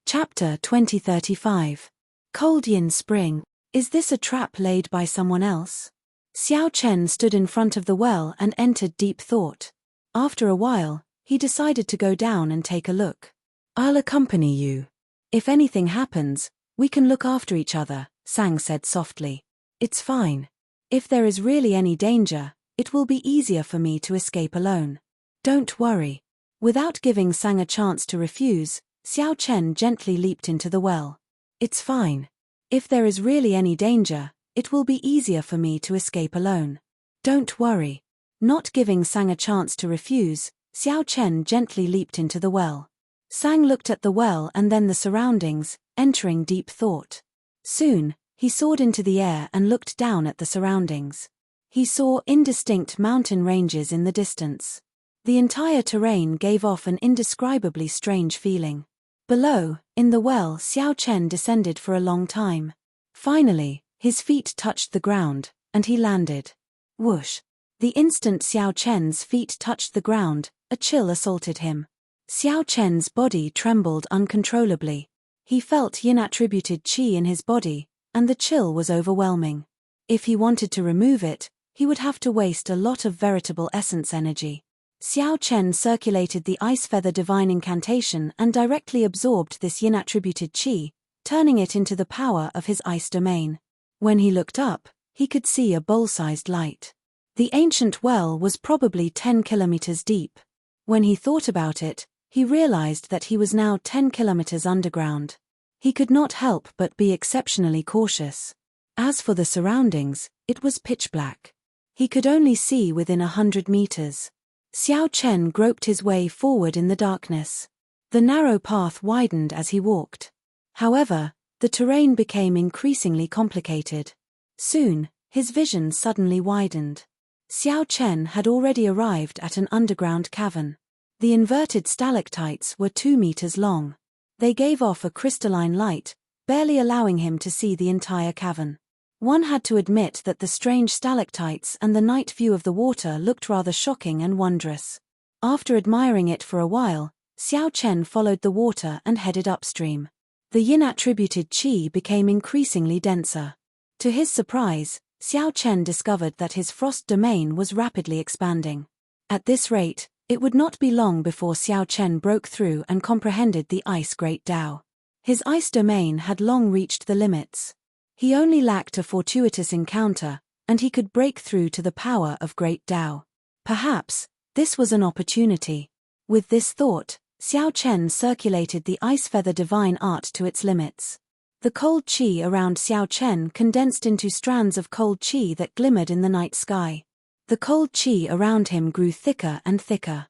Chapter 2035. Cold Yin Spring. Is this a trap laid by someone else? Xiao Chen stood in front of the well and entered deep thought. After a while, he decided to go down and take a look. I'll accompany you. If anything happens, we can look after each other, Sang said softly. It's fine. If there is really any danger, it will be easier for me to escape alone. Don't worry. Without giving Sang a chance to refuse, Xiao Chen gently leaped into the well. It's fine. If there is really any danger, it will be easier for me to escape alone. Don't worry. Not giving Sang a chance to refuse, Xiao Chen gently leaped into the well. Sang looked at the well and then the surroundings, entering deep thought. Soon, he soared into the air and looked down at the surroundings. He saw indistinct mountain ranges in the distance. The entire terrain gave off an indescribably strange feeling. Below, in the well, Xiao Chen descended for a long time. Finally, his feet touched the ground, and he landed. Whoosh! The instant Xiao Chen's feet touched the ground, a chill assaulted him. Xiao Chen's body trembled uncontrollably. He felt yin-attributed qi in his body, and the chill was overwhelming. If he wanted to remove it, he would have to waste a lot of veritable essence energy. Xiao Chen circulated the Ice Feather Divine Incantation and directly absorbed this yin-attributed qi, turning it into the power of his ice domain. When he looked up, he could see a bowl-sized light. The ancient well was probably 10 kilometers deep. When he thought about it, he realized that he was now 10 kilometers underground. He could not help but be exceptionally cautious. As for the surroundings, it was pitch black. He could only see within 100 meters. Xiao Chen groped his way forward in the darkness. The narrow path widened as he walked. However, the terrain became increasingly complicated. Soon, his vision suddenly widened. Xiao Chen had already arrived at an underground cavern. The inverted stalactites were 2 meters long. They gave off a crystalline light, barely allowing him to see the entire cavern. One had to admit that the strange stalactites and the night view of the water looked rather shocking and wondrous. After admiring it for a while, Xiao Chen followed the water and headed upstream. The yin-attributed qi became increasingly denser. To his surprise, Xiao Chen discovered that his frost domain was rapidly expanding. At this rate, it would not be long before Xiao Chen broke through and comprehended the Ice Great Tao. His ice domain had long reached the limits. He only lacked a fortuitous encounter, and he could break through to the power of Great Tao. Perhaps, this was an opportunity. With this thought, Xiao Chen circulated the Ice Feather Divine Art to its limits. The cold qi around Xiao Chen condensed into strands of cold qi that glimmered in the night sky. The cold qi around him grew thicker and thicker.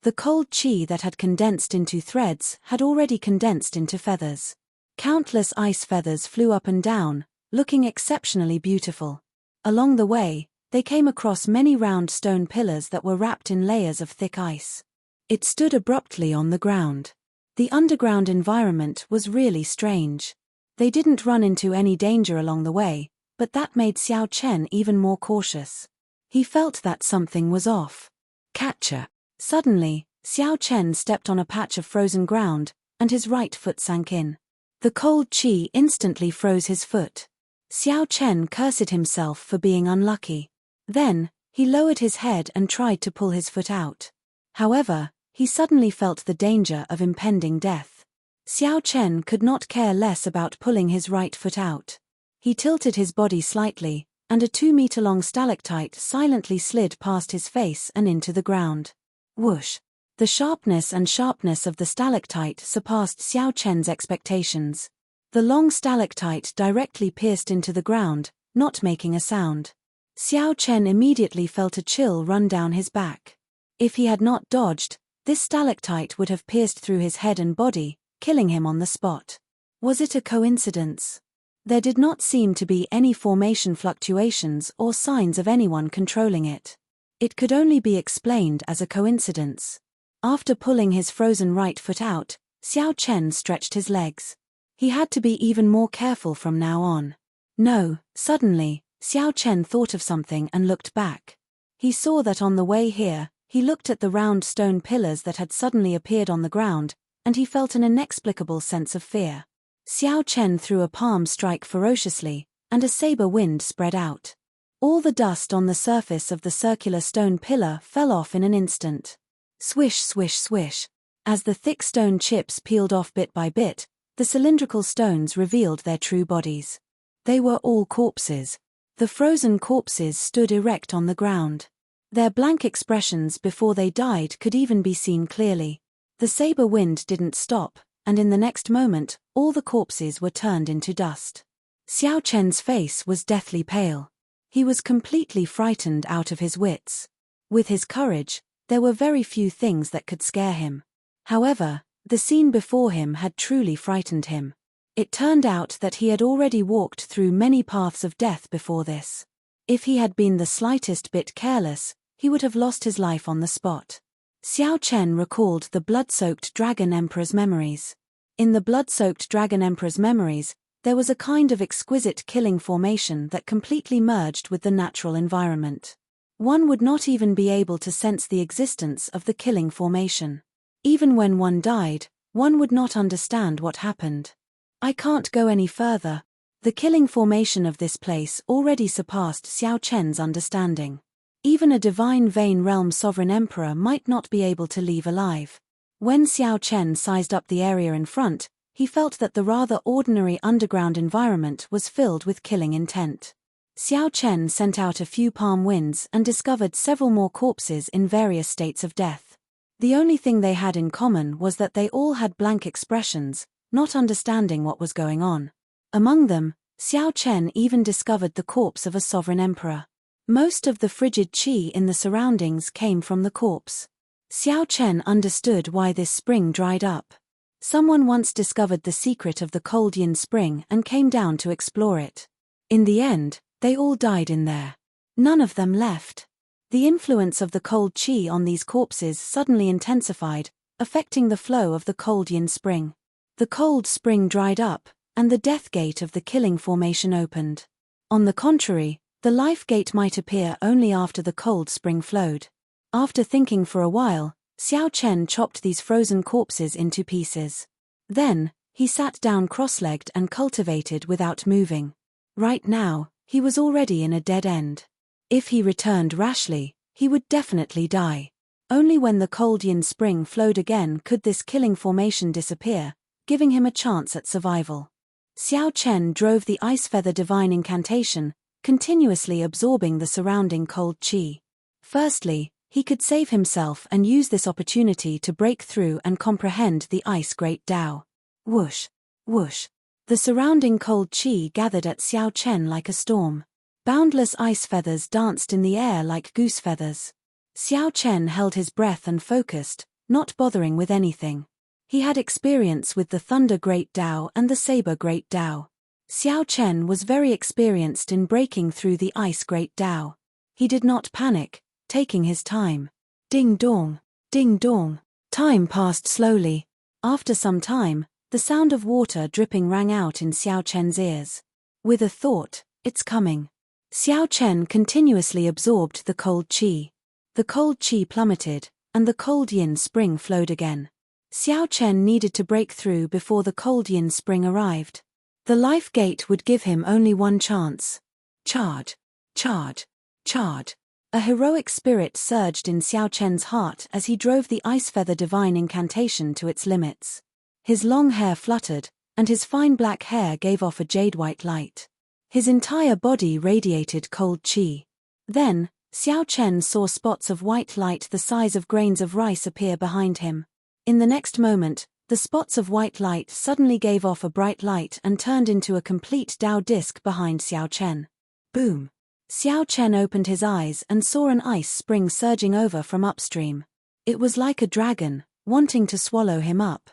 The cold qi that had condensed into threads had already condensed into feathers. Countless ice feathers flew up and down, looking exceptionally beautiful. Along the way, they came across many round stone pillars that were wrapped in layers of thick ice. It stood abruptly on the ground. The underground environment was really strange. They didn't run into any danger along the way, but that made Xiao Chen even more cautious. He felt that something was off. Catcher! Suddenly, Xiao Chen stepped on a patch of frozen ground, and his right foot sank in. The cold qi instantly froze his foot. Xiao Chen cursed himself for being unlucky. Then, he lowered his head and tried to pull his foot out. However, he suddenly felt the danger of impending death. Xiao Chen could not care less about pulling his right foot out. He tilted his body slightly, and a 2-meter-long stalactite silently slid past his face and into the ground. Whoosh! The sharpness of the stalactite surpassed Xiao Chen's expectations. The long stalactite directly pierced into the ground, not making a sound. Xiao Chen immediately felt a chill run down his back. If he had not dodged, this stalactite would have pierced through his head and body, killing him on the spot. Was it a coincidence? There did not seem to be any formation fluctuations or signs of anyone controlling it. It could only be explained as a coincidence. After pulling his frozen right foot out, Xiao Chen stretched his legs. He had to be even more careful from now on. No, suddenly, Xiao Chen thought of something and looked back. He saw that on the way here, he looked at the round stone pillars that had suddenly appeared on the ground, and he felt an inexplicable sense of fear. Xiao Chen threw a palm strike ferociously, and a saber wind spread out. All the dust on the surface of the circular stone pillar fell off in an instant. Swish, swish, swish. As the thick stone chips peeled off bit by bit, the cylindrical stones revealed their true bodies. They were all corpses. The frozen corpses stood erect on the ground. Their blank expressions before they died could even be seen clearly. The saber wind didn't stop, and in the next moment, all the corpses were turned into dust. Xiao Chen's face was deathly pale. He was completely frightened out of his wits. With his courage, there were very few things that could scare him. However, the scene before him had truly frightened him. It turned out that he had already walked through many paths of death before this. If he had been the slightest bit careless, he would have lost his life on the spot. Xiao Chen recalled the blood-soaked Dragon Emperor's memories. In the blood-soaked Dragon Emperor's memories, there was a kind of exquisite killing formation that completely merged with the natural environment. One would not even be able to sense the existence of the killing formation. Even when one died, one would not understand what happened. I can't go any further. The killing formation of this place already surpassed Xiao Chen's understanding. Even a divine Vein Realm sovereign emperor might not be able to leave alive. When Xiao Chen sized up the area in front, he felt that the rather ordinary underground environment was filled with killing intent. Xiao Chen sent out a few palm winds and discovered several more corpses in various states of death. The only thing they had in common was that they all had blank expressions, not understanding what was going on. Among them, Xiao Chen even discovered the corpse of a sovereign emperor. Most of the frigid qi in the surroundings came from the corpse. Xiao Chen understood why this spring dried up. Someone once discovered the secret of the cold yin spring and came down to explore it. In the end, they all died in there. None of them left. The influence of the cold qi on these corpses suddenly intensified, affecting the flow of the cold yin spring. The cold spring dried up, and the death gate of the killing formation opened. On the contrary, the life gate might appear only after the cold spring flowed. After thinking for a while, Xiao Chen chopped these frozen corpses into pieces. Then, he sat down cross-legged and cultivated without moving. Right now, he was already in a dead end. If he returned rashly, he would definitely die. Only when the cold yin spring flowed again could this killing formation disappear, giving him a chance at survival. Xiao Chen drove the Ice Feather Divine Incantation, continuously absorbing the surrounding cold qi. Firstly, he could save himself and use this opportunity to break through and comprehend the Ice Great Tao. Whoosh, whoosh. The surrounding cold qi gathered at Xiao Chen like a storm. Boundless ice feathers danced in the air like goose feathers. Xiao Chen held his breath and focused, not bothering with anything. He had experience with the Thunder Great Tao and the Saber Great Tao. Xiao Chen was very experienced in breaking through the Ice Great Tao. He did not panic, taking his time. Ding dong, ding dong. Time passed slowly. After some time, the sound of water dripping rang out in Xiao Chen's ears. With a thought, it's coming. Xiao Chen continuously absorbed the cold qi. The cold qi plummeted, and the cold yin spring flowed again. Xiao Chen needed to break through before the cold yin spring arrived. The life gate would give him only one chance. Charge, charge, charge. A heroic spirit surged in Xiao Chen's heart as he drove the Ice Feather Divine Incantation to its limits. His long hair fluttered, and his fine black hair gave off a jade-white light. His entire body radiated cold qi. Then, Xiao Chen saw spots of white light the size of grains of rice appear behind him. In the next moment, the spots of white light suddenly gave off a bright light and turned into a complete Tao disc behind Xiao Chen. Boom! Xiao Chen opened his eyes and saw an ice spring surging over from upstream. It was like a dragon, wanting to swallow him up.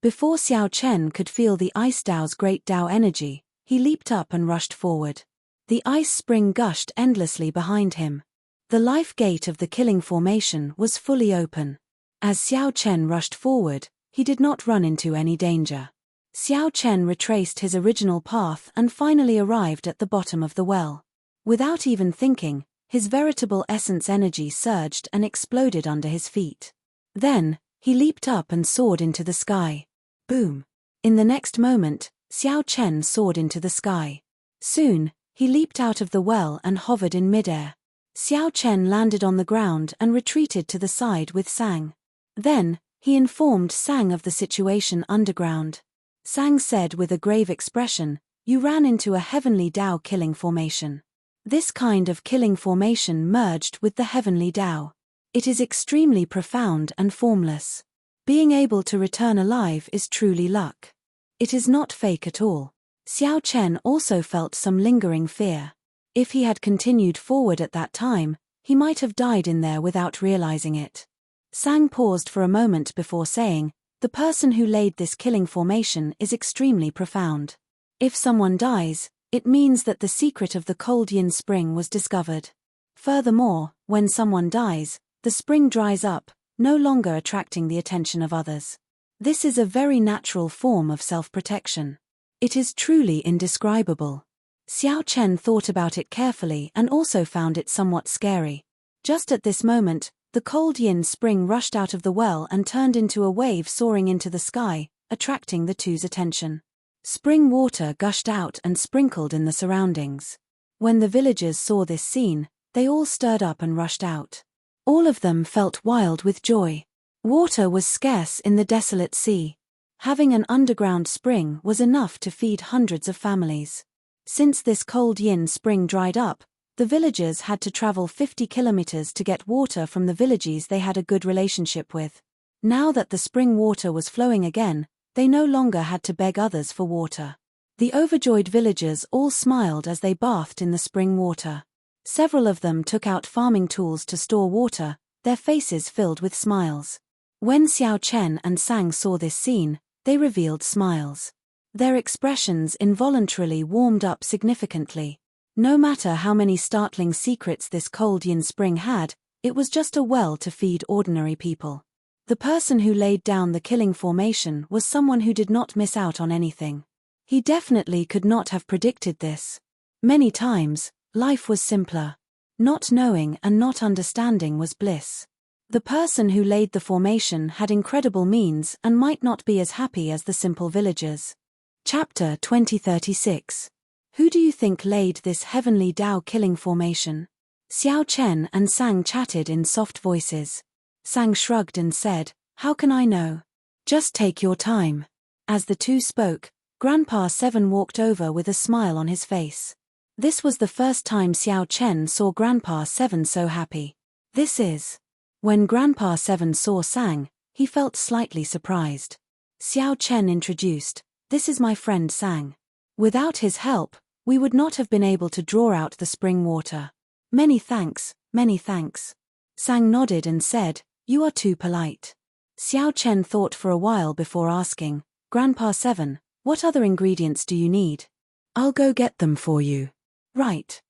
Before Xiao Chen could feel the Ice Tao's great Tao energy, he leaped up and rushed forward. The ice spring gushed endlessly behind him. The life gate of the killing formation was fully open. As Xiao Chen rushed forward, he did not run into any danger. Xiao Chen retraced his original path and finally arrived at the bottom of the well. Without even thinking, his veritable essence energy surged and exploded under his feet. Then, He leaped up and soared into the sky. Boom! In the next moment, Xiao Chen soared into the sky. Soon, he leaped out of the well and hovered in midair. Xiao Chen landed on the ground and retreated to the side with Sang. Then, he informed Sang of the situation underground. Sang said with a grave expression, "You ran into a heavenly Dao killing formation. This kind of killing formation merged with the heavenly Dao. It is extremely profound and formless. Being able to return alive is truly luck. It is not fake at all." Xiao Chen also felt some lingering fear. If he had continued forward at that time, he might have died in there without realizing it. Sang paused for a moment before saying, "The person who laid this killing formation is extremely profound. If someone dies, it means that the secret of the cold yin spring was discovered. Furthermore, when someone dies, the spring dries up, no longer attracting the attention of others. This is a very natural form of self-protection. It is truly indescribable." Xiao Chen thought about it carefully and also found it somewhat scary. Just at this moment, the cold yin spring rushed out of the well and turned into a wave soaring into the sky, attracting the two's attention. Spring water gushed out and sprinkled in the surroundings. When the villagers saw this scene, they all stirred up and rushed out. All of them felt wild with joy. Water was scarce in the desolate sea. Having an underground spring was enough to feed hundreds of families. Since this cold yin spring dried up, the villagers had to travel 50 kilometers to get water from the villages they had a good relationship with. Now that the spring water was flowing again, they no longer had to beg others for water. The overjoyed villagers all smiled as they bathed in the spring water. Several of them took out farming tools to store water, their faces filled with smiles. When Xiao Chen and Sang saw this scene, they revealed smiles. Their expressions involuntarily warmed up significantly. No matter how many startling secrets this cold yin spring had, it was just a well to feed ordinary people. The person who laid down the killing formation was someone who did not miss out on anything. He definitely could not have predicted this. Many times, life was simpler. Not knowing and not understanding was bliss. The person who laid the formation had incredible means and might not be as happy as the simple villagers. Chapter 2036. Who do you think laid this heavenly Dao killing formation? Xiao Chen and Sang chatted in soft voices. Sang shrugged and said, "How can I know? Just take your time." As the two spoke, Grandpa Seven walked over with a smile on his face. This was the first time Xiao Chen saw Grandpa Seven so happy. When Grandpa Seven saw Sang, he felt slightly surprised. Xiao Chen introduced, "This is my friend Sang. Without his help, we would not have been able to draw out the spring water. Many thanks, many thanks." Sang nodded and said, "You are too polite." Xiao Chen thought for a while before asking, "Grandpa Seven, what other ingredients do you need?" "I'll go get them for you." Right.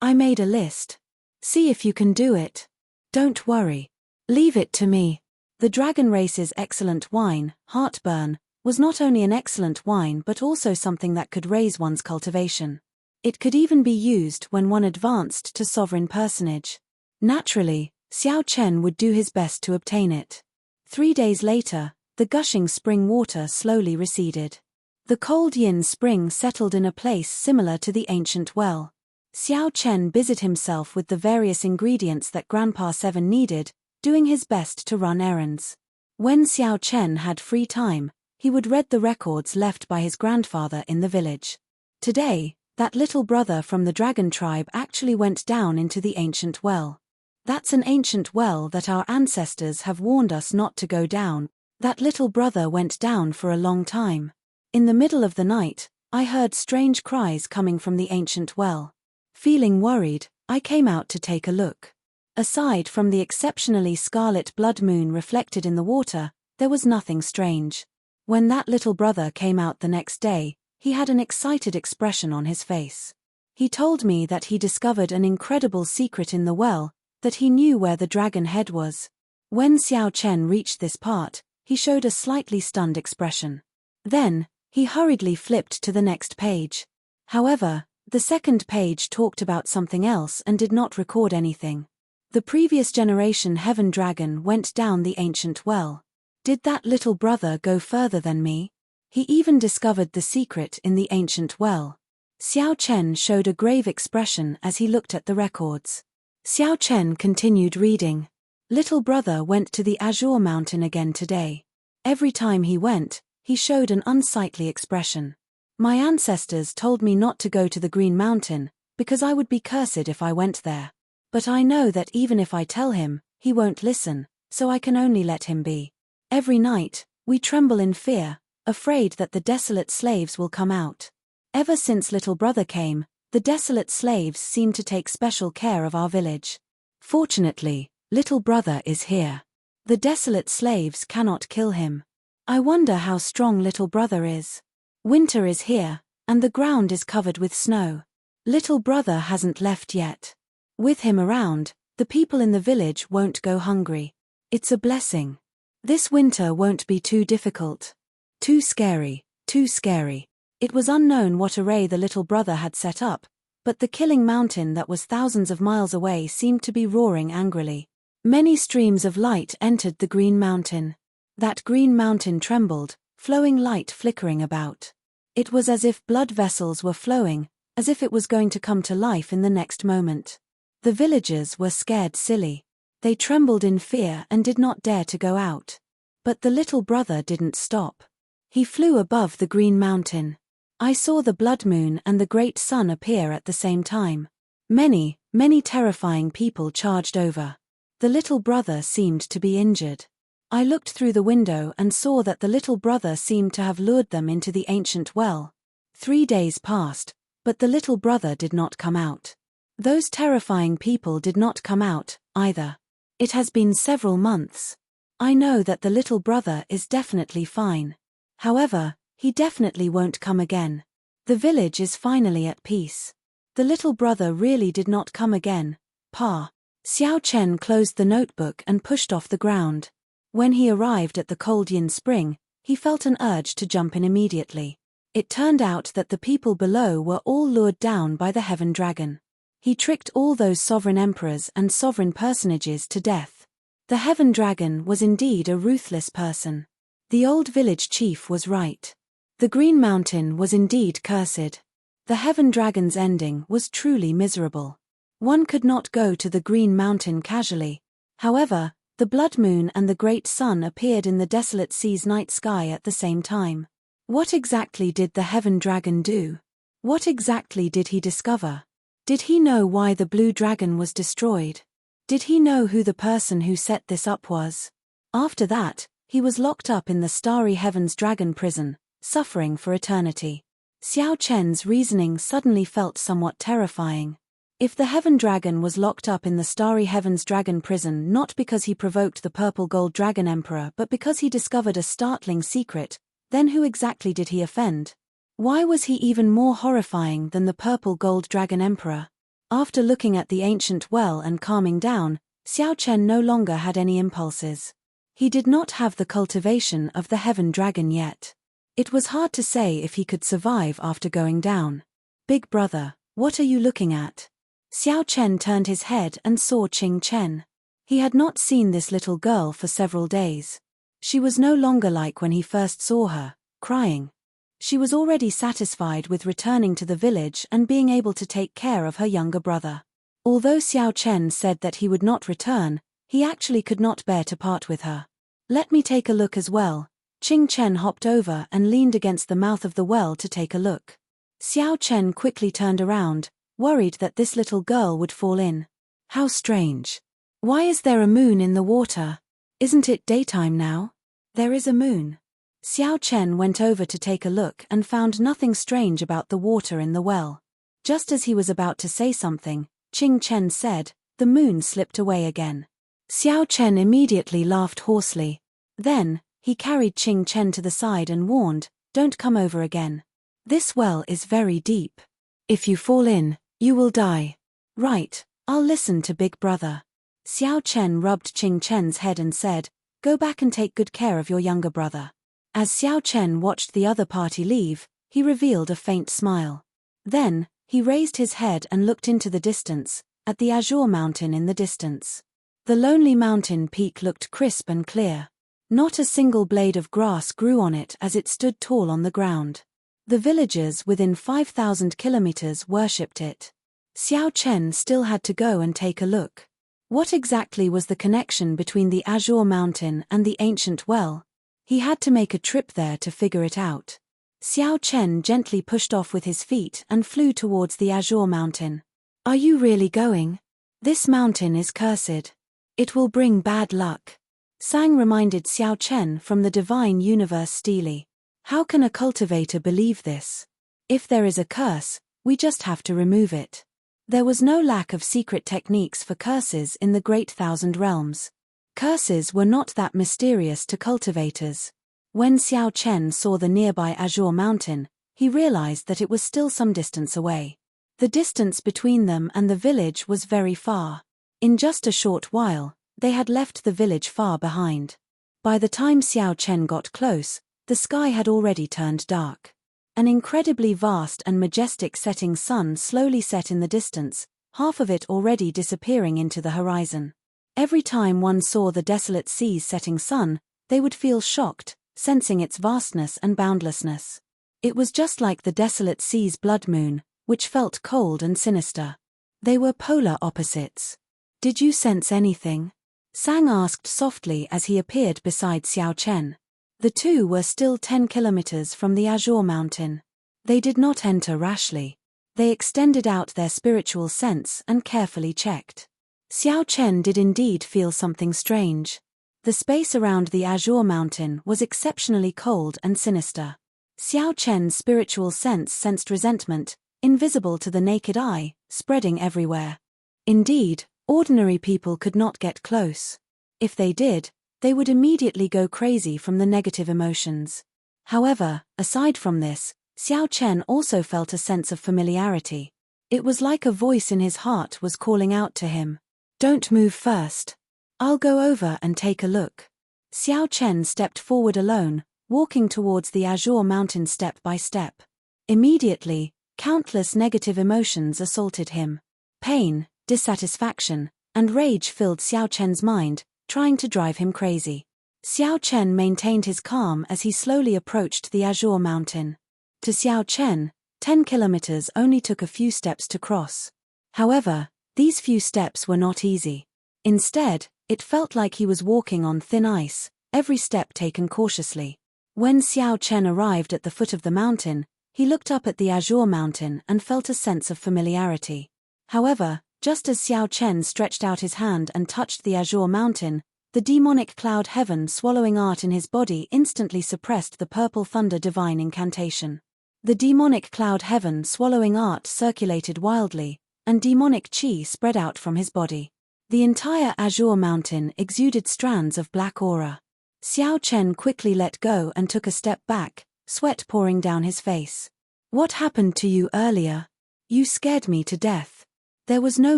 I made a list. See if you can do it." "Don't worry. Leave it to me." The Dragon Race's excellent wine, Heartburn, was not only an excellent wine but also something that could raise one's cultivation. It could even be used when one advanced to sovereign personage. Naturally, Xiao Chen would do his best to obtain it. 3 days later, the gushing spring water slowly receded. The cold yin spring settled in a place similar to the ancient well. Xiao Chen busied himself with the various ingredients that Grandpa Seven needed, doing his best to run errands. When Xiao Chen had free time, he would read the records left by his grandfather in the village. Today, that little brother from the dragon tribe actually went down into the ancient well. That's an ancient well that our ancestors have warned us not to go down. That little brother went down for a long time. In the middle of the night, I heard strange cries coming from the ancient well. Feeling worried, I came out to take a look. Aside from the exceptionally scarlet blood moon reflected in the water, there was nothing strange. When that little brother came out the next day, he had an excited expression on his face. He told me that he discovered an incredible secret in the well, that he knew where the dragon head was. When Xiao Chen reached this part, he showed a slightly stunned expression. Then, he hurriedly flipped to the next page. However, the second page talked about something else and did not record anything. The previous generation heaven dragon went down the ancient well. Did that little brother go further than me? He even discovered the secret in the ancient well. Xiao Chen showed a grave expression as he looked at the records. Xiao Chen continued reading. Little brother went to the Azure Mountain again today. Every time he went, he showed an unsightly expression. My ancestors told me not to go to the Green Mountain, because I would be cursed if I went there. But I know that even if I tell him, he won't listen, so I can only let him be. Every night, we tremble in fear, afraid that the desolate slaves will come out. Ever since little brother came, the desolate slaves seem to take special care of our village. Fortunately, little brother is here. The desolate slaves cannot kill him. I wonder how strong little brother is. Winter is here, and the ground is covered with snow. Little brother hasn't left yet. With him around, the people in the village won't go hungry. It's a blessing. This winter won't be too difficult. Too scary, too scary. It was unknown what array the little brother had set up, but the killing mountain that was thousands of miles away seemed to be roaring angrily. Many streams of light entered the Green Mountain. That Green Mountain trembled, flowing light flickering about. It was as if blood vessels were flowing, as if it was going to come to life in the next moment. The villagers were scared silly. They trembled in fear and did not dare to go out. But the little brother didn't stop. He flew above the Green Mountain. I saw the blood moon and the great sun appear at the same time. Many, many terrifying people charged over. The little brother seemed to be injured. I looked through the window and saw that the little brother seemed to have lured them into the ancient well. 3 days passed, but the little brother did not come out. Those terrifying people did not come out, either. It has been several months. I know that the little brother is definitely fine. However, he definitely won't come again. The village is finally at peace. The little brother really did not come again, Pa. Xiao Chen closed the notebook and pushed off the ground. When he arrived at the cold yin spring, he felt an urge to jump in immediately. It turned out that the people below were all lured down by the heaven dragon. He tricked all those sovereign emperors and sovereign personages to death. The heaven dragon was indeed a ruthless person. The old village chief was right. The Green Mountain was indeed cursed. The heaven dragon's ending was truly miserable. One could not go to the Green Mountain casually. However, the blood moon and the great sun appeared in the desolate sea's night sky at the same time. What exactly did the heaven dragon do? What exactly did he discover? Did he know why the blue dragon was destroyed? Did he know who the person who set this up was? After that, he was locked up in the starry heaven's dragon prison, suffering for eternity. Xiao Chen's reasoning suddenly felt somewhat terrifying. If the heaven dragon was locked up in the starry heaven's dragon prison not because he provoked the purple gold dragon emperor but because he discovered a startling secret, then who exactly did he offend? Why was he even more horrifying than the purple gold dragon emperor? After looking at the ancient well and calming down, Xiao Chen no longer had any impulses. He did not have the cultivation of the heaven dragon yet. It was hard to say if he could survive after going down. Big brother, what are you looking at? Xiao Chen turned his head and saw Qing Chen. He had not seen this little girl for several days. She was no longer like when he first saw her, crying. She was already satisfied with returning to the village and being able to take care of her younger brother. Although Xiao Chen said that he would not return, he actually could not bear to part with her. Let me take a look as well. Qing Chen hopped over and leaned against the mouth of the well to take a look. Xiao Chen quickly turned around, worried that this little girl would fall in. How strange. Why is there a moon in the water? Isn't it daytime now? There is a moon. Xiao Chen went over to take a look and found nothing strange about the water in the well. Just as he was about to say something, Qing Chen said, "The moon slipped away again." Xiao Chen immediately laughed hoarsely. Then, he carried Qing Chen to the side and warned, "Don't come over again. This well is very deep. If you fall in, you will die." "Right, I'll listen to Big Brother." Xiao Chen rubbed Qing Chen's head and said, "Go back and take good care of your younger brother." As Xiao Chen watched the other party leave, he revealed a faint smile. Then, he raised his head and looked into the distance, at the azure mountain in the distance. The lonely mountain peak looked crisp and clear. Not a single blade of grass grew on it as it stood tall on the ground. The villagers within 5,000 kilometers worshipped it. Xiao Chen still had to go and take a look. What exactly was the connection between the azure mountain and the ancient well? He had to make a trip there to figure it out. Xiao Chen gently pushed off with his feet and flew towards the azure mountain. Are you really going? This mountain is cursed. It will bring bad luck. Sang reminded Xiao Chen from the divine universe stele. How can a cultivator believe this? If there is a curse, we just have to remove it. There was no lack of secret techniques for curses in the Great Thousand Realms. Curses were not that mysterious to cultivators. When Xiao Chen saw the nearby azure mountain, he realized that it was still some distance away. The distance between them and the village was very far. In just a short while, they had left the village far behind. By the time Xiao Chen got close, the sky had already turned dark. An incredibly vast and majestic setting sun slowly set in the distance, half of it already disappearing into the horizon. Every time one saw the desolate sea's setting sun, they would feel shocked, sensing its vastness and boundlessness. It was just like the desolate sea's blood moon, which felt cold and sinister. They were polar opposites. Did you sense anything? Sang asked softly as he appeared beside Xiao Chen. The two were still 10 kilometers from the azure mountain. They did not enter rashly. They extended out their spiritual sense and carefully checked. Xiao Chen did indeed feel something strange. The space around the azure mountain was exceptionally cold and sinister. Xiao Chen's spiritual sense sensed resentment, invisible to the naked eye, spreading everywhere. Indeed, ordinary people could not get close. If they did, they would immediately go crazy from the negative emotions. However, aside from this, Xiao Chen also felt a sense of familiarity. It was like a voice in his heart was calling out to him. Don't move first. I'll go over and take a look. Xiao Chen stepped forward alone, walking towards the azure mountain step by step. Immediately, countless negative emotions assaulted him. Pain, dissatisfaction, and rage filled Xiao Chen's mind, trying to drive him crazy. Xiao Chen maintained his calm as he slowly approached the azure mountain. To Xiao Chen, 10 kilometers only took a few steps to cross. However, these few steps were not easy. Instead, it felt like he was walking on thin ice, every step taken cautiously. When Xiao Chen arrived at the foot of the mountain, he looked up at the azure mountain and felt a sense of familiarity. However, just as Xiao Chen stretched out his hand and touched the azure mountain, the demonic cloud heaven swallowing art in his body instantly suppressed the purple thunder divine incantation. The demonic cloud heaven swallowing art circulated wildly, and demonic chi spread out from his body. The entire azure mountain exuded strands of black aura. Xiao Chen quickly let go and took a step back, sweat pouring down his face. What happened to you earlier? You scared me to death. There was no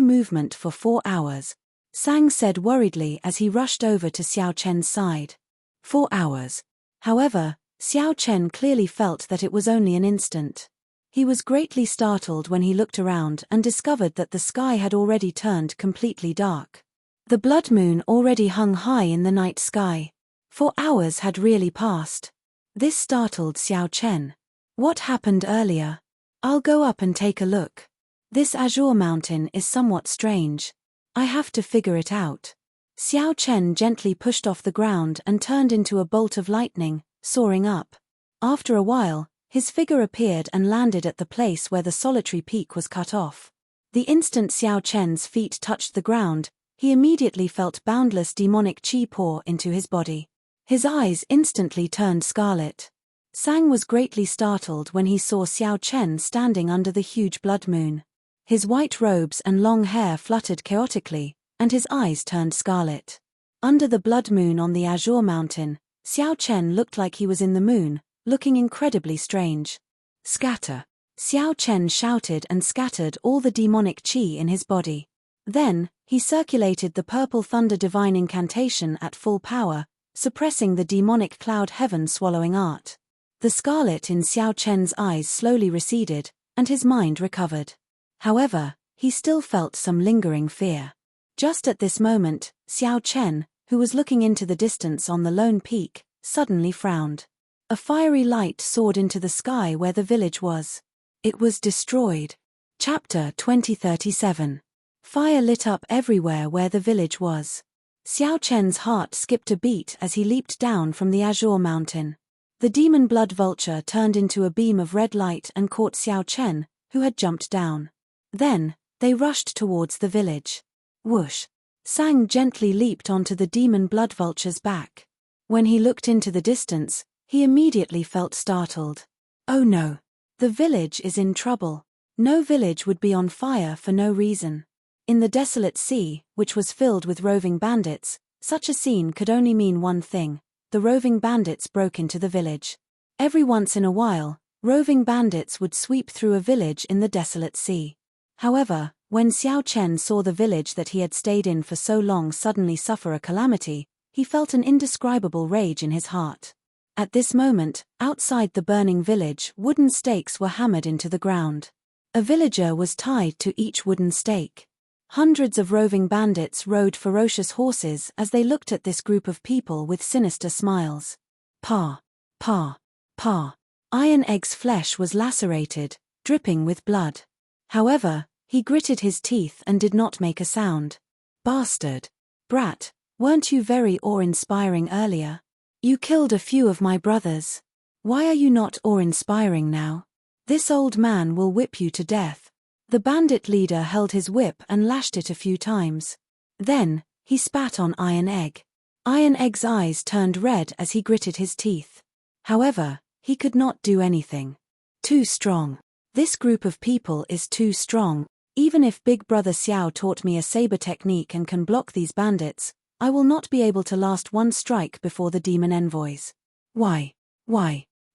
movement for 4 hours. Sang said worriedly as he rushed over to Xiao Chen's side. 4 hours. However, Xiao Chen clearly felt that it was only an instant. He was greatly startled when he looked around and discovered that the sky had already turned completely dark. The blood moon already hung high in the night sky. 4 hours had really passed. This startled Xiao Chen. What happened earlier? I'll go up and take a look. This azure mountain is somewhat strange. I have to figure it out. Xiao Chen gently pushed off the ground and turned into a bolt of lightning, soaring up. After a while, his figure appeared and landed at the place where the solitary peak was cut off. The instant Xiao Chen's feet touched the ground, he immediately felt boundless demonic chi pour into his body. His eyes instantly turned scarlet. Sang was greatly startled when he saw Xiao Chen standing under the huge blood moon. His white robes and long hair fluttered chaotically, and his eyes turned scarlet. Under the blood moon on the azure mountain, Xiao Chen looked like he was in the moon, looking incredibly strange. Scatter! Xiao Chen shouted and scattered all the demonic chi in his body. Then, he circulated the purple thunder divine incantation at full power, suppressing the demonic cloud heaven swallowing art. The scarlet in Xiao Chen's eyes slowly receded, and his mind recovered. However, he still felt some lingering fear. Just at this moment, Xiao Chen, who was looking into the distance on the lone peak, suddenly frowned. A fiery light soared into the sky where the village was. It was destroyed. Chapter 2037. Fire lit up everywhere where the village was. Xiao Chen's heart skipped a beat as he leaped down from the azure mountain. The demon blood vulture turned into a beam of red light and caught Xiao Chen, who had jumped down. Then, they rushed towards the village. Whoosh! Sang gently leaped onto the demon blood vulture's back. When he looked into the distance, he immediately felt startled. Oh no! The village is in trouble. No village would be on fire for no reason. In the desolate sea, which was filled with roving bandits, such a scene could only mean one thing: the roving bandits broke into the village. Every once in a while, roving bandits would sweep through a village in the desolate sea. However, when Xiao Chen saw the village that he had stayed in for so long suddenly suffer a calamity, he felt an indescribable rage in his heart. At this moment, outside the burning village, wooden stakes were hammered into the ground. A villager was tied to each wooden stake. Hundreds of roving bandits rode ferocious horses as they looked at this group of people with sinister smiles. Pa! Pa! Pa! Iron Egg's flesh was lacerated, dripping with blood. However, he gritted his teeth and did not make a sound. Bastard! Brat, weren't you very awe-inspiring earlier? You killed a few of my brothers. Why are you not awe-inspiring now? This old man will whip you to death. The bandit leader held his whip and lashed it a few times. Then, he spat on Iron Egg. Iron Egg's eyes turned red as he gritted his teeth. However, he could not do anything. Too strong. This group of people is too strong. Even if Big Brother Xiao taught me a saber technique and can block these bandits, I will not be able to last one strike before the demon envoys. Why?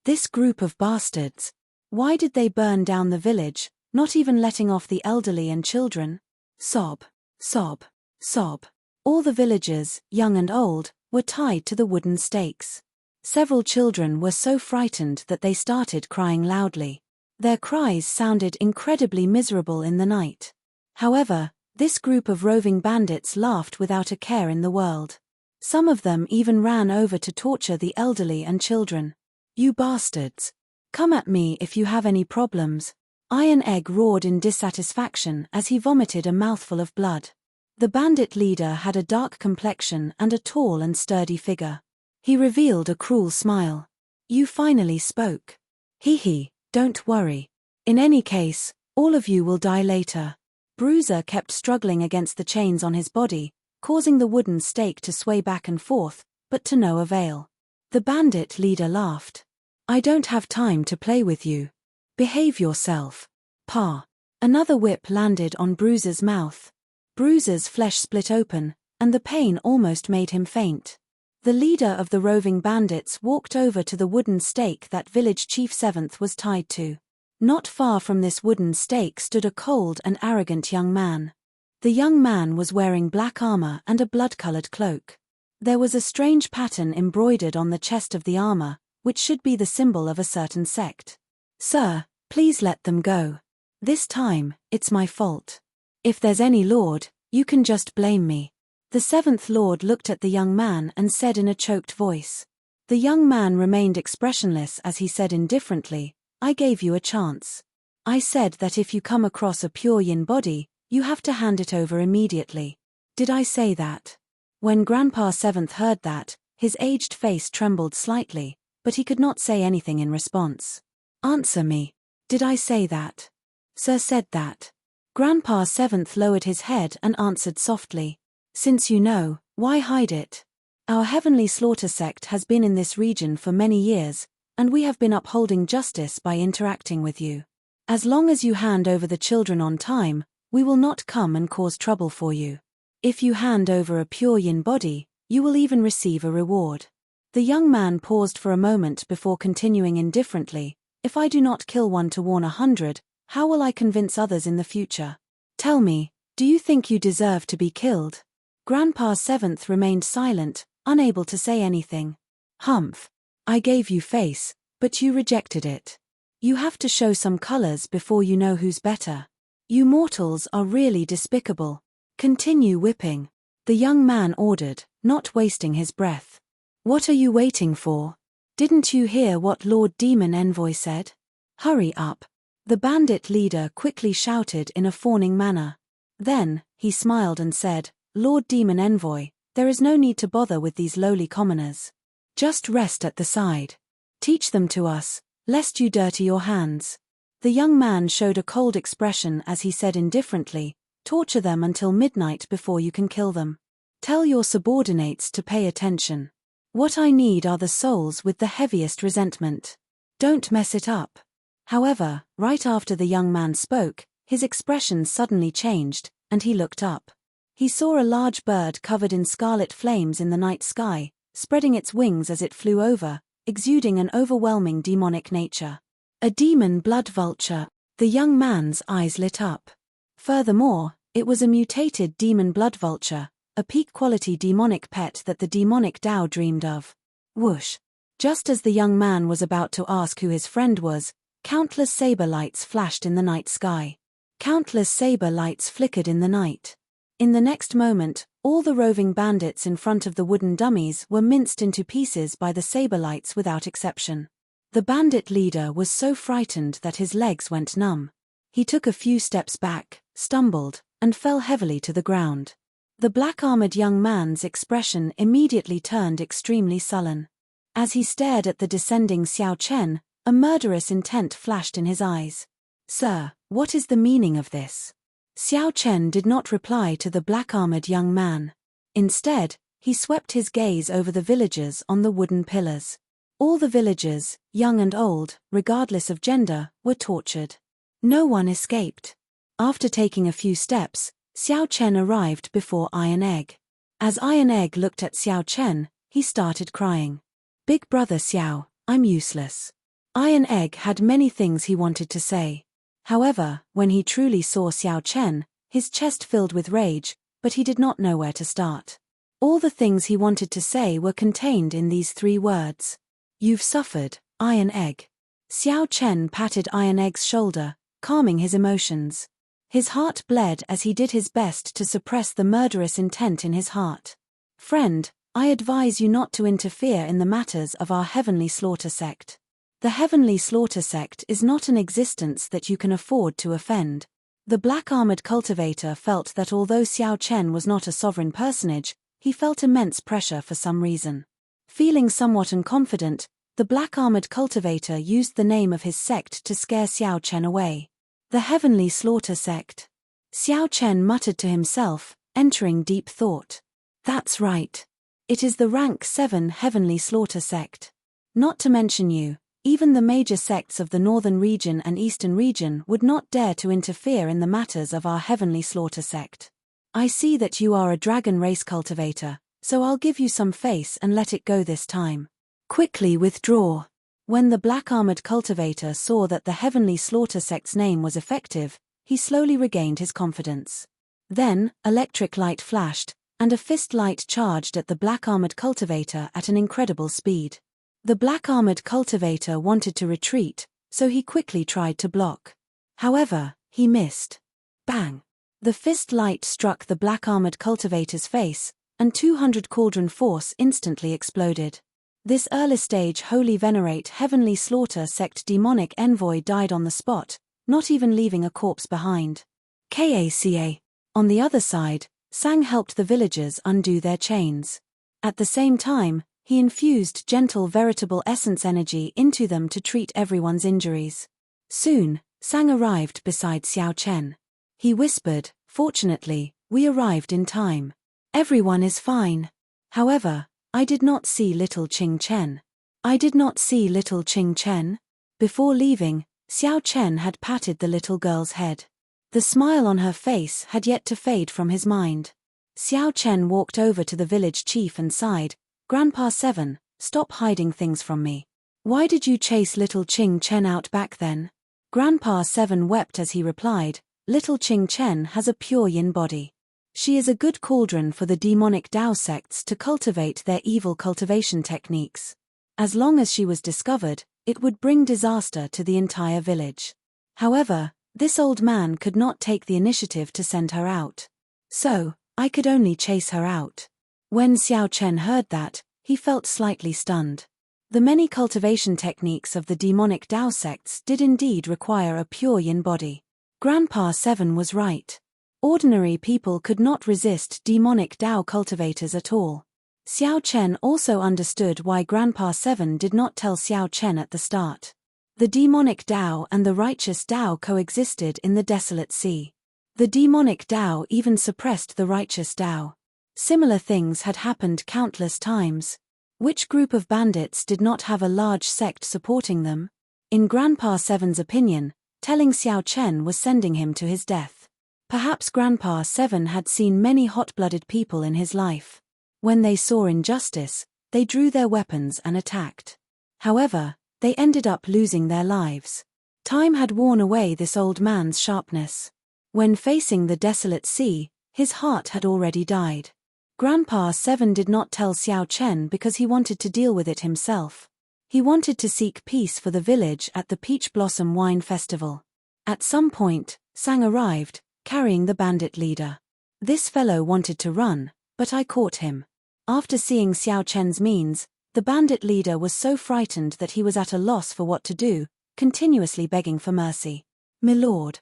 This group of bastards. Why did they burn down the village, not even letting off the elderly and children? Sob, sob, sob. All the villagers, young and old, were tied to the wooden stakes. Several children were so frightened that they started crying loudly. Their cries sounded incredibly miserable in the night. However, this group of roving bandits laughed without a care in the world. Some of them even ran over to torture the elderly and children. You bastards! Come at me if you have any problems. Iron Egg roared in dissatisfaction as he vomited a mouthful of blood. The bandit leader had a dark complexion and a tall and sturdy figure. He revealed a cruel smile. You finally spoke. Hee, don't worry. In any case, all of you will die later. Bruiser kept struggling against the chains on his body, causing the wooden stake to sway back and forth, but to no avail. The bandit leader laughed. I don't have time to play with you. Behave yourself. Pa. Another whip landed on Bruiser's mouth. Bruiser's flesh split open, and the pain almost made him faint. The leader of the roving bandits walked over to the wooden stake that village chief 7th was tied to. Not far from this wooden stake stood a cold and arrogant young man. The young man was wearing black armor and a blood-colored cloak. There was a strange pattern embroidered on the chest of the armor, which should be the symbol of a certain sect. Sir, please let them go. This time, it's my fault. If there's any lord, you can just blame me. The 7th Lord looked at the young man and said in a choked voice. The young man remained expressionless as he said indifferently, I gave you a chance. I said that if you come across a pure yin body, you have to hand it over immediately. Did I say that? When Grandpa 7th heard that, his aged face trembled slightly, but he could not say anything in response. Answer me. Did I say that? Sir said that. Grandpa 7th lowered his head and answered softly. Since you know, why hide it? Our heavenly slaughter sect has been in this region for many years, and we have been upholding justice by interacting with you. As long as you hand over the children on time, we will not come and cause trouble for you. If you hand over a pure yin body, you will even receive a reward. The young man paused for a moment before continuing indifferently, if I do not kill one to warn 100, how will I convince others in the future? Tell me, do you think you deserve to be killed? Grandpa 7th remained silent, unable to say anything. Humph. I gave you face, but you rejected it. You have to show some colors before you know who's better. You mortals are really despicable. Continue whipping. The young man ordered, not wasting his breath. What are you waiting for? Didn't you hear what Lord Demon Envoy said? Hurry up. The bandit leader quickly shouted in a fawning manner. Then, he smiled and said, Lord Demon Envoy, there is no need to bother with these lowly commoners. Just rest at the side. Teach them to us, lest you dirty your hands. The young man showed a cold expression as he said indifferently, torture them until midnight before you can kill them. Tell your subordinates to pay attention. What I need are the souls with the heaviest resentment. Don't mess it up. However, right after the young man spoke, his expression suddenly changed, and he looked up. He saw a large bird covered in scarlet flames in the night sky, spreading its wings as it flew over, exuding an overwhelming demonic nature. A demon blood vulture. The young man's eyes lit up. Furthermore, it was a mutated demon blood vulture, a peak-quality demonic pet that the demonic Tao dreamed of. Whoosh! Just as the young man was about to ask who his friend was, countless saber lights flashed in the night sky. Countless saber lights flickered in the night. In the next moment, all the roving bandits in front of the wooden dummies were minced into pieces by the saber lights without exception. The bandit leader was so frightened that his legs went numb. He took a few steps back, stumbled, and fell heavily to the ground. The black-armored young man's expression immediately turned extremely sullen. As he stared at the descending Xiao Chen, a murderous intent flashed in his eyes. Sir, what is the meaning of this? Xiao Chen did not reply to the black-armored young man. Instead, he swept his gaze over the villagers on the wooden pillars. All the villagers, young and old, regardless of gender, were tortured. No one escaped. After taking a few steps, Xiao Chen arrived before Iron Egg. As Iron Egg looked at Xiao Chen, he started crying. Big brother Xiao, I'm useless. Iron Egg had many things he wanted to say. However, when he truly saw Xiao Chen, his chest filled with rage, but he did not know where to start. All the things he wanted to say were contained in these 3 words. You've suffered, Iron Egg. Xiao Chen patted Iron Egg's shoulder, calming his emotions. His heart bled as he did his best to suppress the murderous intent in his heart. Friend, I advise you not to interfere in the matters of our Heavenly Slaughter Sect. The Heavenly Slaughter Sect is not an existence that you can afford to offend. The black-armored cultivator felt that although Xiao Chen was not a sovereign personage, he felt immense pressure for some reason. Feeling somewhat unconfident, the black-armored cultivator used the name of his sect to scare Xiao Chen away. The Heavenly Slaughter Sect. Xiao Chen muttered to himself, entering deep thought. That's right. It is the rank 7 Heavenly Slaughter Sect. Not to mention you, even the major sects of the northern region and eastern region would not dare to interfere in the matters of our Heavenly Slaughter Sect. I see that you are a dragon race cultivator, so I'll give you some face and let it go this time. Quickly withdraw. When the black-armored cultivator saw that the Heavenly Slaughter Sect's name was effective, he slowly regained his confidence. Then, electric light flashed, and a fist light charged at the black-armored cultivator at an incredible speed. The black-armored cultivator wanted to retreat, so he quickly tried to block. However, he missed. Bang! The fist light struck the black-armored cultivator's face, and 200 cauldron force instantly exploded. This early-stage Holy Venerate Heavenly Slaughter Sect demonic envoy died on the spot, not even leaving a corpse behind. KACA. On the other side, Sang helped the villagers undo their chains. At the same time, he infused gentle veritable essence energy into them to treat everyone's injuries. Soon, Sang arrived beside Xiao Chen. He whispered, "Fortunately, we arrived in time. Everyone is fine. However, I did not see little Qing Chen." I did not see little Qing Chen? Before leaving, Xiao Chen had patted the little girl's head. The smile on her face had yet to fade from his mind. Xiao Chen walked over to the village chief and sighed, "Grandpa 7, stop hiding things from me. Why did you chase little Qing Chen out back then?" Grandpa 7 wept as he replied, "Little Qing Chen has a pure yin body. She is a good cauldron for the demonic Dao sects to cultivate their evil cultivation techniques. As long as she was discovered, it would bring disaster to the entire village. However, This old man could not take the initiative to send her out. So, I could only chase her out. When Xiao Chen heard that, he felt slightly stunned. The many cultivation techniques of the demonic Dao sects did indeed require a pure yin body. Grandpa Seven was right. Ordinary people could not resist demonic Dao cultivators at all. Xiao Chen also understood why Grandpa Seven did not tell Xiao Chen at the start. The demonic Dao and the righteous Dao coexisted in the desolate sea. The demonic Dao even suppressed the righteous Dao. Similar things had happened countless times. Which group of bandits did not have a large sect supporting them? In Grandpa Seven's opinion, telling Xiao Chen was sending him to his death. Perhaps Grandpa Seven had seen many hot-blooded people in his life. When they saw injustice, they drew their weapons and attacked. However, they ended up losing their lives. Time had worn away this old man's sharpness. When facing the desolate sea, his heart had already died. Grandpa Seven did not tell Xiao Chen because he wanted to deal with it himself. He wanted to seek peace for the village at the Peach Blossom Wine Festival. At some point, Sang arrived, carrying the bandit leader. This fellow wanted to run, but I caught him. After seeing Xiao Chen's means, the bandit leader was so frightened that he was at a loss for what to do, continuously begging for mercy. My lord,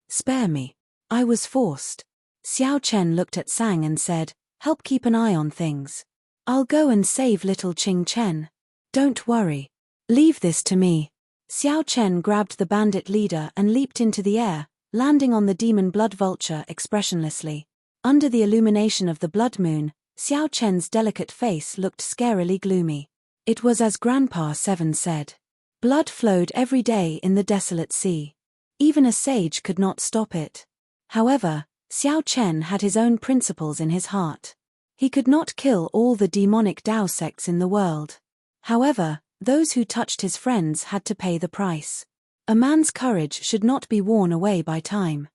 spare me. I was forced. Xiao Chen looked at Sang and said, help keep an eye on things. I'll go and save little Qing Chen. Don't worry. Leave this to me. Xiao Chen grabbed the bandit leader and leaped into the air, landing on the demon blood vulture expressionlessly. Under the illumination of the blood moon, Xiao Chen's delicate face looked scarily gloomy. It was as Grandpa Seven said. Blood flowed every day in the desolate sea. Even a sage could not stop it. However, Xiao Chen had his own principles in his heart. He could not kill all the demonic Dao sects in the world. However, those who touched his friends had to pay the price. A man's courage should not be worn away by time.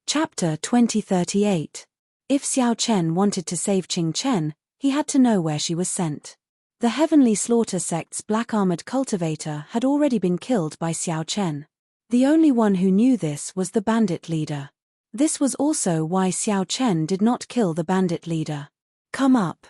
Chapter 2038. If Xiao Chen wanted to save Qing Chen, he had to know where she was sent. The Heavenly Slaughter sect's black-armored cultivator had already been killed by Xiao Chen. The only one who knew this was the bandit leader. This was also why Xiao Chen did not kill the bandit leader. Come up.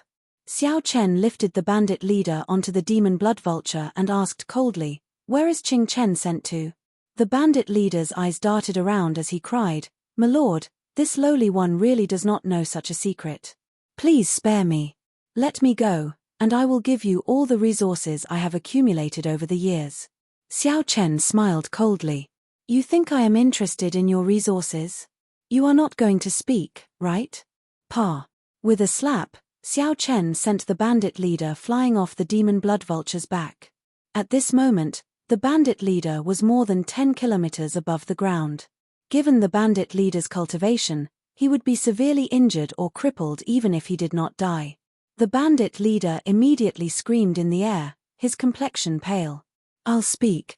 Xiao Chen lifted the bandit leader onto the demon blood vulture and asked coldly, where is Qing Chen sent to? The bandit leader's eyes darted around as he cried, my lord, this lowly one really does not know such a secret. Please spare me. Let me go, and I will give you all the resources I have accumulated over the years. Xiao Chen smiled coldly. You think I am interested in your resources? You are not going to speak, right? Pa. With a slap, Xiao Chen sent the bandit leader flying off the demon blood vulture's back. At this moment, the bandit leader was more than 10 kilometers above the ground. Given the bandit leader's cultivation, he would be severely injured or crippled even if he did not die. The bandit leader immediately screamed in the air, his complexion pale. I'll speak.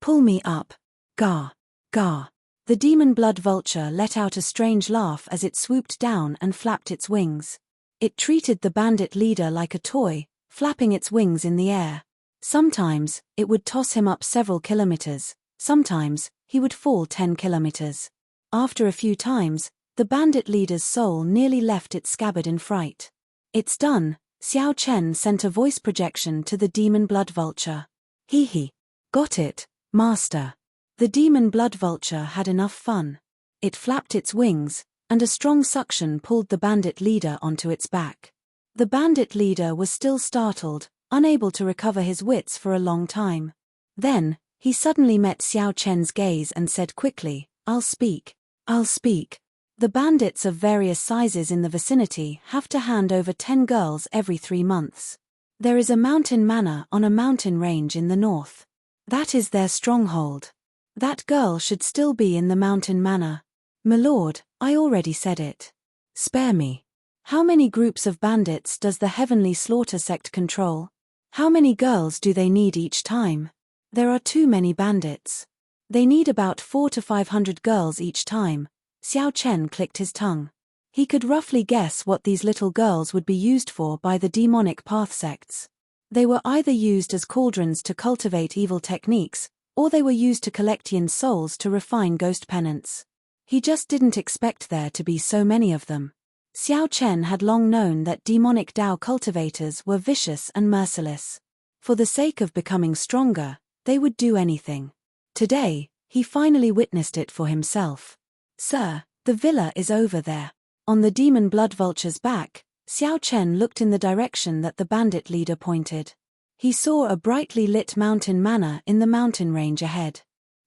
Pull me up. Gah. Gah. The demon blood vulture let out a strange laugh as it swooped down and flapped its wings. It treated the bandit leader like a toy, flapping its wings in the air. Sometimes, it would toss him up several kilometers, sometimes, he would fall 10 kilometers. After a few times, the bandit leader's soul nearly left its scabbard in fright. It's done, Xiao Chen sent a voice projection to the demon blood vulture. Hee. Got it, master. The demon blood vulture had enough fun. It flapped its wings, and a strong suction pulled the bandit leader onto its back. The bandit leader was still startled, unable to recover his wits for a long time. Then, he suddenly met Xiao Chen's gaze and said quickly, I'll speak. The bandits of various sizes in the vicinity have to hand over 10 girls every 3 months. There is a mountain manor on a mountain range in the north. That is their stronghold. That girl should still be in the mountain manor. My lord, I already said it. Spare me. How many groups of bandits does the Heavenly Slaughter sect control? How many girls do they need each time? There are too many bandits. They need about 400 to 500 girls each time. Xiao Chen clicked his tongue. He could roughly guess what these little girls would be used for by the demonic path sects. They were either used as cauldrons to cultivate evil techniques, or they were used to collect yin souls to refine ghost penance. He just didn't expect there to be so many of them. Xiao Chen had long known that demonic Dao cultivators were vicious and merciless. For the sake of becoming stronger, they would do anything. Today, he finally witnessed it for himself. "Sir, the villa is over there." On the demon blood vulture's back, Xiao Chen looked in the direction that the bandit leader pointed. He saw a brightly lit mountain manor in the mountain range ahead.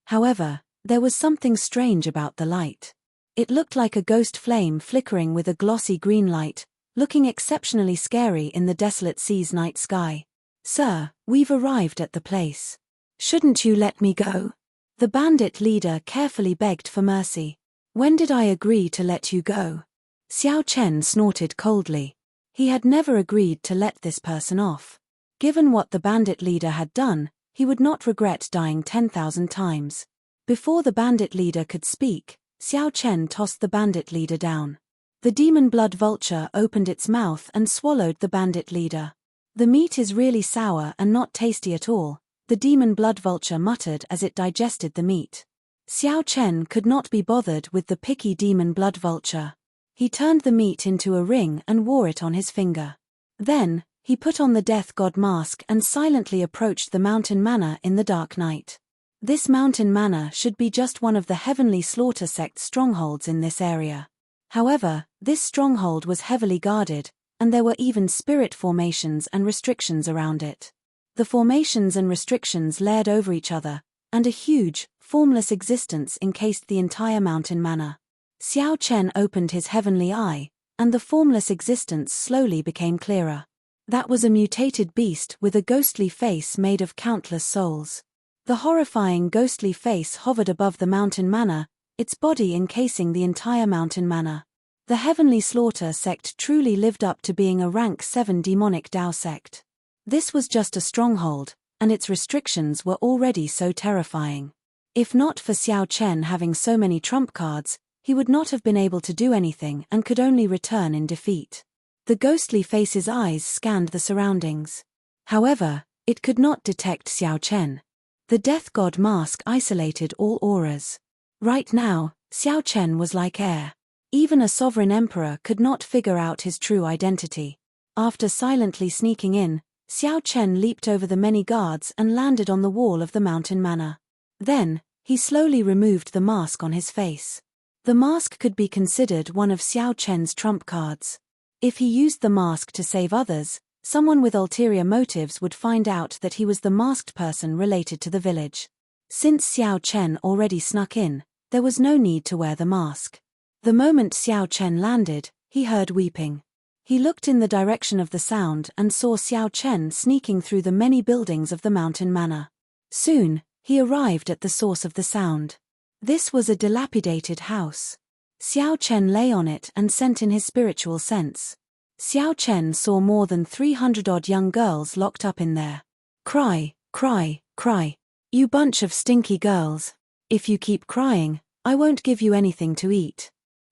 However, there was something strange about the light. It looked like a ghost flame flickering with a glossy green light, looking exceptionally scary in the desolate sea's night sky. "Sir, we've arrived at the place. Shouldn't you let me go?" The bandit leader carefully begged for mercy. "When did I agree to let you go?" Xiao Chen snorted coldly. He had never agreed to let this person off. Given what the bandit leader had done, he would not regret dying 10,000 times. Before the bandit leader could speak, Xiao Chen tossed the bandit leader down. The demon blood vulture opened its mouth and swallowed the bandit leader. "The meat is really sour and not tasty at all," the demon blood vulture muttered as it digested the meat. Xiao Chen could not be bothered with the picky demon blood vulture. He turned the meat into a ring and wore it on his finger. Then, he put on the death god mask and silently approached the mountain manor in the dark night. This mountain manor should be just one of the heavenly slaughter sect strongholds in this area. However, this stronghold was heavily guarded, and there were even spirit formations and restrictions around it. The formations and restrictions layered over each other, and a huge, formless existence encased the entire mountain manor. Xiao Chen opened his heavenly eye, and the formless existence slowly became clearer. That was a mutated beast with a ghostly face made of countless souls. The horrifying ghostly face hovered above the mountain manor, its body encasing the entire mountain manor. The heavenly slaughter sect truly lived up to being a rank 7 demonic Dao sect. This was just a stronghold, and its restrictions were already so terrifying. If not for Xiao Chen having so many trump cards, he would not have been able to do anything and could only return in defeat. The ghostly face's eyes scanned the surroundings. However, it could not detect Xiao Chen. The death god mask isolated all auras. Right now, Xiao Chen was like air. Even a sovereign emperor could not figure out his true identity. After silently sneaking in, Xiao Chen leaped over the many guards and landed on the wall of the mountain manor. Then, he slowly removed the mask on his face. The mask could be considered one of Xiao Chen's trump cards. If he used the mask to save others, someone with ulterior motives would find out that he was the masked person related to the village. Since Xiao Chen already snuck in, there was no need to wear the mask. The moment Xiao Chen landed, he heard weeping. He looked in the direction of the sound and saw Xiao Chen sneaking through the many buildings of the mountain manor. Soon, he arrived at the source of the sound. This was a dilapidated house. Xiao Chen lay on it and sent in his spiritual sense. Xiao Chen saw more than 300-odd young girls locked up in there. "Cry, cry, cry. You bunch of stinky girls. If you keep crying, I won't give you anything to eat."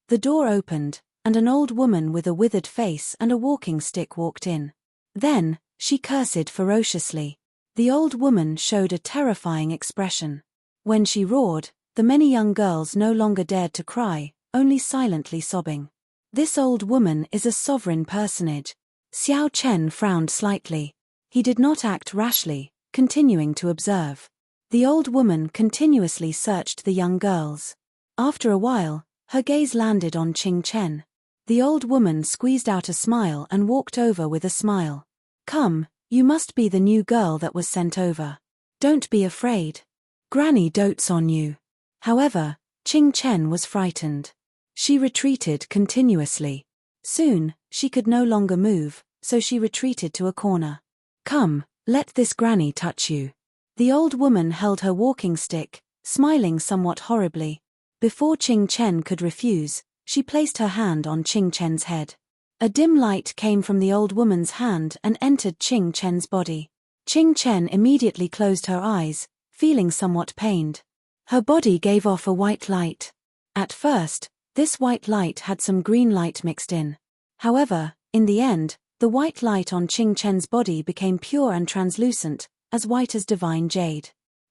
The door opened, and an old woman with a withered face and a walking stick walked in. Then, she cursed ferociously. The old woman showed a terrifying expression. When she roared, the many young girls no longer dared to cry, only silently sobbing. This old woman is a sovereign personage. Xiao Chen frowned slightly. He did not act rashly, continuing to observe. The old woman continuously searched the young girls. After a while, her gaze landed on Qing Chen. The old woman squeezed out a smile and walked over with a smile. "Come, you must be the new girl that was sent over. Don't be afraid. Granny dotes on you." However, Qing Chen was frightened. She retreated continuously. Soon, she could no longer move, so she retreated to a corner. "Come, let this granny touch you." The old woman held her walking stick, smiling somewhat horribly. Before Qing Chen could refuse, she placed her hand on Qing Chen's head. A dim light came from the old woman's hand and entered Qing Chen's body. Qing Chen immediately closed her eyes, feeling somewhat pained. Her body gave off a white light. At first, this white light had some green light mixed in. However, in the end, the white light on Qing Chen's body became pure and translucent, as white as divine jade.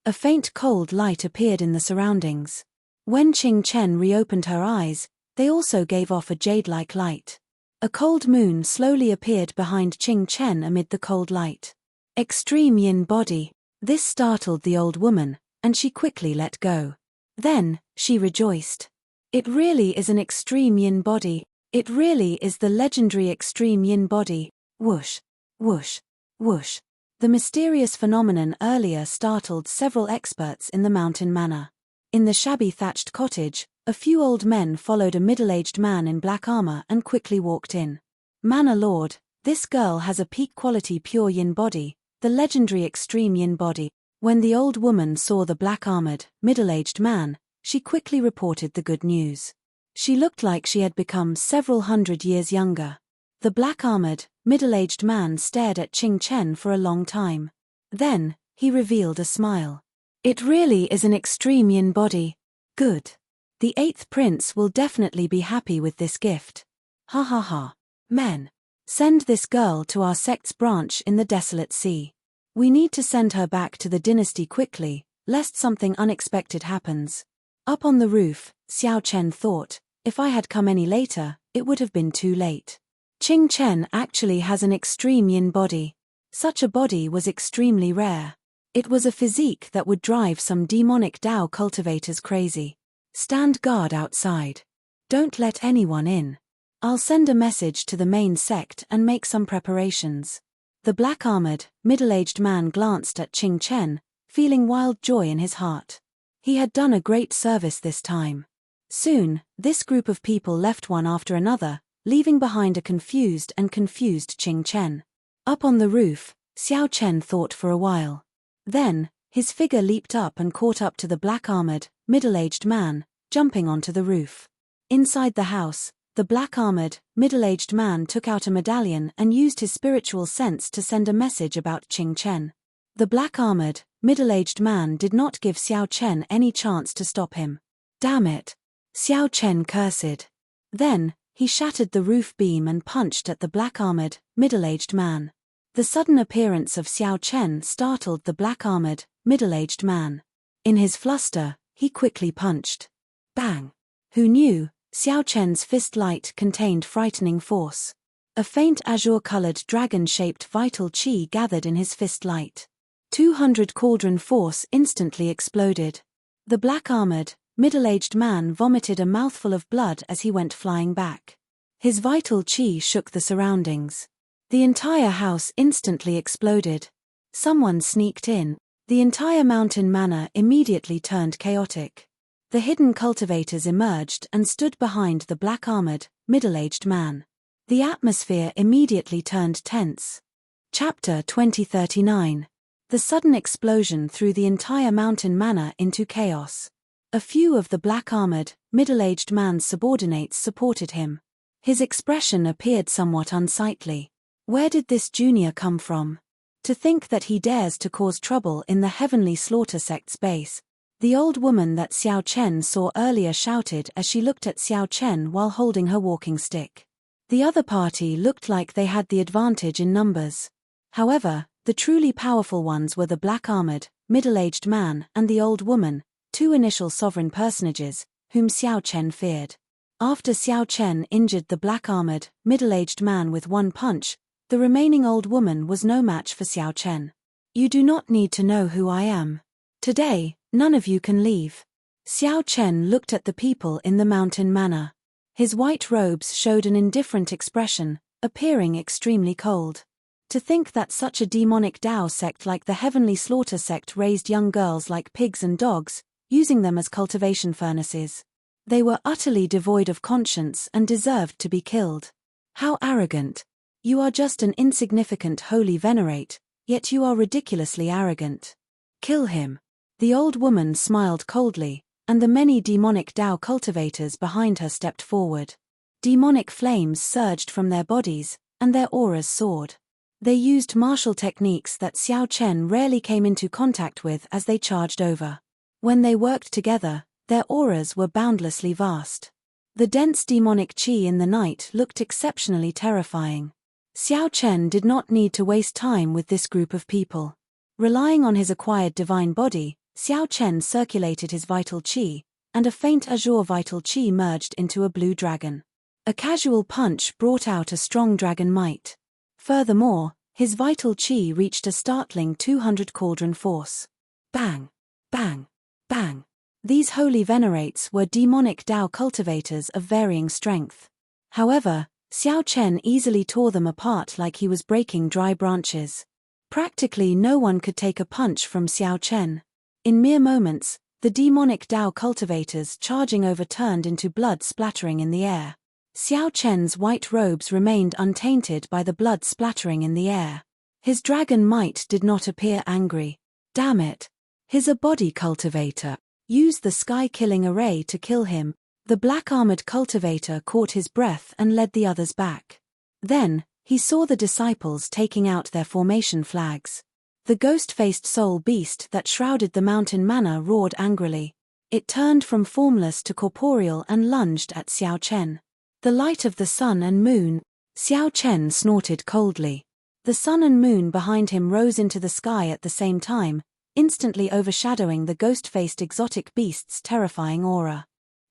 A faint cold light appeared in the surroundings. When Qing Chen reopened her eyes, they also gave off a jade-like light. A cold moon slowly appeared behind Qing Chen amid the cold light. Extreme yin body. This startled the old woman, and she quickly let go. Then, she rejoiced. It really is an extreme yin body. It really is the legendary extreme yin body. Whoosh, whoosh, whoosh. The mysterious phenomenon earlier startled several experts in the mountain manor. In the shabby thatched cottage, a few old men followed a middle-aged man in black armor and quickly walked in. Manor Lord, this girl has a peak-quality pure yin body, the legendary extreme yin body. When the old woman saw the black-armored, middle-aged man, she quickly reported the good news. She looked like she had become several hundred years younger. The black-armored, middle-aged man stared at Qing Chen for a long time. Then, he revealed a smile. It really is an extreme yin body. Good. The 8th prince will definitely be happy with this gift. Ha ha ha. Men. Send this girl to our sect's branch in the desolate sea. We need to send her back to the dynasty quickly, lest something unexpected happens. Up on the roof, Xiao Chen thought, if I had come any later, it would have been too late. Qing Chen actually has an extreme yin body. Such a body was extremely rare. It was a physique that would drive some demonic Dao cultivators crazy. Stand guard outside. Don't let anyone in. I'll send a message to the main sect and make some preparations. The black-armored, middle-aged man glanced at Qing Chen, feeling wild joy in his heart. He had done a great service this time. Soon, this group of people left one after another, leaving behind a confused Qing Chen. Up on the roof, Xiao Chen thought for a while. Then, his figure leaped up and caught up to the black-armored, middle-aged man, jumping onto the roof. Inside the house, the black-armored, middle-aged man took out a medallion and used his spiritual sense to send a message about Qing Chen. The black-armored, middle-aged man did not give Xiao Chen any chance to stop him. Damn it! Xiao Chen cursed. Then, he shattered the roof beam and punched at the black-armored, middle-aged man. The sudden appearance of Xiao Chen startled the black-armored, middle-aged man. In his fluster, he quickly punched. Bang! Who knew? Xiao Chen's fist light contained frightening force. A faint azure-colored dragon-shaped vital qi gathered in his fist light. 200 cauldron force instantly exploded. The black-armored, middle-aged man vomited a mouthful of blood as he went flying back. His vital qi shook the surroundings. The entire house instantly exploded. Someone sneaked in. The entire mountain manor immediately turned chaotic. The hidden cultivators emerged and stood behind the black-armored, middle-aged man. The atmosphere immediately turned tense. Chapter 2039. The sudden explosion threw the entire mountain manor into chaos. A few of the black-armored, middle-aged man's subordinates supported him. His expression appeared somewhat unsightly. Where did this junior come from? To think that he dares to cause trouble in the heavenly slaughter sect's base. The old woman that Xiao Chen saw earlier shouted as she looked at Xiao Chen while holding her walking stick. The other party looked like they had the advantage in numbers. However, the truly powerful ones were the black-armored, middle-aged man and the old woman, two initial sovereign personages, whom Xiao Chen feared. After Xiao Chen injured the black-armored, middle-aged man with one punch, the remaining old woman was no match for Xiao Chen. You do not need to know who I am. Today, none of you can leave. Xiao Chen looked at the people in the mountain manor. His white robes showed an indifferent expression, appearing extremely cold. To think that such a demonic Dao sect like the Heavenly Slaughter sect raised young girls like pigs and dogs, using them as cultivation furnaces. They were utterly devoid of conscience and deserved to be killed. How arrogant. You are just an insignificant holy venerate, yet you are ridiculously arrogant. Kill him. The old woman smiled coldly, and the many demonic Dao cultivators behind her stepped forward. Demonic flames surged from their bodies, and their auras soared. They used martial techniques that Xiao Chen rarely came into contact with as they charged over. When they worked together, their auras were boundlessly vast. The dense demonic qi in the night looked exceptionally terrifying. Xiao Chen did not need to waste time with this group of people. Relying on his acquired divine body, Xiao Chen circulated his vital qi, and a faint azure vital qi merged into a blue dragon. A casual punch brought out a strong dragon might. Furthermore, his vital qi reached a startling 200 cauldron force. Bang! Bang! Bang! These holy venerates were demonic Dao cultivators of varying strength. However, Xiao Chen easily tore them apart like he was breaking dry branches. Practically no one could take a punch from Xiao Chen. In mere moments, the demonic Dao cultivators charging over turned into blood splattering in the air. Xiao Chen's white robes remained untainted by the blood splattering in the air. His dragon might did not appear angry. Damn it! His body cultivator used the sky-killing array to kill him. The black-armored cultivator caught his breath and led the others back. Then, he saw the disciples taking out their formation flags. The ghost-faced soul beast that shrouded the mountain manor roared angrily. It turned from formless to corporeal and lunged at Xiao Chen. The light of the sun and moon. Xiao Chen snorted coldly. The sun and moon behind him rose into the sky at the same time, instantly overshadowing the ghost-faced exotic beast's terrifying aura.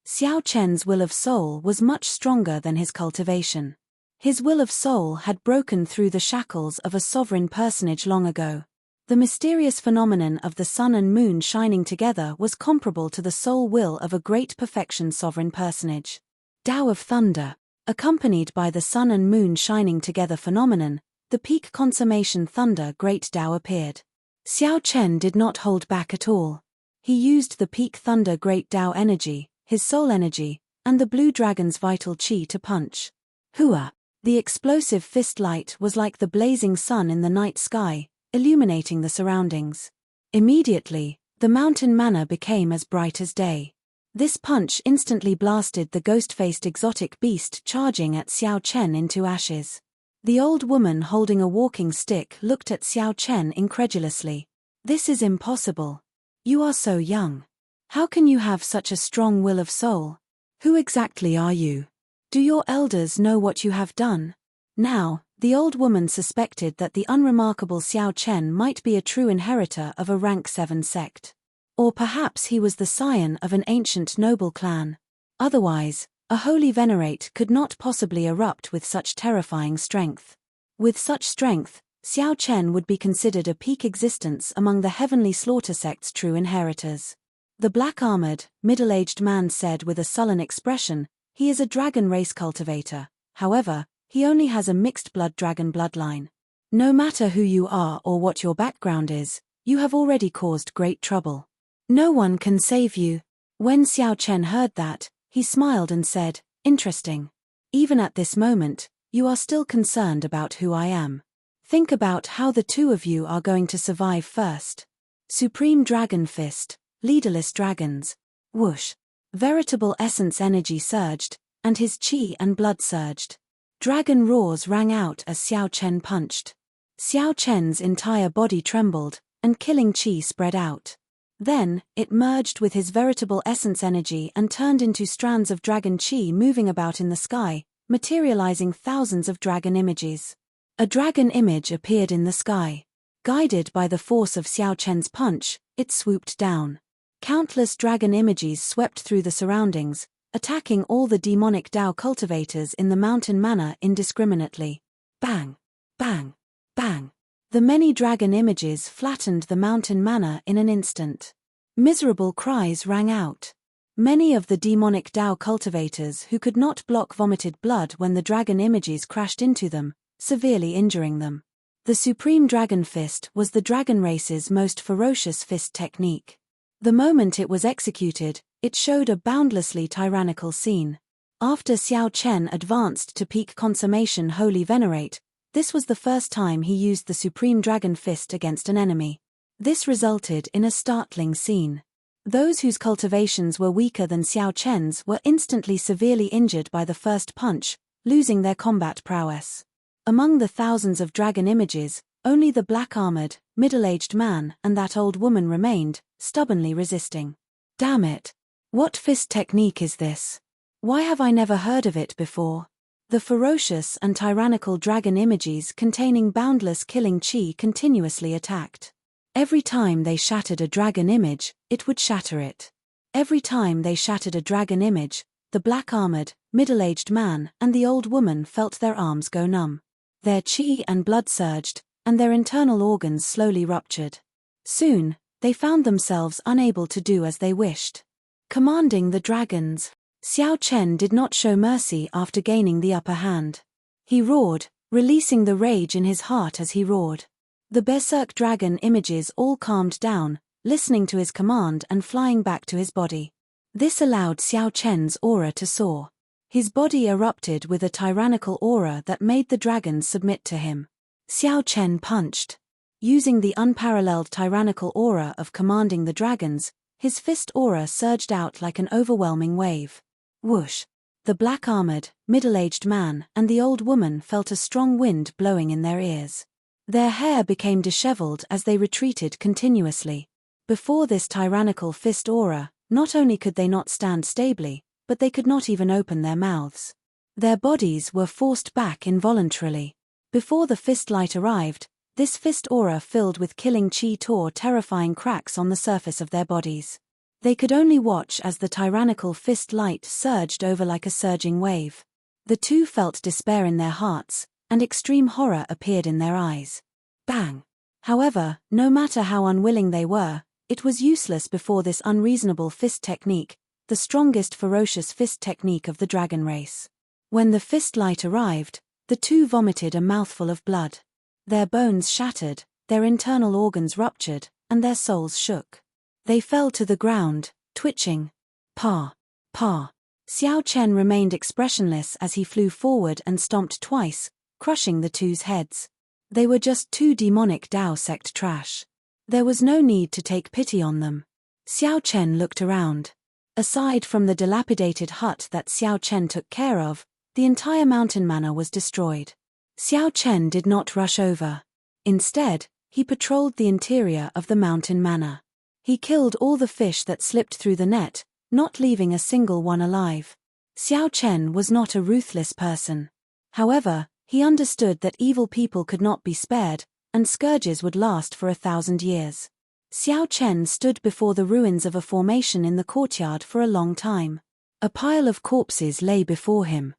Xiao Chen's will of soul was much stronger than his cultivation. His will of soul had broken through the shackles of a sovereign personage long ago. The mysterious phenomenon of the sun and moon shining together was comparable to the soul will of a great perfection sovereign personage. Tao of Thunder. Accompanied by the sun and moon shining together phenomenon, the peak consummation thunder great Tao appeared. Xiao Chen did not hold back at all. He used the peak thunder great Tao energy, his soul energy, and the blue dragon's vital qi to punch. Hua! The explosive fist light was like the blazing sun in the night sky, illuminating the surroundings. Immediately, the mountain manor became as bright as day. This punch instantly blasted the ghost-faced exotic beast charging at Xiao Chen into ashes. The old woman holding a walking stick looked at Xiao Chen incredulously. This is impossible. You are so young. How can you have such a strong will of soul? Who exactly are you? Do your elders know what you have done? Now, the old woman suspected that the unremarkable Xiao Chen might be a true inheritor of a rank 7 sect. Or perhaps he was the scion of an ancient noble clan. Otherwise, a holy venerate could not possibly erupt with such terrifying strength. With such strength, Xiao Chen would be considered a peak existence among the heavenly slaughter sect's true inheritors. The black-armored, middle-aged man said with a sullen expression, he is a dragon race cultivator, however, he only has a mixed-blood dragon bloodline. No matter who you are or what your background is, you have already caused great trouble. No one can save you. When Xiao Chen heard that, he smiled and said, interesting. Even at this moment, you are still concerned about who I am. Think about how the two of you are going to survive first. Supreme Dragon Fist, leaderless dragons. Whoosh. Veritable essence energy surged, and his qi and blood surged. Dragon roars rang out as Xiao Chen punched. Xiao Chen's entire body trembled, and killing qi spread out. Then, it merged with his veritable essence energy and turned into strands of dragon qi moving about in the sky, materializing thousands of dragon images. A dragon image appeared in the sky. Guided by the force of Xiao Chen's punch, it swooped down. Countless dragon images swept through the surroundings, attacking all the demonic Dao cultivators in the mountain manor indiscriminately. Bang! Bang! Bang! The many dragon images flattened the mountain manor in an instant. Miserable cries rang out. Many of the demonic Dao cultivators who could not block vomited blood when the dragon images crashed into them, severely injuring them. The Supreme Dragon Fist was the dragon race's most ferocious fist technique. The moment it was executed, it showed a boundlessly tyrannical scene. After Xiao Chen advanced to peak consummation Holy Venerate, this was the first time he used the Supreme Dragon Fist against an enemy. This resulted in a startling scene. Those whose cultivations were weaker than Xiao Chen's were instantly severely injured by the first punch, losing their combat prowess. Among the thousands of dragon images, only the black-armored, middle-aged man and that old woman remained, stubbornly resisting. Damn it! What fist technique is this? Why have I never heard of it before? The ferocious and tyrannical dragon images containing boundless killing qi continuously attacked. Every time they shattered a dragon image, it would shatter it. Every time they shattered a dragon image, the black-armored, middle-aged man and the old woman felt their arms go numb. Their chi and blood surged, and their internal organs slowly ruptured. Soon, they found themselves unable to do as they wished. Commanding the dragons, Xiao Chen did not show mercy after gaining the upper hand. He roared, releasing the rage in his heart as he roared. The berserk dragon images all calmed down, listening to his command and flying back to his body. This allowed Xiao Chen's aura to soar. His body erupted with a tyrannical aura that made the dragons submit to him. Xiao Chen punched. Using the unparalleled tyrannical aura of commanding the dragons, his fist aura surged out like an overwhelming wave. Whoosh! The black-armored, middle-aged man and the old woman felt a strong wind blowing in their ears. Their hair became disheveled as they retreated continuously. Before this tyrannical fist aura, not only could they not stand stably, but they could not even open their mouths. Their bodies were forced back involuntarily. Before the fist light arrived, this fist aura filled with killing chi tore terrifying cracks on the surface of their bodies. They could only watch as the tyrannical fist light surged over like a surging wave. The two felt despair in their hearts, and extreme horror appeared in their eyes. Bang! However, no matter how unwilling they were, it was useless before this unreasonable fist technique, the strongest ferocious fist technique of the dragon race. When the fist light arrived, the two vomited a mouthful of blood. Their bones shattered, their internal organs ruptured, and their souls shook. They fell to the ground, twitching. Pa! Pa! Xiao Chen remained expressionless as he flew forward and stomped twice, crushing the two's heads. They were just two demonic Dao sect trash. There was no need to take pity on them. Xiao Chen looked around. Aside from the dilapidated hut that Xiao Chen took care of, the entire mountain manor was destroyed. Xiao Chen did not rush over. Instead, he patrolled the interior of the mountain manor. He killed all the fish that slipped through the net, not leaving a single one alive. Xiao Chen was not a ruthless person. However, he understood that evil people could not be spared, and scourges would last for 1,000 years. Xiao Chen stood before the ruins of a formation in the courtyard for a long time. A pile of corpses lay before him.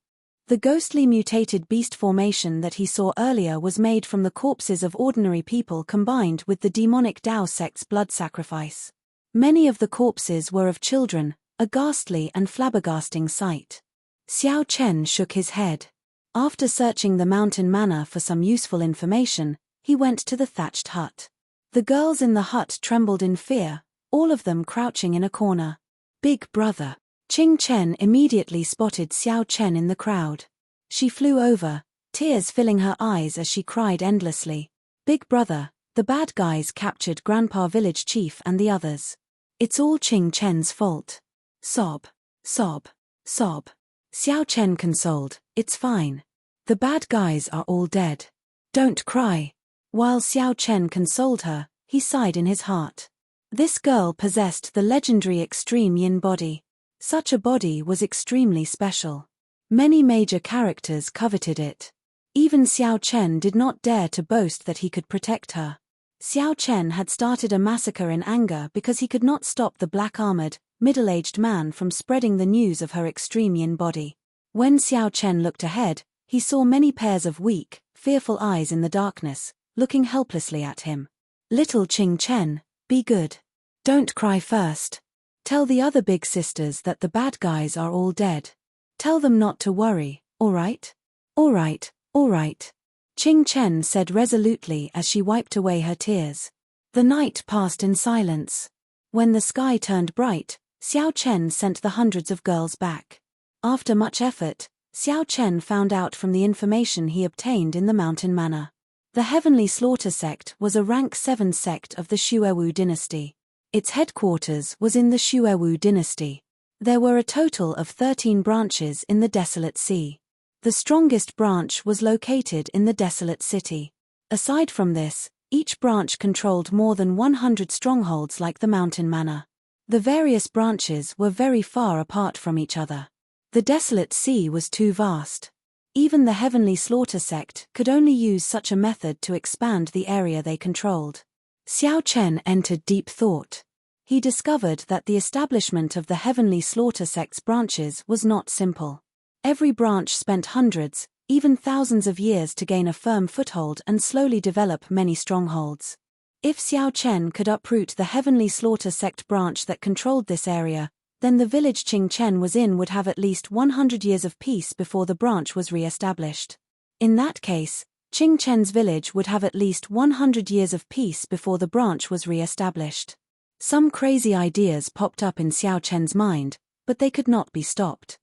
The ghostly mutated beast formation that he saw earlier was made from the corpses of ordinary people combined with the demonic Dao sect's blood sacrifice. Many of the corpses were of children, a ghastly and flabbergasting sight. Xiao Chen shook his head. After searching the mountain manor for some useful information, he went to the thatched hut. The girls in the hut trembled in fear, all of them crouching in a corner. Big brother. Qing Chen immediately spotted Xiao Chen in the crowd. She flew over, tears filling her eyes as she cried endlessly. Big brother, the bad guys captured Grandpa Village Chief and the others. It's all Qing Chen's fault. Sob, sob, sob. Xiao Chen consoled, it's fine. The bad guys are all dead. Don't cry. While Xiao Chen consoled her, he sighed in his heart. This girl possessed the legendary extreme yin body. Such a body was extremely special. Many major characters coveted it. Even Xiao Chen did not dare to boast that he could protect her. Xiao Chen had started a massacre in anger because he could not stop the black-armored, middle-aged man from spreading the news of her extreme yin body. When Xiao Chen looked ahead, he saw many pairs of weak, fearful eyes in the darkness, looking helplessly at him. Little Qing Chen, be good. Don't cry first. Tell the other big sisters that the bad guys are all dead. Tell them not to worry, all right? All right, all right. Qing Chen said resolutely as she wiped away her tears. The night passed in silence. When the sky turned bright, Xiao Chen sent the hundreds of girls back. After much effort, Xiao Chen found out from the information he obtained in the mountain manor. The Heavenly Slaughter sect was a rank 7 sect of the Xuewu dynasty. Its headquarters was in the Xuewu dynasty. There were a total of 13 branches in the Desolate Sea. The strongest branch was located in the Desolate City. Aside from this, each branch controlled more than 100 strongholds like the mountain manor. The various branches were very far apart from each other. The Desolate Sea was too vast. Even the Heavenly Slaughter sect could only use such a method to expand the area they controlled. Xiao Chen entered deep thought. He discovered that the establishment of the heavenly slaughter sect's branches was not simple. Every branch spent hundreds, even thousands of years to gain a firm foothold and slowly develop many strongholds. If Xiao Chen could uproot the heavenly slaughter sect branch that controlled this area, then the village Qing Chen was in would have at least 100 years of peace before the branch was re-established. In that case, Qing Chen's village would have at least 100 years of peace before the branch was re-established. Some crazy ideas popped up in Xiao Chen's mind, but they could not be stopped.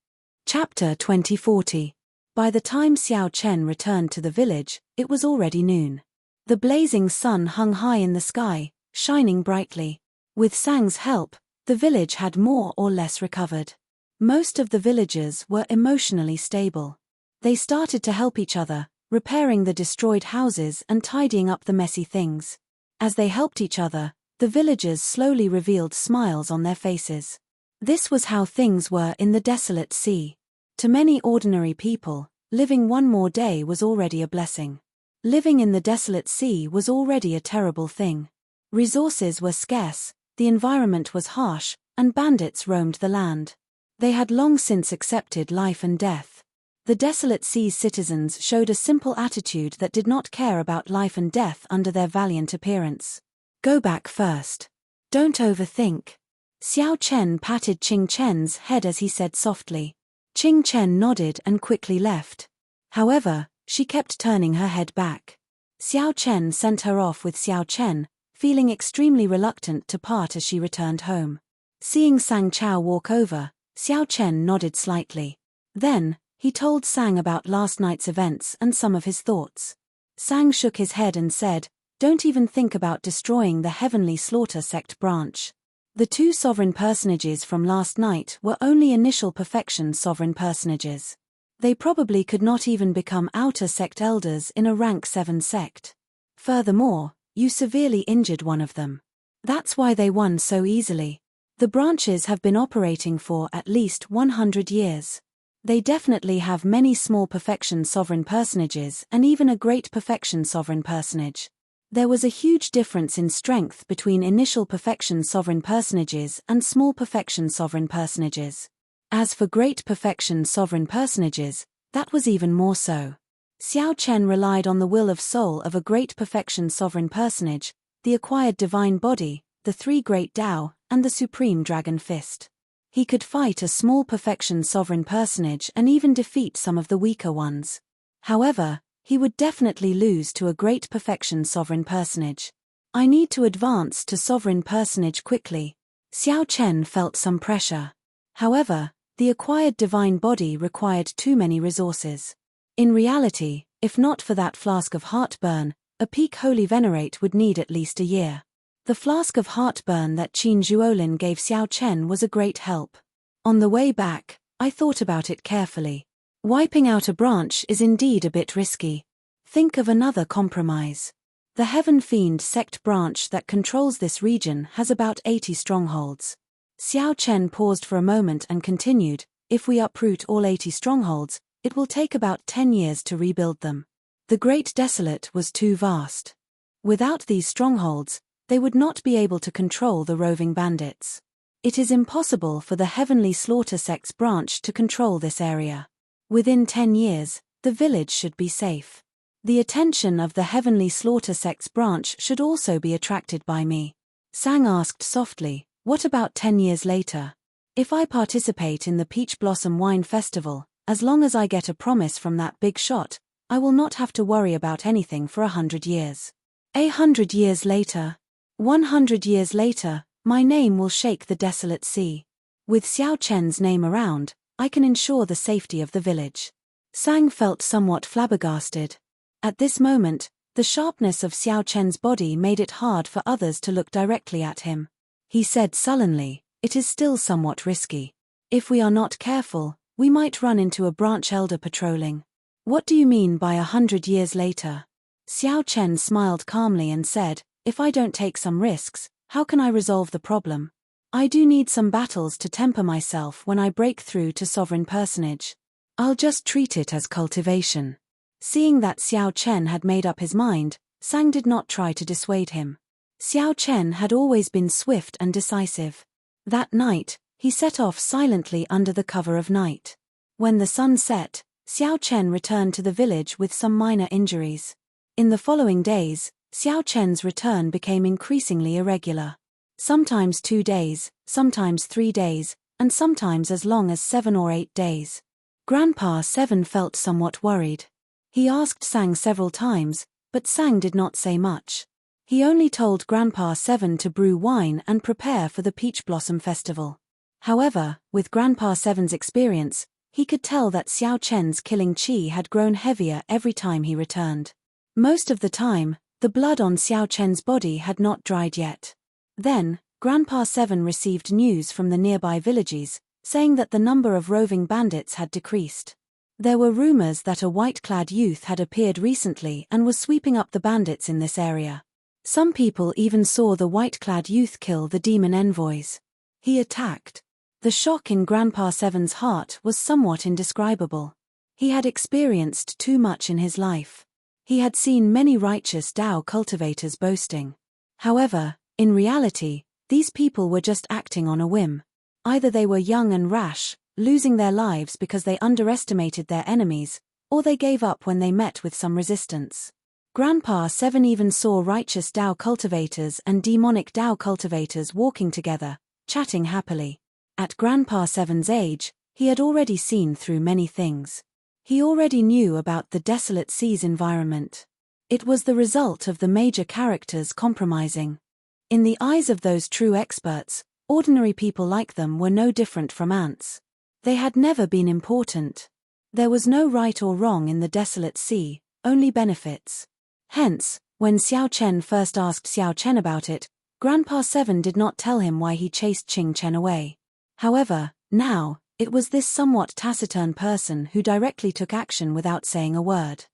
Chapter 2040. By the time Xiao Chen returned to the village, it was already noon. The blazing sun hung high in the sky, shining brightly. With Sang's help, the village had more or less recovered. Most of the villagers were emotionally stable. They started to help each other, repairing the destroyed houses and tidying up the messy things. As they helped each other, the villagers slowly revealed smiles on their faces. This was how things were in the desolate sea. To many ordinary people, living one more day was already a blessing. Living in the desolate sea was already a terrible thing. Resources were scarce, the environment was harsh, and bandits roamed the land. They had long since accepted life and death. The desolate sea's citizens showed a simple attitude that did not care about life and death under their valiant appearance. Go back first. Don't overthink. Xiao Chen patted Qing Chen's head as he said softly. Qing Chen nodded and quickly left. However, she kept turning her head back. Xiao Chen sent her off with Xiao Chen, feeling extremely reluctant to part as she returned home. Seeing Sang Chao walk over, Xiao Chen nodded slightly. Then, he told Sang about last night's events and some of his thoughts. Sang shook his head and said, "Don't even think about destroying the heavenly slaughter sect branch. The two sovereign personages from last night were only initial perfection sovereign personages. They probably could not even become outer sect elders in a rank 7 sect. Furthermore, you severely injured one of them. That's why they won so easily. The branches have been operating for at least 100 years. They definitely have many small perfection sovereign personages and even a great perfection sovereign personage. There was a huge difference in strength between initial perfection sovereign personages and small perfection sovereign personages. As for great perfection sovereign personages, that was even more so. Xiao Chen relied on the will of soul of a great perfection sovereign personage, the acquired divine body, the three great Tao, and the supreme dragon fist. He could fight a small perfection sovereign personage and even defeat some of the weaker ones. However, he would definitely lose to a great perfection sovereign personage. I need to advance to sovereign personage quickly. Xiao Chen felt some pressure. However, the acquired divine body required too many resources. In reality, if not for that flask of heartburn, a peak holy venerate would need at least a year. The flask of heartburn that Qin Zhuolin gave Xiao Chen was a great help. On the way back, I thought about it carefully. Wiping out a branch is indeed a bit risky. Think of another compromise. The Heaven Fiend sect branch that controls this region has about 80 strongholds. Xiao Chen paused for a moment and continued, if we uproot all 80 strongholds, it will take about 10 years to rebuild them. The Great Desolate was too vast. Without these strongholds, they would not be able to control the roving bandits. It is impossible for the Heavenly Slaughter sect's branch to control this area. Within 10 years, the village should be safe. The attention of the Heavenly Slaughter sect's branch should also be attracted by me. Sang asked softly, what about 10 years later? If I participate in the Peach Blossom Wine Festival, as long as I get a promise from that big shot, I will not have to worry about anything for 100 years. 100 years later. 100 years later, my name will shake the desolate sea. With Xiao Chen's name around, I can ensure the safety of the village. Sang felt somewhat flabbergasted. At this moment, the sharpness of Xiao Chen's body made it hard for others to look directly at him. He said sullenly, it is still somewhat risky. If we are not careful, we might run into a branch elder patrolling. What do you mean by 100 years later? Xiao Chen smiled calmly and said, if I don't take some risks, how can I resolve the problem? I do need some battles to temper myself when I break through to sovereign personage. I'll just treat it as cultivation. Seeing that Xiao Chen had made up his mind, Sang did not try to dissuade him. Xiao Chen had always been swift and decisive. That night, he set off silently under the cover of night. When the sun set, Xiao Chen returned to the village with some minor injuries. In the following days, Xiao Chen's return became increasingly irregular. Sometimes 2 days, sometimes 3 days, and sometimes as long as 7 or 8 days. Grandpa Seven felt somewhat worried. He asked Sang several times, but Sang did not say much. He only told Grandpa Seven to brew wine and prepare for the Peach Blossom Festival. However, with Grandpa Seven's experience, he could tell that Xiao Chen's killing chi had grown heavier every time he returned. Most of the time, the blood on Xiao Chen's body had not dried yet. Then, Grandpa Seven received news from the nearby villages, saying that the number of roving bandits had decreased. There were rumors that a white-clad youth had appeared recently and was sweeping up the bandits in this area. Some people even saw the white-clad youth kill the demon envoys. He attacked. The shock in Grandpa Seven's heart was somewhat indescribable. He had experienced too much in his life. He had seen many righteous Tao cultivators boasting. However, in reality, these people were just acting on a whim. Either they were young and rash, losing their lives because they underestimated their enemies, or they gave up when they met with some resistance. Grandpa Seven even saw righteous Tao cultivators and demonic Tao cultivators walking together, chatting happily. At Grandpa Seven's age, he had already seen through many things. He already knew about the desolate sea's environment. It was the result of the major characters compromising. In the eyes of those true experts, ordinary people like them were no different from ants. They had never been important. There was no right or wrong in the desolate sea, only benefits. Hence, when Xiao Chen first asked Xiao Chen about it, Grandpa Seven did not tell him why he chased Qing Chen away. However, now, it was this somewhat taciturn person who directly took action without saying a word.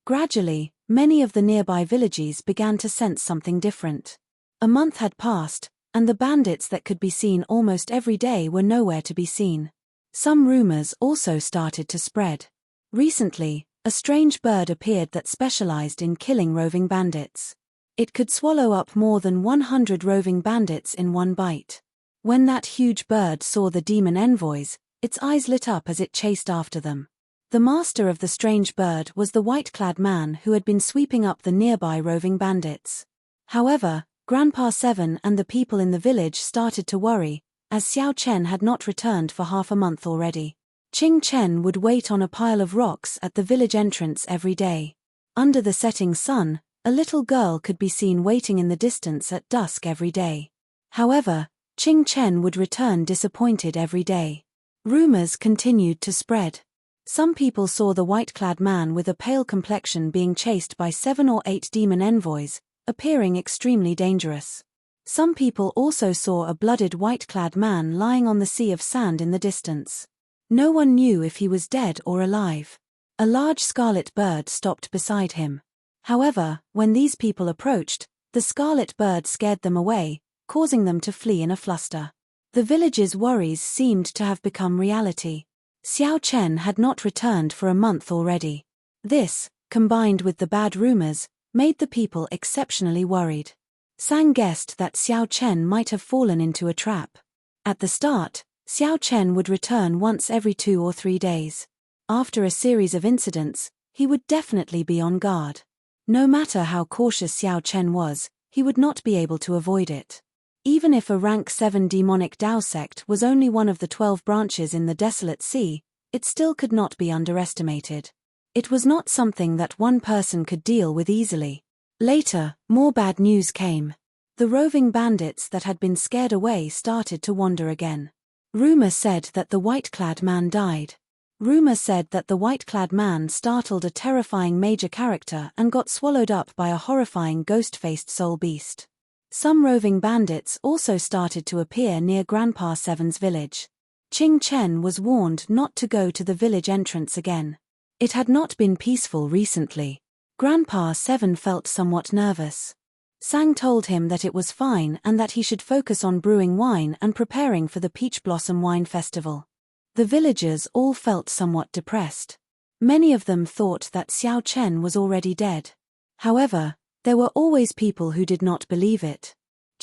Gradually, many of the nearby villages began to sense something different. A month had passed, and the bandits that could be seen almost every day were nowhere to be seen. Some rumors also started to spread. Recently, a strange bird appeared that specialized in killing roving bandits. It could swallow up more than 100 roving bandits in one bite. When that huge bird saw the demon envoys, its eyes lit up as it chased after them. The master of the strange bird was the white-clad man who had been sweeping up the nearby roving bandits. However, Grandpa Seven and the people in the village started to worry, as Xiao Chen had not returned for half a month already. Qing Chen would wait on a pile of rocks at the village entrance every day. Under the setting sun, a little girl could be seen waiting in the distance at dusk every day. However, Qing Chen would return disappointed every day. Rumors continued to spread. Some people saw the white-clad man with a pale complexion being chased by 7 or 8 demon envoys, appearing extremely dangerous. Some people also saw a blooded white-clad man lying on the sea of sand in the distance. No one knew if he was dead or alive. A large scarlet bird stopped beside him. However, when these people approached, the scarlet bird scared them away, causing them to flee in a fluster. The village's worries seemed to have become reality. Xiao Chen had not returned for a month already. This, combined with the bad rumors, made the people exceptionally worried. Sang guessed that Xiao Chen might have fallen into a trap. At the start, Xiao Chen would return once every 2 or 3 days. After a series of incidents, he would definitely be on guard. No matter how cautious Xiao Chen was, he would not be able to avoid it. Even if a rank 7 demonic Tao sect was only one of the 12 branches in the desolate sea, it still could not be underestimated. It was not something that one person could deal with easily. Later, more bad news came. The roving bandits that had been scared away started to wander again. Rumor said that the white-clad man died. Rumor said that the white-clad man startled a terrifying major character and got swallowed up by a horrifying ghost-faced soul beast. Some roving bandits also started to appear near Grandpa Seven's village. Qing Chen was warned not to go to the village entrance again. It had not been peaceful recently. Grandpa Seven felt somewhat nervous. Sang told him that it was fine and that he should focus on brewing wine and preparing for the Peach Blossom Wine Festival. The villagers all felt somewhat depressed. Many of them thought that Xiao Chen was already dead. However, there were always people who did not believe it.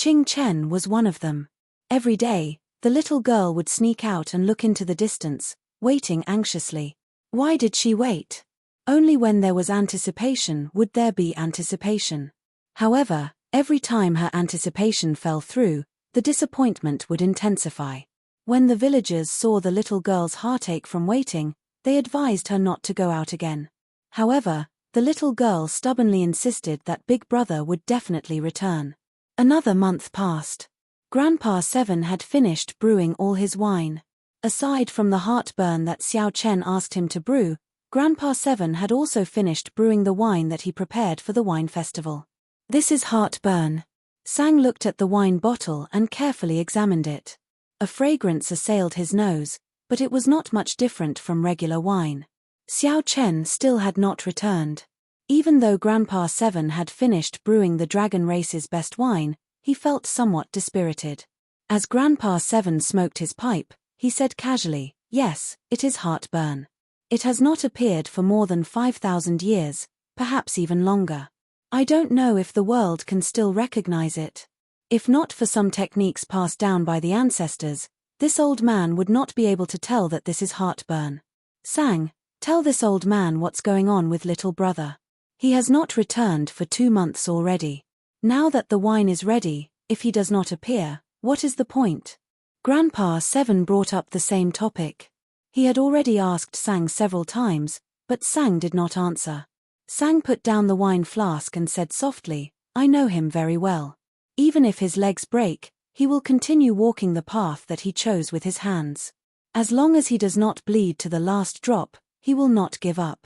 Qing Chen was one of them. Every day, the little girl would sneak out and look into the distance, waiting anxiously. Why did she wait? Only when there was anticipation would there be anticipation. However, every time her anticipation fell through, the disappointment would intensify. When the villagers saw the little girl's heartache from waiting, they advised her not to go out again. However, the little girl stubbornly insisted that Big Brother would definitely return. Another month passed. Grandpa Seven had finished brewing all his wine. Aside from the heartburn that Xiao Chen asked him to brew, Grandpa Seven had also finished brewing the wine that he prepared for the wine festival. This is heartburn. Sang looked at the wine bottle and carefully examined it. A fragrance assailed his nose, but it was not much different from regular wine. Xiao Chen still had not returned. Even though Grandpa Seven had finished brewing the dragon race's best wine, he felt somewhat dispirited. As Grandpa Seven smoked his pipe, he said casually, "Yes, it is heartburn. It has not appeared for more than 5,000 years, perhaps even longer. I don't know if the world can still recognize it. If not for some techniques passed down by the ancestors, this old man would not be able to tell that this is heartburn. Sang, tell this old man what's going on with little brother. He has not returned for 2 months already. Now that the wine is ready, if he does not appear, what is the point?" Grandpa Seven brought up the same topic. He had already asked Sang several times, but Sang did not answer. Sang put down the wine flask and said softly, "I know him very well. Even if his legs break, he will continue walking the path that he chose with his hands. As long as he does not bleed to the last drop, he will not give up."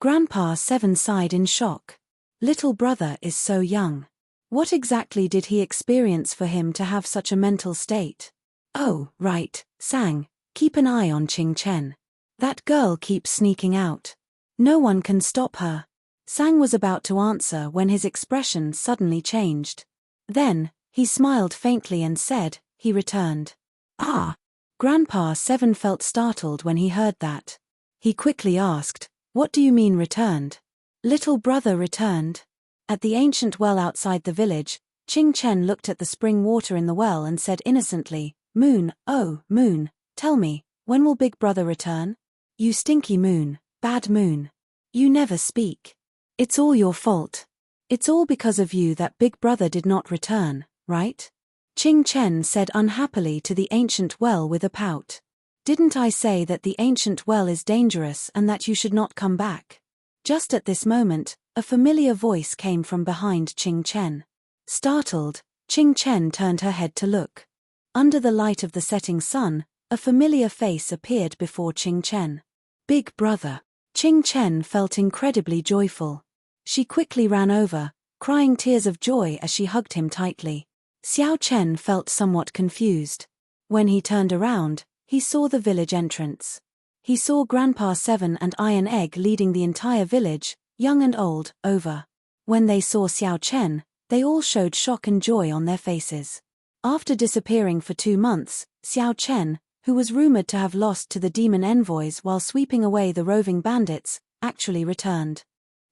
Grandpa Seven sighed in shock. Little brother is so young. What exactly did he experience for him to have such a mental state? "Oh, right, Sang, keep an eye on Qing Chen. That girl keeps sneaking out. No one can stop her." Sang was about to answer when his expression suddenly changed. Then, he smiled faintly and said, "He returned." "Ah!" Grandpa Seven felt startled when he heard that. He quickly asked, "What do you mean returned?" "Little brother returned." At the ancient well outside the village, Qing Chen looked at the spring water in the well and said innocently, "Moon, oh, moon, tell me, when will Big Brother return? You stinky moon, bad moon. You never speak. It's all your fault. It's all because of you that Big Brother did not return, right?" Qing Chen said unhappily to the ancient well with a pout. "Didn't I say that the ancient well is dangerous and that you should not come back?" Just at this moment, a familiar voice came from behind Qing Chen. Startled, Qing Chen turned her head to look. Under the light of the setting sun, a familiar face appeared before Qing Chen. "Big Brother." Qing Chen felt incredibly joyful. She quickly ran over, crying tears of joy as she hugged him tightly. Xiao Chen felt somewhat confused. When he turned around, he saw the village entrance. He saw Grandpa Seven and Iron Egg leading the entire village, young and old, over. When they saw Xiao Chen, they all showed shock and joy on their faces. After disappearing for 2 months, Xiao Chen, who was rumored to have lost to the demon envoys while sweeping away the roving bandits, actually returned.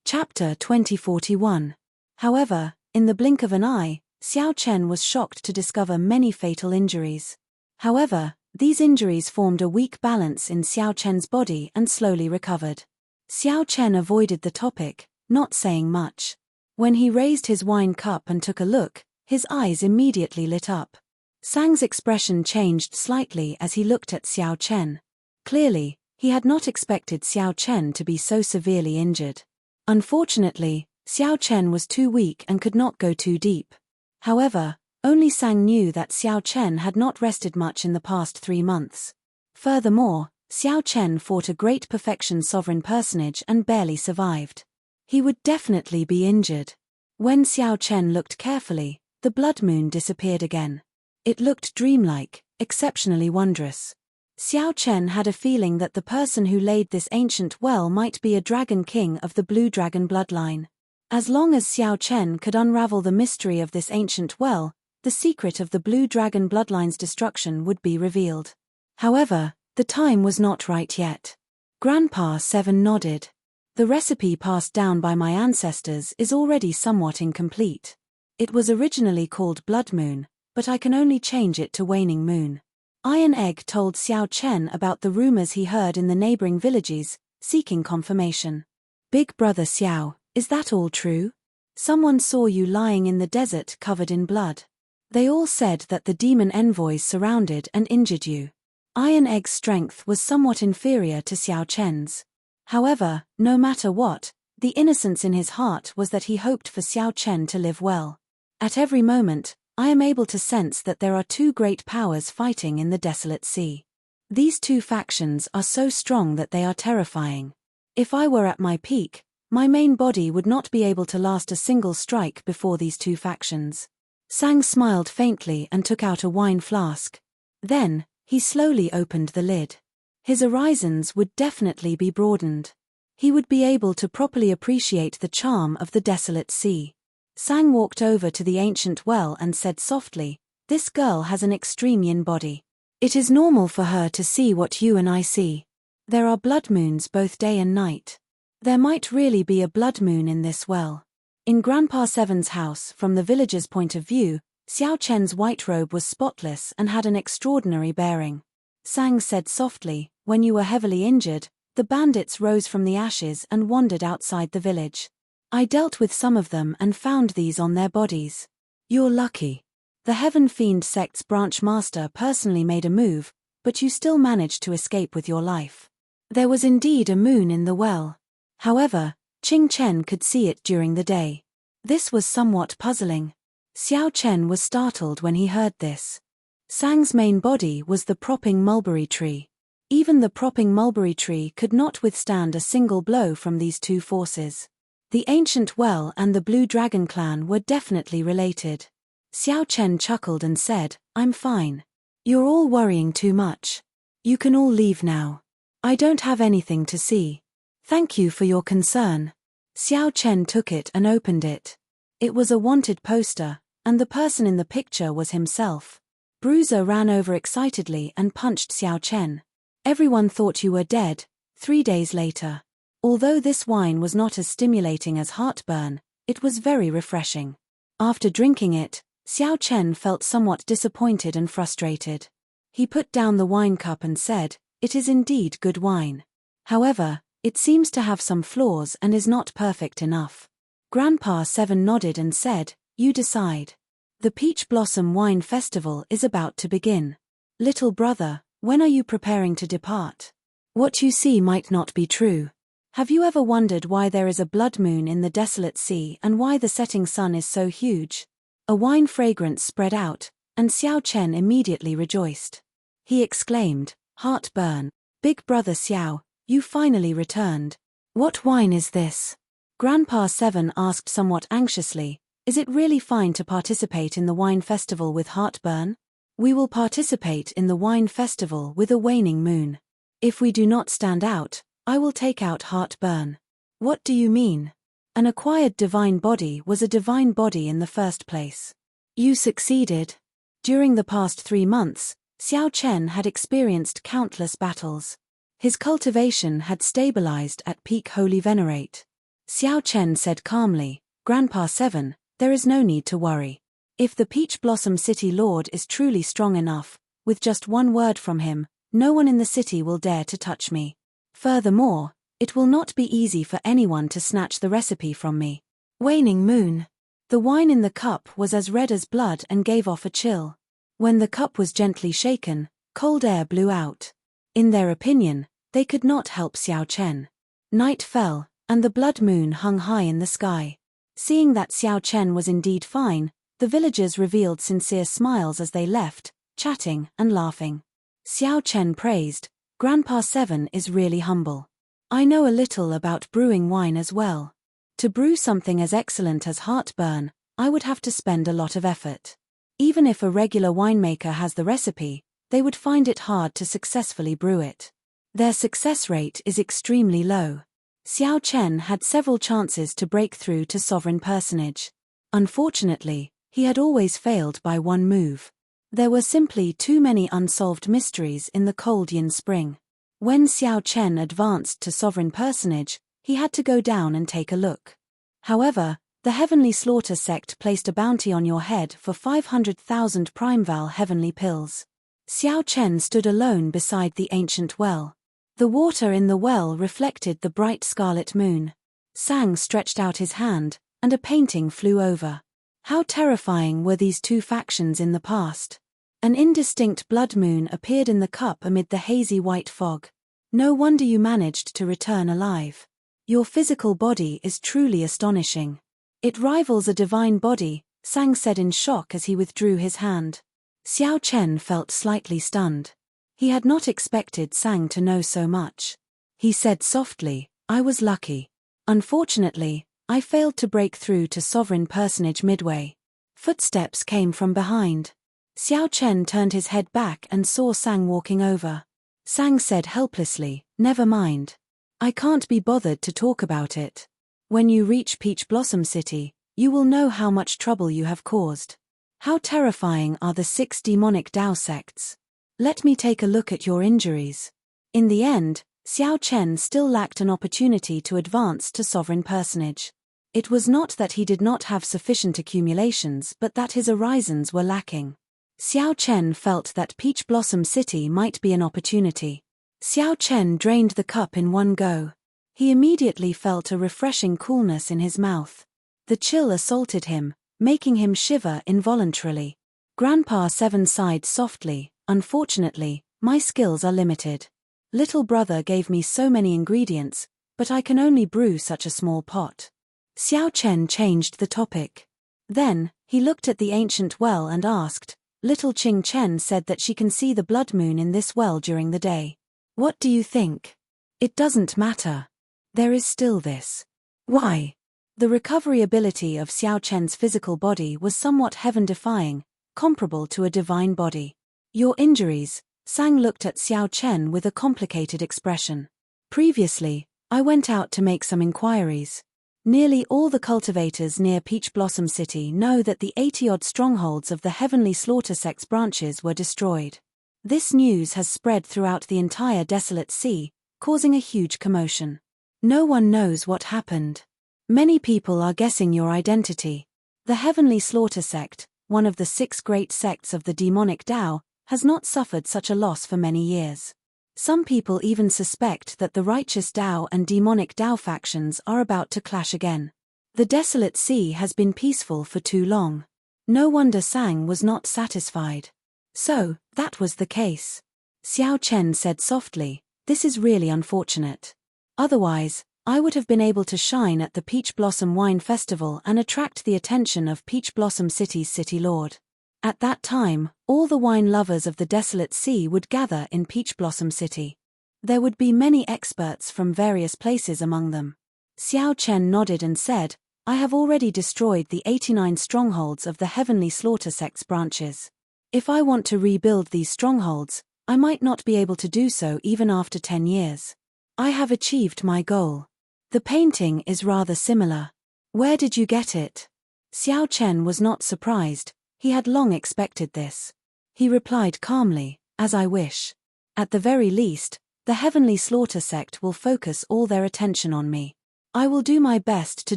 Chapter 2041. However, in the blink of an eye, Xiao Chen was shocked to discover many fatal injuries. However, these injuries formed a weak balance in Xiao Chen's body and slowly recovered. Xiao Chen avoided the topic, not saying much. When he raised his wine cup and took a look, his eyes immediately lit up. Sang's expression changed slightly as he looked at Xiao Chen. Clearly, he had not expected Xiao Chen to be so severely injured. Unfortunately, Xiao Chen was too weak and could not go too deep. However, only Sang knew that Xiao Chen had not rested much in the past 3 months. Furthermore, Xiao Chen fought a great perfection sovereign personage and barely survived. He would definitely be injured. When Xiao Chen looked carefully, the blood moon disappeared again. It looked dreamlike, exceptionally wondrous. Xiao Chen had a feeling that the person who laid this ancient well might be a dragon king of the blue dragon bloodline. As long as Xiao Chen could unravel the mystery of this ancient well, the secret of the blue dragon bloodline's destruction would be revealed. However, the time was not right yet. Grandpa Seven nodded. "The recipe passed down by my ancestors is already somewhat incomplete. It was originally called Blood Moon, but I can only change it to Waning Moon. Iron Egg told Xiao Chen about the rumors he heard in the neighboring villages, seeking confirmation. Big brother Xiao, is that all true? Someone saw you lying in the desert covered in blood. They all said that the demon envoys surrounded and injured you. Iron Egg's strength was somewhat inferior to Xiao Chen's. However, no matter what, the innocence in his heart was that he hoped for Xiao Chen to live well. At every moment, I am able to sense that there are two great powers fighting in the desolate sea. These two factions are so strong that they are terrifying. If I were at my peak, my main body would not be able to last a single strike before these two factions. Sang smiled faintly and took out a wine flask. Then, he slowly opened the lid. His horizons would definitely be broadened. He would be able to properly appreciate the charm of the desolate sea. Sang walked over to the ancient well and said softly, "This girl has an extreme yin body. It is normal for her to see what you and I see. There are blood moons both day and night. There might really be a blood moon in this well." In Grandpa Seven's house, from the villagers' point of view, Xiao Chen's white robe was spotless and had an extraordinary bearing. Sang said softly, "When you were heavily injured, the bandits rose from the ashes and wandered outside the village. I dealt with some of them and found these on their bodies. You're lucky. The Heaven Fiend sect's branch master personally made a move, but you still managed to escape with your life." There was indeed a moon in the well. However, Qing Chen could see it during the day. This was somewhat puzzling. Xiao Chen was startled when he heard this. Sang's main body was the propping mulberry tree. Even the propping mulberry tree could not withstand a single blow from these two forces. The ancient well and the Blue Dragon clan were definitely related. Xiao Chen chuckled and said, "I'm fine. You're all worrying too much. You can all leave now. I don't have anything to see. Thank you for your concern." Xiao Chen took it and opened it. It was a wanted poster, and the person in the picture was himself. Bruiser ran over excitedly and punched Xiao Chen. "Everyone thought you were dead." 3 days later. Although this wine was not as stimulating as heartburn, it was very refreshing. After drinking it, Xiao Chen felt somewhat disappointed and frustrated. He put down the wine cup and said, "It is indeed good wine. However, it seems to have some flaws and is not perfect enough." Grandpa Seven nodded and said, "You decide. The Peach Blossom Wine Festival is about to begin. Little brother, when are you preparing to depart? What you see might not be true. Have you ever wondered why there is a blood moon in the desolate sea and why the setting sun is so huge?" A wine fragrance spread out, and Xiao Chen immediately rejoiced. He exclaimed, "Heartburn, big brother Xiao, you finally returned. What wine is this?" Grandpa Seven asked somewhat anxiously, "Is it really fine to participate in the wine festival with heartburn?" "We will participate in the wine festival with a waning moon. If we do not stand out, I will take out heartburn." "What do you mean? An acquired divine body was a divine body in the first place. You succeeded." During the past 3 months, Xiao Chen had experienced countless battles. His cultivation had stabilized at peak holy venerate. Xiao Chen said calmly, "Grandpa Seven, there is no need to worry. If the Peach Blossom City Lord is truly strong enough, with just one word from him, no one in the city will dare to touch me. Furthermore, it will not be easy for anyone to snatch the recipe from me." Waning moon. The wine in the cup was as red as blood and gave off a chill. When the cup was gently shaken, cold air blew out. In their opinion, they could not help Xiao Chen. Night fell, and the blood moon hung high in the sky. Seeing that Xiao Chen was indeed fine, the villagers revealed sincere smiles as they left, chatting and laughing. Xiao Chen praised, "Grandpa Seven is really humble. I know a little about brewing wine as well. To brew something as excellent as heartburn, I would have to spend a lot of effort. Even if a regular winemaker has the recipe, they would find it hard to successfully brew it. Their success rate is extremely low." Xiao Chen had several chances to break through to sovereign personage. Unfortunately, he had always failed by one move. There were simply too many unsolved mysteries in the cold yin spring. When Xiao Chen advanced to sovereign personage, he had to go down and take a look. However, The Heavenly Slaughter sect placed a bounty on your head for 500,000 Primeval heavenly pills. Xiao Chen stood alone beside the ancient well. The water in the well reflected the bright scarlet moon. Sang stretched out his hand, and a painting flew over. How terrifying were these two factions in the past. An indistinct blood moon appeared in the cup amid the hazy white fog. No wonder you managed to return alive. Your physical body is truly astonishing. It rivals a divine body, Sang said in shock as he withdrew his hand. Xiao Chen felt slightly stunned. He had not expected Sang to know so much. He said softly, "I was lucky. Unfortunately, I failed to break through to Sovereign Personage midway." Footsteps came from behind. Xiao Chen turned his head back and saw Sang walking over. Sang said helplessly, "Never mind. I can't be bothered to talk about it. When you reach Peach Blossom City, you will know how much trouble you have caused. How terrifying are the 6 demonic Dao sects. Let me take a look at your injuries." In the end, Xiao Chen still lacked an opportunity to advance to Sovereign Personage. It was not that he did not have sufficient accumulations but that his horizons were lacking. Xiao Chen felt that Peach Blossom City might be an opportunity. Xiao Chen drained the cup in one go. He immediately felt a refreshing coolness in his mouth. The chill assaulted him, making him shiver involuntarily. Grandpa Seven sighed softly, "Unfortunately, my skills are limited. Little brother gave me so many ingredients, but I can only brew such a small pot." Xiao Chen changed the topic. Then, he looked at the ancient well and asked, "Little Qing Chen said that she can see the blood moon in this well during the day. What do you think?" "It doesn't matter. There is still this." "Why?" The recovery ability of Xiao Chen's physical body was somewhat heaven-defying, comparable to a divine body. "Your injuries," Sang looked at Xiao Chen with a complicated expression. "Previously, I went out to make some inquiries. Nearly all the cultivators near Peach Blossom City know that the 80-odd strongholds of the Heavenly Slaughter sect's branches were destroyed. This news has spread throughout the entire desolate sea, causing a huge commotion. No one knows what happened. Many people are guessing your identity. The Heavenly Slaughter sect, one of the 6 great sects of the demonic Dao, has not suffered such a loss for many years. Some people even suspect that the righteous Dao and demonic Dao factions are about to clash again. The desolate sea has been peaceful for too long. No wonder Sang was not satisfied. So, that was the case. Xiao Chen said softly, "This is really unfortunate. Otherwise, I would have been able to shine at the Peach Blossom Wine Festival and attract the attention of Peach Blossom City's city lord. At that time, all the wine lovers of the desolate sea would gather in Peach Blossom City. There would be many experts from various places among them." Xiao Chen nodded and said, "I have already destroyed the 89 strongholds of the Heavenly Slaughter sect's branches. If I want to rebuild these strongholds, I might not be able to do so even after 10 years. I have achieved my goal." "The painting is rather similar. Where did you get it?" Xiao Chen was not surprised. He had long expected this. He replied calmly, "As I wish. At the very least, the Heavenly Slaughter sect will focus all their attention on me. I will do my best to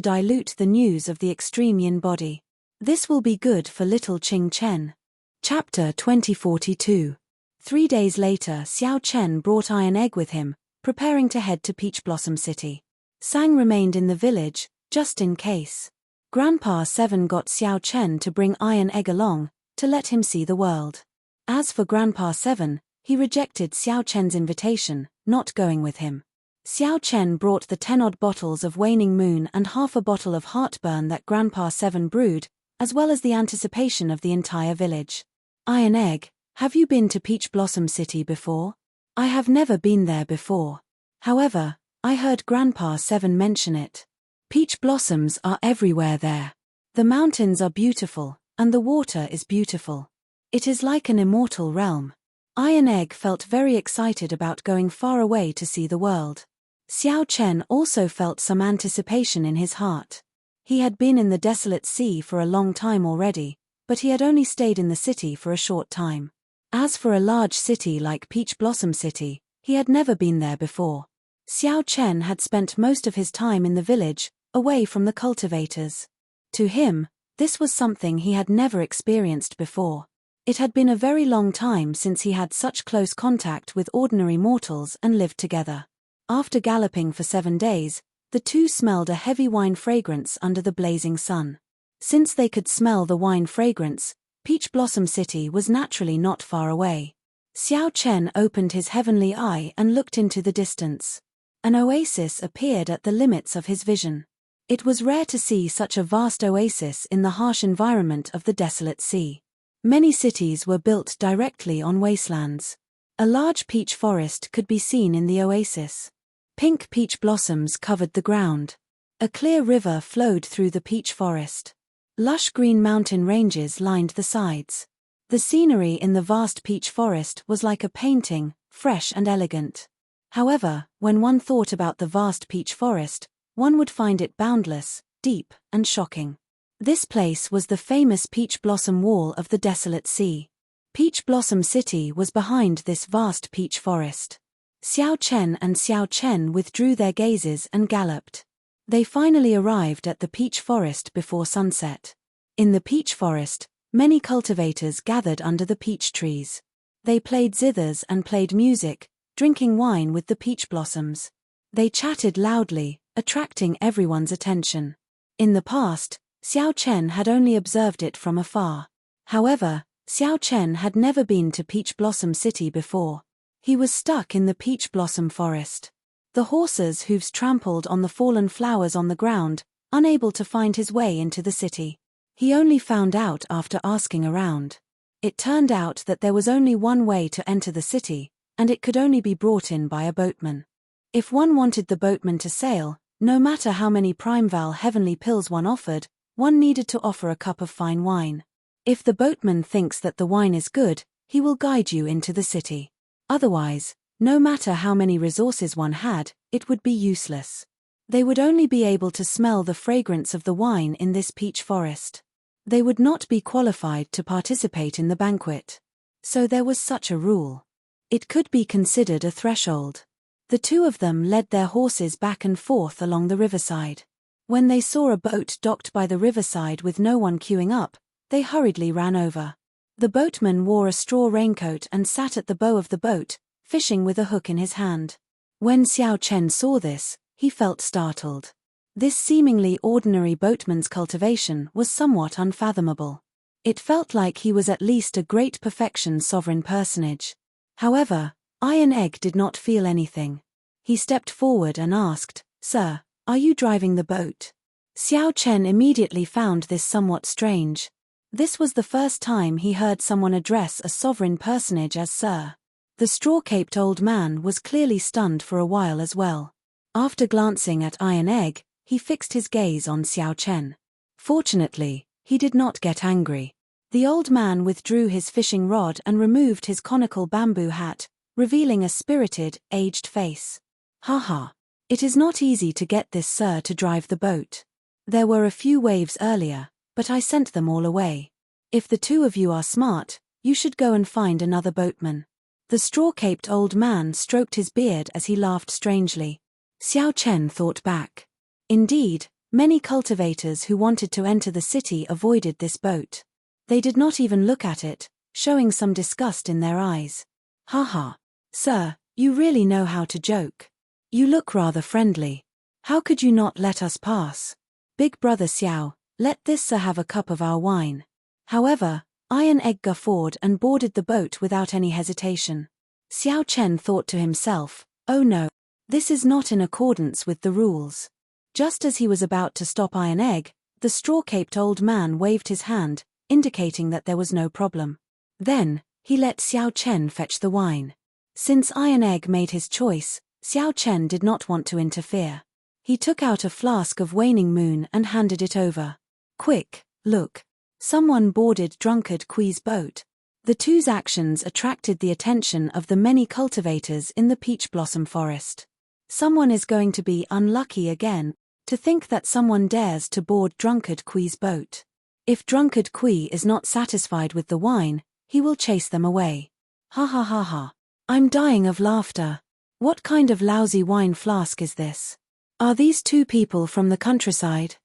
dilute the news of the extreme yin body. This will be good for little Qing Chen." Chapter 2042. 3 days later, Xiao Chen brought Iron Egg with him, preparing to head to Peach Blossom City. Sang remained in the village, just in case. Grandpa Seven got Xiao Chen to bring Iron Egg along, to let him see the world. As for Grandpa Seven, he rejected Xiao Chen's invitation, not going with him. Xiao Chen brought the 10-odd bottles of Waning Moon and half a bottle of heartburn that Grandpa Seven brewed, as well as the anticipation of the entire village. "Iron Egg, have you been to Peach Blossom City before?" "I have never been there before. However, I heard Grandpa Seven mention it. Peach blossoms are everywhere there. The mountains are beautiful, and the water is beautiful. It is like an immortal realm." Iron Egg felt very excited about going far away to see the world. Xiao Chen also felt some anticipation in his heart. He had been in the desolate sea for a long time already, but he had only stayed in the city for a short time. As for a large city like Peach Blossom City, he had never been there before. Xiao Chen had spent most of his time in the village, away from the cultivators. To him, this was something he had never experienced before. It had been a very long time since he had such close contact with ordinary mortals and lived together. After galloping for 7 days, the two smelled a heavy wine fragrance under the blazing sun. Since they could smell the wine fragrance, Peach Blossom City was naturally not far away. Xiao Chen opened his heavenly eye and looked into the distance. An oasis appeared at the limits of his vision. It was rare to see such a vast oasis in the harsh environment of the desolate sea. Many cities were built directly on wastelands. A large peach forest could be seen in the oasis. Pink peach blossoms covered the ground. A clear river flowed through the peach forest. Lush green mountain ranges lined the sides. The scenery in the vast peach forest was like a painting, fresh and elegant. However, when one thought about the vast peach forest, one would find it boundless, deep, and shocking. This place was the famous Peach Blossom Wall of the desolate sea. Peach Blossom City was behind this vast peach forest. Xiao Chen withdrew their gazes and galloped. They finally arrived at the peach forest before sunset. In the peach forest, many cultivators gathered under the peach trees. They played zithers and played music, drinking wine with the peach blossoms. They chatted loudly, attracting everyone's attention. In the past, Xiao Chen had only observed it from afar. However, Xiao Chen had never been to Peach Blossom City before. He was stuck in the peach blossom forest. The horse's hooves trampled on the fallen flowers on the ground, unable to find his way into the city. He only found out after asking around. It turned out that there was only one way to enter the city, and it could only be brought in by a boatman. If one wanted the boatman to sail, no matter how many Primeval heavenly pills one offered, one needed to offer a cup of fine wine. If the boatman thinks that the wine is good, he will guide you into the city. Otherwise, no matter how many resources one had, it would be useless. They would only be able to smell the fragrance of the wine in this peach forest. They would not be qualified to participate in the banquet. So there was such a rule. It could be considered a threshold. The two of them led their horses back and forth along the riverside. When they saw a boat docked by the riverside with no one queuing up, they hurriedly ran over. The boatman wore a straw raincoat and sat at the bow of the boat, fishing with a hook in his hand. When Xiao Chen saw this, he felt startled. This seemingly ordinary boatman's cultivation was somewhat unfathomable. It felt like he was at least a great perfection sovereign personage. However, Iron Egg did not feel anything. He stepped forward and asked, "Sir, are you driving the boat?" Xiao Chen immediately found this somewhat strange. This was the first time he heard someone address a sovereign personage as Sir. The straw-caped old man was clearly stunned for a while as well. After glancing at Iron Egg, he fixed his gaze on Xiao Chen. Fortunately, he did not get angry. The old man withdrew his fishing rod and removed his conical bamboo hat, revealing a spirited, aged face. "Haha. It is not easy to get this sir to drive the boat. There were a few waves earlier, but I sent them all away. If the two of you are smart, you should go and find another boatman." The straw-caped old man stroked his beard as he laughed strangely. Xiao Chen thought back. Indeed, many cultivators who wanted to enter the city avoided this boat. They did not even look at it, showing some disgust in their eyes. "Haha. Sir, you really know how to joke. You look rather friendly. How could you not let us pass? Big brother Xiao, let this sir have a cup of our wine." However, Iron Egg guffawed and boarded the boat without any hesitation. Xiao Chen thought to himself, "Oh no, this is not in accordance with the rules." Just as he was about to stop Iron Egg, the straw-caped old man waved his hand, indicating that there was no problem. Then, he let Xiao Chen fetch the wine. Since Iron Egg made his choice, Xiao Chen did not want to interfere. He took out a flask of waning moon and handed it over. "Quick, look. Someone boarded Drunkard Kui's boat." The two's actions attracted the attention of the many cultivators in the peach blossom forest. Someone is going to be unlucky again. To think that someone dares to board Drunkard Kui's boat. If Drunkard Kui is not satisfied with the wine, he will chase them away. Ha ha ha ha. I'm dying of laughter. What kind of lousy wine flask is this? Are these two people from the countryside?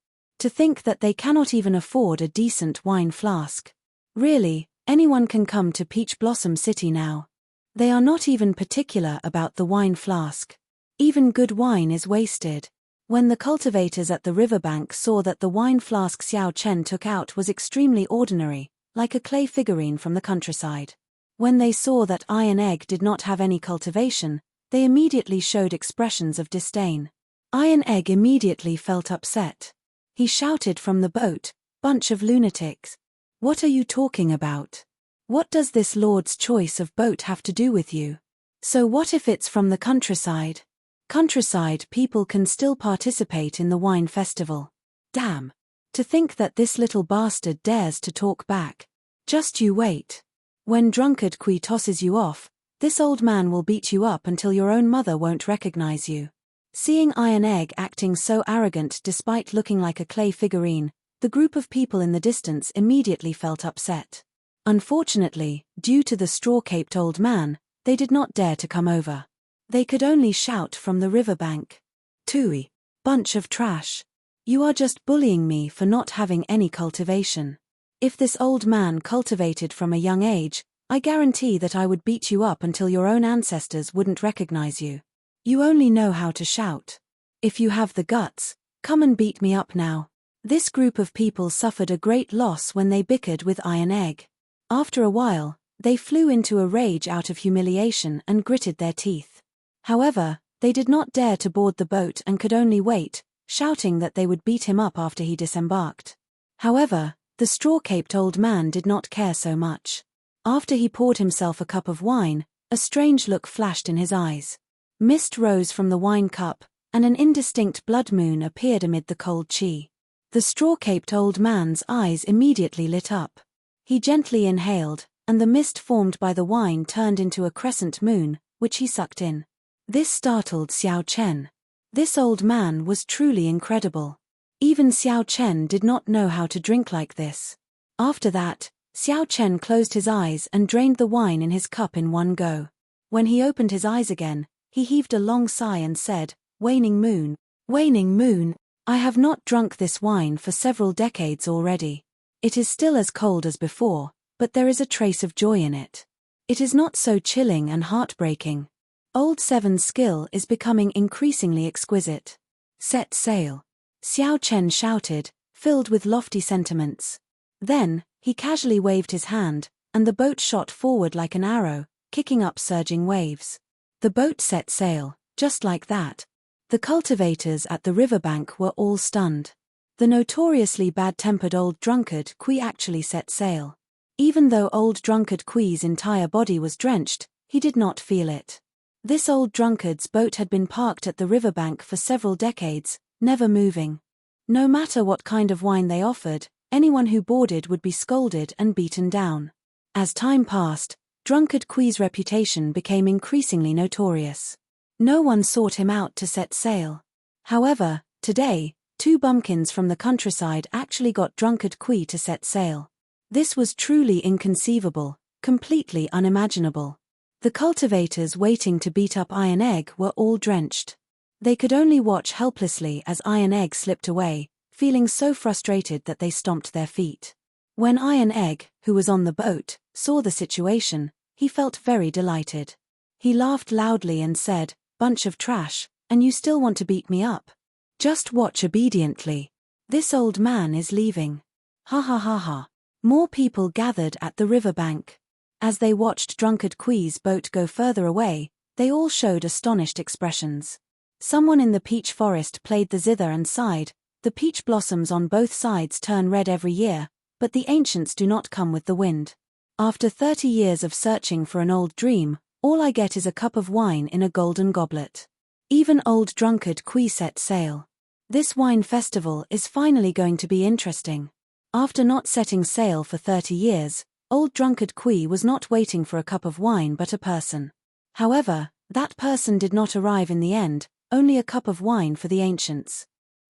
To think that they cannot even afford a decent wine flask. Really, anyone can come to Peach Blossom City now. They are not even particular about the wine flask. Even good wine is wasted. When the cultivators at the riverbank saw that the wine flask Xiao Chen took out was extremely ordinary, like a clay figurine from the countryside. When they saw that Iron Egg did not have any cultivation, they immediately showed expressions of disdain. Iron Egg immediately felt upset. He shouted from the boat, "Bunch of lunatics. What are you talking about? What does this Lord's choice of boat have to do with you? So what if it's from the countryside? Countryside people can still participate in the wine festival. Damn. To think that this little bastard dares to talk back. Just you wait. When drunkard Kui tosses you off, this old man will beat you up until your own mother won't recognize you." Seeing Iron Egg acting so arrogant despite looking like a clay figurine, the group of people in the distance immediately felt upset. Unfortunately, due to the straw-caped old man, they did not dare to come over. They could only shout from the riverbank. "Tui. Bunch of trash. You are just bullying me for not having any cultivation. If this old man cultivated from a young age, I guarantee that I would beat you up until your own ancestors wouldn't recognize you. You only know how to shout. If you have the guts, come and beat me up now." This group of people suffered a great loss when they bickered with Iron Egg. After a while, they flew into a rage out of humiliation and gritted their teeth. However, they did not dare to board the boat and could only wait, shouting that they would beat him up after he disembarked. However, the straw-caped old man did not care so much. After he poured himself a cup of wine, a strange look flashed in his eyes. Mist rose from the wine cup, and an indistinct blood moon appeared amid the cold qi. The straw-caped old man's eyes immediately lit up. He gently inhaled, and the mist formed by the wine turned into a crescent moon, which he sucked in. This startled Xiao Chen. This old man was truly incredible. Even Xiao Chen did not know how to drink like this. After that, Xiao Chen closed his eyes and drained the wine in his cup in one go. When he opened his eyes again, he heaved a long sigh and said, "Waning moon, waning moon, I have not drunk this wine for several decades already. It is still as cold as before, but there is a trace of joy in it. It is not so chilling and heartbreaking. Old Seven's skill is becoming increasingly exquisite. Set sail." Xiao Chen shouted, filled with lofty sentiments. Then, he casually waved his hand, and the boat shot forward like an arrow, kicking up surging waves. The boat set sail, just like that. The cultivators at the riverbank were all stunned. The notoriously bad-tempered old drunkard Kui actually set sail. Even though old drunkard Kui's entire body was drenched, he did not feel it. This old drunkard's boat had been parked at the riverbank for several decades, never moving. No matter what kind of wine they offered, anyone who boarded would be scolded and beaten down. As time passed, drunkard Kui's reputation became increasingly notorious. No one sought him out to set sail. However, today, 2 bumpkins from the countryside actually got drunkard Kui to set sail. This was truly inconceivable, completely unimaginable. The cultivators waiting to beat up Iron Egg were all drenched. They could only watch helplessly as Iron Egg slipped away, feeling so frustrated that they stomped their feet. When Iron Egg, who was on the boat, saw the situation, he felt very delighted. He laughed loudly and said, "Bunch of trash, and you still want to beat me up? Just watch obediently. This old man is leaving." Ha ha ha ha. More people gathered at the riverbank. As they watched drunkard Kui's boat go further away, they all showed astonished expressions. Someone in the peach forest played the zither and sighed. The peach blossoms on both sides turn red every year, but the ancients do not come with the wind. After 30 years of searching for an old dream, all I get is a cup of wine in a golden goblet. Even old drunkard Kui set sail. This wine festival is finally going to be interesting. After not setting sail for 30 years, old drunkard Kui was not waiting for a cup of wine but a person. However, that person did not arrive in the end, only a cup of wine for the ancients.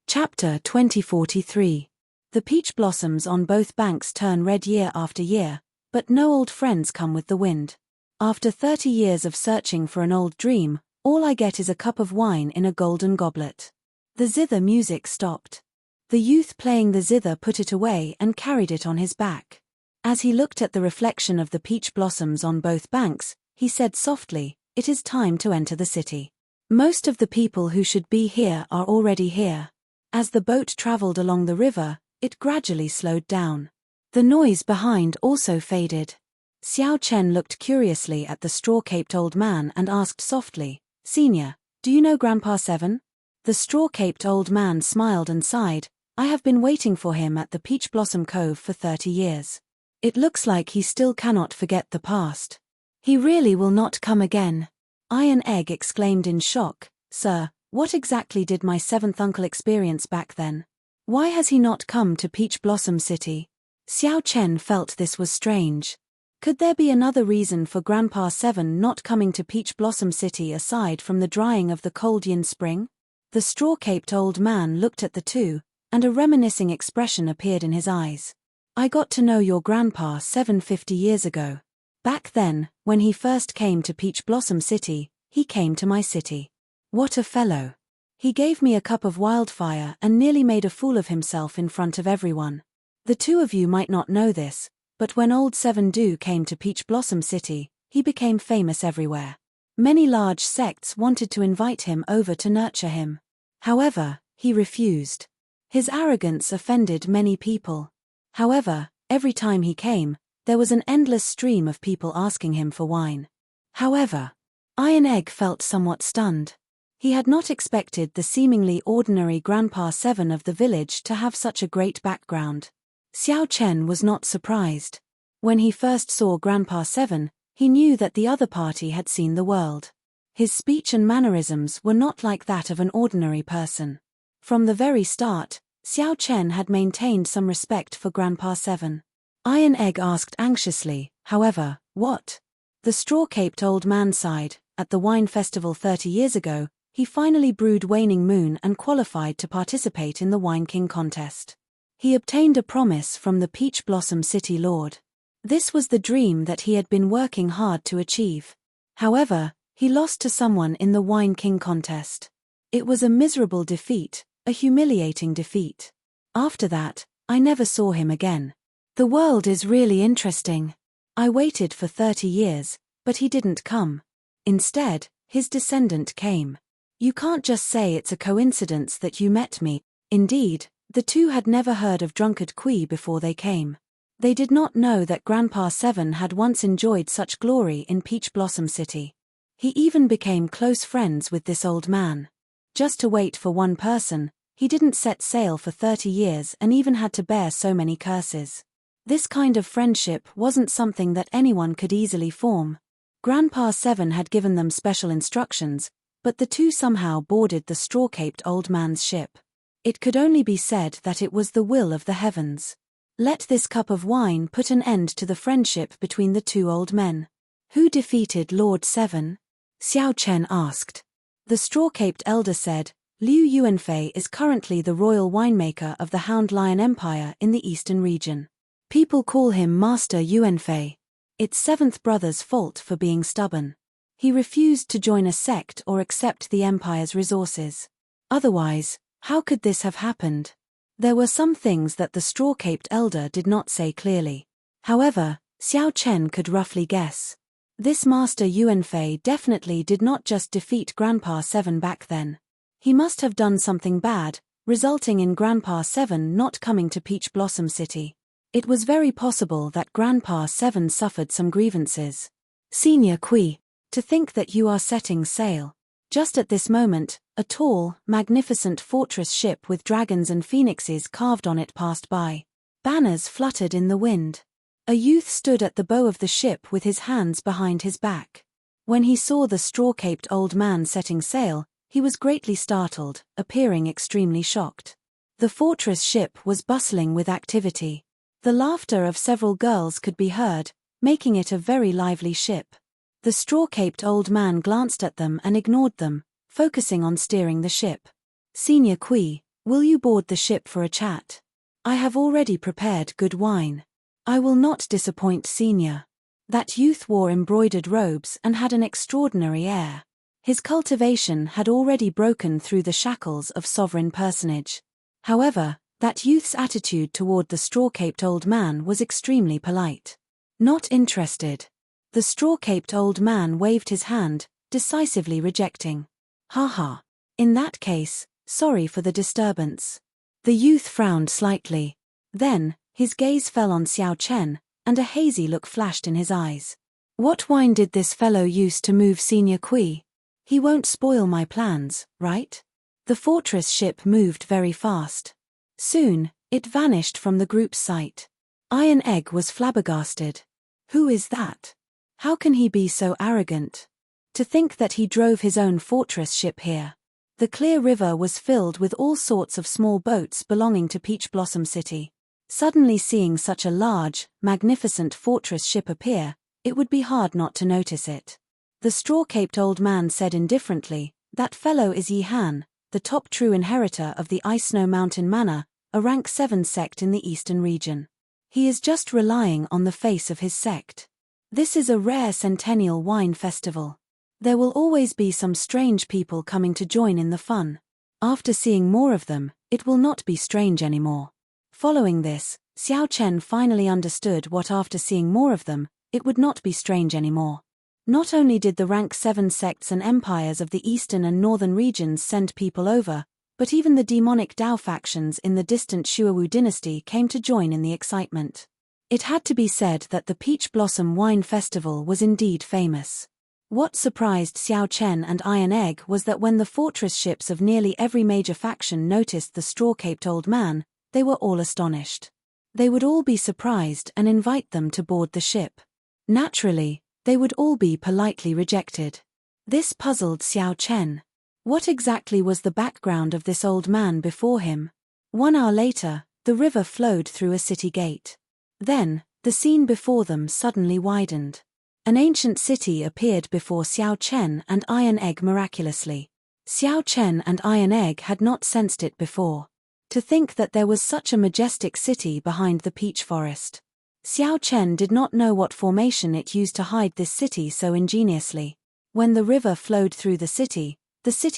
Chapter 2043. The peach blossoms on both banks turn red year after year, but no old friends come with the wind. After 30 years of searching for an old dream, all I get is a cup of wine in a golden goblet. The zither music stopped. The youth playing the zither put it away and carried it on his back. As he looked at the reflection of the peach blossoms on both banks, he said softly, "It is time to enter the city. Most of the people who should be here are already here." As the boat traveled along the river, it gradually slowed down. The noise behind also faded. Xiao Chen looked curiously at the straw-caped old man and asked softly, "Senior, do you know Grandpa Seven?" The straw-caped old man smiled and sighed, "I have been waiting for him at the Peach Blossom Cove for 30 years. It looks like he still cannot forget the past. He really will not come again." Iron Egg exclaimed in shock, "Sir, what exactly did my seventh uncle experience back then? Why has he not come to Peach Blossom City?" Xiao Chen felt this was strange. Could there be another reason for Grandpa Seven not coming to Peach Blossom City aside from the drying of the cold yin spring? The straw-caped old man looked at the two, and a reminiscing expression appeared in his eyes. "I got to know your Grandpa 750 years ago. Back then, when he first came to Peach Blossom City, he came to my city. What a fellow. He gave me a cup of wildfire and nearly made a fool of himself in front of everyone. The two of you might not know this, but when old Seven Do came to Peach Blossom City, he became famous everywhere. Many large sects wanted to invite him over to nurture him. However, he refused. His arrogance offended many people. However, every time he came, there was an endless stream of people asking him for wine." However, Iron Egg felt somewhat stunned. He had not expected the seemingly ordinary Grandpa Seven of the village to have such a great background. Xiao Chen was not surprised. When he first saw Grandpa Seven, he knew that the other party had seen the world. His speech and mannerisms were not like that of an ordinary person. From the very start, Xiao Chen had maintained some respect for Grandpa Seven. Iron Egg asked anxiously, however, "What?" The straw-caped old man sighed. "At the wine festival 30 years ago, he finally brewed Waning Moon and qualified to participate in the Wine King contest. He obtained a promise from the Peach Blossom City Lord. This was the dream that he had been working hard to achieve. However, he lost to someone in the Wine King contest. It was a miserable defeat, a humiliating defeat. After that, I never saw him again. The world is really interesting. I waited for 30 years, but he didn't come. Instead, his descendant came. You can't just say it's a coincidence that you met me." Indeed, the two had never heard of Drunkard Kui before they came. They did not know that Grandpa Seven had once enjoyed such glory in Peach Blossom City. He even became close friends with this old man. Just to wait for one person, he didn't set sail for 30 years and even had to bear so many curses. This kind of friendship wasn't something that anyone could easily form. Grandpa Seven had given them special instructions, but the two somehow boarded the straw-caped old man's ship. It could only be said that it was the will of the heavens. Let this cup of wine put an end to the friendship between the two old men. "Who defeated Lord Seven?" Xiao Chen asked. The straw-caped elder said, "Liu Yuanfei is currently the royal winemaker of the Hound Lion Empire in the eastern region. People call him Master Yuanfei. It's seventh brother's fault for being stubborn. He refused to join a sect or accept the empire's resources. Otherwise, how could this have happened?" There were some things that the straw-caped elder did not say clearly. However, Xiao Chen could roughly guess. This Master Yuanfei definitely did not just defeat Grandpa Seven back then. He must have done something bad, resulting in Grandpa Seven not coming to Peach Blossom City. It was very possible that Grandpa Seven suffered some grievances. "Senior Kui, to think that you are setting sail." Just at this moment, a tall, magnificent fortress ship with dragons and phoenixes carved on it passed by. Banners fluttered in the wind. A youth stood at the bow of the ship with his hands behind his back. When he saw the straw-caped old man setting sail, he was greatly startled, appearing extremely shocked. The fortress ship was bustling with activity. The laughter of several girls could be heard, making it a very lively ship. The straw-caped old man glanced at them and ignored them, focusing on steering the ship. "Senior Kui, will you board the ship for a chat? I have already prepared good wine. I will not disappoint Senior." That youth wore embroidered robes and had an extraordinary air. His cultivation had already broken through the shackles of sovereign personage. However, That youth's attitude toward the straw-caped old man was extremely polite. Not interested. The straw-caped old man waved his hand, decisively rejecting. Ha. In that case, sorry for the disturbance. The youth frowned slightly. Then, his gaze fell on Xiao Chen, and a hazy look flashed in his eyes. What wine did this fellow use to move Senior Kui? He won't spoil my plans, right? The fortress ship moved very fast. Soon, it vanished from the group's sight. Iron Egg was flabbergasted. Who is that? How can he be so arrogant? To think that he drove his own fortress ship here. The clear river was filled with all sorts of small boats belonging to Peach Blossom City. Suddenly seeing such a large, magnificent fortress ship appear, it would be hard not to notice it. The straw-caped old man said indifferently, "That fellow is Yi Han, the top true inheritor of the Ice Snow Mountain Manor, a rank 7 sect in the eastern region. He is just relying on the face of his sect. This is a rare centennial wine festival. There will always be some strange people coming to join in the fun. After seeing more of them, it will not be strange anymore." Following this, Xiao Chen finally understood what after seeing more of them, it would not be strange anymore. Not only did the rank 7 sects and empires of the eastern and northern regions send people over, but even the demonic Dao factions in the distant Shuawu dynasty came to join in the excitement. It had to be said that the Peach Blossom Wine Festival was indeed famous. What surprised Xiao Chen and Iron Egg was that when the fortress ships of nearly every major faction noticed the straw-caped old man, they were all astonished. They would all be surprised and invite them to board the ship. Naturally, they would all be politely rejected. This puzzled Xiao Chen. What exactly was the background of this old man before him? 1 hour later, the river flowed through a city gate. Then, the scene before them suddenly widened. An ancient city appeared before Xiao Chen and Iron Egg miraculously. Xiao Chen and Iron Egg had not sensed it before. To think that there was such a majestic city behind the peach forest. Xiao Chen did not know what formation it used to hide this city so ingeniously. When the river flowed through the city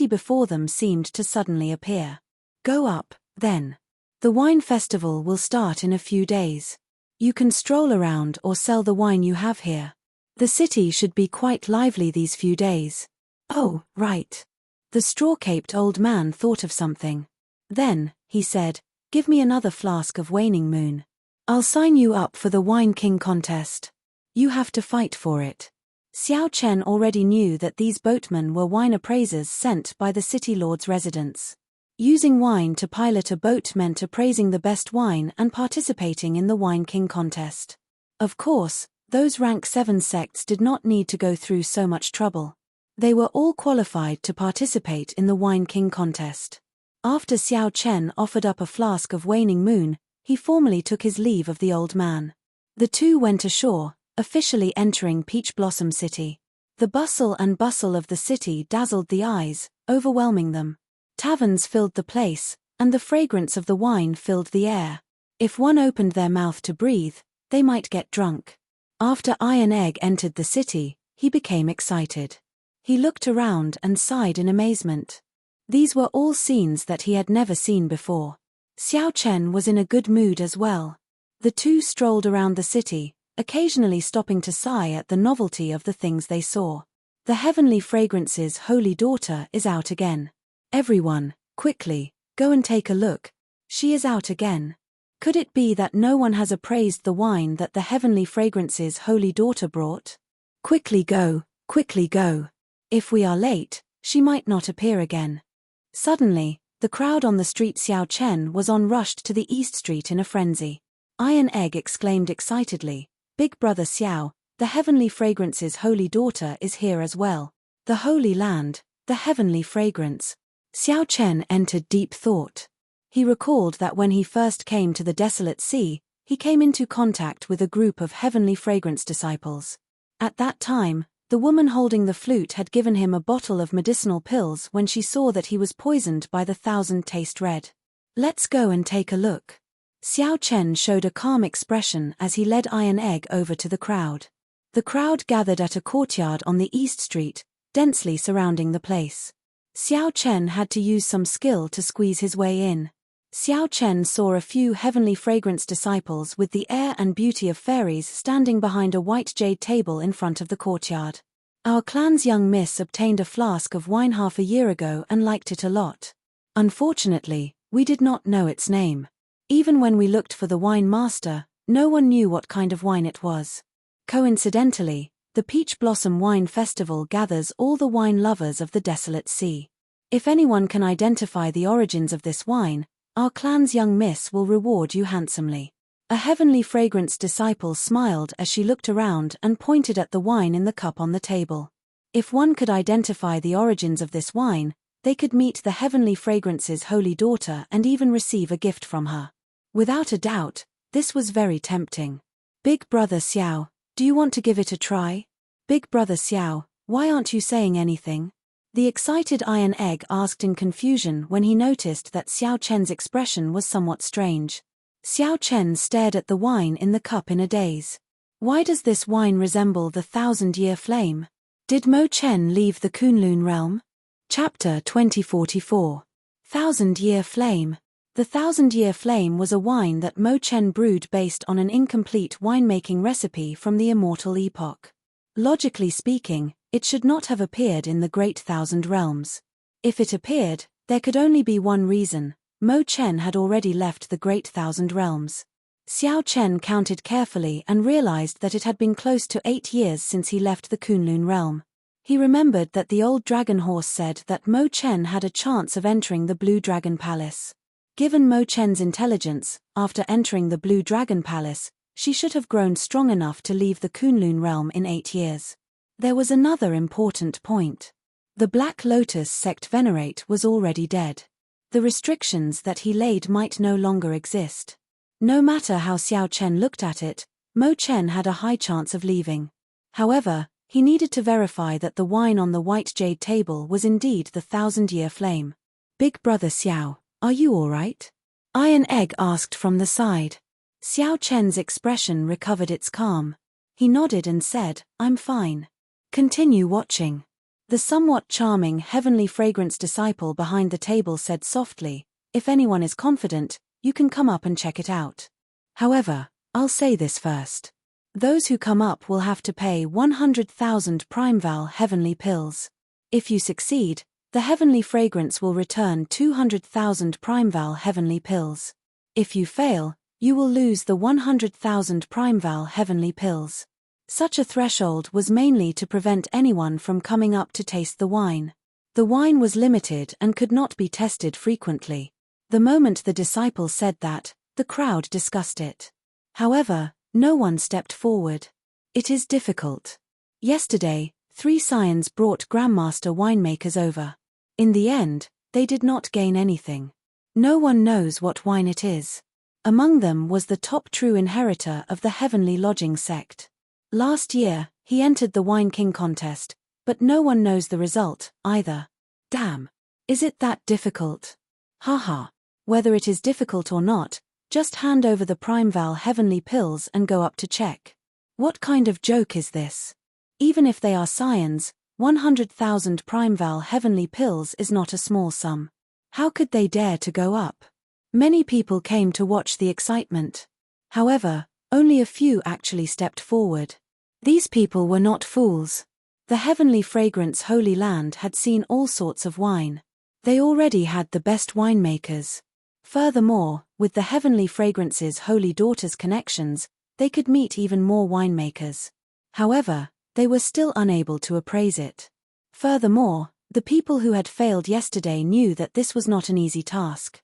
before them seemed to suddenly appear. Go up, then. The wine festival will start in a few days. You can stroll around or sell the wine you have here. The city should be quite lively these few days. Oh, right. The straw-caped old man thought of something. Then, he said, "Give me another flask of Waning Moon. I'll sign you up for the Wine King contest. You have to fight for it." Xiao Chen already knew that these boatmen were wine appraisers sent by the city lord's residence. Using wine to pilot a boat meant appraising the best wine and participating in the Wine King contest. Of course, those rank 7 sects did not need to go through so much trouble. They were all qualified to participate in the Wine King contest. After Xiao Chen offered up a flask of Waning Moon, he formally took his leave of the old man. The two went ashore, officially entering Peach Blossom City. The bustle of the city dazzled the eyes, overwhelming them. Taverns filled the place, and the fragrance of the wine filled the air. If one opened their mouth to breathe, they might get drunk. After Iron Egg entered the city, he became excited. He looked around and sighed in amazement. These were all scenes that he had never seen before. Xiao Chen was in a good mood as well. The two strolled around the city, occasionally stopping to sigh at the novelty of the things they saw. The Heavenly Fragrance's Holy Daughter is out again. Everyone, quickly, go and take a look. She is out again. Could it be that no one has appraised the wine that the Heavenly Fragrance's Holy Daughter brought? Quickly go, quickly go. If we are late, she might not appear again. Suddenly, the crowd on the street Xiao Chen was on rushed to the East Street in a frenzy. Iron Egg exclaimed excitedly, "Big brother Xiao, the Heavenly Fragrance's Holy Daughter is here as well. The Holy Land, the Heavenly Fragrance." Xiao Chen entered deep thought. He recalled that when he first came to the desolate sea, he came into contact with a group of Heavenly Fragrance disciples. At that time, the woman holding the flute had given him a bottle of medicinal pills when she saw that he was poisoned by the 1,000 taste red. "Let's go and take a look." Xiao Chen showed a calm expression as he led Iron Egg over to the crowd. The crowd gathered at a courtyard on the East Street, densely surrounding the place. Xiao Chen had to use some skill to squeeze his way in. Xiao Chen saw a few heavenly fragrance disciples with the air and beauty of fairies standing behind a white jade table in front of the courtyard. Our clan's young miss obtained a flask of wine half a year ago and liked it a lot. Unfortunately, we did not know its name. Even when we looked for the wine master, no one knew what kind of wine it was. Coincidentally, the Peach Blossom Wine Festival gathers all the wine lovers of the desolate sea. If anyone can identify the origins of this wine, our clan's young miss will reward you handsomely. A heavenly fragrance disciple smiled as she looked around and pointed at the wine in the cup on the table. If one could identify the origins of this wine, they could meet the heavenly fragrance's holy daughter and even receive a gift from her. Without a doubt, this was very tempting. Big Brother Xiao, do you want to give it a try? Big Brother Xiao, why aren't you saying anything? The excited Iron Egg asked in confusion when he noticed that Xiao Chen's expression was somewhat strange. Xiao Chen stared at the wine in the cup in a daze. Why does this wine resemble the 1,000-year flame? Did Mo Chen leave the Kunlun realm? Chapter 2044. 1,000-year flame. The 1,000-year flame was a wine that Mo Chen brewed based on an incomplete winemaking recipe from the Immortal epoch. Logically speaking, it should not have appeared in the Great Thousand Realms. If it appeared, there could only be one reason: Mo Chen had already left the Great Thousand Realms. Xiao Chen counted carefully and realized that it had been close to 8 years since he left the Kunlun realm. He remembered that the old dragon horse said that Mo Chen had a chance of entering the Blue Dragon Palace. Given Mo Chen's intelligence, after entering the Blue Dragon Palace, she should have grown strong enough to leave the Kunlun realm in 8 years. There was another important point. The Black Lotus sect venerate was already dead. The restrictions that he laid might no longer exist. No matter how Xiao Chen looked at it, Mo Chen had a high chance of leaving. However, he needed to verify that the wine on the white jade table was indeed the 1,000-year flame. Big Brother Xiao, are you all right? Iron Egg asked from the side. Xiao Chen's expression recovered its calm. He nodded and said, I'm fine. Continue watching. The somewhat charming heavenly fragrance disciple behind the table said softly, if anyone is confident, you can come up and check it out. However, I'll say this first. Those who come up will have to pay 100,000 Primeval heavenly pills. If you succeed, the heavenly fragrance will return 200,000 Primeval heavenly pills. If you fail, you will lose the 100,000 Primeval heavenly pills. Such a threshold was mainly to prevent anyone from coming up to taste the wine. The wine was limited and could not be tested frequently. The moment the disciple said that, the crowd discussed it. However, no one stepped forward. It is difficult. Yesterday, 3 scions brought Grandmaster winemakers over. In the end, they did not gain anything. No one knows what wine it is. Among them was the top true inheritor of the Heavenly Lodging sect. Last year, he entered the Wine King contest, but no one knows the result, either. Damn. Is it that difficult? Haha. Whether it is difficult or not, just hand over the Primeval heavenly pills and go up to check. What kind of joke is this? Even if they are scions, 100,000 Primeval heavenly pills is not a small sum. How could they dare to go up? Many people came to watch the excitement. However, only a few actually stepped forward. These people were not fools. The heavenly fragrance Holy Land had seen all sorts of wine. They already had the best winemakers. Furthermore, with the heavenly fragrance's holy daughter's connections, they could meet even more winemakers. However, they were still unable to appraise it. Furthermore, the people who had failed yesterday knew that this was not an easy task.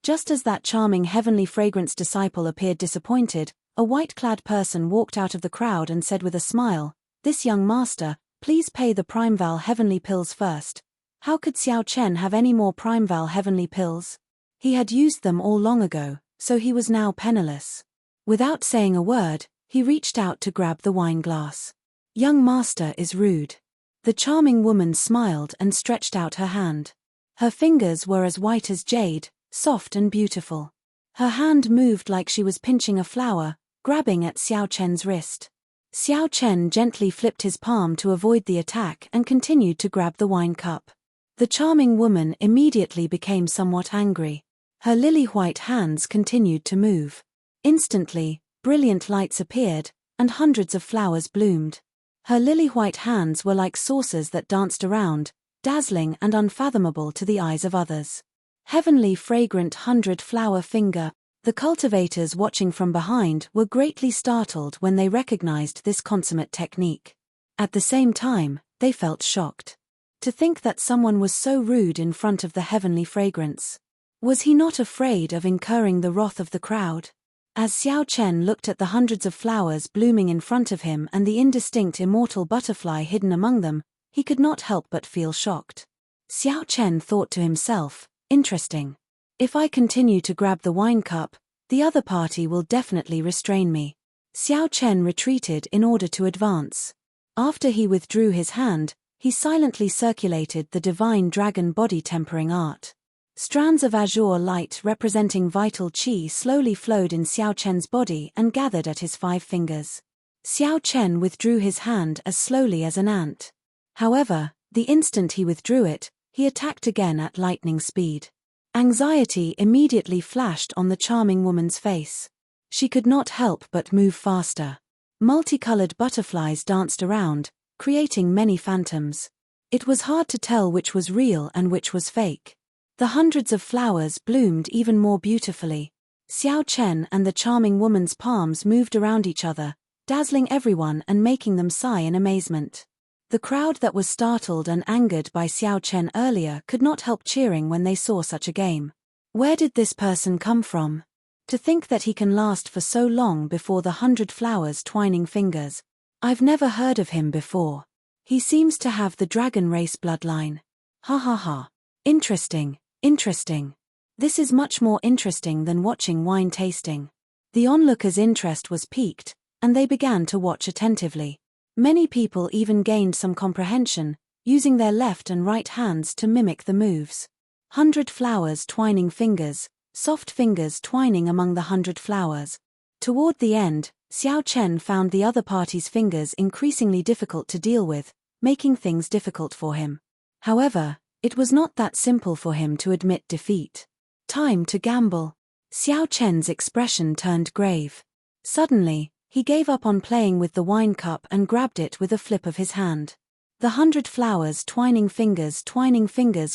Just as that charming heavenly fragrance disciple appeared disappointed, a white-clad person walked out of the crowd and said with a smile, "This young master, please pay the Primeval heavenly pills first." How could Xiao Chen have any more Primeval heavenly pills? He had used them all long ago, so he was now penniless. Without saying a word, he reached out to grab the wine glass. Young master is rude. The charming woman smiled and stretched out her hand. Her fingers were as white as jade, soft and beautiful. Her hand moved like she was pinching a flower, grabbing at Xiao Chen's wrist. Xiao Chen gently flipped his palm to avoid the attack and continued to grab the wine cup. The charming woman immediately became somewhat angry. Her lily-white hands continued to move. Instantly, brilliant lights appeared, and hundreds of flowers bloomed. Her lily-white hands were like saucers that danced around, dazzling and unfathomable to the eyes of others. Heavenly fragrant 100-flower finger. The cultivators watching from behind were greatly startled when they recognized this consummate technique. At the same time, they felt shocked. To think that someone was so rude in front of the heavenly fragrance. Was he not afraid of incurring the wrath of the crowd? As Xiao Chen looked at the hundreds of flowers blooming in front of him and the indistinct immortal butterfly hidden among them, he could not help but feel shocked. Xiao Chen thought to himself, interesting. If I continue to grab the wine cup, the other party will definitely restrain me. Xiao Chen retreated in order to advance. After he withdrew his hand, he silently circulated the divine dragon body tempering art. Strands of azure light representing vital qi slowly flowed in Xiao Chen's body and gathered at his 5 fingers. Xiao Chen withdrew his hand as slowly as an ant. However, the instant he withdrew it, he attacked again at lightning speed. Anxiety immediately flashed on the charming woman's face. She could not help but move faster. Multicolored butterflies danced around, creating many phantoms. It was hard to tell which was real and which was fake. The hundreds of flowers bloomed even more beautifully. Xiao Chen and the charming woman's palms moved around each other, dazzling everyone and making them sigh in amazement. The crowd that was startled and angered by Xiao Chen earlier could not help cheering when they saw such a game. Where did this person come from? To think that he can last for so long before the 100 flowers twining fingers. I've never heard of him before. He seems to have the dragon race bloodline. Ha ha ha. Interesting. Interesting. This is much more interesting than watching wine tasting. The onlookers' interest was piqued, and they began to watch attentively. Many people even gained some comprehension, using their left and right hands to mimic the moves. 100 flowers twining fingers, soft fingers twining among the 100 flowers. Toward the end, Xiao Chen found the other party's fingers increasingly difficult to deal with, making things difficult for him. However, it was not that simple for him to admit defeat. Time to gamble. Xiao Chen's expression turned grave. Suddenly, he gave up on playing with the wine cup and grabbed it with a flip of his hand. The 100 flowers twining fingers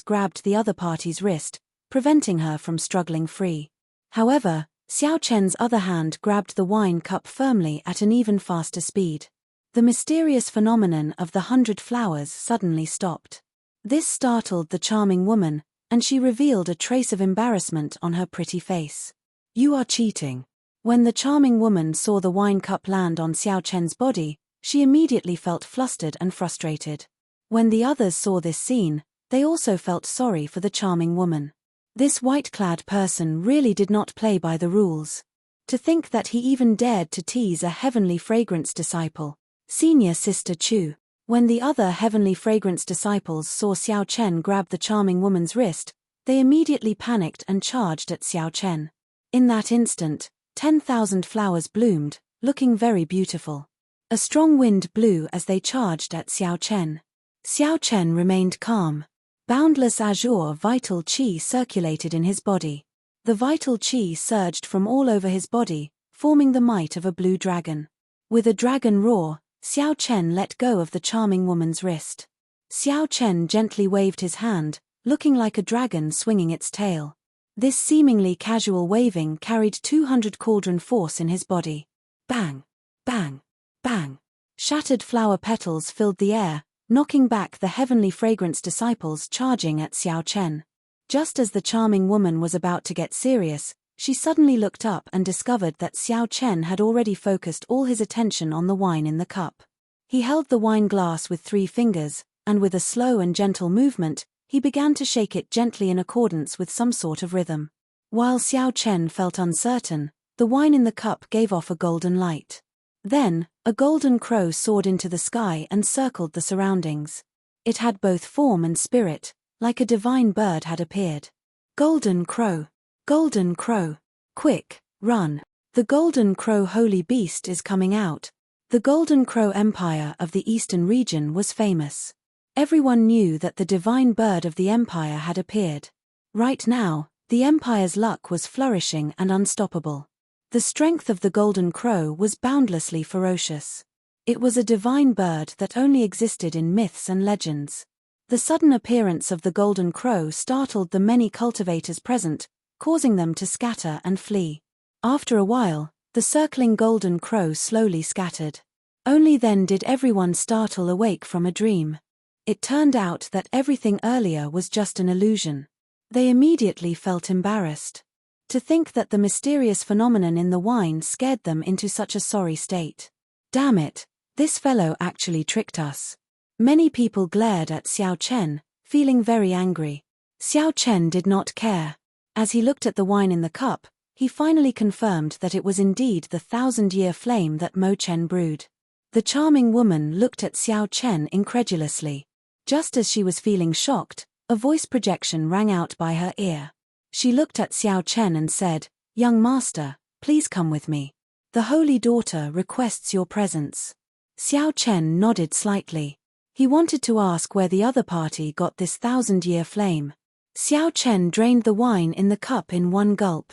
grabbed the other party's wrist, preventing her from struggling free. However, Xiao Chen's other hand grabbed the wine cup firmly at an even faster speed. The mysterious phenomenon of the 100 flowers suddenly stopped. This startled the charming woman, and she revealed a trace of embarrassment on her pretty face. You are cheating. When the charming woman saw the wine cup land on Xiao Chen's body, she immediately felt flustered and frustrated. When the others saw this scene, they also felt sorry for the charming woman. This white-clad person really did not play by the rules. To think that he even dared to tease a heavenly fragrance disciple, Senior Sister Chu. When the other heavenly fragrance disciples saw Xiao Chen grab the charming woman's wrist, they immediately panicked and charged at Xiao Chen. In that instant, 10,000 flowers bloomed, looking very beautiful. A strong wind blew as they charged at Xiao Chen. Xiao Chen remained calm. Boundless azure vital qi circulated in his body. The vital qi surged from all over his body, forming the might of a blue dragon. With a dragon roar, Xiao Chen let go of the charming woman's wrist. Xiao Chen gently waved his hand, looking like a dragon swinging its tail. This seemingly casual waving carried 200 cauldron force in his body. Bang! Bang! Bang! Shattered flower petals filled the air, knocking back the heavenly fragrance disciples charging at Xiao Chen. Just as the charming woman was about to get serious, she suddenly looked up and discovered that Xiao Chen had already focused all his attention on the wine in the cup. He held the wine glass with 3 fingers, and with a slow and gentle movement, he began to shake it gently in accordance with some sort of rhythm. While Xiao Chen felt uncertain, the wine in the cup gave off a golden light. Then, a golden crow soared into the sky and circled the surroundings. It had both form and spirit, like a divine bird had appeared. Golden crow! Golden crow! Quick, run! The golden crow holy beast is coming out. The golden crow empire of the eastern region was famous. Everyone knew that the divine bird of the empire had appeared. Right now, The empire's luck was flourishing and unstoppable. The strength of the golden crow was boundlessly ferocious. It was a divine bird that only existed in myths and legends. The sudden appearance of the golden crow startled the many cultivators present, causing them to scatter and flee. After a while, the circling golden crow slowly scattered. Only then did everyone startle awake from a dream. It turned out that everything earlier was just an illusion. They immediately felt embarrassed. To think that the mysterious phenomenon in the wine scared them into such a sorry state. Damn it, this fellow actually tricked us. Many people glared at Xiao Chen, feeling very angry. Xiao Chen did not care. As he looked at the wine in the cup, he finally confirmed that it was indeed the 1,000-year flame that Mo Chen brewed. The charming woman looked at Xiao Chen incredulously. Just as she was feeling shocked, a voice projection rang out by her ear. She looked at Xiao Chen and said, "Young master, please come with me. The holy daughter requests your presence." Xiao Chen nodded slightly. He wanted to ask where the other party got this 1,000-year flame. Xiao Chen drained the wine in the cup in one gulp.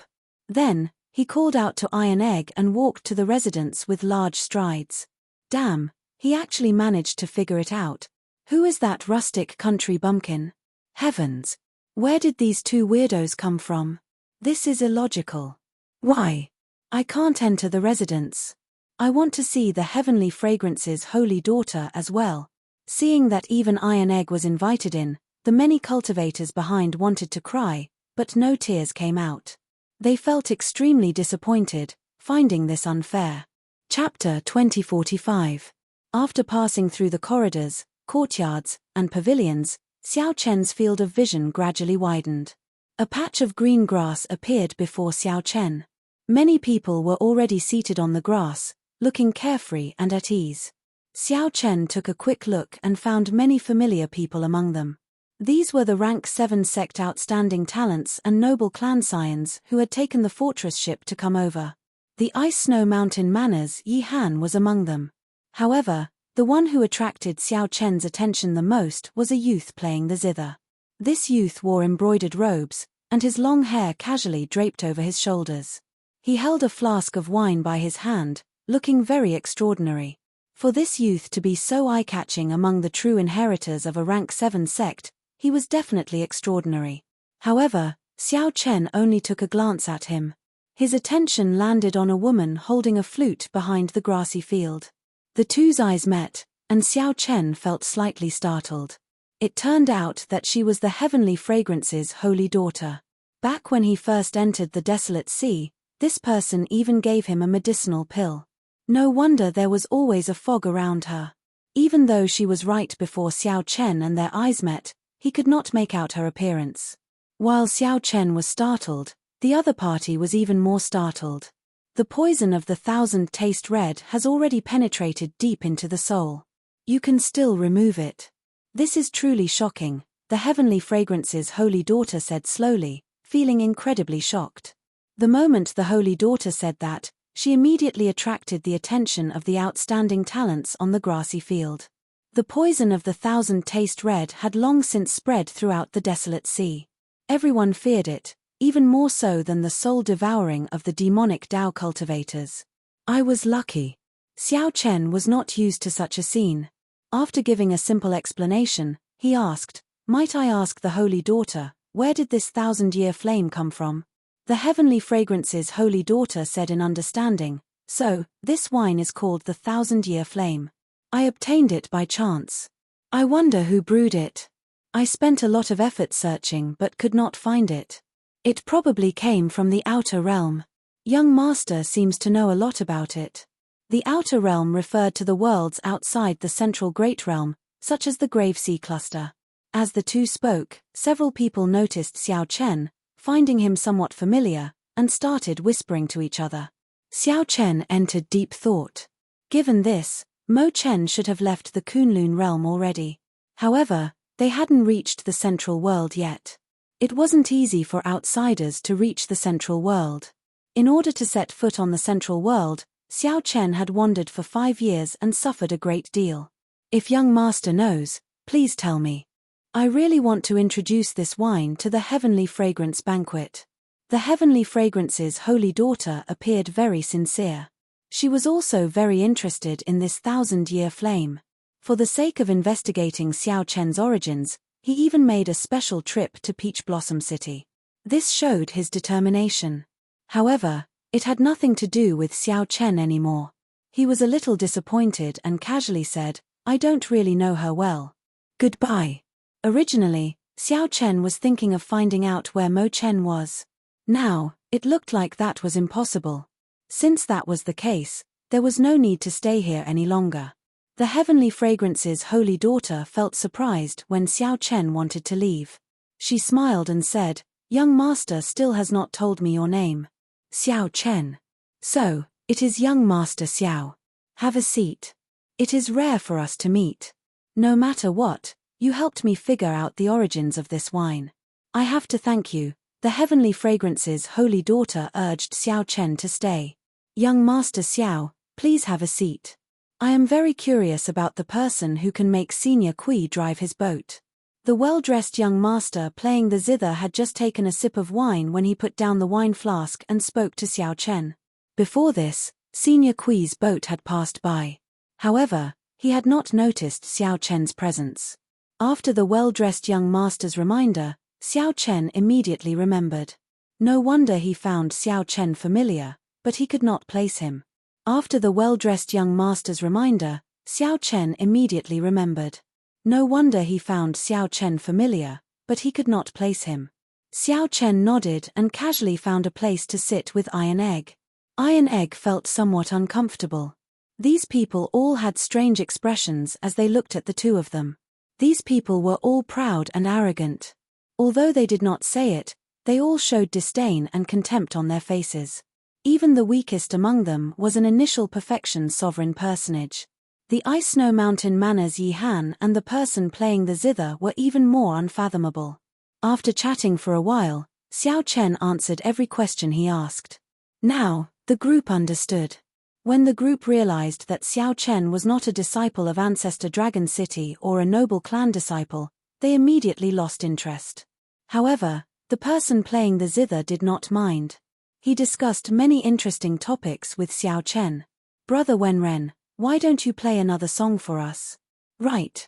Then, he called out to Iron Egg and walked to the residence with large strides. Damn, he actually managed to figure it out. Who is that rustic country bumpkin? Heavens! Where did these two weirdos come from? This is illogical. Why? I can't enter the residence. I want to see the heavenly fragrance's holy daughter as well. Seeing that even Iron Egg was invited in, the many cultivators behind wanted to cry, but no tears came out. They felt extremely disappointed, finding this unfair. Chapter 2045. After passing through the corridors, courtyards, and pavilions, Xiao Chen's field of vision gradually widened. A patch of green grass appeared before Xiao Chen. Many people were already seated on the grass, looking carefree and at ease. Xiao Chen took a quick look and found many familiar people among them. These were the rank 7 sect outstanding talents and noble clan scions who had taken the fortress ship to come over. The Ice Snow Mountain Manners Yi Han was among them. However, the one who attracted Xiao Chen's attention the most was a youth playing the zither. This youth wore embroidered robes, and his long hair casually draped over his shoulders. He held a flask of wine by his hand, looking very extraordinary. For this youth to be so eye-catching among the true inheritors of a rank 7 sect, he was definitely extraordinary. However, Xiao Chen only took a glance at him. His attention landed on a woman holding a flute behind the grassy field. The two's eyes met, and Xiao Chen felt slightly startled. It turned out that she was the heavenly fragrance's holy daughter. Back when he first entered the desolate sea, this person even gave him a medicinal pill. No wonder there was always a fog around her. Even though she was right before Xiao Chen and their eyes met, he could not make out her appearance. While Xiao Chen was startled, the other party was even more startled. The poison of the 1,000 taste red has already penetrated deep into the soul. You can still remove it. This is truly shocking, the heavenly fragrance's holy daughter said slowly, feeling incredibly shocked. The moment the holy daughter said that, she immediately attracted the attention of the outstanding talents on the grassy field. The poison of the 1,000 taste red had long since spread throughout the desolate sea. Everyone feared it, even more so than the soul-devouring of the demonic Dao cultivators. I was lucky. Xiao Chen was not used to such a scene. After giving a simple explanation, he asked, "Might I ask the holy daughter, where did this 1,000-year flame come from?" The heavenly fragrance's holy daughter said in understanding, "So, this wine is called the 1,000-year flame. I obtained it by chance. I wonder who brewed it. I spent a lot of effort searching but could not find it. It probably came from the outer realm. Young master seems to know a lot about it." The outer realm referred to the worlds outside the central great realm, such as the Grave Sea cluster. As the two spoke, several people noticed Xiao Chen, finding him somewhat familiar, and started whispering to each other. Xiao Chen entered deep thought. Given this, Mo Chen should have left the Kunlun realm already. However, they hadn't reached the central world yet. It wasn't easy for outsiders to reach the central world. In order to set foot on the central world, Xiao Chen had wandered for 5 years and suffered a great deal. If young master knows, please tell me. I really want to introduce this wine to the Heavenly Fragrance Banquet. The Heavenly Fragrance's holy daughter appeared very sincere. She was also very interested in this 1,000-year flame. For the sake of investigating Xiao Chen's origins, he even made a special trip to Peach Blossom City. This showed his determination. However, it had nothing to do with Xiao Chen anymore. He was a little disappointed and casually said, "I don't really know her well. Goodbye." Originally, Xiao Chen was thinking of finding out where Mo Chen was. Now, it looked like that was impossible. Since that was the case, there was no need to stay here any longer. The Heavenly Fragrance's holy daughter felt surprised when Xiao Chen wanted to leave. She smiled and said, "Young master still has not told me your name." Xiao Chen. "So, it is young master Xiao. Have a seat. It is rare for us to meet. No matter what, you helped me figure out the origins of this wine. I have to thank you." The Heavenly Fragrance's holy daughter urged Xiao Chen to stay. "Young master Xiao, please have a seat. I am very curious about the person who can make Senior Kui drive his boat." The well-dressed young master playing the zither had just taken a sip of wine when he put down the wine flask and spoke to Xiao Chen. Before this, Senior Kui's boat had passed by. However, he had not noticed Xiao Chen's presence. After the well-dressed young master's reminder, Xiao Chen immediately remembered. No wonder he found Xiao Chen familiar, but he could not place him. After the well-dressed young master's reminder, Xiao Chen immediately remembered. No wonder he found Xiao Chen familiar, but he could not place him. Xiao Chen nodded and casually found a place to sit with Iron Egg. Iron Egg felt somewhat uncomfortable. These people all had strange expressions as they looked at the two of them. These people were all proud and arrogant. Although they did not say it, they all showed disdain and contempt on their faces. Even the weakest among them was an initial perfection sovereign personage. The Ice Snow Mountain Manners Yi Han and the person playing the zither were even more unfathomable. After chatting for a while, Xiao Chen answered every question he asked. Now, the group understood. When the group realized that Xiao Chen was not a disciple of Ancestor Dragon City or a noble clan disciple, they immediately lost interest. However, the person playing the zither did not mind. He discussed many interesting topics with Xiao Chen. "Brother Wenren, why don't you play another song for us?" Right.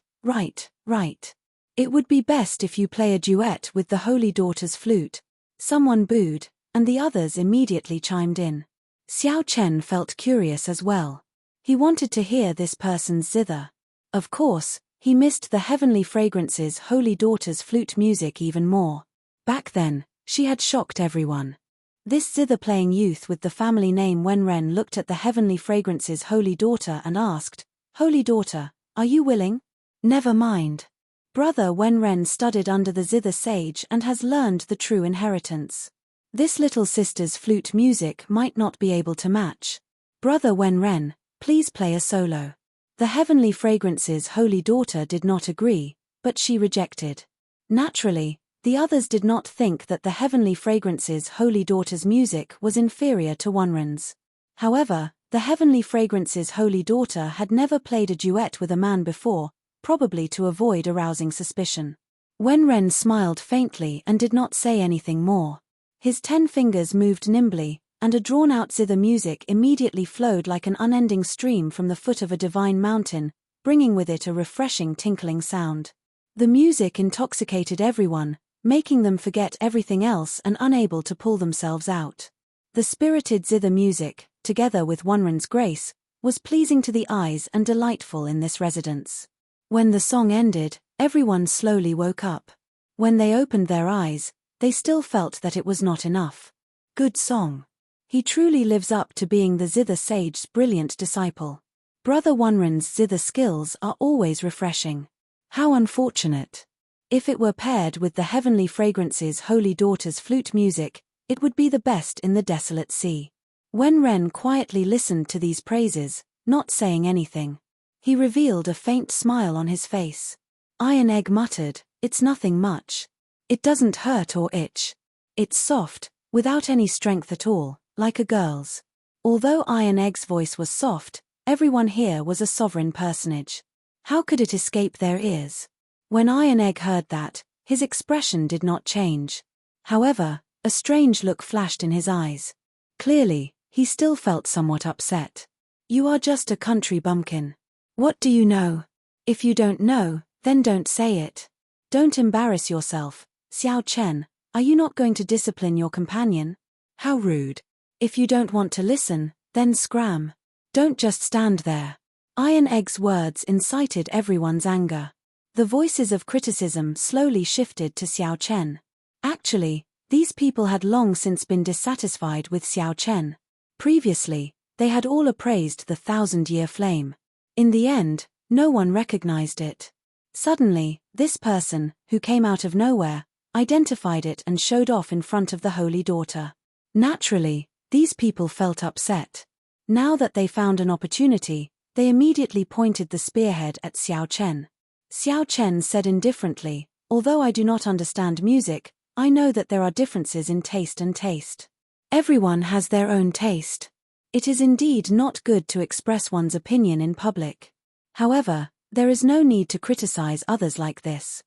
"It would be best if you play a duet with the Holy Daughter's flute." Someone booed, and the others immediately chimed in. Xiao Chen felt curious as well. He wanted to hear this person's zither. Of course, he missed the Heavenly Fragrance's holy daughter's flute music even more. Back then, she had shocked everyone. This zither-playing youth with the family name Wenren looked at the Heavenly Fragrance's holy daughter and asked, "Holy daughter, are you willing?" "Never mind. Brother Wenren studied under the zither sage and has learned the true inheritance. This little sister's flute music might not be able to match. Brother Wenren, please play a solo." The Heavenly Fragrance's holy daughter did not agree, but she rejected. Naturally, the others did not think that the Heavenly Fragrance's holy daughter's music was inferior to Wenren's. However, the Heavenly Fragrance's holy daughter had never played a duet with a man before, probably to avoid arousing suspicion. Wenren smiled faintly and did not say anything more. His 10 fingers moved nimbly, and a drawn-out zither music immediately flowed like an unending stream from the foot of a divine mountain, bringing with it a refreshing tinkling sound. The music intoxicated everyone, making them forget everything else and unable to pull themselves out. The spirited zither music, together with Wenren's grace, was pleasing to the eyes and delightful in this residence. When the song ended, everyone slowly woke up. When they opened their eyes, they still felt that it was not enough. Good song. He truly lives up to being the zither sage's brilliant disciple. Brother Wenren's zither skills are always refreshing. How unfortunate. If it were paired with the Heavenly Fragrance's holy daughter's flute music, it would be the best in the desolate sea. Wenren quietly listened to these praises, not saying anything. He revealed a faint smile on his face. Iron Egg muttered, "It's nothing much. It doesn't hurt or itch. It's soft, without any strength at all, like a girl's." Although Iron Egg's voice was soft, everyone here was a sovereign personage. How could it escape their ears? When Iron Egg heard that, his expression did not change. However, a strange look flashed in his eyes. Clearly, he still felt somewhat upset. You are just a country bumpkin. What do you know? If you don't know, then don't say it. Don't embarrass yourself. Xiao Chen, are you not going to discipline your companion? How rude. If you don't want to listen, then scram. Don't just stand there. Iron Egg's words incited everyone's anger. The voices of criticism slowly shifted to Xiao Chen. Actually, these people had long since been dissatisfied with Xiao Chen. Previously, they had all appraised the 1,000-year flame. In the end, no one recognized it. Suddenly, this person, who came out of nowhere, identified it and showed off in front of the Holy Daughter. Naturally, these people felt upset. Now that they found an opportunity, they immediately pointed the spearhead at Xiao Chen. Xiao Chen said indifferently, although I do not understand music, I know that there are differences in taste and taste. Everyone has their own taste. It is indeed not good to express one's opinion in public. However, there is no need to criticize others like this.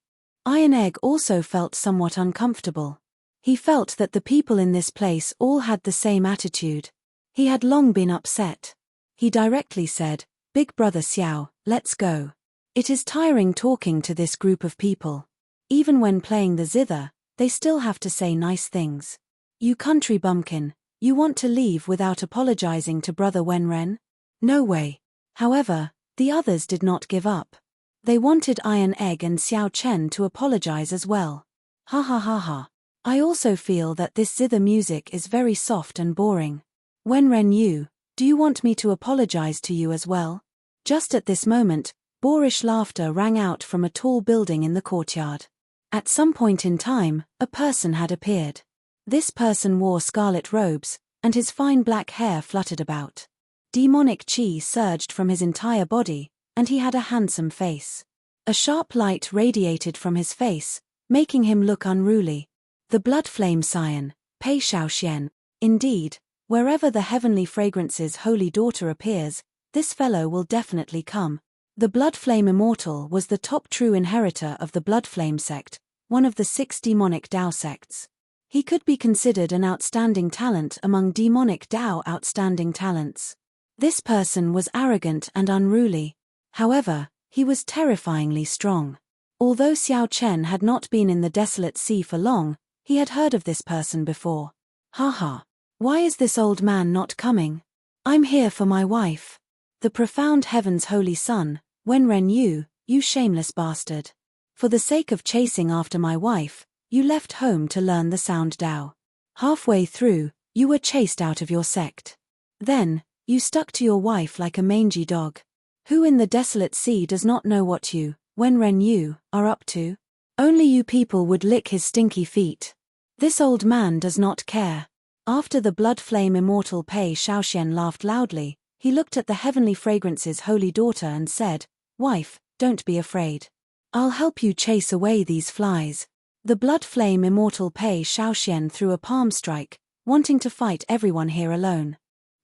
Iron Egg also felt somewhat uncomfortable. He felt that the people in this place all had the same attitude. He had long been upset. He directly said, Big Brother Xiao, let's go. It is tiring talking to this group of people. Even when playing the zither, they still have to say nice things. You country bumpkin, you want to leave without apologizing to Brother Wenren? No way. However, the others did not give up. They wanted Iron Egg and Xiao Chen to apologize as well. Ha ha ha ha. I also feel that this zither music is very soft and boring. Wenren Yu, do you want me to apologize to you as well? Just at this moment, boorish laughter rang out from a tall building in the courtyard. At some point in time, a person had appeared. This person wore scarlet robes, and his fine black hair fluttered about. Demonic chi surged from his entire body, and he had a handsome face. A sharp light radiated from his face, making him look unruly. The blood flame scion, Pei Shaoxian. Indeed, wherever the heavenly fragrance's holy daughter appears, this fellow will definitely come. The blood flame Immortal was the top true inheritor of the blood flame sect, one of the 6 demonic Dao sects. He could be considered an outstanding talent among demonic Dao outstanding talents. This person was arrogant and unruly. However, he was terrifyingly strong. Although Xiao Chen had not been in the desolate sea for long, he had heard of this person before. Haha. Why is this old man not coming? I'm here for my wife. The profound heaven's holy son, Wenren Yu, you shameless bastard. For the sake of chasing after my wife, you left home to learn the sound Dao. Halfway through, you were chased out of your sect. Then, you stuck to your wife like a mangy dog. Who in the desolate sea does not know what you, Wenren Yu, are up to? Only you people would lick his stinky feet. This old man does not care. After the blood flame Immortal Pei Shaoxian laughed loudly, he looked at the heavenly fragrance's holy daughter and said, Wife, don't be afraid. I'll help you chase away these flies. The blood flame Immortal Pei Shaoxian threw a palm strike, wanting to fight everyone here alone.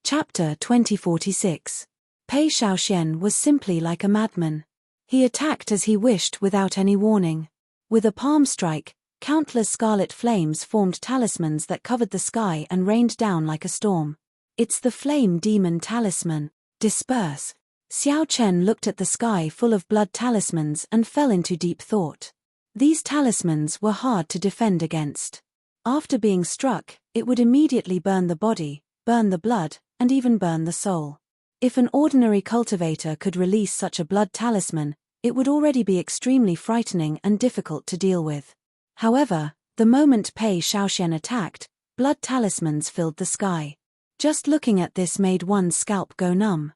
Chapter 2046. Pei Shaoxian was simply like a madman. He attacked as he wished without any warning. With a palm strike, countless scarlet flames formed talismans that covered the sky and rained down like a storm. It's the flame demon talisman. Disperse. Xiao Chen looked at the sky full of blood talismans and fell into deep thought. These talismans were hard to defend against. After being struck, it would immediately burn the body, burn the blood, and even burn the soul. If an ordinary cultivator could release such a blood talisman, it would already be extremely frightening and difficult to deal with. However, the moment Pei Shaoxian attacked, blood talismans filled the sky. Just looking at this made one's scalp go numb.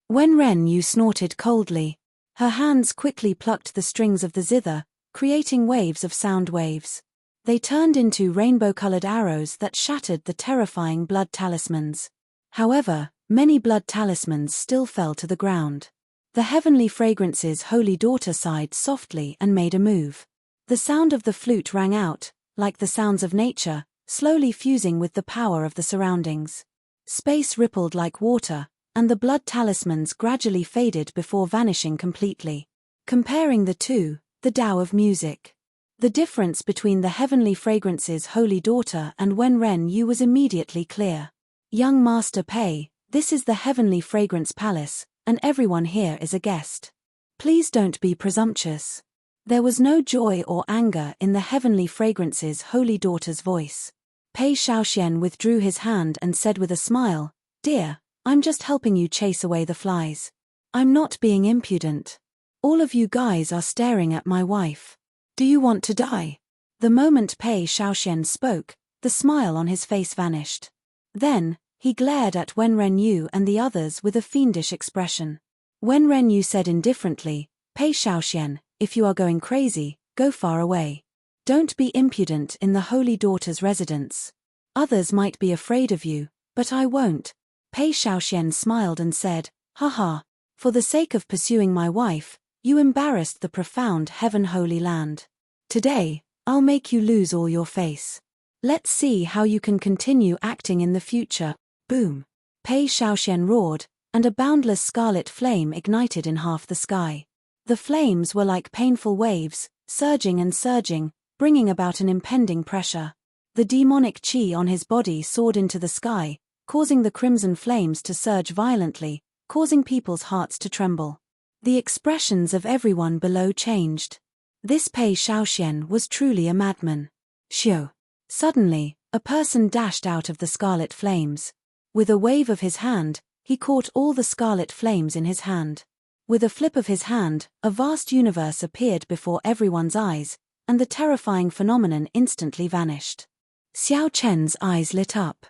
Wenren Yu snorted coldly. Her hands quickly plucked the strings of the zither, creating waves of sound waves. They turned into rainbow-colored arrows that shattered the terrifying blood talismans. However, many blood talismans still fell to the ground. The heavenly fragrance's holy daughter sighed softly and made a move. The sound of the flute rang out, like the sounds of nature, slowly fusing with the power of the surroundings. Space rippled like water, and the blood talismans gradually faded before vanishing completely. Comparing the two, the Tao of music. The difference between the heavenly fragrance's holy daughter and Wenren Yu was immediately clear. Young Master Pei, this is the heavenly fragrance palace, and everyone here is a guest. Please don't be presumptuous. There was no joy or anger in the heavenly fragrance's holy daughter's voice. Pei Shaoxian withdrew his hand and said with a smile, "Dear, I'm just helping you chase away the flies. I'm not being impudent. All of you guys are staring at my wife. Do you want to die?" The moment Pei Shaoxian spoke, the smile on his face vanished. Then, he glared at Wenren Yu and the others with a fiendish expression. Wenren Yu said indifferently, "Pei Shaoxian, if you are going crazy, go far away. Don't be impudent in the holy daughter's residence. Others might be afraid of you, but I won't." Pei Shaoxian smiled and said, "Haha, for the sake of pursuing my wife, you embarrassed the profound heaven-holy land. Today, I'll make you lose all your face. Let's see how you can continue acting in the future." Boom! Pei Shaoxian roared, and a boundless scarlet flame ignited in half the sky. The flames were like painful waves, surging and surging, bringing about an impending pressure. The demonic qi on his body soared into the sky, causing the crimson flames to surge violently, causing people's hearts to tremble. The expressions of everyone below changed. This Pei Shaoxian was truly a madman. Xiu! Suddenly, a person dashed out of the scarlet flames. With a wave of his hand, he caught all the scarlet flames in his hand. With a flip of his hand, a vast universe appeared before everyone's eyes, and the terrifying phenomenon instantly vanished. Xiao Chen's eyes lit up.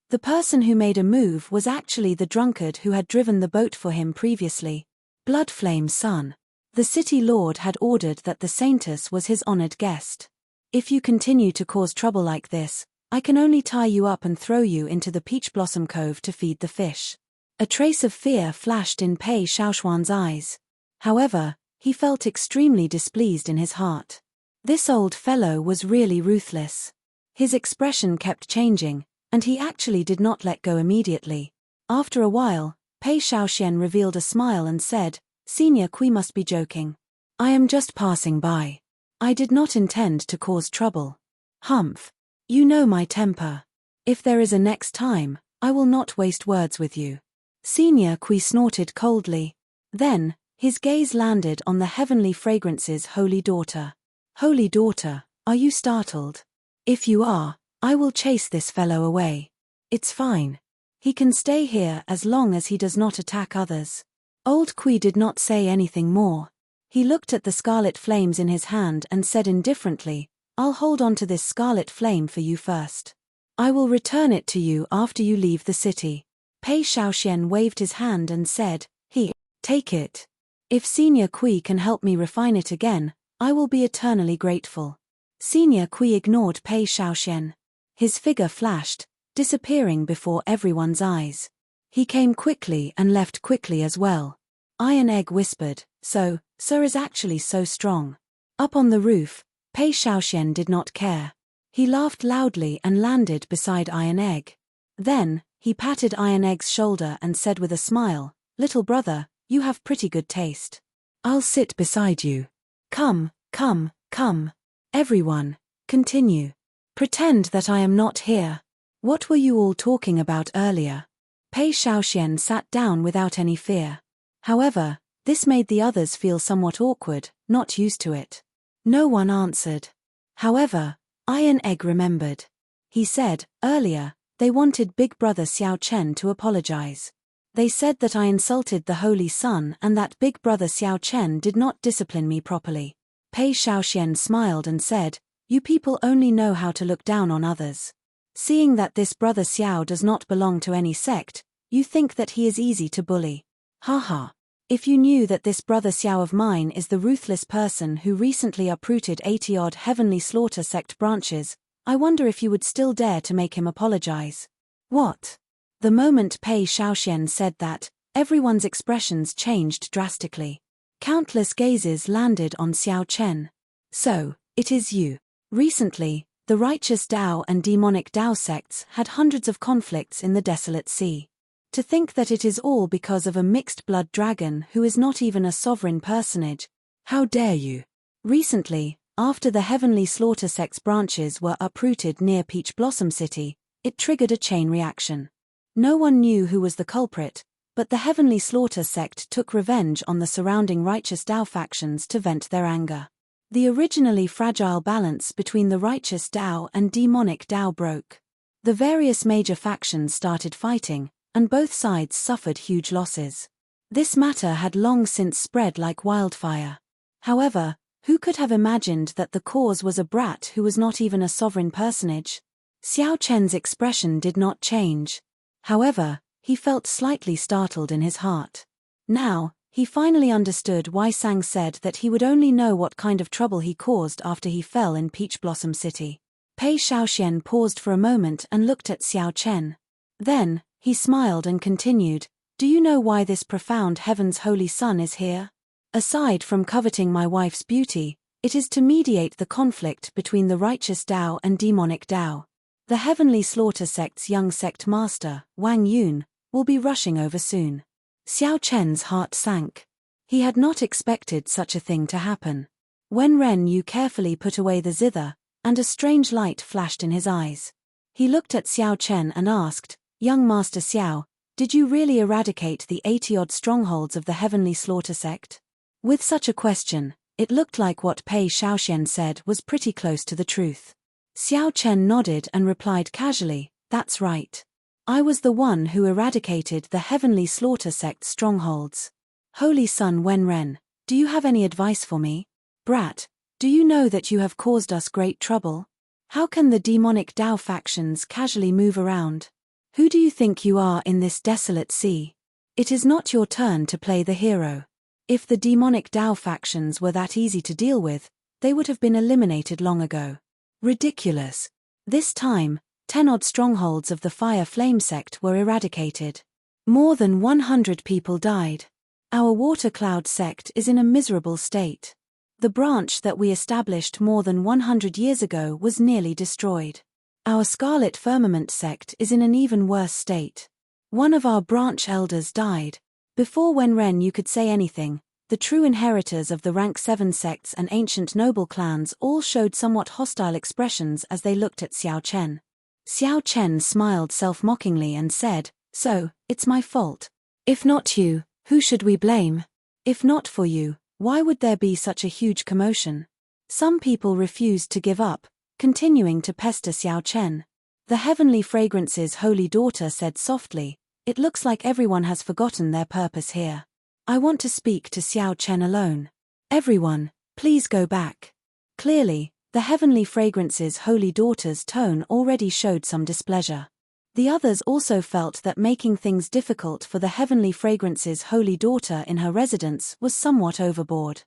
The person who made a move was actually the drunkard who had driven the boat for him previously. Bloodflame's son. The city lord had ordered that the saintess was his honored guest. "If you continue to cause trouble like this, I can only tie you up and throw you into the Peach Blossom Cove to feed the fish." A trace of fear flashed in Pei Shaoxuan's eyes. However, he felt extremely displeased in his heart. This old fellow was really ruthless. His expression kept changing, and he actually did not let go immediately. After a while, Pei Shaoxian revealed a smile and said, "Senior Kui must be joking. I am just passing by. I did not intend to cause trouble. Humph. You know my temper. If there is a next time, I will not waste words with you." Senior Kui snorted coldly. Then, his gaze landed on the heavenly fragrance's holy daughter. "Holy daughter, are you startled? If you are, I will chase this fellow away. It's fine. He can stay here as long as he does not attack others." Old Kui did not say anything more. He looked at the scarlet flames in his hand and said indifferently, "I'll hold on to this scarlet flame for you first. I will return it to you after you leave the city." Pei Shaoxian waved his hand and said, "Here, take it. If Senior Kui can help me refine it again, I will be eternally grateful." Senior Kui ignored Pei Shaoxian. His figure flashed, disappearing before everyone's eyes. He came quickly and left quickly as well. Iron Egg whispered, "So, Sir is actually so strong." Up on the roof, Pei Shaoxian did not care. He laughed loudly and landed beside Iron Egg. Then, he patted Iron Egg's shoulder and said with a smile, "Little brother, you have pretty good taste. I'll sit beside you. Come, come, come. Everyone, continue. Pretend that I am not here. What were you all talking about earlier?" Pei Shaoxian sat down without any fear. However, this made the others feel somewhat awkward, not used to it. No one answered. However, Iron Egg remembered. He said, "Earlier, they wanted Big Brother Xiao Chen to apologize. They said that I insulted the Holy Sun and that Big Brother Xiao Chen did not discipline me properly." Pei Shaoxian smiled and said, "You people only know how to look down on others. Seeing that this Brother Xiao does not belong to any sect, you think that he is easy to bully. Haha. If you knew that this Brother Xiao of mine is the ruthless person who recently uprooted 80-odd Heavenly Slaughter sect branches, I wonder if you would still dare to make him apologize." What? The moment Pei Shaoxian said that, everyone's expressions changed drastically. Countless gazes landed on Xiao Chen. "So, it is you. Recently, the righteous Dao and demonic Dao sects had hundreds of conflicts in the desolate sea. To think that it is all because of a mixed-blood dragon who is not even a sovereign personage. How dare you? Recently, after the Heavenly Slaughter sect's branches were uprooted near Peach Blossom City, it triggered a chain reaction. No one knew who was the culprit, but the Heavenly Slaughter sect took revenge on the surrounding righteous Dao factions to vent their anger. The originally fragile balance between the righteous Dao and demonic Dao broke. The various major factions started fighting, and both sides suffered huge losses. This matter had long since spread like wildfire. However, who could have imagined that the cause was a brat who was not even a sovereign personage? Xiao Chen's expression did not change. However, he felt slightly startled in his heart. Now, he finally understood why Sang said that he would only know what kind of trouble he caused after he fell in Peach Blossom City. Pei Shaoxian paused for a moment and looked at Xiao Chen. Then, he smiled and continued, "Do you know why this profound heaven's holy son is here? Aside from coveting my wife's beauty, it is to mediate the conflict between the righteous Dao and demonic Dao. The Heavenly Slaughter sect's young sect master, Wang Yun, will be rushing over soon." Xiao Chen's heart sank. He had not expected such a thing to happen. Wen Ren Yu carefully put away the zither, and a strange light flashed in his eyes. He looked at Xiao Chen and asked, "Young Master Xiao, did you really eradicate the 80-odd strongholds of the Heavenly Slaughter sect?" With such a question, it looked like what Pei Shaoxian said was pretty close to the truth. Xiao Chen nodded and replied casually, "That's right. I was the one who eradicated the Heavenly Slaughter sect's strongholds. Holy Son Wen Ren, do you have any advice for me? Brat, do you know that you have caused us great trouble? How can the demonic Dao factions casually move around? Who do you think you are in this desolate sea? It is not your turn to play the hero. If the demonic Dao factions were that easy to deal with, they would have been eliminated long ago. Ridiculous. This time, 10-odd strongholds of the Fire Flame sect were eradicated. More than 100 people died. Our Water Cloud sect is in a miserable state. The branch that we established more than 100 years ago was nearly destroyed. Our Scarlet Firmament sect is in an even worse state. One of our branch elders died. Before Wen Ren you could say anything, the true inheritors of the rank 7 sects and ancient noble clans all showed somewhat hostile expressions as they looked at Xiao Chen. Xiao Chen smiled self-mockingly and said, "So, it's my fault. If not you, who should we blame? If not for you, why would there be such a huge commotion?" Some people refused to give up, continuing to pester Xiao Chen. The Heavenly Fragrance's holy daughter said softly, "It looks like everyone has forgotten their purpose here. I want to speak to Xiao Chen alone. Everyone, please go back." Clearly, the Heavenly Fragrance's holy daughter's tone already showed some displeasure. The others also felt that making things difficult for the Heavenly Fragrance's holy daughter in her residence was somewhat overboard.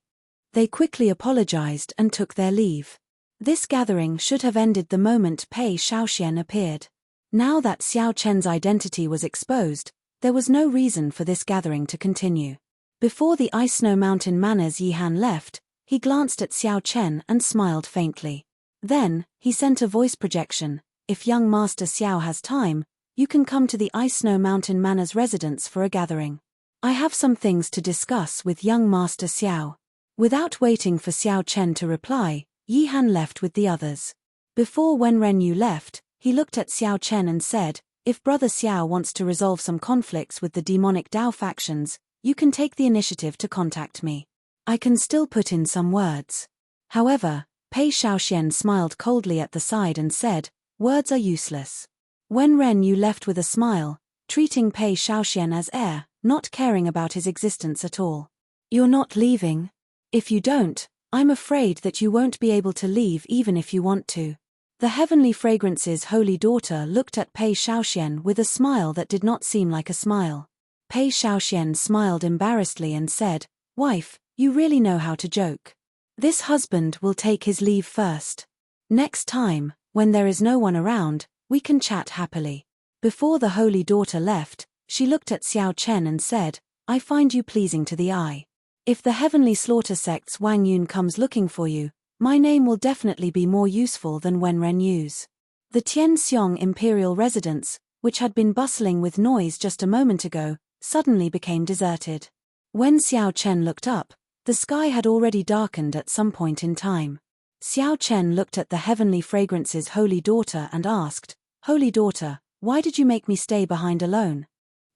They quickly apologized and took their leave. This gathering should have ended the moment Pei Shaoxian appeared. Now that Xiao Chen's identity was exposed, there was no reason for this gathering to continue. Before the Ice Snow Mountain Manor's Yihan left, he glanced at Xiao Chen and smiled faintly. Then, he sent a voice projection, "If young Master Xiao has time, you can come to the Ice Snow Mountain Manor's residence for a gathering. I have some things to discuss with young Master Xiao." Without waiting for Xiao Chen to reply, Yihan left with the others. Before Wen Renyu left, he looked at Xiao Chen and said, "If Brother Xiao wants to resolve some conflicts with the demonic Dao factions, you can take the initiative to contact me. I can still put in some words." However, Pei Shaoxian smiled coldly at the side and said, "Words are useless." Wen Renyu left with a smile, treating Pei Shaoxian as heir, not caring about his existence at all. "You're not leaving? If you don't, I'm afraid that you won't be able to leave even if you want to." The Heavenly Fragrance's holy daughter looked at Pei Shaoxian with a smile that did not seem like a smile. Pei Shaoxian smiled embarrassedly and said, "Wife, you really know how to joke. This husband will take his leave first. Next time, when there is no one around, we can chat happily." Before the holy daughter left, she looked at Xiao Chen and said, "I find you pleasing to the eye. If the Heavenly Slaughter sect's Wang Yun comes looking for you, my name will definitely be more useful than Wen Renyu's." The Tianxiong Imperial residence, which had been bustling with noise just a moment ago, suddenly became deserted. When Xiao Chen looked up, The sky had already darkened at some point in time. Xiao Chen looked at the Heavenly Fragrance's holy daughter and asked, "Holy daughter, why did you make me stay behind alone?"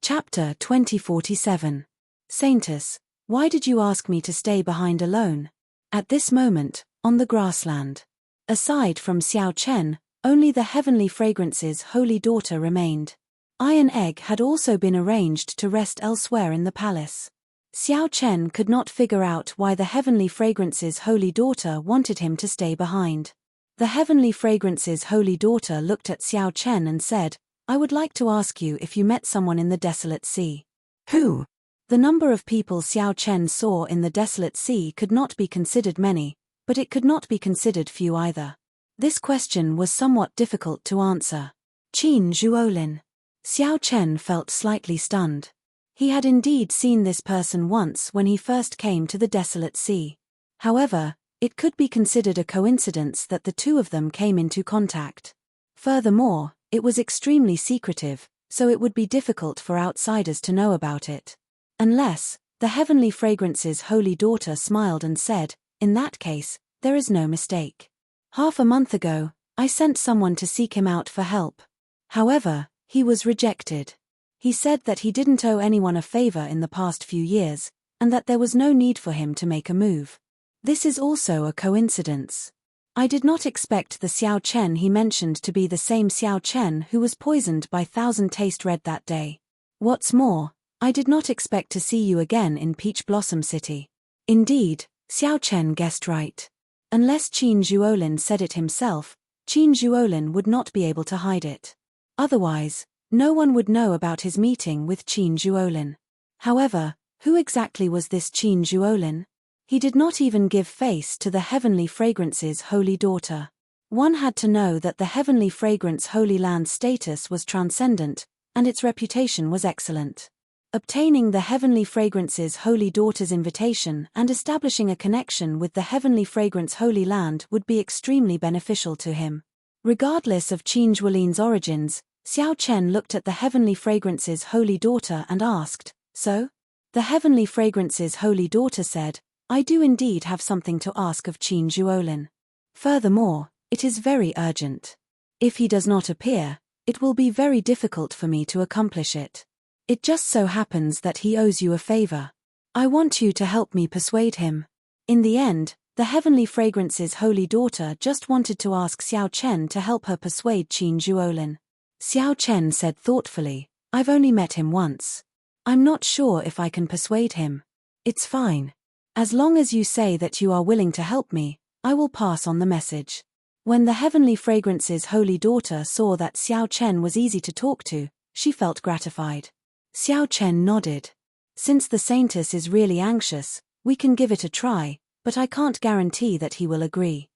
Chapter 2047. Saintess, why did you ask me to stay behind alone? At this moment, on the grassland, aside from Xiao Chen, only the Heavenly Fragrance's holy daughter remained. Iron Egg had also been arranged to rest elsewhere in the palace. Xiao Chen could not figure out why the Heavenly Fragrance's holy daughter wanted him to stay behind. The Heavenly Fragrance's holy daughter looked at Xiao Chen and said, "I would like to ask you if you met someone in the desolate sea." Who? The number of people Xiao Chen saw in the desolate sea could not be considered many, but it could not be considered few either. This question was somewhat difficult to answer. Qin Zhuolin. Xiao Chen felt slightly stunned. He had indeed seen this person once when he first came to the desolate sea. However, it could be considered a coincidence that the two of them came into contact. Furthermore, it was extremely secretive, so it would be difficult for outsiders to know about it. Unless, the Heavenly Fragrance's holy daughter smiled and said, "In that case, there is no mistake. Half a month ago, I sent someone to seek him out for help. However, he was rejected. He said that he didn't owe anyone a favor in the past few years, and that there was no need for him to make a move. This is also a coincidence. I did not expect the Xiao Chen he mentioned to be the same Xiao Chen who was poisoned by Thousand Taste Red that day. What's more, I did not expect to see you again in Peach Blossom City." Indeed, Xiao Chen guessed right. Unless Qin Zhuolin said it himself, Qin Zhuolin would not be able to hide it. Otherwise, no one would know about his meeting with Qin Zhuolin. However, who exactly was this Qin Zhuolin? He did not even give face to the Heavenly Fragrance's holy daughter. One had to know that the Heavenly Fragrance Holy Land status was transcendent, and its reputation was excellent. Obtaining the Heavenly Fragrance's holy daughter's invitation and establishing a connection with the Heavenly Fragrance Holy Land would be extremely beneficial to him. Regardless of Qin Zhuolin's origins, Xiao Chen looked at the Heavenly Fragrance's holy daughter and asked, "So?" The Heavenly Fragrance's holy daughter said, "I do indeed have something to ask of Qin Zhuolin. Furthermore, it is very urgent. If he does not appear, it will be very difficult for me to accomplish it. It just so happens that he owes you a favor. I want you to help me persuade him." In the end, the Heavenly Fragrance's holy daughter just wanted to ask Xiao Chen to help her persuade Qin Zhuolin. Xiao Chen said thoughtfully, "I've only met him once. I'm not sure if I can persuade him. It's fine. As long as you say that you are willing to help me, I will pass on the message." When the Heavenly Fragrance's holy daughter saw that Xiao Chen was easy to talk to, she felt gratified. Xiao Chen nodded. "Since the Saintess is really anxious, we can give it a try, but I can't guarantee that he will agree."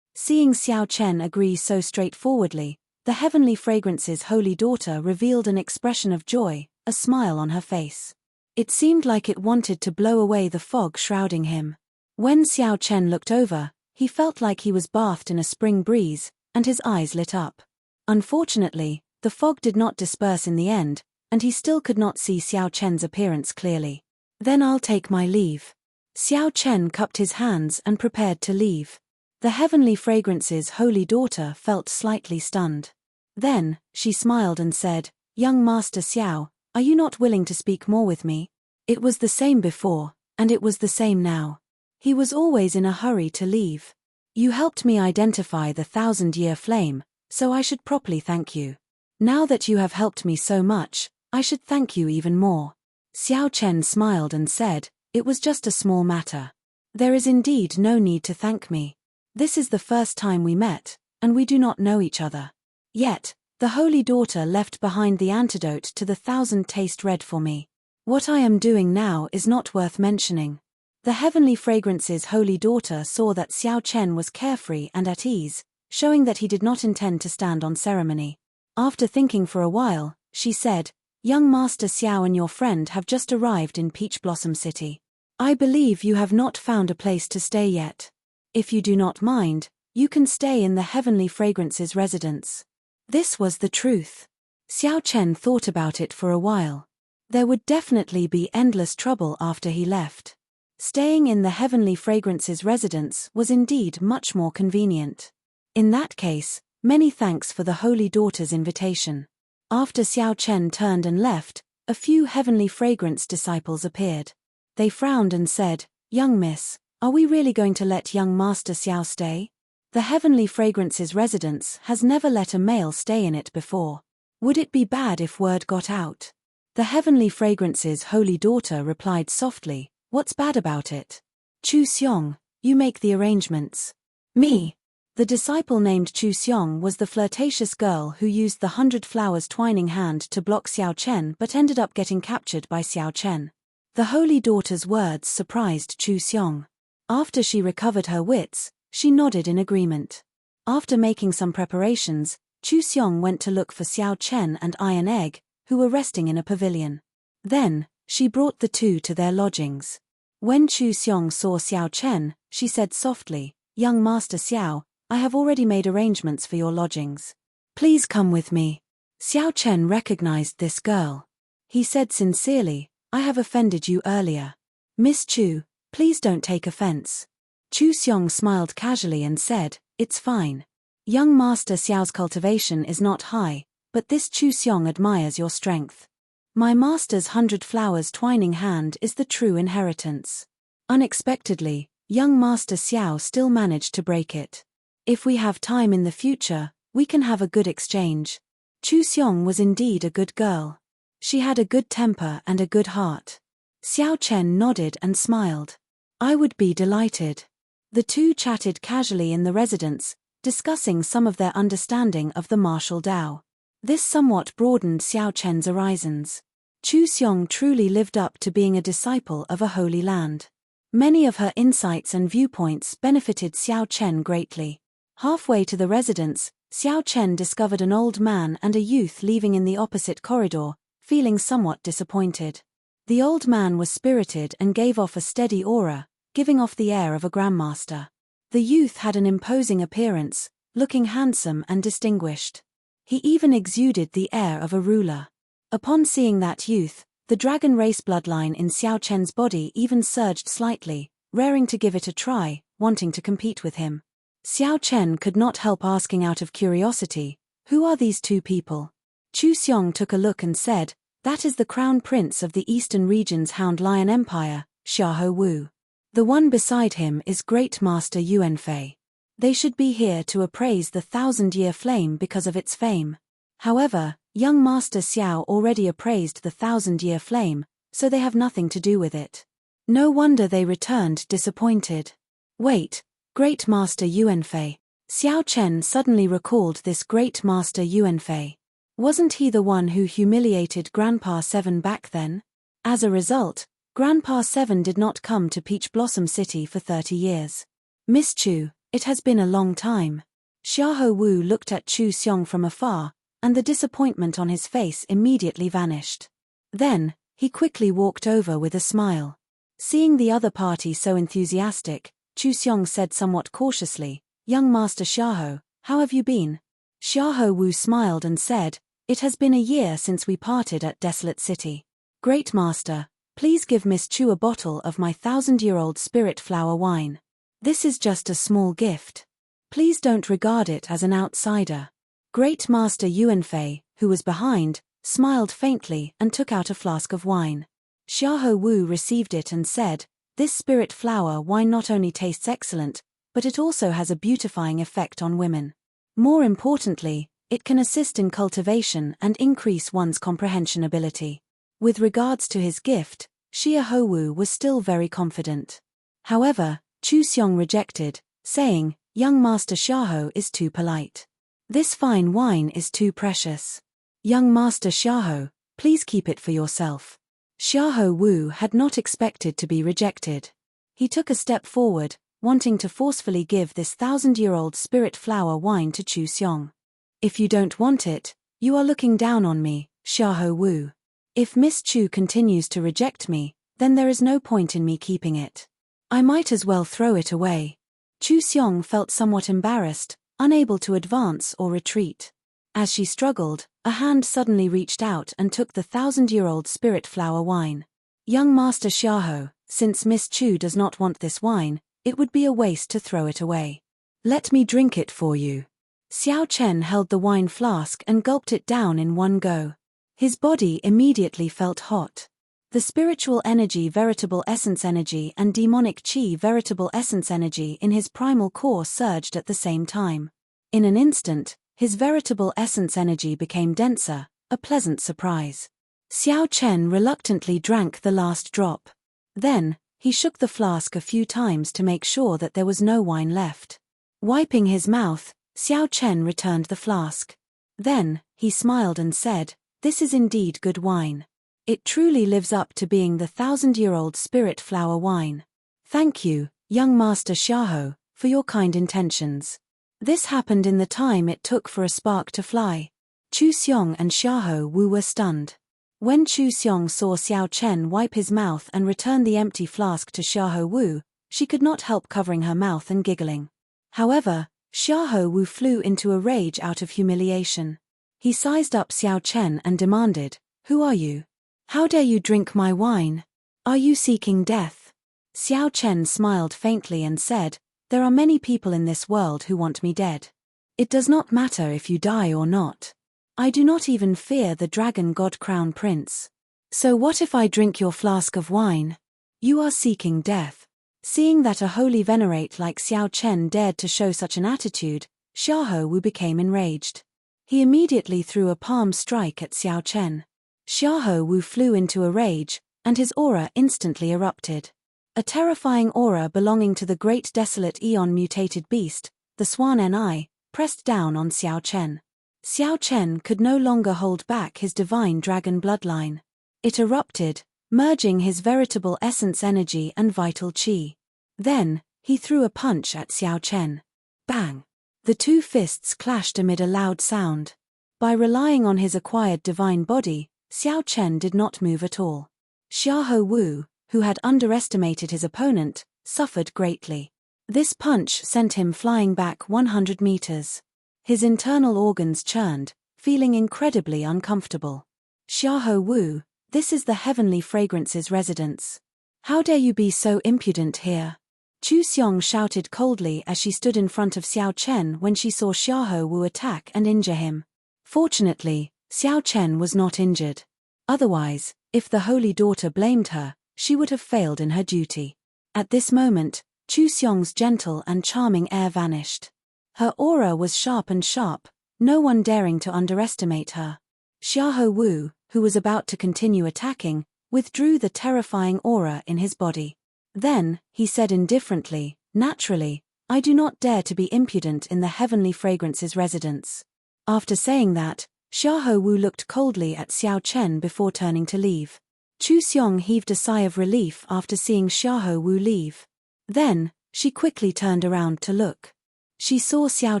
Seeing Xiao Chen agree so straightforwardly, the Heavenly Fragrance's holy daughter revealed an expression of joy, a smile on her face. It seemed like it wanted to blow away the fog shrouding him. When Xiao Chen looked over, he felt like he was bathed in a spring breeze, and his eyes lit up. Unfortunately, the fog did not disperse in the end, and he still could not see Xiao Chen's appearance clearly. "Then I'll take my leave." Xiao Chen cupped his hands and prepared to leave. The Heavenly Fragrance's holy daughter felt slightly stunned. Then, she smiled and said, "Young Master Xiao, are you not willing to speak more with me?" It was the same before, and it was the same now. He was always in a hurry to leave. "You helped me identify the 1,000-year flame, so I should properly thank you. Now that you have helped me so much, I should thank you even more." Xiao Chen smiled and said, "It was just a small matter. There is indeed no need to thank me. This is the first time we met, and we do not know each other. Yet, the holy daughter left behind the antidote to the 1,000 Taste Red for me. What I am doing now is not worth mentioning." The Heavenly Fragrance's holy daughter saw that Xiao Chen was carefree and at ease, showing that he did not intend to stand on ceremony. After thinking for a while, she said, "Young Master Xiao and your friend have just arrived in Peach Blossom City. I believe you have not found a place to stay yet. If you do not mind, you can stay in the Heavenly Fragrance's residence." This was the truth. Xiao Chen thought about it for a while. There would definitely be endless trouble after he left. Staying in the Heavenly Fragrance's residence was indeed much more convenient. In that case, many thanks for the Holy Daughter's invitation. After Xiao Chen turned and left, a few Heavenly Fragrance disciples appeared. They frowned and said, "Young miss, are we really going to let young Master Xiao stay? The Heavenly Fragrance's residence has never let a male stay in it before. Would it be bad if word got out?" The Heavenly Fragrance's Holy Daughter replied softly, "What's bad about it? Chu Xiong, you make the arrangements." "Me?" The disciple named Chu Xiong was the flirtatious girl who used the 100 flowers twining hand to block Xiao Chen but ended up getting captured by Xiao Chen. The Holy Daughter's words surprised Chu Xiong. After she recovered her wits, she nodded in agreement. After making some preparations, Chu Xiong went to look for Xiao Chen and Iron Egg, who were resting in a pavilion. Then, she brought the two to their lodgings. When Chu Xiong saw Xiao Chen, she said softly, "Young Master Xiao, I have already made arrangements for your lodgings. Please come with me." Xiao Chen recognized this girl. He said sincerely, "I have offended you earlier. Miss Chu, please don't take offense." Chu Xiong smiled casually and said, "It's fine. Young Master Xiao's cultivation is not high, but this Chu Xiong admires your strength. My master's 100 flowers twining hand is the true inheritance." Unexpectedly, young Master Xiao still managed to break it. "If we have time in the future, we can have a good exchange." Chu Xiong was indeed a good girl. She had a good temper and a good heart. Xiao Chen nodded and smiled. "I would be delighted." The two chatted casually in the residence, discussing some of their understanding of the martial Tao. This somewhat broadened Xiao Chen's horizons. Chu Xiong truly lived up to being a disciple of a holy land. Many of her insights and viewpoints benefited Xiao Chen greatly. Halfway to the residence, Xiao Chen discovered an old man and a youth leaving in the opposite corridor, feeling somewhat disappointed. The old man was spirited and gave off a steady aura, giving off the air of a grandmaster. The youth had an imposing appearance, looking handsome and distinguished. He even exuded the air of a ruler. Upon seeing that youth, the dragon race bloodline in Xiao Chen's body even surged slightly, raring to give it a try, wanting to compete with him. Xiao Chen could not help asking out of curiosity, "Who are these two people?" Chu Xiong took a look and said, "That is the crown prince of the eastern region's Hound Lion Empire, Xiahou Wu. The one beside him is Great Master Yuanfei. They should be here to appraise the 1,000-year flame because of its fame. However, young Master Xiao already appraised the 1,000-year flame, so they have nothing to do with it. No wonder they returned disappointed." "Wait, Great Master Yuanfei." Xiao Chen suddenly recalled this Great Master Yuanfei. Wasn't he the one who humiliated Grandpa Seven back then? As a result, Grandpa Seven did not come to Peach Blossom City for 30 years. "Miss Chu, it has been a long time." Xiahou Wu looked at Chu Xiong from afar, and the disappointment on his face immediately vanished. Then, he quickly walked over with a smile. Seeing the other party so enthusiastic, Chu Xiong said somewhat cautiously, "Young Master Xiahou, how have you been?" Xiahou Wu smiled and said, "It has been a year since we parted at Desolate City. Great Master, please give Miss Chu a bottle of my 1,000-year-old spirit flower wine. This is just a small gift. Please don't regard it as an outsider." Great Master Yuanfei, who was behind, smiled faintly and took out a flask of wine. Xiahou Wu received it and said, "This spirit flower wine not only tastes excellent, but it also has a beautifying effect on women. More importantly, it can assist in cultivation and increase one's comprehension ability." With regards to his gift, Xiahou Wu was still very confident. However, Chu Xiong rejected, saying, "Young Master Xiahou is too polite. This fine wine is too precious. Young Master Xiahou, please keep it for yourself." Xiahou Wu had not expected to be rejected. He took a step forward, wanting to forcefully give this 1,000-year-old spirit flower wine to Chu Xiong. "If you don't want it, you are looking down on me, Xiahou Wu. If Miss Chu continues to reject me, then there is no point in me keeping it. I might as well throw it away." Chu Xiong felt somewhat embarrassed, unable to advance or retreat. As she struggled, a hand suddenly reached out and took the 1,000-year-old spirit flower wine. "Young Master Xiahou, Since Miss Chu does not want this wine, it would be a waste to throw it away. Let me drink it for you. Xiao Chen held the wine flask and gulped it down in one go. His body immediately felt hot. The spiritual energy, veritable essence energy, and demonic chi, veritable essence energy, in his primal core surged at the same time. In an instant, his veritable essence energy became denser, a pleasant surprise. Xiao Chen reluctantly drank the last drop. Then, he shook the flask a few times to make sure that there was no wine left. Wiping his mouth, Xiao Chen returned the flask. Then, he smiled and said, "This is indeed good wine. It truly lives up to being the 1,000-year-old spirit flower wine. Thank you, young Master Xiaohe, for your kind intentions." This happened in the time it took for a spark to fly. Chu Xiong and Xiaohe Wu were stunned. When Chu Xiong saw Xiao Chen wipe his mouth and return the empty flask to Xiaohe Wu, she could not help covering her mouth and giggling. However, Xiaohe Wu flew into a rage out of humiliation. He sized up Xiao Chen and demanded, "Who are you? How dare you drink my wine? Are you seeking death?" Xiao Chen smiled faintly and said, "There are many people in this world who want me dead. It does not matter if you die or not. I do not even fear the dragon god crown prince. So what if I drink your flask of wine? You are seeking death." Seeing that a holy venerate like Xiao Chen dared to show such an attitude, Xiaohe Wu became enraged. He immediately threw a palm strike at Xiao Chen. Xiaohe Wu flew into a rage, and his aura instantly erupted. A terrifying aura belonging to the great desolate eon-mutated beast, the Swan Ni, pressed down on Xiao Chen. Xiao Chen could no longer hold back his divine dragon bloodline. It erupted, merging his veritable essence energy and vital chi. Then, he threw a punch at Xiao Chen. Bang! The two fists clashed amid a loud sound. By relying on his acquired divine body, Xiao Chen did not move at all. Xiaohe Wu, who had underestimated his opponent, suffered greatly. This punch sent him flying back 100 meters. His internal organs churned, feeling incredibly uncomfortable. "Xiaohe Wu, this is the Heavenly Fragrance's residence. How dare you be so impudent here?" Chu Xiong shouted coldly as she stood in front of Xiao Chen when she saw Xiaohe Wu attack and injure him. Fortunately, Xiao Chen was not injured. Otherwise, if the holy daughter blamed her, she would have failed in her duty. At this moment, Chu Xiong's gentle and charming air vanished. Her aura was sharp, no one daring to underestimate her. Xiaohe Wu, who was about to continue attacking, withdrew the terrifying aura in his body. Then, he said indifferently, "Naturally, I do not dare to be impudent in the Heavenly Fragrance's residence." After saying that, Xiaohe Wu looked coldly at Xiao Chen before turning to leave. Chu Xiong heaved a sigh of relief after seeing Xiaohe Wu leave. Then, she quickly turned around to look. She saw Xiao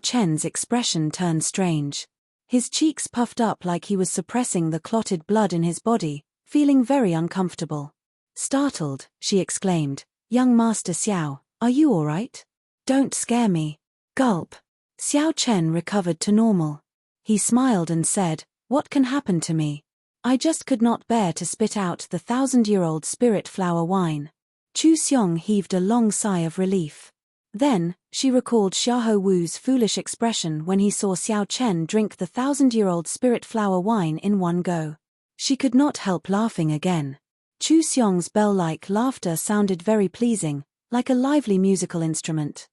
Chen's expression turn strange. His cheeks puffed up like he was suppressing the clotted blood in his body, feeling very uncomfortable. Startled, she exclaimed, "Young Master Xiao, are you all right? Don't scare me." Gulp. Xiao Chen recovered to normal. He smiled and said, "What can happen to me? I just could not bear to spit out the 1,000-year-old spirit flower wine." Chu Xiong heaved a long sigh of relief. Then, she recalled Xiaohe Wu's foolish expression when he saw Xiao Chen drink the 1,000-year-old spirit flower wine in one go. She could not help laughing again. Chu Xiong's bell-like laughter sounded very pleasing, like a lively musical instrument.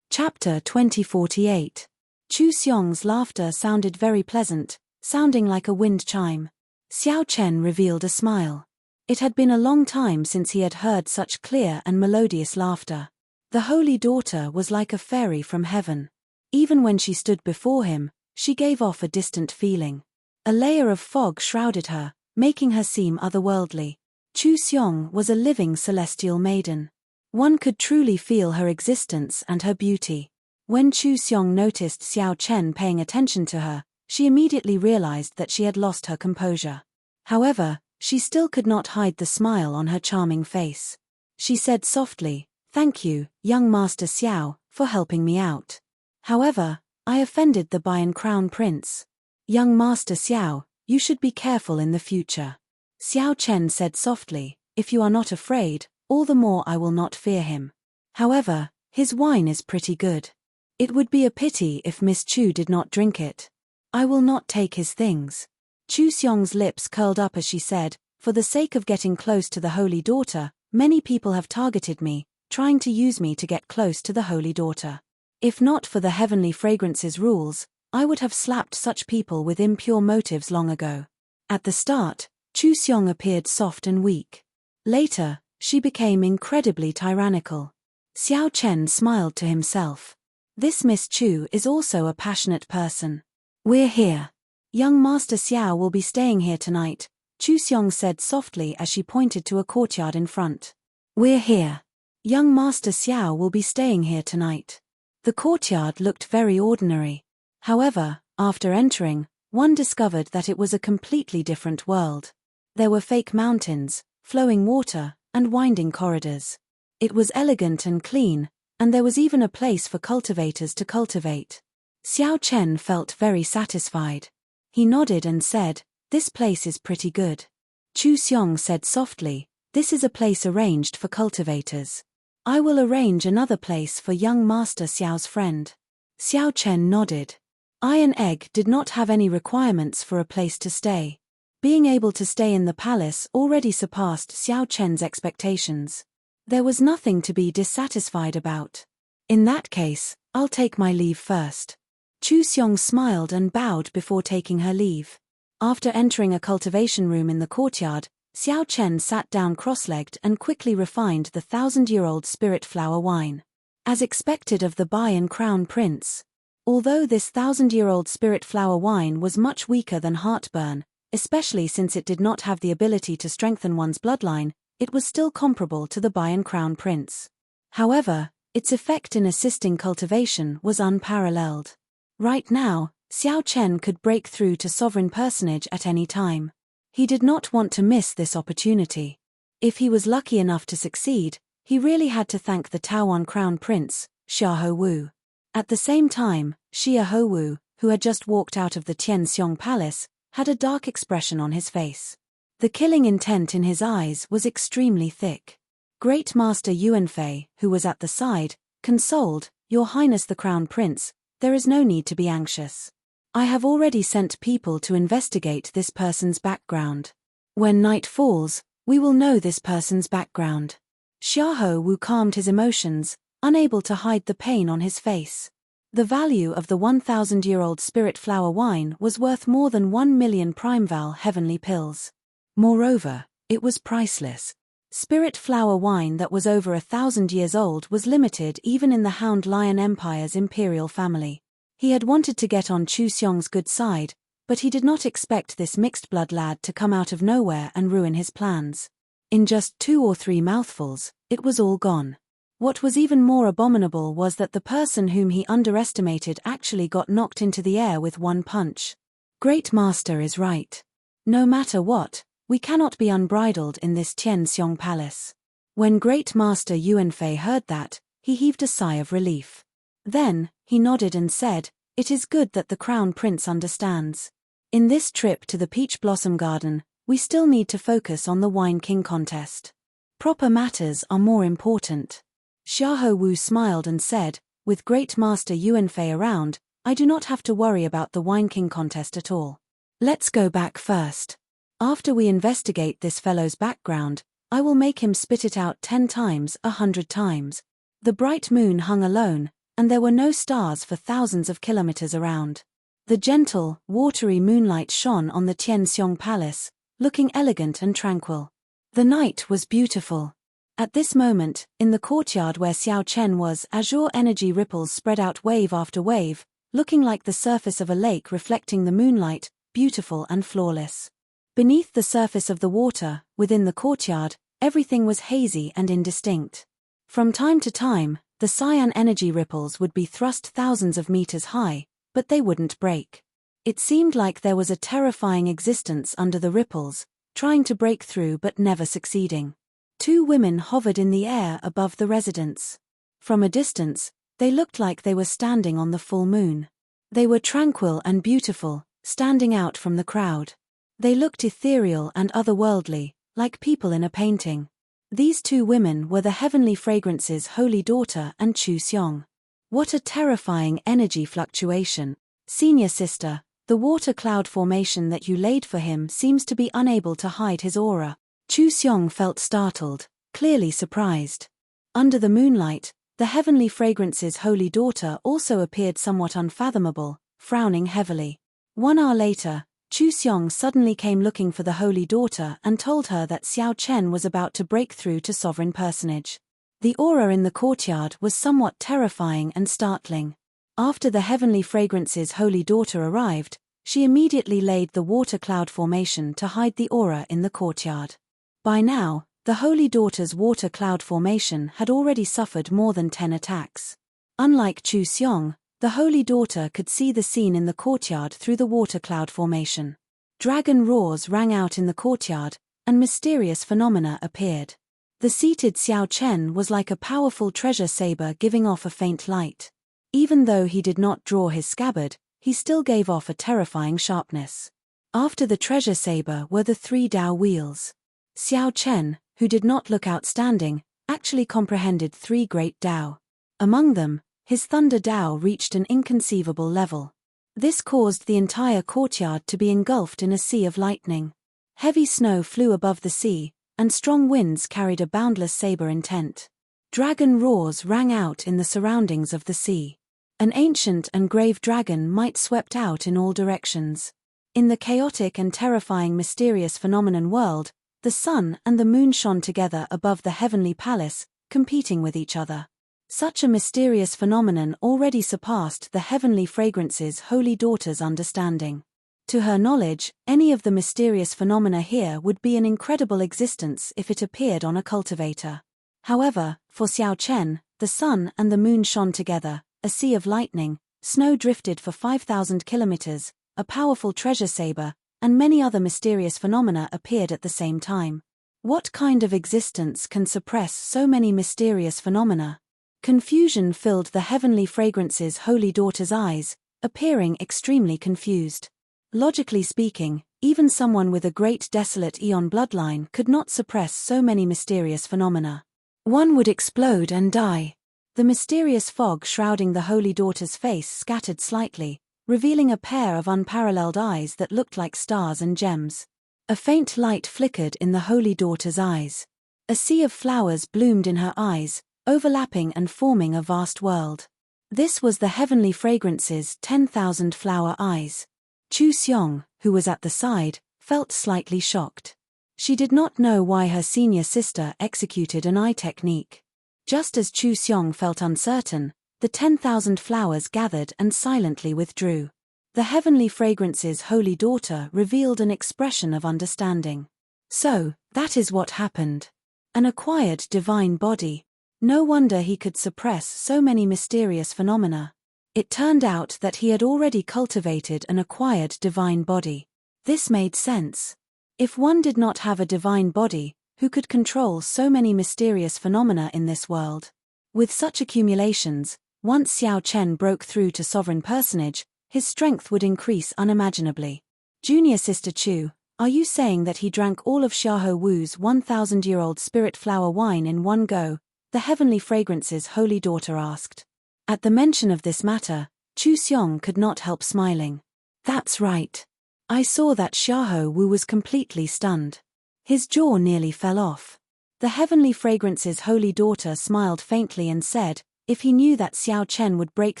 Chapter 2048. Chu Xiong's laughter sounded very pleasant, sounding like a wind chime. Xiao Chen revealed a smile. It had been a long time since he had heard such clear and melodious laughter. The holy daughter was like a fairy from heaven. Even when she stood before him, she gave off a distant feeling. A layer of fog shrouded her, making her seem otherworldly. Chu Xiong was a living celestial maiden. One could truly feel her existence and her beauty. When Chu Xiong noticed Xiao Chen paying attention to her, she immediately realized that she had lost her composure. However, she still could not hide the smile on her charming face. She said softly, "Thank you, young Master Xiao, for helping me out. However, I offended the Bian Crown Prince. Young Master Xiao, you should be careful in the future." Xiao Chen said softly, "If you are not afraid, all the more I will not fear him. However, his wine is pretty good. It would be a pity if Miss Chu did not drink it. I will not take his things. Chu Xiong's lips curled up as she said, for the sake of getting close to the Holy Daughter, many people have targeted me, trying to use me to get close to the Holy Daughter. If not for the Heavenly Fragrances rules, I would have slapped such people with impure motives long ago. At the start, Chu Xiong appeared soft and weak. Later, she became incredibly tyrannical. Xiao Chen smiled to himself. This Miss Chu is also a passionate person. We're here. Young Master Xiao will be staying here tonight, Chu Xiong said softly as she pointed to a courtyard in front. We're here. Young Master Xiao will be staying here tonight. The courtyard looked very ordinary. However, after entering, one discovered that it was a completely different world. There were fake mountains, flowing water, and winding corridors. It was elegant and clean, and there was even a place for cultivators to cultivate. Xiao Chen felt very satisfied. He nodded and said, "This place is pretty good." Chu Xiong said softly, "This is a place arranged for cultivators. I will arrange another place for young Master Xiao's friend." Xiao Chen nodded. Iron Egg did not have any requirements for a place to stay. Being able to stay in the palace already surpassed Xiao Chen's expectations. There was nothing to be dissatisfied about. In that case, I'll take my leave first. Chu Xiong smiled and bowed before taking her leave. After entering a cultivation room in the courtyard, Xiao Chen sat down cross-legged and quickly refined the 1,000-year-old spirit flower wine. As expected of the Bai and Crown Prince. Although this 1,000-year-old spirit flower wine was much weaker than heartburn, especially since it did not have the ability to strengthen one's bloodline, it was still comparable to the Bai and Crown Prince. However, its effect in assisting cultivation was unparalleled. Right now, Xiao Chen could break through to sovereign personage at any time. He did not want to miss this opportunity. If he was lucky enough to succeed, he really had to thank the Taoan Crown Prince, Xia Hou. At the same time, Xia Hou, who had just walked out of the Tianxiong Palace, had a dark expression on his face. The killing intent in his eyes was extremely thick. Great Master Yuanfei, who was at the side, consoled, "Your Highness the Crown Prince, there is no need to be anxious. I have already sent people to investigate this person's background. When night falls, we will know this person's background." Xia Hou calmed his emotions, unable to hide the pain on his face. The value of the 1,000-year-old spirit flower wine was worth more than 1 million Primeval heavenly pills. Moreover, it was priceless. Spirit flower wine that was over 1,000 years old was limited even in the Hound Lion Empire's imperial family. He had wanted to get on Chu Xiong's good side, but he did not expect this mixed-blood lad to come out of nowhere and ruin his plans. In just 2 or 3 mouthfuls, it was all gone. What was even more abominable was that the person whom he underestimated actually got knocked into the air with one punch. Great Master is right. No matter what, we cannot be unbridled in this Tianxiong Palace. When Great Master Yuanfei heard that, he heaved a sigh of relief. Then, he nodded and said, "It is good that the Crown Prince understands. In this trip to the Peach Blossom Garden, we still need to focus on the Wine King contest. Proper matters are more important." Xia Hou smiled and said, "With Great Master Yuanfei around, I do not have to worry about the Wine King contest at all. Let's go back first. After we investigate this fellow's background, I will make him spit it out 10 times, 100 times." The bright moon hung alone, and there were no stars for thousands of kilometers around. The gentle, watery moonlight shone on the Tianxiong Palace, looking elegant and tranquil. The night was beautiful. At this moment, in the courtyard where Xiao Chen was, azure energy ripples spread out wave after wave, looking like the surface of a lake reflecting the moonlight, beautiful and flawless. Beneath the surface of the water, within the courtyard, everything was hazy and indistinct. From time to time, the cyan energy ripples would be thrust thousands of meters high, but they wouldn't break. It seemed like there was a terrifying existence under the ripples, trying to break through but never succeeding. 2 women hovered in the air above the residence. From a distance, they looked like they were standing on the full moon. They were tranquil and beautiful, standing out from the crowd. They looked ethereal and otherworldly, like people in a painting. These two women were the Heavenly Fragrance's holy daughter and Chu Xiong. What a terrifying energy fluctuation. Senior sister, the water cloud formation that you laid for him seems to be unable to hide his aura. Chu Xiong felt startled, clearly surprised. Under the moonlight, the Heavenly Fragrance's holy daughter also appeared somewhat unfathomable, frowning heavily. 1 hour later, Chu Xiong suddenly came looking for the holy daughter and told her that Xiao Chen was about to break through to sovereign personage. The aura in the courtyard was somewhat terrifying and startling. After the Heavenly Fragrance's holy daughter arrived, she immediately laid the water cloud formation to hide the aura in the courtyard. By now, the holy daughter's water cloud formation had already suffered more than 10 attacks. Unlike Chu Xiong, the holy daughter could see the scene in the courtyard through the water cloud formation. Dragon roars rang out in the courtyard, and mysterious phenomena appeared. The seated Xiao Chen was like a powerful treasure saber giving off a faint light. Even though he did not draw his scabbard, he still gave off a terrifying sharpness. After the treasure saber were the 3 Dao wheels. Xiao Chen, who did not look outstanding, actually comprehended 3 great Dao. Among them, his Thunder Dao reached an inconceivable level. This caused the entire courtyard to be engulfed in a sea of lightning. Heavy snow flew above the sea, and strong winds carried a boundless saber intent. Dragon roars rang out in the surroundings of the sea. An ancient and grave dragon might swept out in all directions. In the chaotic and terrifying mysterious phenomenon world, the sun and the moon shone together above the heavenly palace, competing with each other. Such a mysterious phenomenon already surpassed the Heavenly Fragrance's holy daughter's understanding. To her knowledge, any of the mysterious phenomena here would be an incredible existence if it appeared on a cultivator. However, for Xiao Chen, the sun and the moon shone together, a sea of lightning, snow drifted for 5,000 kilometers, a powerful treasure saber, and many other mysterious phenomena appeared at the same time. What kind of existence can suppress so many mysterious phenomena? Confusion filled the Heavenly Fragrance's holy daughter's eyes, appearing extremely confused. Logically speaking, even someone with a great desolate eon bloodline could not suppress so many mysterious phenomena. One would explode and die. The mysterious fog shrouding the holy daughter's face scattered slightly, revealing a pair of unparalleled eyes that looked like stars and gems. A faint light flickered in the holy daughter's eyes. A sea of flowers bloomed in her eyes, overlapping and forming a vast world. This was the Heavenly Fragrance's 10,000 flower eyes. Chu Xiong, who was at the side, felt slightly shocked. She did not know why her senior sister executed an eye technique. Just as Chu Xiong felt uncertain, the 10,000 flowers gathered and silently withdrew. The Heavenly Fragrance's holy daughter revealed an expression of understanding. So, that is what happened. An acquired divine body. No wonder he could suppress so many mysterious phenomena. It turned out that he had already cultivated an acquired divine body. This made sense. If one did not have a divine body, who could control so many mysterious phenomena in this world? With such accumulations, once Xiao Chen broke through to sovereign personage, his strength would increase unimaginably. Junior Sister Chu, are you saying that he drank all of Xiaohe Wu's 1,000-year-old spirit flower wine in one go? The Heavenly Fragrance's holy daughter asked. At the mention of this matter, Chu Xiong could not help smiling. That's right. I saw that Xiaohe Wu was completely stunned. His jaw nearly fell off. The Heavenly Fragrance's holy daughter smiled faintly and said, if he knew that Xiao Chen would break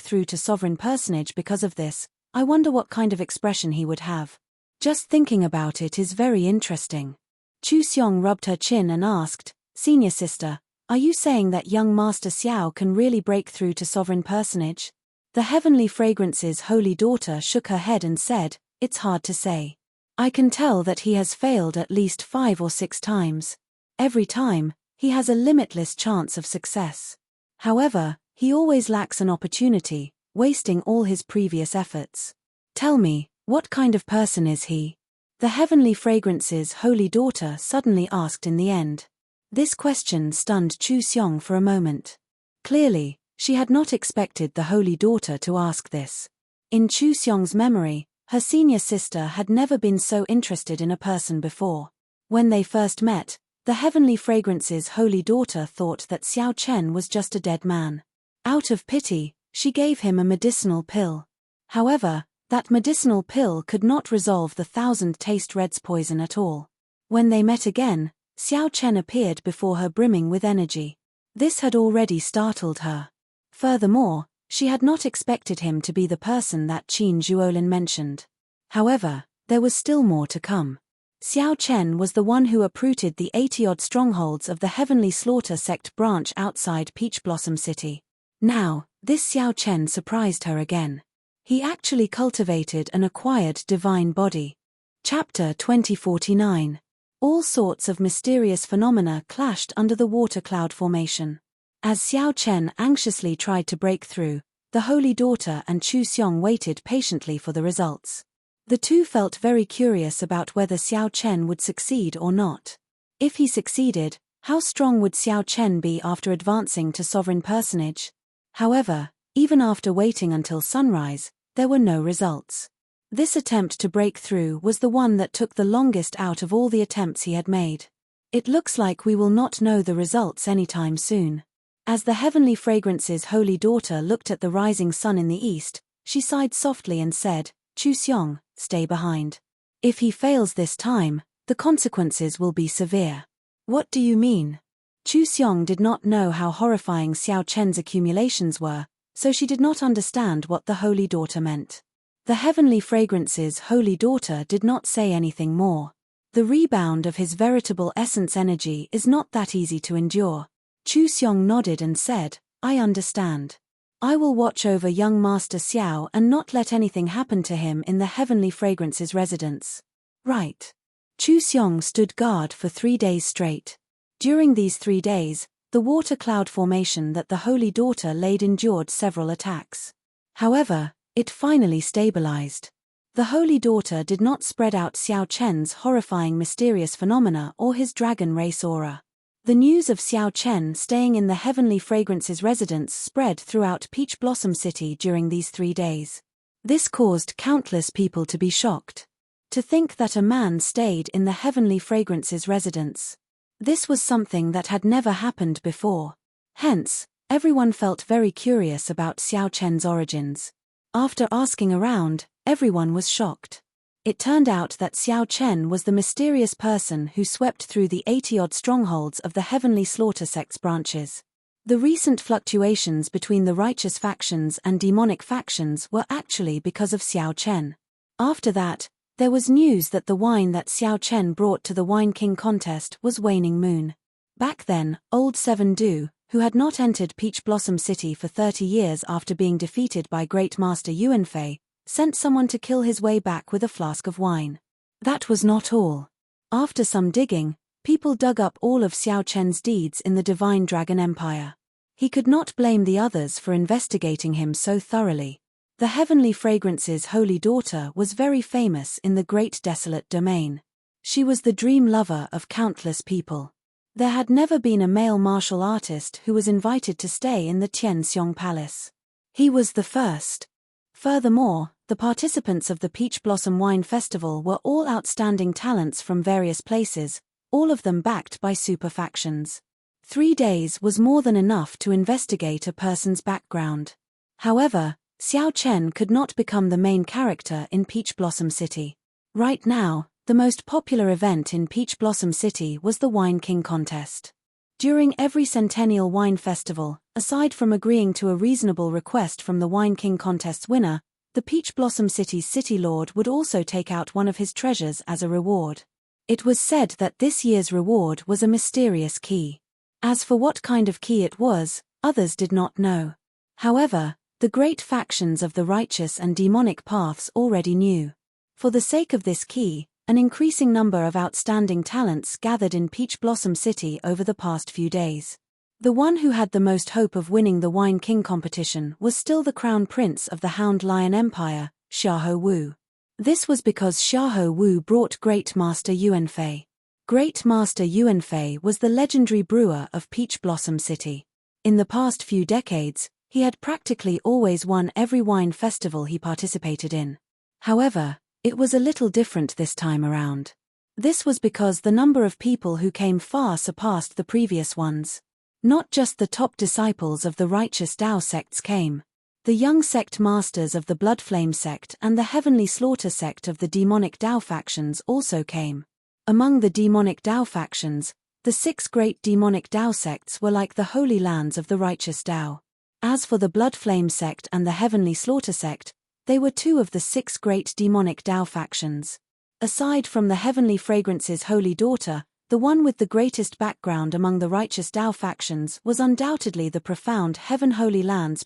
through to sovereign personage because of this, I wonder what kind of expression he would have. Just thinking about it is very interesting. Chu Xiong rubbed her chin and asked, Senior sister, are you saying that young Master Xiao can really break through to sovereign personage? The Heavenly Fragrance's holy daughter shook her head and said, it's hard to say. I can tell that he has failed at least 5 or 6 times. Every time, he has a limitless chance of success. However, he always lacks an opportunity, wasting all his previous efforts. Tell me, what kind of person is he? The Heavenly Fragrance's holy daughter suddenly asked in the end. This question stunned Chu Xiong for a moment. Clearly, she had not expected the holy daughter to ask this. In Chu Xiong's memory, her senior sister had never been so interested in a person before. When they first met, The Heavenly Fragrance's holy daughter thought that Xiao Chen was just a dead man. Out of pity, she gave him a medicinal pill. However, that medicinal pill could not resolve the 1,000 reds poison at all. When they met again, Xiao Chen appeared before her brimming with energy. This had already startled her. Furthermore, she had not expected him to be the person that Qin Zhuolin mentioned. However, there was still more to come. Xiao Chen was the one who uprooted the 80-odd strongholds of the Heavenly Slaughter sect branch outside Peach Blossom City. Now, this Xiao Chen surprised her again. He actually cultivated and acquired divine body. Chapter 2049. All sorts of mysterious phenomena clashed under the water cloud formation. As Xiao Chen anxiously tried to break through, the Holy Daughter and Chu Xiong waited patiently for the results. The two felt very curious about whether Xiao Chen would succeed or not. If he succeeded, how strong would Xiao Chen be after advancing to sovereign personage? However, even after waiting until sunrise, there were no results. This attempt to break through was the one that took the longest out of all the attempts he had made. It looks like we will not know the results anytime soon. As the Heavenly Fragrance's holy daughter looked at the rising sun in the east, she sighed softly and said, Chu Xiong, stay behind. If he fails this time, the consequences will be severe. What do you mean? Chu Xiong did not know how horrifying Xiao Chen's accumulations were, so she did not understand what the holy daughter meant. The Heavenly Fragrance's holy daughter did not say anything more. The rebound of his veritable essence energy is not that easy to endure. Chu Xiong nodded and said, I understand. I will watch over young Master Xiao and not let anything happen to him in the Heavenly Fragrance's residence. Right. Chu Xiong stood guard for 3 days straight. During these 3 days, the water cloud formation that the Holy Daughter laid endured several attacks. However, it finally stabilized. The Holy Daughter did not spread out Xiao Chen's horrifying mysterious phenomena or his dragon race aura. The news of Xiao Chen staying in the Heavenly Fragrance's residence spread throughout Peach Blossom City during these 3 days. This caused countless people to be shocked. To think that a man stayed in the Heavenly Fragrance's residence. This was something that had never happened before. Hence, everyone felt very curious about Xiao Chen's origins. After asking around, everyone was shocked. It turned out that Xiao Chen was the mysterious person who swept through the 80-odd strongholds of the Heavenly Slaughter sect's branches. The recent fluctuations between the righteous factions and demonic factions were actually because of Xiao Chen. After that, there was news that the wine that Xiao Chen brought to the Wine King contest was Waning Moon. Back then, old Seven Du, who had not entered Peach Blossom City for 30 years after being defeated by Great Master Yuanfei, sent someone to kill his way back with a flask of wine. That was not all. After some digging, people dug up all of Xiao Chen's deeds in the Divine Dragon Empire. He could not blame the others for investigating him so thoroughly. The Heavenly Fragrance's holy daughter was very famous in the Great Desolate Domain. She was the dream lover of countless people. There had never been a male martial artist who was invited to stay in the Tianxiong Palace. He was the first. Furthermore, the participants of the Peach Blossom Wine Festival were all outstanding talents from various places, all of them backed by super factions. 3 days was more than enough to investigate a person's background. However, Xiao Chen could not become the main character in Peach Blossom City. Right now, the most popular event in Peach Blossom City was the Wine King contest. During every Centennial Wine Festival, aside from agreeing to a reasonable request from the Wine King contest's winner, the Peach Blossom City's City Lord would also take out one of his treasures as a reward. It was said that this year's reward was a mysterious key. As for what kind of key it was, others did not know. However, the great factions of the righteous and demonic paths already knew. For the sake of this key, an increasing number of outstanding talents gathered in Peach Blossom City over the past few days. The one who had the most hope of winning the Wine King competition was still the Crown Prince of the Hound Lion Empire, Xiahou Wu. This was because Xiahou Wu brought Great Master Yuanfei. Great Master Yuanfei was the legendary brewer of Peach Blossom City. In the past few decades, he had practically always won every wine festival he participated in. However, it was a little different this time around. This was because the number of people who came far surpassed the previous ones. Not just the top disciples of the righteous Tao sects came. The young sect masters of the Bloodflame sect and the Heavenly Slaughter sect of the demonic Tao factions also came. Among the demonic Tao factions, the 6 great demonic Tao sects were like the holy lands of the righteous Tao. As for the Bloodflame sect and the Heavenly Slaughter sect, they were 2 of the 6 great demonic Tao factions. Aside from the Heavenly Fragrance's holy daughter, the one with the greatest background among the righteous Tao factions was undoubtedly the profound Heaven Holy Lands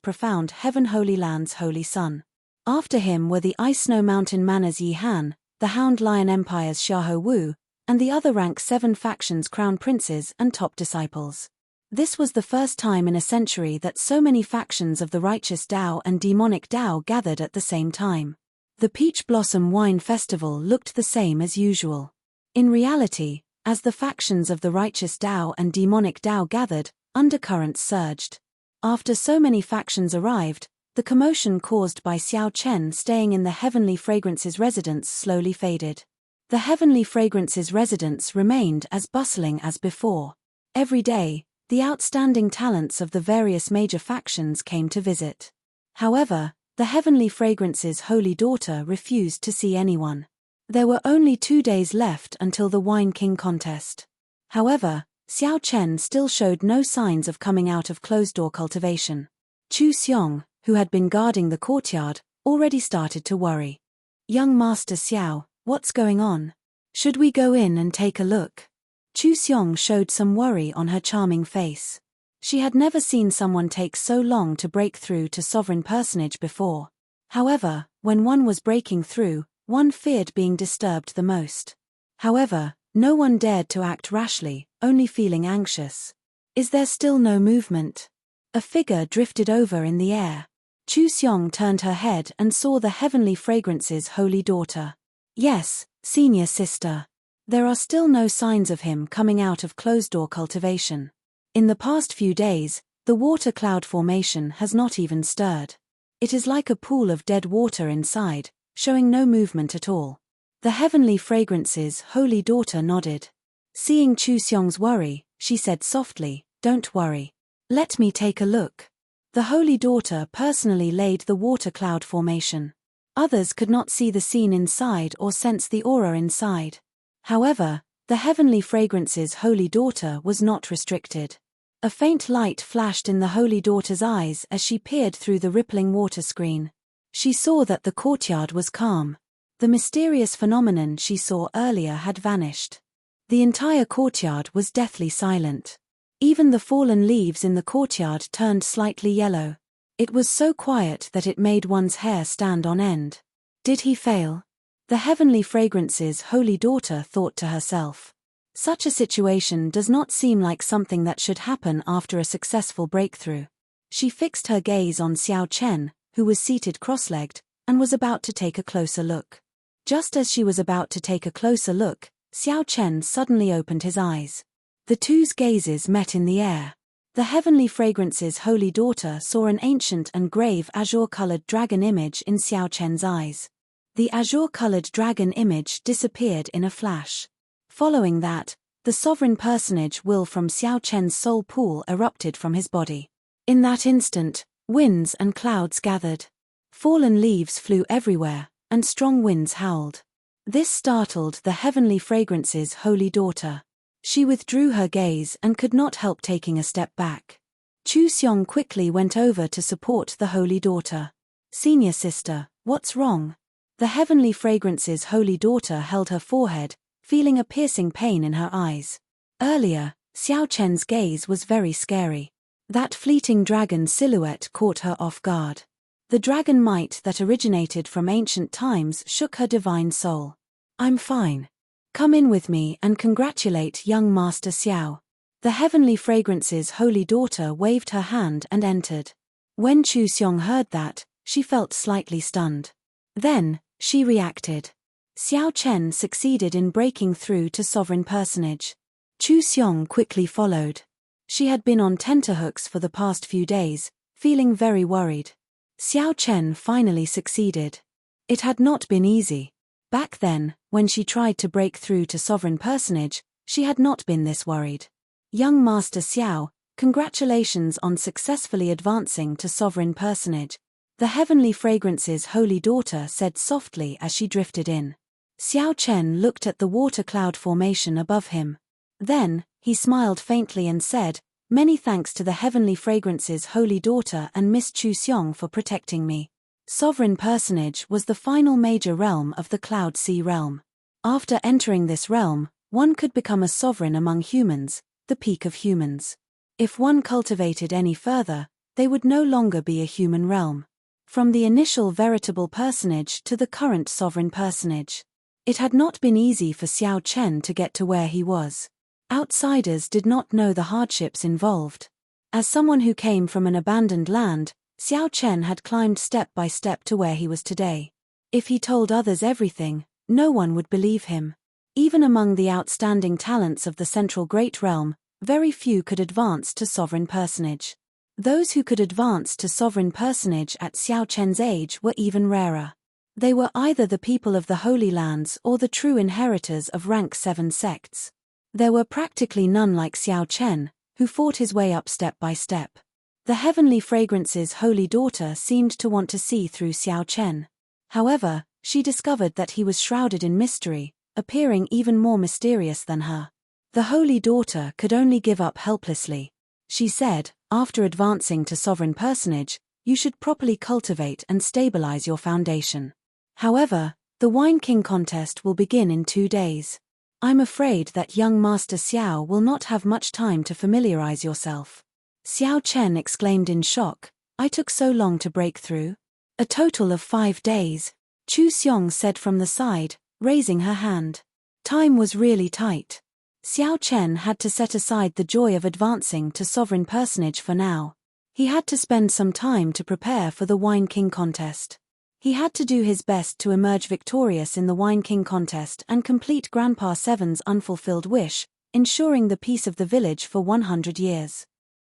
Holy Son. After him were the Ice Snow Mountain Manners Yi Han, the Hound Lion Empire's Xiahou Wu, and the other rank 7 factions' crown princes and top disciples. This was the first time in a century that so many factions of the righteous Tao and demonic Tao gathered at the same time. The Peach Blossom Wine Festival looked the same as usual. In reality, as the factions of the righteous Tao and demonic Tao gathered, undercurrents surged. After so many factions arrived, the commotion caused by Xiao Chen staying in the Heavenly Fragrance's residence slowly faded. The Heavenly Fragrance's residence remained as bustling as before. Every day, the outstanding talents of the various major factions came to visit. However, the Heavenly Fragrance's holy daughter refused to see anyone. There were only 2 days left until the Wine King contest. However, Xiao Chen still showed no signs of coming out of closed-door cultivation. Chu Xiong, who had been guarding the courtyard, already started to worry. "Young Master Xiao, what's going on? Should we go in and take a look?" Chu Xiong showed some worry on her charming face. She had never seen someone take so long to break through to sovereign personage before. However, when one was breaking through, one feared being disturbed the most. However, no one dared to act rashly, only feeling anxious. "Is there still no movement?" A figure drifted over in the air. Chu Xiong turned her head and saw the Heavenly Fragrance's holy daughter. "Yes, senior sister. There are still no signs of him coming out of closed-door cultivation. In the past few days, the water cloud formation has not even stirred. It is like a pool of dead water inside, showing no movement at all." The Heavenly Fragrance's holy daughter nodded. Seeing Chu Xiong's worry, she said softly, "Don't worry. Let me take a look." The holy daughter personally laid the water cloud formation. Others could not see the scene inside or sense the aura inside. However, the Heavenly Fragrance's holy daughter was not restricted. A faint light flashed in the holy daughter's eyes as she peered through the rippling water screen. She saw that the courtyard was calm. The mysterious phenomenon she saw earlier had vanished. The entire courtyard was deathly silent. Even the fallen leaves in the courtyard turned slightly yellow. It was so quiet that it made one's hair stand on end. Did he fail? The Heavenly Fragrance's holy daughter thought to herself. Such a situation does not seem like something that should happen after a successful breakthrough. She fixed her gaze on Xiao Chen, who was seated cross-legged, and was about to take a closer look. Just as she was about to take a closer look, Xiao Chen suddenly opened his eyes. The two's gazes met in the air. The Heavenly Fragrance's holy daughter saw an ancient and grave azure-colored dragon image in Xiao Chen's eyes. The azure-colored dragon image disappeared in a flash. Following that, the sovereign personage will from Xiao Chen's soul pool erupted from his body. In that instant, winds and clouds gathered. Fallen leaves flew everywhere, and strong winds howled. This startled the Heavenly Fragrance's holy daughter. She withdrew her gaze and could not help taking a step back. Chu Xiong quickly went over to support the holy daughter. "Senior sister, what's wrong?" The Heavenly Fragrance's holy daughter held her forehead, feeling a piercing pain in her eyes. Earlier, Xiao Chen's gaze was very scary. That fleeting dragon silhouette caught her off guard. The dragon might that originated from ancient times shook her divine soul. "I'm fine. Come in with me and congratulate young Master Xiao." The Heavenly Fragrance's holy daughter waved her hand and entered. When Chu Xiong heard that, she felt slightly stunned. Then, she reacted. Xiao Chen succeeded in breaking through to sovereign personage. Chu Xiong quickly followed. She had been on tenterhooks for the past few days, feeling very worried. Xiao Chen finally succeeded. It had not been easy. Back then, when she tried to break through to sovereign personage, she had not been this worried. Young Master Xiao, congratulations on successfully advancing to sovereign personage. The Heavenly Fragrance's holy daughter said softly as she drifted in. Xiao Chen looked at the water cloud formation above him. Then, he smiled faintly and said, "Many thanks to the Heavenly Fragrance's holy daughter and Miss Chu Xiong for protecting me." Sovereign personage was the final major realm of the Cloud Sea realm. After entering this realm, one could become a sovereign among humans, the peak of humans. If one cultivated any further, they would no longer be a human realm. From the initial veritable personage to the current sovereign personage, it had not been easy for Xiao Chen to get to where he was. Outsiders did not know the hardships involved. As someone who came from an abandoned land, Xiao Chen had climbed step by step to where he was today. If he told others everything, no one would believe him. Even among the outstanding talents of the Central Great Realm, very few could advance to sovereign personage. Those who could advance to sovereign personage at Xiao Chen's age were even rarer. They were either the people of the Holy Lands or the true inheritors of rank 7 sects. There were practically none like Xiao Chen, who fought his way up step by step. The Heavenly Fragrance's holy daughter seemed to want to see through Xiao Chen. However, she discovered that he was shrouded in mystery, appearing even more mysterious than her. The holy daughter could only give up helplessly. She said, "After advancing to sovereign personage, you should properly cultivate and stabilize your foundation. However, the Wine King contest will begin in 2 days. I'm afraid that young Master Xiao will not have much time to familiarize yourself." Xiao Chen exclaimed in shock, "I took so long to break through?" "A total of 5 days," Chu Xiong said from the side, raising her hand. Time was really tight. Xiao Chen had to set aside the joy of advancing to sovereign personage for now. He had to spend some time to prepare for the Wine King contest. He had to do his best to emerge victorious in the Wine King contest and complete Grandpa Seven's unfulfilled wish, ensuring the peace of the village for 100 years.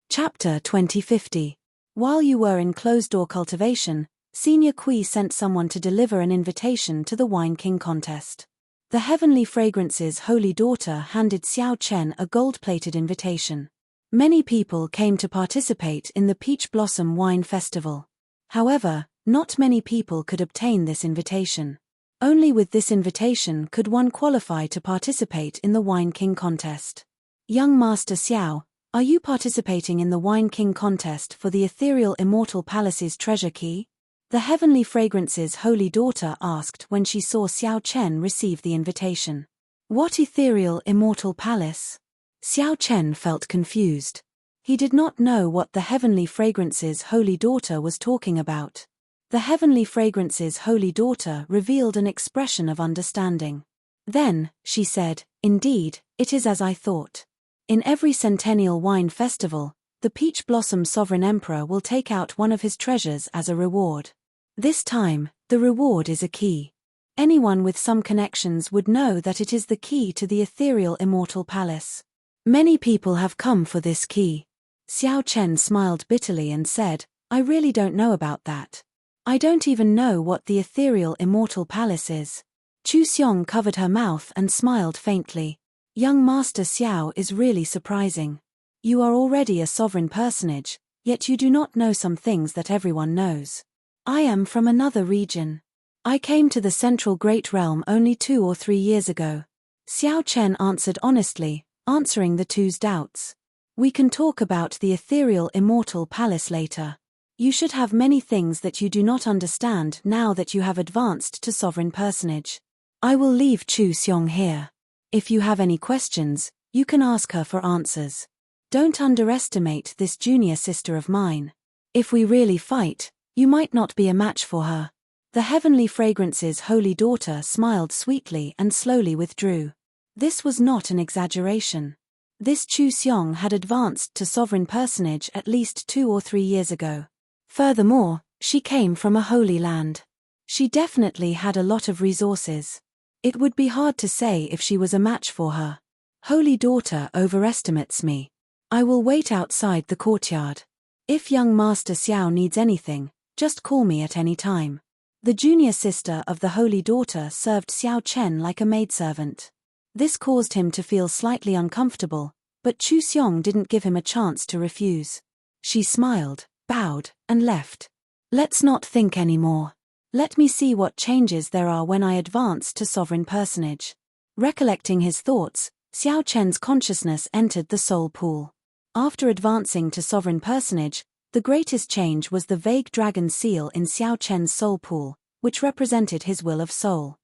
Chapter 2050. While you were in closed-door cultivation, Senior Kui sent someone to deliver an invitation to the Wine King contest. The Heavenly Fragrance's holy daughter handed Xiao Chen a gold-plated invitation. Many people came to participate in the Peach Blossom Wine Festival. However, not many people could obtain this invitation. Only with this invitation could one qualify to participate in the Wine King contest. Young Master Xiao, are you participating in the Wine King contest for the ethereal Immortal Palace's treasure key? The Heavenly Fragrance's holy daughter asked when she saw Xiao Chen receive the invitation. What ethereal Immortal Palace? Xiao Chen felt confused. He did not know what the Heavenly Fragrance's holy daughter was talking about. The Heavenly Fragrance's holy daughter revealed an expression of understanding. Then, she said, "Indeed, it is as I thought. In every centennial wine festival, the Peach Blossom Sovereign Emperor will take out one of his treasures as a reward. This time, the reward is a key. Anyone with some connections would know that it is the key to the ethereal Immortal Palace. Many people have come for this key." Xiao Chen smiled bitterly and said, "I really don't know about that. I don't even know what the ethereal Immortal Palace is." Chu Xiong covered her mouth and smiled faintly. "Young Master Xiao is really surprising. You are already a sovereign personage, yet you do not know some things that everyone knows. I am from another region. I came to the Central Great Realm only 2 or 3 years ago." Xiao Chen answered honestly, answering the two's doubts. "We can talk about the ethereal Immortal Palace later. You should have many things that you do not understand now that you have advanced to sovereign personage. I will leave Chu Xiong here. If you have any questions, you can ask her for answers. Don't underestimate this junior sister of mine. If we really fight, you might not be a match for her." The Heavenly Fragrance's holy daughter smiled sweetly and slowly withdrew. This was not an exaggeration. This Chu Xiong had advanced to sovereign personage at least 2 or 3 years ago. Furthermore, she came from a holy land. She definitely had a lot of resources. It would be hard to say if she was a match for her. "Holy daughter overestimates me. I will wait outside the courtyard. If young Master Xiao needs anything, just call me at any time." The junior sister of the Holy Daughter served Xiao Chen like a maidservant. This caused him to feel slightly uncomfortable, but Chu Xiong didn't give him a chance to refuse. She smiled, bowed, and left. Let's not think anymore. Let me see what changes there are when I advance to sovereign personage. Recollecting his thoughts, Xiao Chen's consciousness entered the soul pool. After advancing to sovereign personage, the greatest change was the vague dragon seal in Xiao Chen's soul pool, which represented his will of soul.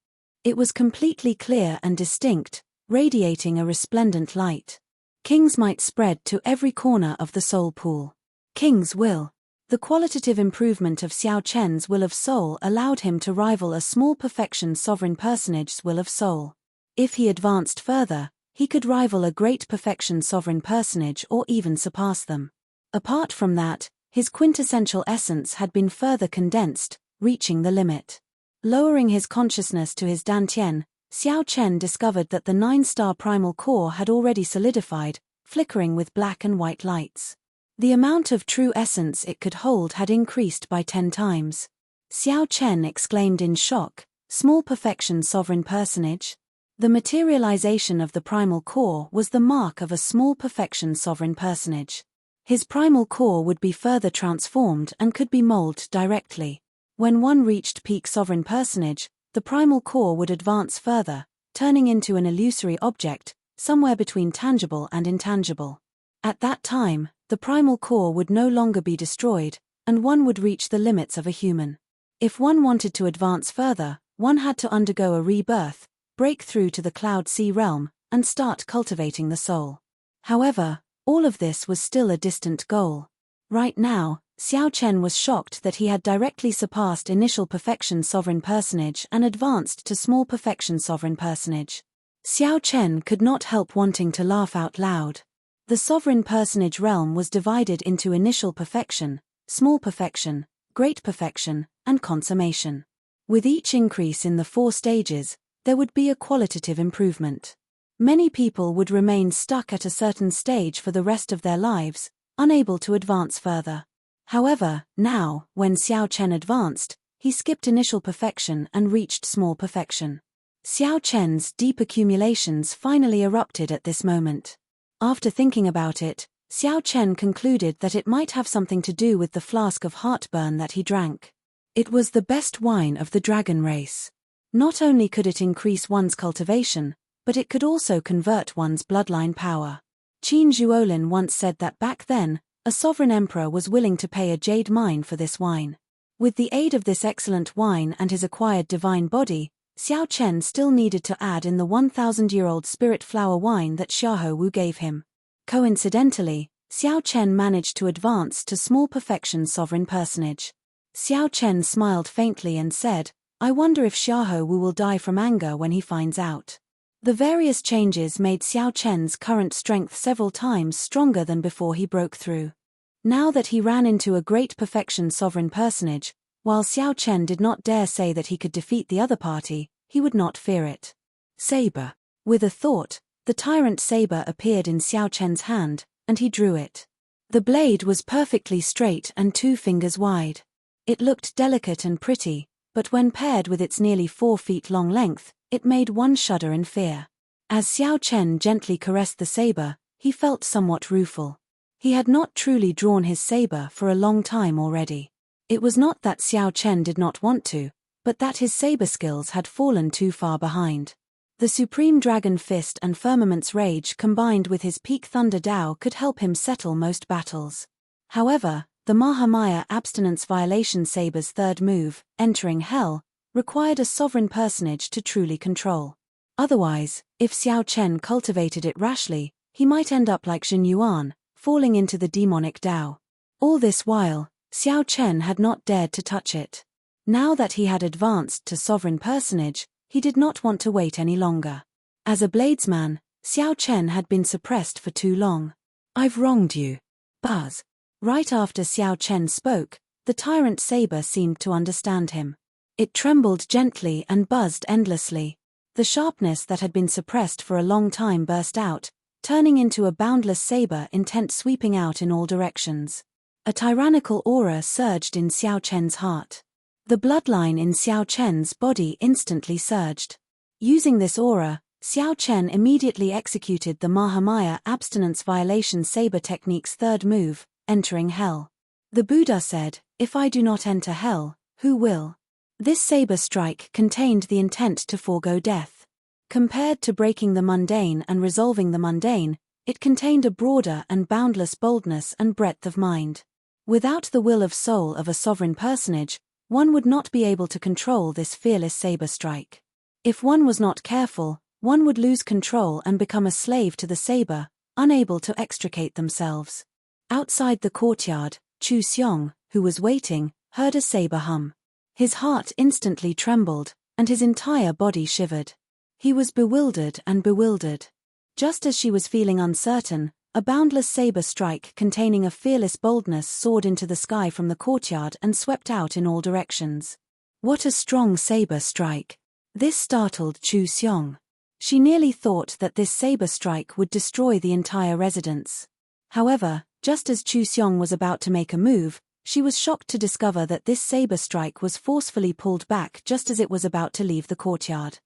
It was completely clear and distinct, radiating a resplendent light. King's might spread to every corner of the soul pool. King's will. The qualitative improvement of Xiao Chen's will of soul allowed him to rival a small perfection sovereign personage's will of soul. If he advanced further, he could rival a great perfection sovereign personage or even surpass them. Apart from that, his quintessential essence had been further condensed, reaching the limit. Lowering his consciousness to his dantian, Xiao Chen discovered that the 9-star primal core had already solidified, flickering with black and white lights. The amount of true essence it could hold had increased by 10 times. Xiao Chen exclaimed in shock, "Small perfection sovereign personage?" The materialization of the primal core was the mark of a small perfection sovereign personage. His primal core would be further transformed and could be molded directly. When one reached peak sovereign personage, the primal core would advance further, turning into an illusory object, somewhere between tangible and intangible. At that time, the primal core would no longer be destroyed, and one would reach the limits of a human. If one wanted to advance further, one had to undergo a rebirth, break through to the Cloud Sea realm, and start cultivating the soul. However, all of this was still a distant goal. Right now, Xiao Chen was shocked that he had directly surpassed initial perfection sovereign personage and advanced to small perfection sovereign personage. Xiao Chen could not help wanting to laugh out loud. The sovereign personage realm was divided into initial perfection, small perfection, great perfection, and consummation. With each increase in the 4 stages, there would be a qualitative improvement. Many people would remain stuck at a certain stage for the rest of their lives, unable to advance further. However, now, when Xiao Chen advanced, he skipped initial perfection and reached small perfection. Xiao Chen's deep accumulations finally erupted at this moment. After thinking about it, Xiao Chen concluded that it might have something to do with the flask of heartburn that he drank. It was the best wine of the dragon race. Not only could it increase one's cultivation, but it could also convert one's bloodline power. Qin Zhuolin once said that back then, a sovereign emperor was willing to pay a jade mine for this wine. With the aid of this excellent wine and his acquired divine body, Xiao Chen still needed to add in the 1,000-year-old spirit flower wine that Xiahou Wu gave him. Coincidentally, Xiao Chen managed to advance to small perfection sovereign personage. Xiao Chen smiled faintly and said, "I wonder if Xiahou Wu will die from anger when he finds out." The various changes made Xiao Chen's current strength several times stronger than before he broke through. Now that he ran into a great perfection sovereign personage, while Xiao Chen did not dare say that he could defeat the other party, he would not fear it. Saber. With a thought, the tyrant saber appeared in Xiao Chen's hand, and he drew it. The blade was perfectly straight and 2 fingers wide. It looked delicate and pretty, but when paired with its nearly 4 feet long length, it made one shudder in fear. As Xiao Chen gently caressed the saber, he felt somewhat rueful. He had not truly drawn his saber for a long time already. It was not that Xiao Chen did not want to, but that his saber skills had fallen too far behind. The Supreme Dragon Fist and Firmament's Rage combined with his Peak Thunder Dao could help him settle most battles. However, the Mahamaya Abstinence Violation Saber's third move, Entering Hell, required a sovereign personage to truly control. Otherwise, if Xiao Chen cultivated it rashly, he might end up like Jin Yuan, falling into the demonic Dao. All this while, Xiao Chen had not dared to touch it. Now that he had advanced to sovereign personage, he did not want to wait any longer. As a bladesman, Xiao Chen had been suppressed for too long. "I've wronged you." Buzz. Right after Xiao Chen spoke, the tyrant saber seemed to understand him. It trembled gently and buzzed endlessly. The sharpness that had been suppressed for a long time burst out, turning into a boundless saber intent sweeping out in all directions. A tyrannical aura surged in Xiao Chen's heart. The bloodline in Xiao Chen's body instantly surged. Using this aura, Xiao Chen immediately executed the Mahamaya abstinence violation saber technique's third move, entering hell. The Buddha said, "If I do not enter hell, who will?" This saber strike contained the intent to forego death. Compared to breaking the mundane and resolving the mundane, it contained a broader and boundless boldness and breadth of mind. Without the will of soul of a sovereign personage, one would not be able to control this fearless saber strike. If one was not careful, one would lose control and become a slave to the saber, unable to extricate themselves. Outside the courtyard, Chu Xiong, who was waiting, heard a saber hum. His heart instantly trembled, and his entire body shivered. He was bewildered and bewildered. Just as she was feeling uncertain, a boundless saber strike containing a fearless boldness soared into the sky from the courtyard and swept out in all directions. What a strong saber strike! This startled Chu Xiong. She nearly thought that this saber strike would destroy the entire residence. However, just as Chu Xiong was about to make a move, she was shocked to discover that this saber strike was forcefully pulled back just as it was about to leave the courtyard.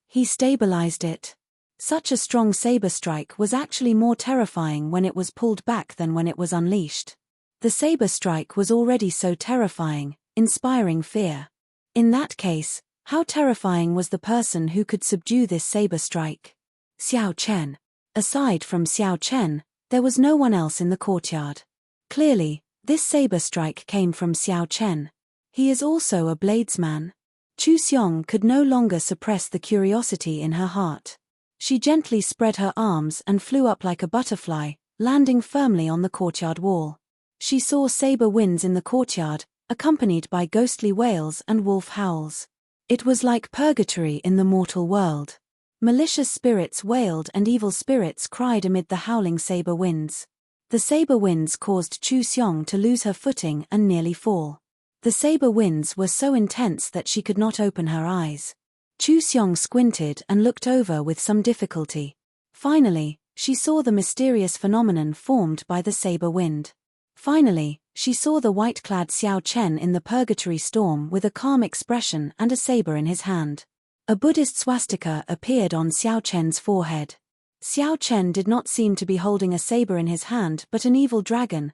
He stabilized it. Such a strong saber strike was actually more terrifying when it was pulled back than when it was unleashed. The saber strike was already so terrifying, inspiring fear. In that case, how terrifying was the person who could subdue this saber strike? Xiao Chen. Aside from Xiao Chen, there was no one else in the courtyard. Clearly, this saber strike came from Xiao Chen. He is also a bladesman. Chu Xiong could no longer suppress the curiosity in her heart. She gently spread her arms and flew up like a butterfly, landing firmly on the courtyard wall. She saw saber winds in the courtyard, accompanied by ghostly wails and wolf howls. It was like purgatory in the mortal world. Malicious spirits wailed and evil spirits cried amid the howling saber winds. The saber winds caused Chu Xiong to lose her footing and nearly fall. The saber winds were so intense that she could not open her eyes. Chu Xiong squinted and looked over with some difficulty. Finally, she saw the mysterious phenomenon formed by the saber wind. Finally, she saw the white-clad Xiao Chen in the purgatory storm with a calm expression and a saber in his hand. A Buddhist swastika appeared on Xiao Chen's forehead. Xiao Chen did not seem to be holding a saber in his hand but an evil dragon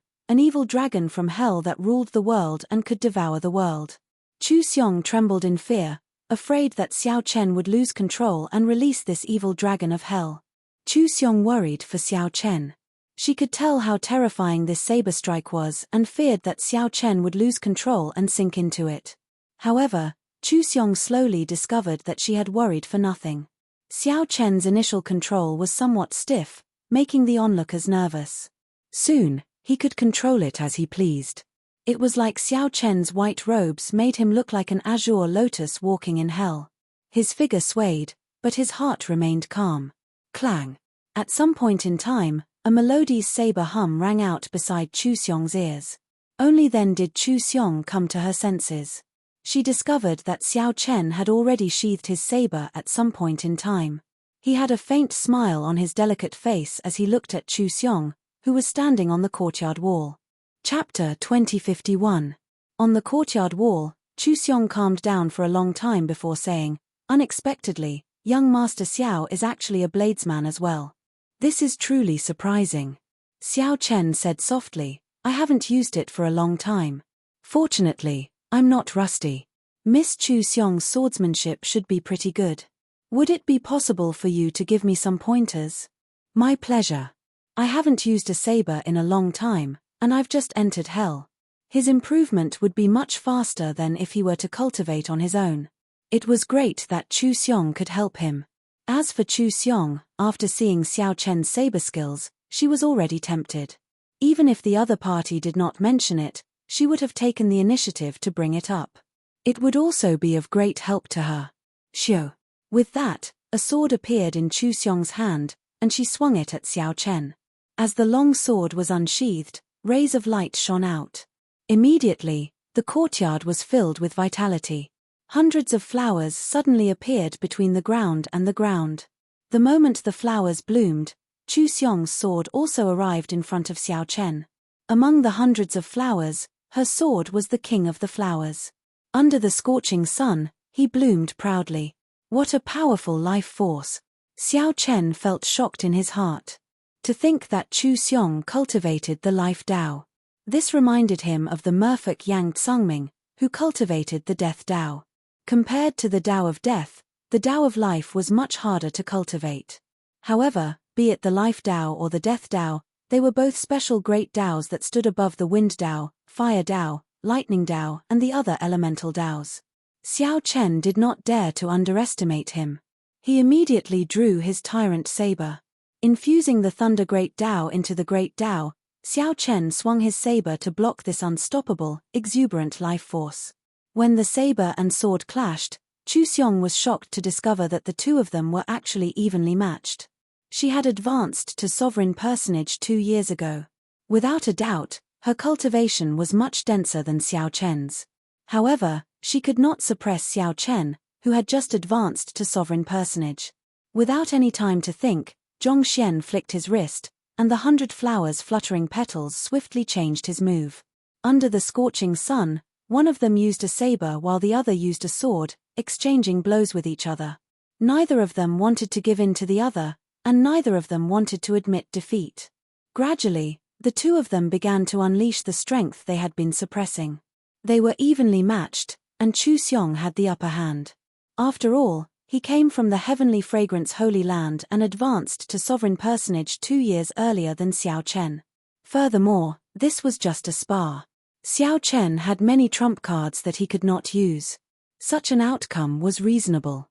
from hell that ruled the world and could devour the world. Chu Xiong trembled in fear, afraid that Xiao Chen would lose control and release this evil dragon of hell. Chu Xiong worried for Xiao Chen. She could tell how terrifying this saber strike was and feared that Xiao Chen would lose control and sink into it. However, Chu Xiong slowly discovered that she had worried for nothing. Xiao Chen's initial control was somewhat stiff, making the onlookers nervous. Soon, he could control it as he pleased. It was like Xiao Chen's white robes made him look like an azure lotus walking in hell. His figure swayed, but his heart remained calm. Clang! At some point in time, a melodious saber hum rang out beside Chu Xiong's ears. Only then did Chu Xiong come to her senses. She discovered that Xiao Chen had already sheathed his saber at some point in time. He had a faint smile on his delicate face as he looked at Chu Xiong, who was standing on the courtyard wall. Chapter 2051. On the courtyard wall, Chu Xiong calmed down for a long time before saying, unexpectedly, young Master Xiao is actually a bladesman as well. This is truly surprising. Xiao Chen said softly, I haven't used it for a long time. Fortunately, I'm not rusty. Miss Chu Xiong's swordsmanship should be pretty good. Would it be possible for you to give me some pointers? My pleasure. I haven't used a saber in a long time, and I've just entered hell. His improvement would be much faster than if he were to cultivate on his own. It was great that Chu Xiong could help him. As for Chu Xiong, after seeing Xiao Chen's saber skills, she was already tempted. Even if the other party did not mention it, she would have taken the initiative to bring it up. It would also be of great help to her. Xiao. With that, a sword appeared in Chu Xiong's hand, and she swung it at Xiao Chen. As the long sword was unsheathed, rays of light shone out. Immediately, the courtyard was filled with vitality. Hundreds of flowers suddenly appeared between the ground and the ground. The moment the flowers bloomed, Chu Xiong's sword also arrived in front of Xiao Chen. Among the hundreds of flowers, her sword was the king of the flowers. Under the scorching sun, he bloomed proudly. What a powerful life force! Xiao Chen felt shocked in his heart. To think that Chu Xiong cultivated the life Tao. This reminded him of the merfolk Yang Tsangming, who cultivated the death Tao. Compared to the Tao of death, the Tao of life was much harder to cultivate. However, be it the life Tao or the death Tao, they were both special great Taos that stood above the wind Tao, fire Tao, lightning Tao, and the other elemental Taos. Xiao Chen did not dare to underestimate him. He immediately drew his tyrant saber. Infusing the thunder great Tao into the great Tao, Xiao Chen swung his saber to block this unstoppable, exuberant life force. When the saber and sword clashed, Chu Xiong was shocked to discover that the two of them were actually evenly matched. She had advanced to sovereign personage 2 years ago. Without a doubt, her cultivation was much denser than Xiao Chen's. However, she could not suppress Xiao Chen, who had just advanced to sovereign personage. Without any time to think, Zhongxian flicked his wrist, and the 100 flowers fluttering petals swiftly changed his move. Under the scorching sun, one of them used a saber while the other used a sword, exchanging blows with each other. Neither of them wanted to give in to the other, and neither of them wanted to admit defeat. Gradually, the two of them began to unleash the strength they had been suppressing. They were evenly matched, and Chu Xiong had the upper hand. After all, he came from the heavenly fragrance Holy Land and advanced to sovereign personage 2 years earlier than Xiao Chen. Furthermore, this was just a spar. Xiao Chen had many trump cards that he could not use. Such an outcome was reasonable.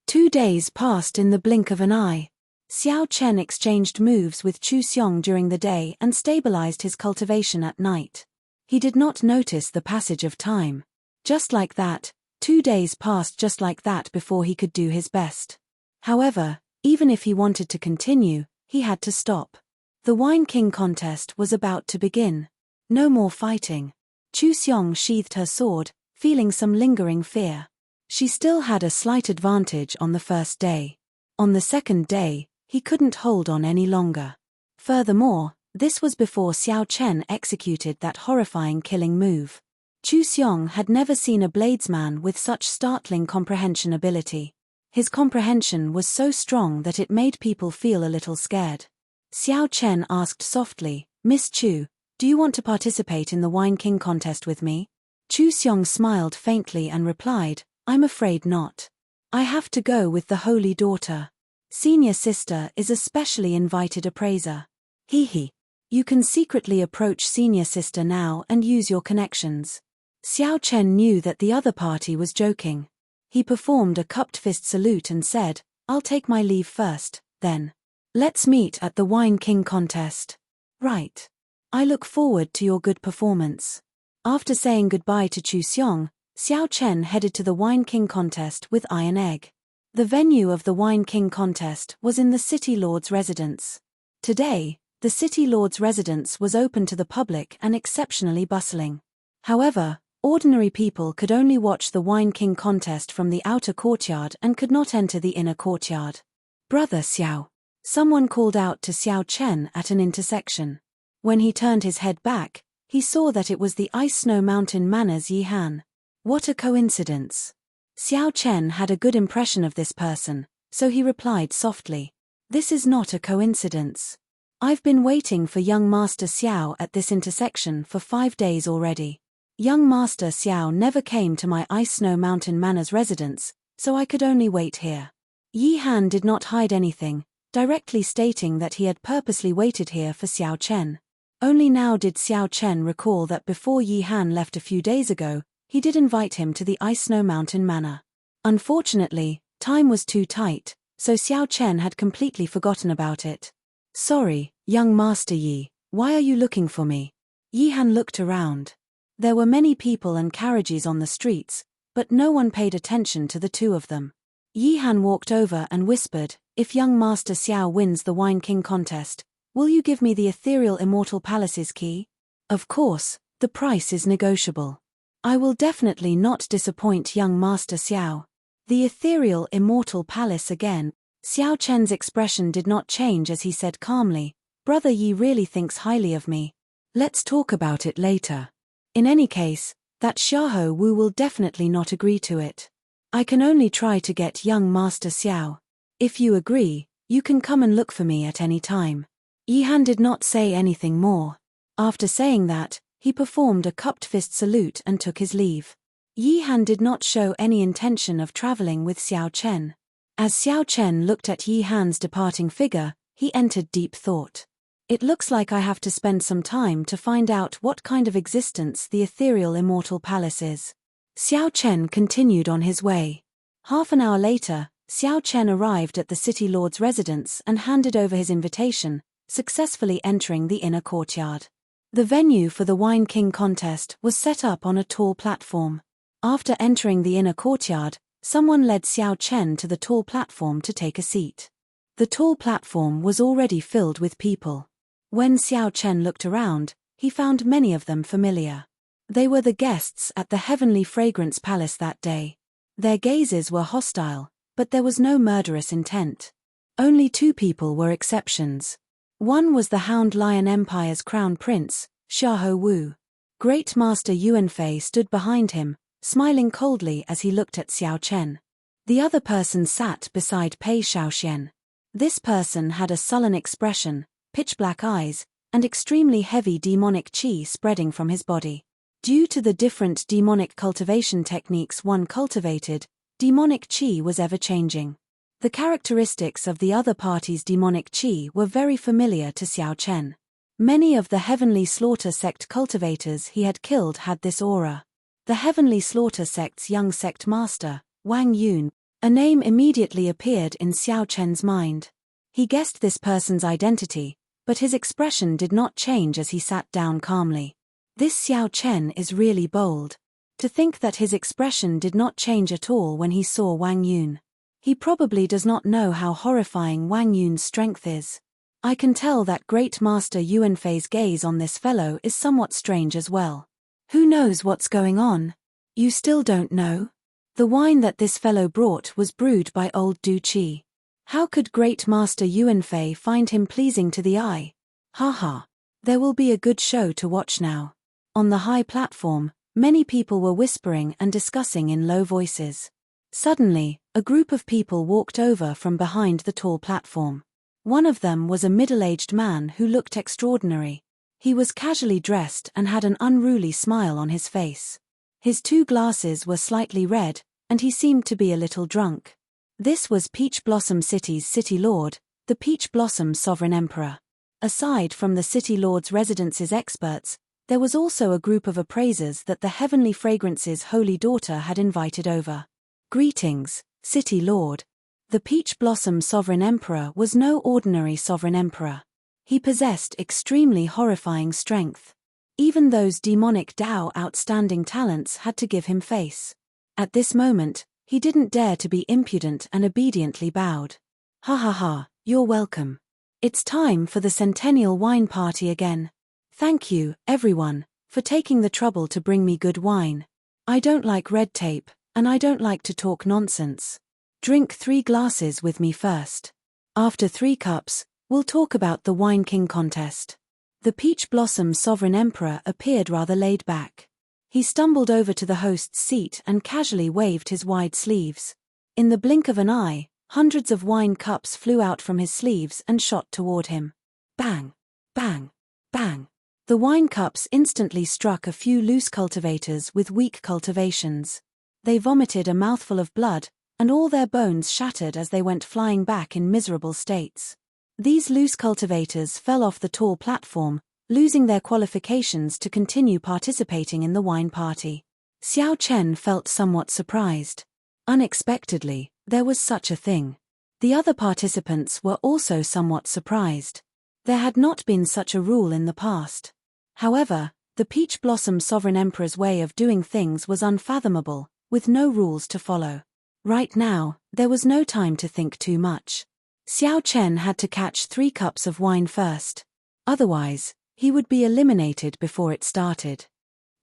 2 days passed in the blink of an eye. Xiao Chen exchanged moves with Chu Xiong during the day and stabilized his cultivation at night. He did not notice the passage of time. Just like that, 2 days passed just like that before he could do his best. However, even if he wanted to continue, he had to stop. The Wine King contest was about to begin. No more fighting. Chu Xiong sheathed her sword, feeling some lingering fear. She still had a slight advantage on the first day. On the second day, he couldn't hold on any longer. Furthermore, this was before Xiao Chen executed that horrifying killing move. Chu Xiong had never seen a bladesman with such startling comprehension ability. His comprehension was so strong that it made people feel a little scared. Xiao Chen asked softly, "Miss Chu, do you want to participate in the Wine King contest with me?" Chu Xiong smiled faintly and replied, "I'm afraid not. I have to go with the Holy Daughter. Senior Sister is a specially invited appraiser." He. You can secretly approach Senior Sister now and use your connections. Xiao Chen knew that the other party was joking. He performed a cupped fist salute and said, "I'll take my leave first, then. Let's meet at the Wine King contest." "Right. I look forward to your good performance." After saying goodbye to Chu Xiong, Xiao Chen headed to the Wine King contest with Iron Egg. The venue of the Wine King contest was in the City Lord's residence. Today, the City Lord's residence was open to the public and exceptionally bustling. However, ordinary people could only watch the Wine King contest from the outer courtyard and could not enter the inner courtyard. "Brother Xiao." Someone called out to Xiao Chen at an intersection. When he turned his head back, he saw that it was the Ice Snow Mountain Manor's Yi Han. What a coincidence. Xiao Chen had a good impression of this person, so he replied softly, "This is not a coincidence. I've been waiting for young Master Xiao at this intersection for 5 days already. Young Master Xiao never came to my Ice Snow Mountain Manor's residence, so I could only wait here." Yi Han did not hide anything, directly stating that he had purposely waited here for Xiao Chen. Only now did Xiao Chen recall that before Yi Han left a few days ago, he did invite him to the Ice Snow Mountain Manor. Unfortunately, time was too tight, so Xiao Chen had completely forgotten about it. "Sorry, young Master Yi, why are you looking for me?" Yi Han looked around. There were many people and carriages on the streets, but no one paid attention to the two of them. Yi Han walked over and whispered, "If young Master Xiao wins the Wine King contest, will you give me the ethereal Immortal Palace's key? Of course, the price is negotiable. I will definitely not disappoint young Master Xiao." The ethereal Immortal Palace again. Xiao Chen's expression did not change as he said calmly, "Brother Yi really thinks highly of me. Let's talk about it later. In any case, That Xiao Wu will definitely not agree to it. I can only try to get young Master Xiao. If you agree, you can come and look for me at any time. Yihan did not say anything more. After saying that, he performed a cupped fist salute and took his leave. Yihan did not show any intention of traveling with Xiao Chen. As Xiao Chen looked at Yihan's departing figure, he entered deep thought. It looks like I have to spend some time to find out what kind of existence the ethereal Immortal Palace is. Xiao Chen continued on his way. Half an hour later, Xiao Chen arrived at the city lord's residence and handed over his invitation, successfully entering the inner courtyard. The venue for the Wine King contest was set up on a tall platform. After entering the inner courtyard, someone led Xiao Chen to the tall platform to take a seat. The tall platform was already filled with people. When Xiao Chen looked around, he found many of them familiar. They were the guests at the Heavenly Fragrance Palace that day. Their gazes were hostile, but there was no murderous intent. Only two people were exceptions. One was the Hound Lion Empire's crown prince, Xiao Wu. Great Master Yuanfei stood behind him, smiling coldly as he looked at Xiao Chen. The other person sat beside Pei Shaoxian. This person had a sullen expression, pitch-black eyes, and extremely heavy demonic qi spreading from his body. Due to the different demonic cultivation techniques one cultivated, demonic qi was ever-changing. The characteristics of the other party's demonic qi were very familiar to Xiao Chen. Many of the Heavenly Slaughter sect cultivators he had killed had this aura. The Heavenly Slaughter sect's young sect master, Wang Yun, a name immediately appeared in Xiao Chen's mind. He guessed this person's identity, but his expression did not change as he sat down calmly. This Xiao Chen is really bold. To think that his expression did not change at all when he saw Wang Yun. He probably does not know how horrifying Wang Yun's strength is. I can tell that Great Master Yuanfei's gaze on this fellow is somewhat strange as well. Who knows what's going on? You still don't know? The wine that this fellow brought was brewed by old Du Qi. How could Great Master Yuanfei find him pleasing to the eye? Ha. There will be a good show to watch now. On the high platform, many people were whispering and discussing in low voices. Suddenly, a group of people walked over from behind the tall platform. One of them was a middle-aged man who looked extraordinary. He was casually dressed and had an unruly smile on his face. His two glasses were slightly red, and he seemed to be a little drunk. This was Peach Blossom City's city lord, the Peach Blossom Sovereign Emperor. Aside from the city lord's residence's experts, there was also a group of appraisers that the Heavenly Fragrance's holy daughter had invited over. Greetings, City Lord. The Peach Blossom Sovereign Emperor was no ordinary Sovereign Emperor. He possessed extremely horrifying strength. Even those demonic Dao outstanding talents had to give him face. At this moment, he didn't dare to be impudent and obediently bowed. Ha, you're welcome. It's time for the Centennial Wine Party again. Thank you, everyone, for taking the trouble to bring me good wine. I don't like red tape, and I don't like to talk nonsense. Drink 3 glasses with me first. After 3 cups, we'll talk about the Wine King contest. The Peach Blossom Sovereign Emperor appeared rather laid back. He stumbled over to the host's seat and casually waved his wide sleeves. In the blink of an eye, hundreds of wine cups flew out from his sleeves and shot toward him. Bang! Bang! Bang! The wine cups instantly struck a few loose cultivators with weak cultivations. They vomited a mouthful of blood, and all their bones shattered as they went flying back in miserable states. These loose cultivators fell off the tall platform, losing their qualifications to continue participating in the wine party. Xiao Chen felt somewhat surprised. Unexpectedly, there was such a thing. The other participants were also somewhat surprised. There had not been such a rule in the past. However, the Peach Blossom Sovereign Emperor's way of doing things was unfathomable, with no rules to follow. Right now, there was no time to think too much. Xiao Chen had to catch 3 cups of wine first. Otherwise, he would be eliminated before it started.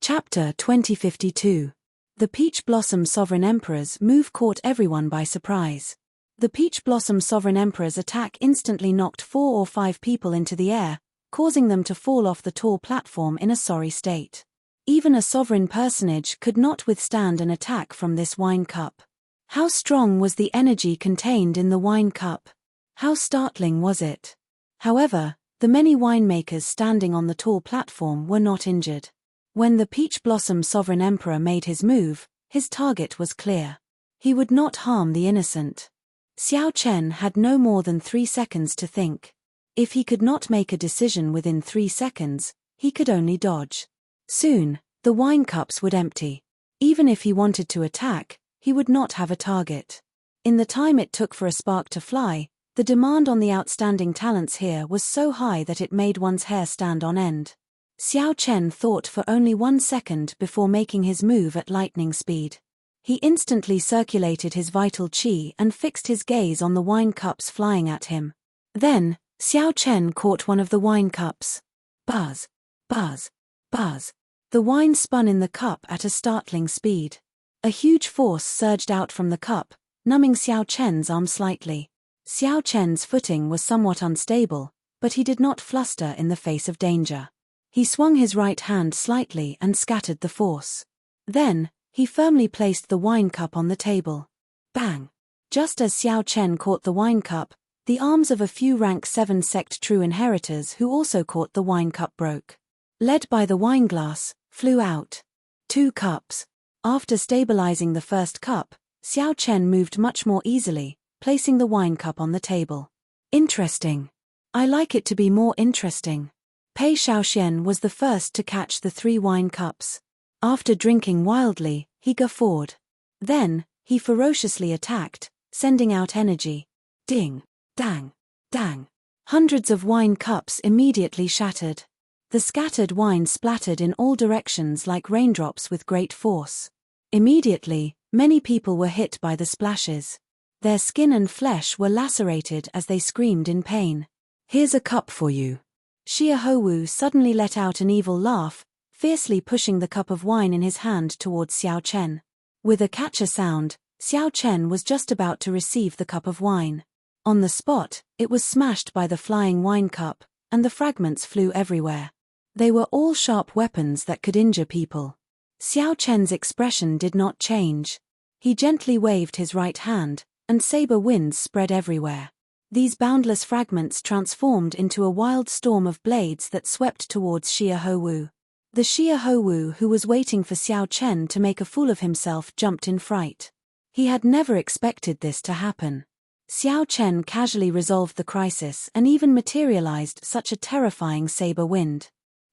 Chapter 2052. The Peach Blossom Sovereign Emperor's move caught everyone by surprise. The Peach Blossom Sovereign Emperor's attack instantly knocked 4 or 5 people into the air, causing them to fall off the tall platform in a sorry state. Even a sovereign personage could not withstand an attack from this wine cup. How strong was the energy contained in the wine cup? How startling was it? However, the many winemakers standing on the tall platform were not injured. When the Peach Blossom Sovereign Emperor made his move, his target was clear. He would not harm the innocent. Xiao Chen had no more than 3 seconds to think. If he could not make a decision within 3 seconds, he could only dodge. Soon, the wine cups would empty. Even if he wanted to attack, he would not have a target. In the time it took for a spark to fly, the demand on the outstanding talents here was so high that it made one's hair stand on end. Xiao Chen thought for only 1 second before making his move at lightning speed. He instantly circulated his vital qi and fixed his gaze on the wine cups flying at him. Then, Xiao Chen caught one of the wine cups. Buzz, buzz, buzz. The wine spun in the cup at a startling speed. A huge force surged out from the cup, numbing Xiao Chen's arm slightly. Xiao Chen's footing was somewhat unstable, but he did not fluster in the face of danger. He swung his right hand slightly and scattered the force. Then, he firmly placed the wine cup on the table. Bang! Just as Xiao Chen caught the wine cup, the arms of a few rank 7 sect true inheritors who also caught the wine cup broke. Led by the wine glass, flew out. 2 cups. After stabilizing the first cup, Xiao Chen moved much more easily, placing the wine cup on the table. Interesting. I like it to be more interesting. Pei Shaoxian was the first to catch the 3 wine cups. After drinking wildly, he guffawed. Then, he ferociously attacked, sending out energy. Ding, dang, dang. Hundreds of wine cups immediately shattered. The scattered wine splattered in all directions like raindrops with great force. Immediately, many people were hit by the splashes. Their skin and flesh were lacerated as they screamed in pain. Here's a cup for you. Xia Houwu suddenly let out an evil laugh, fiercely pushing the cup of wine in his hand towards Xiao Chen. With a catcher sound, Xiao Chen was just about to receive the cup of wine. On the spot, it was smashed by the flying wine cup, and the fragments flew everywhere. They were all sharp weapons that could injure people. Xiao Chen's expression did not change. He gently waved his right hand, and saber winds spread everywhere. These boundless fragments transformed into a wild storm of blades that swept towards Xia Houwu. The Xia Houwu who was waiting for Xiao Chen to make a fool of himself jumped in fright. He had never expected this to happen. Xiao Chen casually resolved the crisis and even materialized such a terrifying saber wind.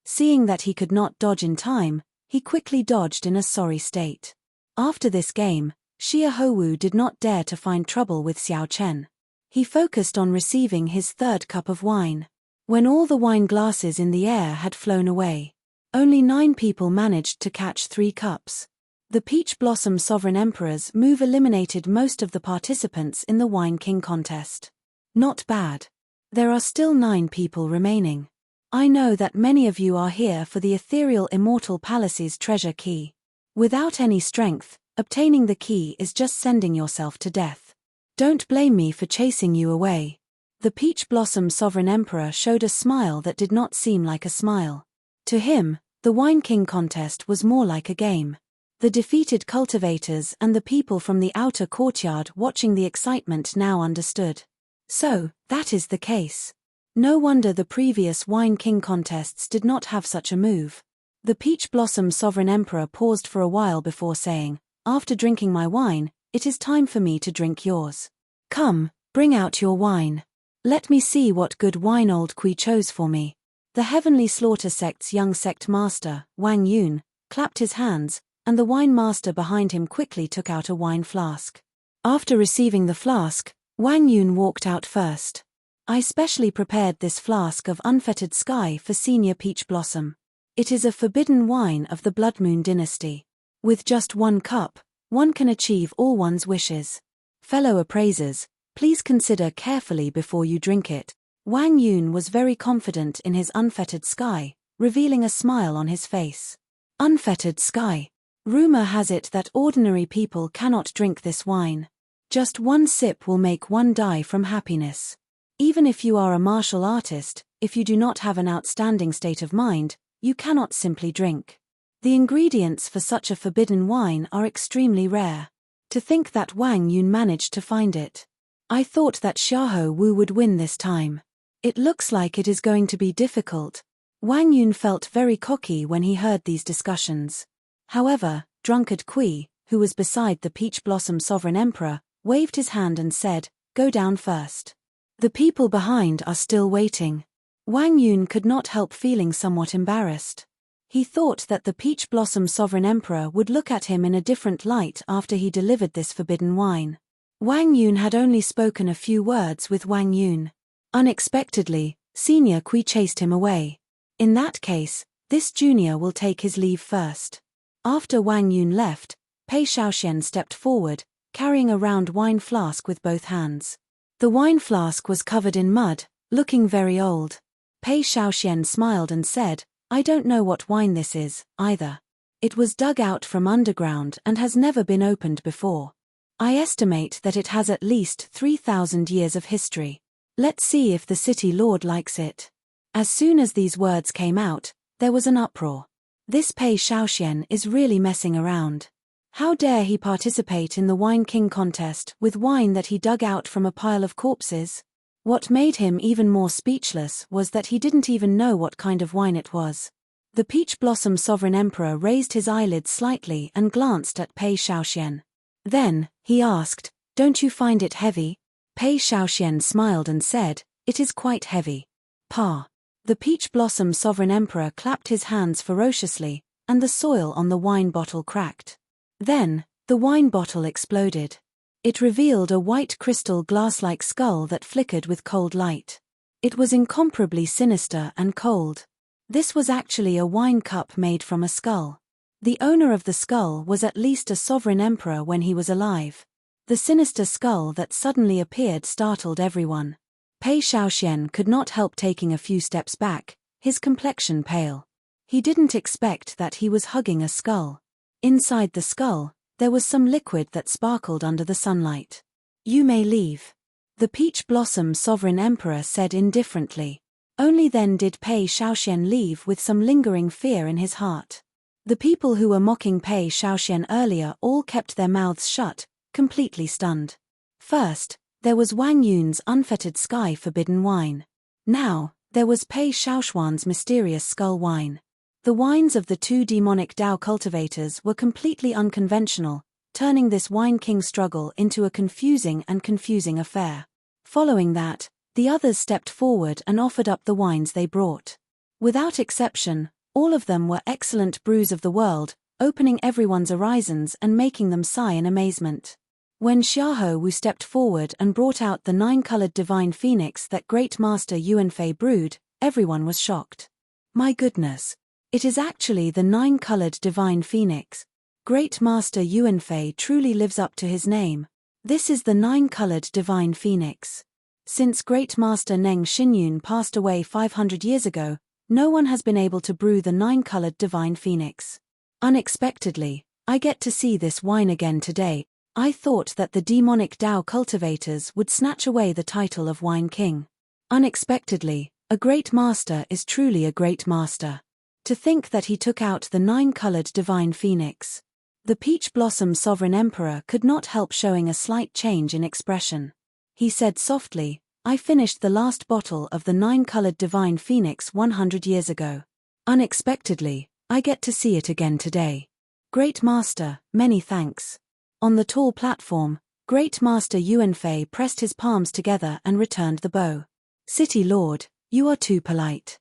Seeing that he could not dodge in time, he quickly dodged in a sorry state. After this game, Xia Houwu did not dare to find trouble with Xiao Chen. He focused on receiving his 3rd cup of wine. When all the wine glasses in the air had flown away, only 9 people managed to catch 3 cups. The Peach Blossom Sovereign Emperor's move eliminated most of the participants in the Wine King contest. Not bad. There are still 9 people remaining. I know that many of you are here for the ethereal Immortal Palace's treasure key. Without any strength, obtaining the key is just sending yourself to death. Don't blame me for chasing you away. The Peach Blossom Sovereign Emperor showed a smile that did not seem like a smile. To him, the Wine King contest was more like a game. The defeated cultivators and the people from the outer courtyard watching the excitement now understood. So, that is the case. No wonder the previous Wine King contests did not have such a move. The Peach Blossom Sovereign Emperor paused for a while before saying, "After drinking my wine, it is time for me to drink yours. Come, bring out your wine. Let me see what good wine old Kui chose for me." The Heavenly Slaughter Sect's young sect master, Wang Yun, clapped his hands, and the wine master behind him quickly took out a wine flask. After receiving the flask, Wang Yun walked out first. "I specially prepared this flask of unfettered sky for Senior Peach Blossom. It is a forbidden wine of the Blood Moon dynasty. With just 1 cup, one can achieve all one's wishes. Fellow appraisers, please consider carefully before you drink it." Wang Yun was very confident in his unfettered sky, revealing a smile on his face. Unfettered sky. Rumor has it that ordinary people cannot drink this wine. Just 1 sip will make one die from happiness. Even if you are a martial artist, if you do not have an outstanding state of mind, you cannot simply drink. The ingredients for such a forbidden wine are extremely rare. To think that Wang Yun managed to find it. I thought that Xiahou Wu would win this time. It looks like it is going to be difficult. Wang Yun felt very cocky when he heard these discussions. However, Drunkard Kui, who was beside the Peach Blossom Sovereign Emperor, waved his hand and said, "Go down first. The people behind are still waiting." Wang Yun could not help feeling somewhat embarrassed. He thought that the Peach Blossom Sovereign Emperor would look at him in a different light after he delivered this forbidden wine. Wang Yun had only spoken a few words with Wang Yun. Unexpectedly, Senior Kui chased him away. In that case, this junior will take his leave first. After Wang Yun left, Pei Shaoxian stepped forward, carrying a round wine flask with both hands. The wine flask was covered in mud, looking very old. Pei Shaoxian smiled and said, "I don't know what wine this is, either. It was dug out from underground and has never been opened before. I estimate that it has at least 3,000 years of history. Let's see if the city lord likes it." As soon as these words came out, there was an uproar. This Pei Shaoxian is really messing around. How dare he participate in the Wine King contest with wine that he dug out from a pile of corpses? What made him even more speechless was that he didn't even know what kind of wine it was. The Peach Blossom Sovereign Emperor raised his eyelids slightly and glanced at Pei Shaoxian. Then, he asked, "Don't you find it heavy?" Pei Shaoxian smiled and said, "It is quite heavy." Pa. The Peach Blossom Sovereign Emperor clapped his hands ferociously, and the soil on the wine bottle cracked. Then, the wine bottle exploded. It revealed a white crystal glass-like skull that flickered with cold light. It was incomparably sinister and cold. This was actually a wine cup made from a skull. The owner of the skull was at least a sovereign emperor when he was alive. The sinister skull that suddenly appeared startled everyone. Pei Shaoxian could not help taking a few steps back, his complexion pale. He didn't expect that he was hugging a skull. Inside the skull, there was some liquid that sparkled under the sunlight. "You may leave," the Peach Blossom Sovereign Emperor said indifferently. Only then did Pei Shaoxian leave with some lingering fear in his heart. The people who were mocking Pei Shaoxian earlier all kept their mouths shut, completely stunned. First, there was Wang Yun's unfettered sky forbidden wine. Now, there was Pei Shaoxian's mysterious skull wine. The wines of the two demonic Dao cultivators were completely unconventional, turning this Wine King struggle into a confusing affair. Following that, the others stepped forward and offered up the wines they brought. Without exception, all of them were excellent brews of the world, opening everyone's horizons and making them sigh in amazement. When Xiahou Wu stepped forward and brought out the 9-colored divine phoenix that Great Master Yuanfei brewed, everyone was shocked. My goodness! It is actually the 9-colored divine phoenix. Great Master Yuanfei truly lives up to his name. This is the 9-colored divine phoenix. Since Great Master Neng Xinyun passed away 500 years ago, no one has been able to brew the 9-colored divine phoenix. Unexpectedly, I get to see this wine again today. I thought that the demonic Dao cultivators would snatch away the title of Wine King. Unexpectedly, a great master is truly a great master. To think that he took out the 9-colored divine phoenix. The Peach Blossom Sovereign Emperor could not help showing a slight change in expression. He said softly, "I finished the last bottle of the 9-colored divine phoenix 100 years ago. Unexpectedly, I get to see it again today. Great Master, many thanks." On the tall platform, Great Master Yuanfei pressed his palms together and returned the bow. "City Lord, you are too polite.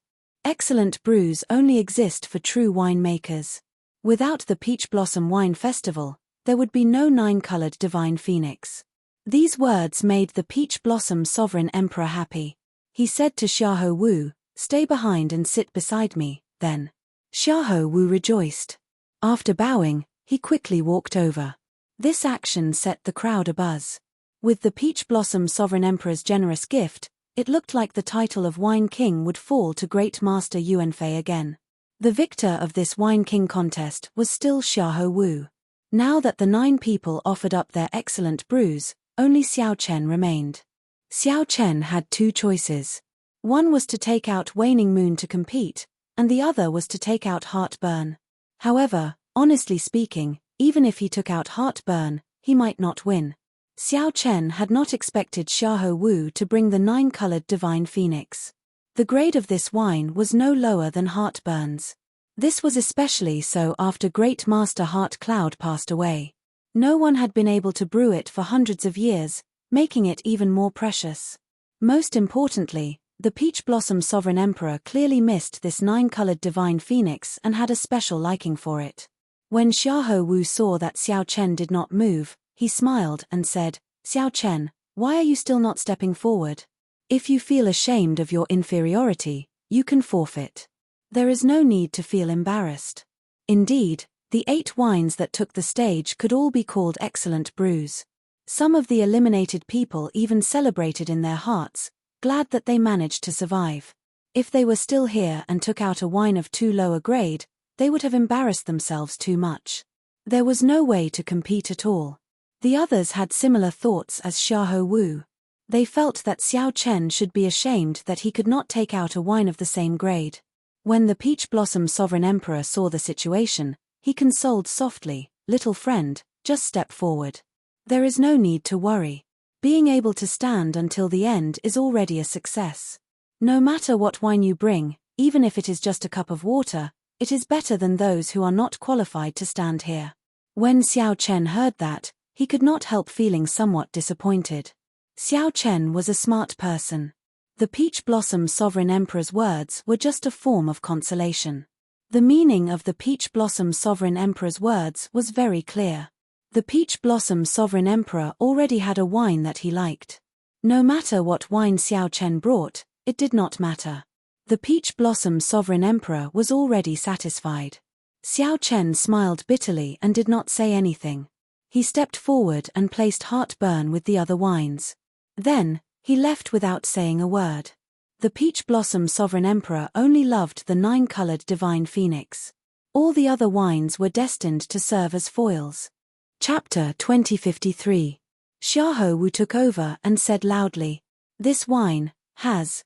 Excellent brews only exist for true winemakers. Without the Peach Blossom Wine Festival, there would be no 9-colored divine phoenix." These words made the Peach Blossom Sovereign Emperor happy. He said to Xiahou Wu, "Stay behind and sit beside me, then." Xiahou Wu rejoiced. After bowing, he quickly walked over. This action set the crowd abuzz. With the Peach Blossom Sovereign Emperor's generous gift, it looked like the title of Wine King would fall to Great Master Yuanfei again. The victor of this Wine King contest was still Xiahou Wu. Now that the 9 people offered up their excellent brews, only Xiao Chen remained. Xiao Chen had 2 choices. One was to take out Waning Moon to compete, and the other was to take out Heartburn. However, honestly speaking, even if he took out heartburn, he might not win. Xiao Chen had not expected Xiahou Wu to bring the 9-colored divine phoenix. The grade of this wine was no lower than heartburns. This was especially so after Great Master Heart Cloud passed away. No one had been able to brew it for hundreds of years, making it even more precious. Most importantly, the Peach Blossom Sovereign Emperor clearly missed this 9-colored divine phoenix and had a special liking for it. When Xiahou Wu saw that Xiao Chen did not move, he smiled and said, "Xiao Chen, why are you still not stepping forward? If you feel ashamed of your inferiority, you can forfeit. There is no need to feel embarrassed." Indeed, the 8 wines that took the stage could all be called excellent brews. Some of the eliminated people even celebrated in their hearts, glad that they managed to survive. If they were still here and took out a wine of too low a grade, they would have embarrassed themselves too much. There was no way to compete at all. The others had similar thoughts as Xiahou Wu. They felt that Xiao Chen should be ashamed that he could not take out a wine of the same grade. When the Peach Blossom Sovereign Emperor saw the situation, he consoled softly, "Little friend, just step forward. There is no need to worry. Being able to stand until the end is already a success. No matter what wine you bring, even if it is just a cup of water, it is better than those who are not qualified to stand here." When Xiao Chen heard that, he could not help feeling somewhat disappointed. Xiao Chen was a smart person. The Peach Blossom Sovereign Emperor's words were just a form of consolation. The meaning of the Peach Blossom Sovereign Emperor's words was very clear. The Peach Blossom Sovereign Emperor already had a wine that he liked. No matter what wine Xiao Chen brought, it did not matter. The Peach Blossom Sovereign Emperor was already satisfied. Xiao Chen smiled bitterly and did not say anything. He stepped forward and placed heartburn with the other wines. Then, he left without saying a word. The Peach Blossom Sovereign Emperor only loved the 9-colored divine phoenix. All the other wines were destined to serve as foils. Chapter 2053. Xiahou Wu took over and said loudly, "This wine has.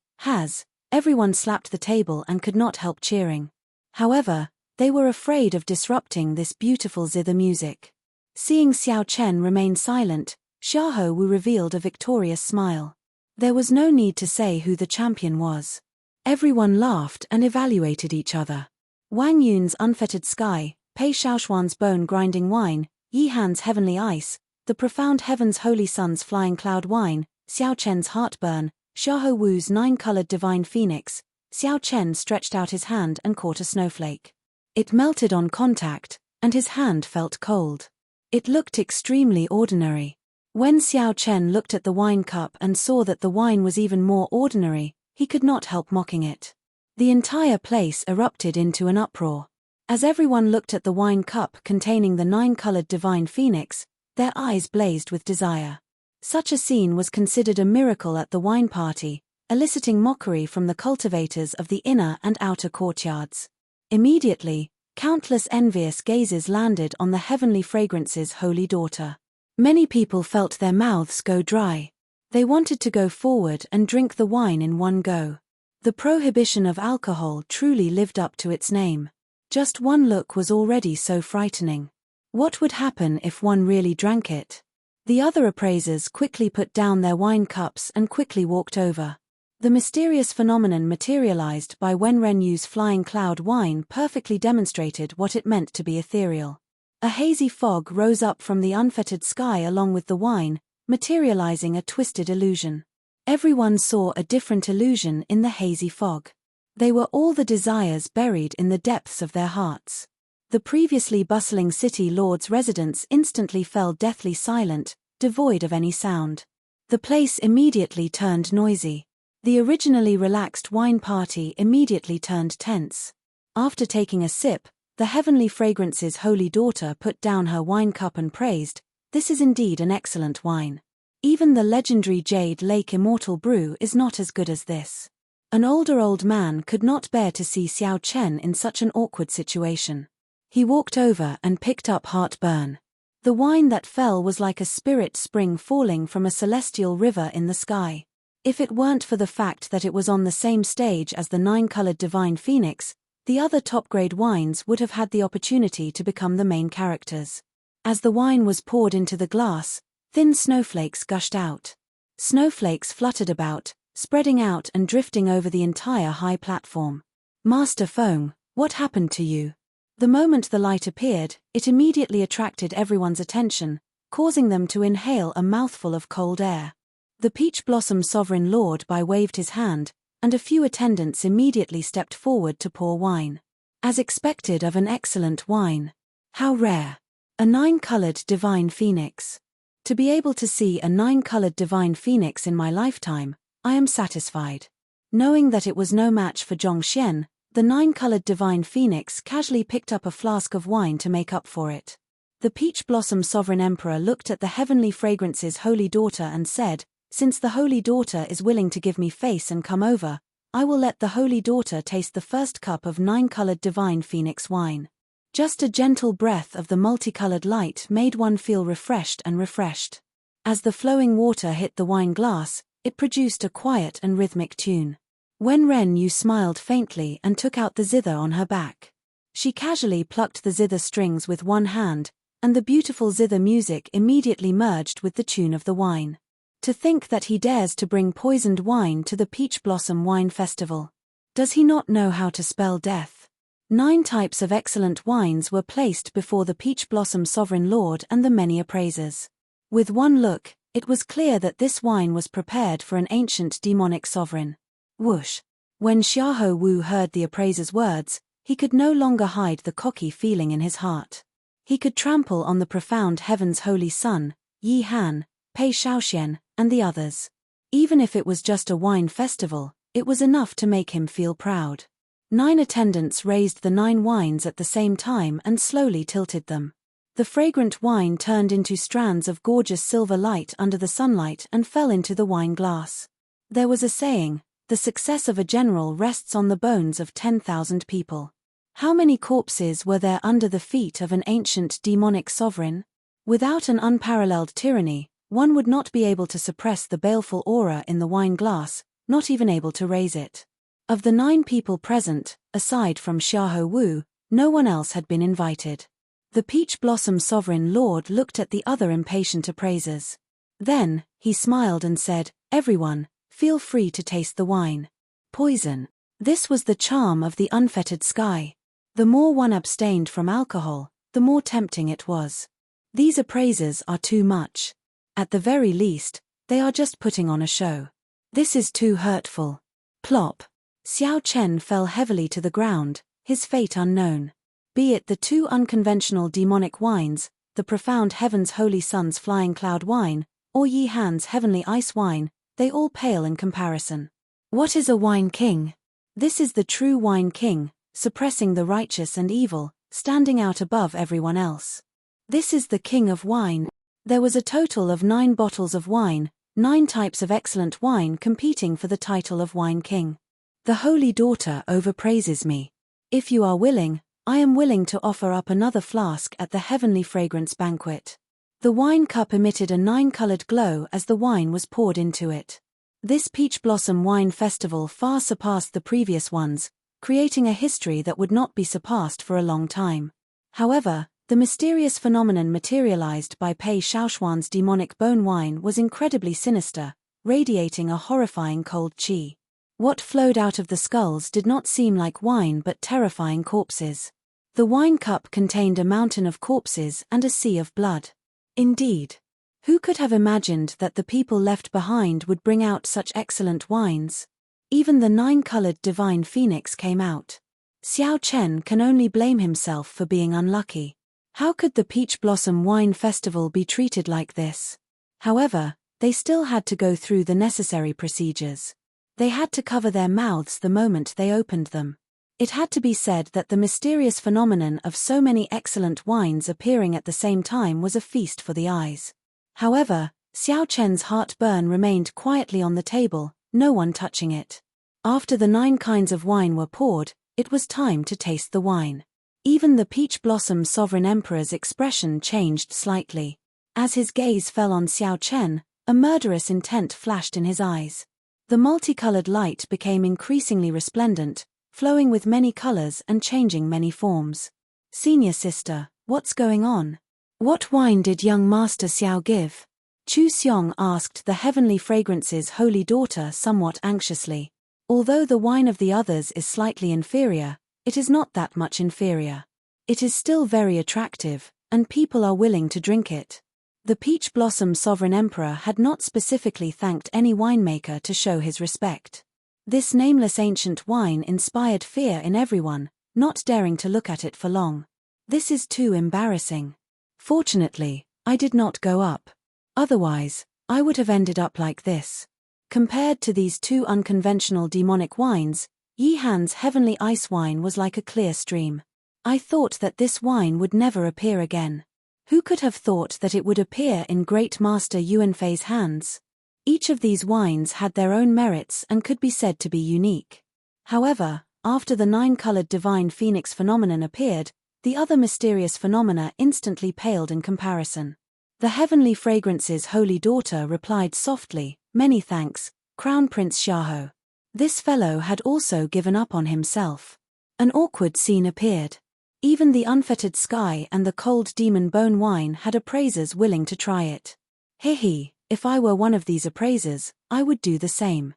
Everyone slapped the table and could not help cheering. However, they were afraid of disrupting this beautiful zither music. Seeing Xiao Chen remain silent, Xiahou Wu revealed a victorious smile. There was no need to say who the champion was. Everyone laughed and evaluated each other. Wang Yun's Unfettered Sky, Pei Shaoxuan's Bone-Grinding Wine, Yi Han's Heavenly Ice, the Profound Heaven's Holy Sun's Flying Cloud Wine, Xiao Chen's Heartburn, Xiahou Wu's 9-colored Divine Phoenix. Xiao Chen stretched out his hand and caught a snowflake. It melted on contact, and his hand felt cold. It looked extremely ordinary. When Xiao Chen looked at the wine cup and saw that the wine was even more ordinary, he could not help mocking it. The entire place erupted into an uproar. As everyone looked at the wine cup containing the 9-colored Divine Phoenix, their eyes blazed with desire. Such a scene was considered a miracle at the wine party, eliciting mockery from the cultivators of the inner and outer courtyards. Immediately, countless envious gazes landed on the Heavenly Fragrance's holy daughter. Many people felt their mouths go dry. They wanted to go forward and drink the wine in one go. The prohibition of alcohol truly lived up to its name. Just one look was already so frightening. What would happen if one really drank it? The other appraisers quickly put down their wine cups and quickly walked over. The mysterious phenomenon materialized by Wen Renyu's Flying Cloud wine perfectly demonstrated what it meant to be ethereal. A hazy fog rose up from the unfettered sky along with the wine, materializing a twisted illusion. Everyone saw a different illusion in the hazy fog. They were all the desires buried in the depths of their hearts. The previously bustling city lord's residence instantly fell deathly silent, devoid of any sound. The place immediately turned noisy. The originally relaxed wine party immediately turned tense. After taking a sip, the Heavenly Fragrance's holy daughter put down her wine cup and praised, "This is indeed an excellent wine. Even the legendary Jade Lake Immortal brew is not as good as this." An older old man could not bear to see Xiao Chen in such an awkward situation. He walked over and picked up Heartburn. The wine that fell was like a spirit spring falling from a celestial river in the sky. If it weren't for the fact that it was on the same stage as the 9-colored Divine Phoenix, The other top-grade wines would have had the opportunity to become the main characters. As the wine was poured into the glass, thin snowflakes gushed out. Snowflakes fluttered about, spreading out and drifting over the entire high platform. Master Foam, what happened to you? The moment the light appeared, it immediately attracted everyone's attention, causing them to inhale a mouthful of cold air. The Peach Blossom Sovereign Lord waved his hand, and a few attendants immediately stepped forward to pour wine. As expected of an excellent wine. How rare. A 9-colored divine phoenix. To be able to see a 9-colored divine phoenix in my lifetime, I am satisfied. Knowing that it was no match for Zhongxian, the 9-colored divine phoenix casually picked up a flask of wine to make up for it. The Peach Blossom Sovereign Emperor looked at the heavenly fragrance's holy daughter and said, "Since the holy daughter is willing to give me face and come over, I will let the holy daughter taste the first cup of 9-colored divine phoenix wine." Just a gentle breath of the multicolored light made one feel refreshed and refreshed. As the flowing water hit the wine glass, it produced a quiet and rhythmic tune. When Ren Yu smiled faintly and took out the zither on her back. She casually plucked the zither strings with one hand, and the beautiful zither music immediately merged with the tune of the wine. To think that he dares to bring poisoned wine to the Peach Blossom Wine Festival. Does he not know how to spell death? 9 types of excellent wines were placed before the Peach Blossom Sovereign Lord and the many appraisers. With one look, it was clear that this wine was prepared for an ancient demonic sovereign. Whoosh! When Xiahou Wu heard the appraiser's words, he could no longer hide the cocky feeling in his heart. He could trample on the profound heaven's holy sun, Yi Han, Pei Shaoxian, and the others. Even if it was just a wine festival, it was enough to make him feel proud. 9 attendants raised the 9 wines at the same time and slowly tilted them. The fragrant wine turned into strands of gorgeous silver light under the sunlight and fell into the wine glass. There was a saying, "The success of a general rests on the bones of 10,000 people." How many corpses were there under the feet of an ancient demonic sovereign? Without an unparalleled tyranny, one would not be able to suppress the baleful aura in the wine glass, not even able to raise it. Of the 9 people present, aside from Xiahou Wu, no one else had been invited. The Peach Blossom Sovereign Lord looked at the other impatient appraisers. Then, he smiled and said, "Everyone, feel free to taste the wine." Poison. This was the charm of the unfettered sky. The more one abstained from alcohol, the more tempting it was. These appraisers are too much. At the very least, they are just putting on a show. This is too hurtful. Plop. Xiao Chen fell heavily to the ground, his fate unknown. Be it the 2 unconventional demonic wines, the profound heaven's holy sun's flying cloud wine, or Yi Han's heavenly ice wine, they all pale in comparison. What is a wine king? This is the true wine king, suppressing the righteous and evil, standing out above everyone else. This is the king of wine. There was a total of 9 bottles of wine, 9 types of excellent wine competing for the title of wine king. The holy daughter overpraises me. If you are willing, I am willing to offer up another flask at the heavenly fragrance banquet. The wine cup emitted a 9-colored glow as the wine was poured into it. This Peach Blossom Wine Festival far surpassed the previous ones, creating a history that would not be surpassed for a long time. However, the mysterious phenomenon materialized by Pei Shaoxuan's demonic bone wine was incredibly sinister, radiating a horrifying cold qi. What flowed out of the skulls did not seem like wine but terrifying corpses. The wine cup contained a mountain of corpses and a sea of blood. Indeed. Who could have imagined that the people left behind would bring out such excellent wines? Even the 9-colored divine phoenix came out. Xiao Chen can only blame himself for being unlucky. How could the Peach Blossom Wine Festival be treated like this? However, they still had to go through the necessary procedures. They had to cover their mouths the moment they opened them. It had to be said that the mysterious phenomenon of so many excellent wines appearing at the same time was a feast for the eyes. However, Xiao Chen's heartburn remained quietly on the table, no one touching it. After the 9 kinds of wine were poured, it was time to taste the wine. Even the Peach Blossom Sovereign Emperor's expression changed slightly. As his gaze fell on Xiao Chen, a murderous intent flashed in his eyes. The multicolored light became increasingly resplendent, flowing with many colors and changing many forms. Senior sister, what's going on? What wine did young Master Xiao give? Chu Xiong asked the Heavenly Fragrance's holy daughter somewhat anxiously. Although the wine of the others is slightly inferior, it is not that much inferior. It is still very attractive, and people are willing to drink it. The Peach Blossom Sovereign Emperor had not specifically thanked any winemaker to show his respect. This nameless ancient wine inspired fear in everyone, not daring to look at it for long. This is too embarrassing. Fortunately, I did not go up. Otherwise, I would have ended up like this. Compared to these two unconventional demonic wines, Yi Han's heavenly ice wine was like a clear stream. I thought that this wine would never appear again. Who could have thought that it would appear in Great Master Yuanfei's hands? Each of these wines had their own merits and could be said to be unique. However, after the 9-colored divine phoenix phenomenon appeared, the other mysterious phenomena instantly paled in comparison. The Heavenly Fragrance's holy daughter replied softly, "Many thanks, Crown Prince Xiaohou." This fellow had also given up on himself. An awkward scene appeared. Even the unfettered sky and the cold demon bone wine had appraisers willing to try it. He, if I were one of these appraisers, I would do the same.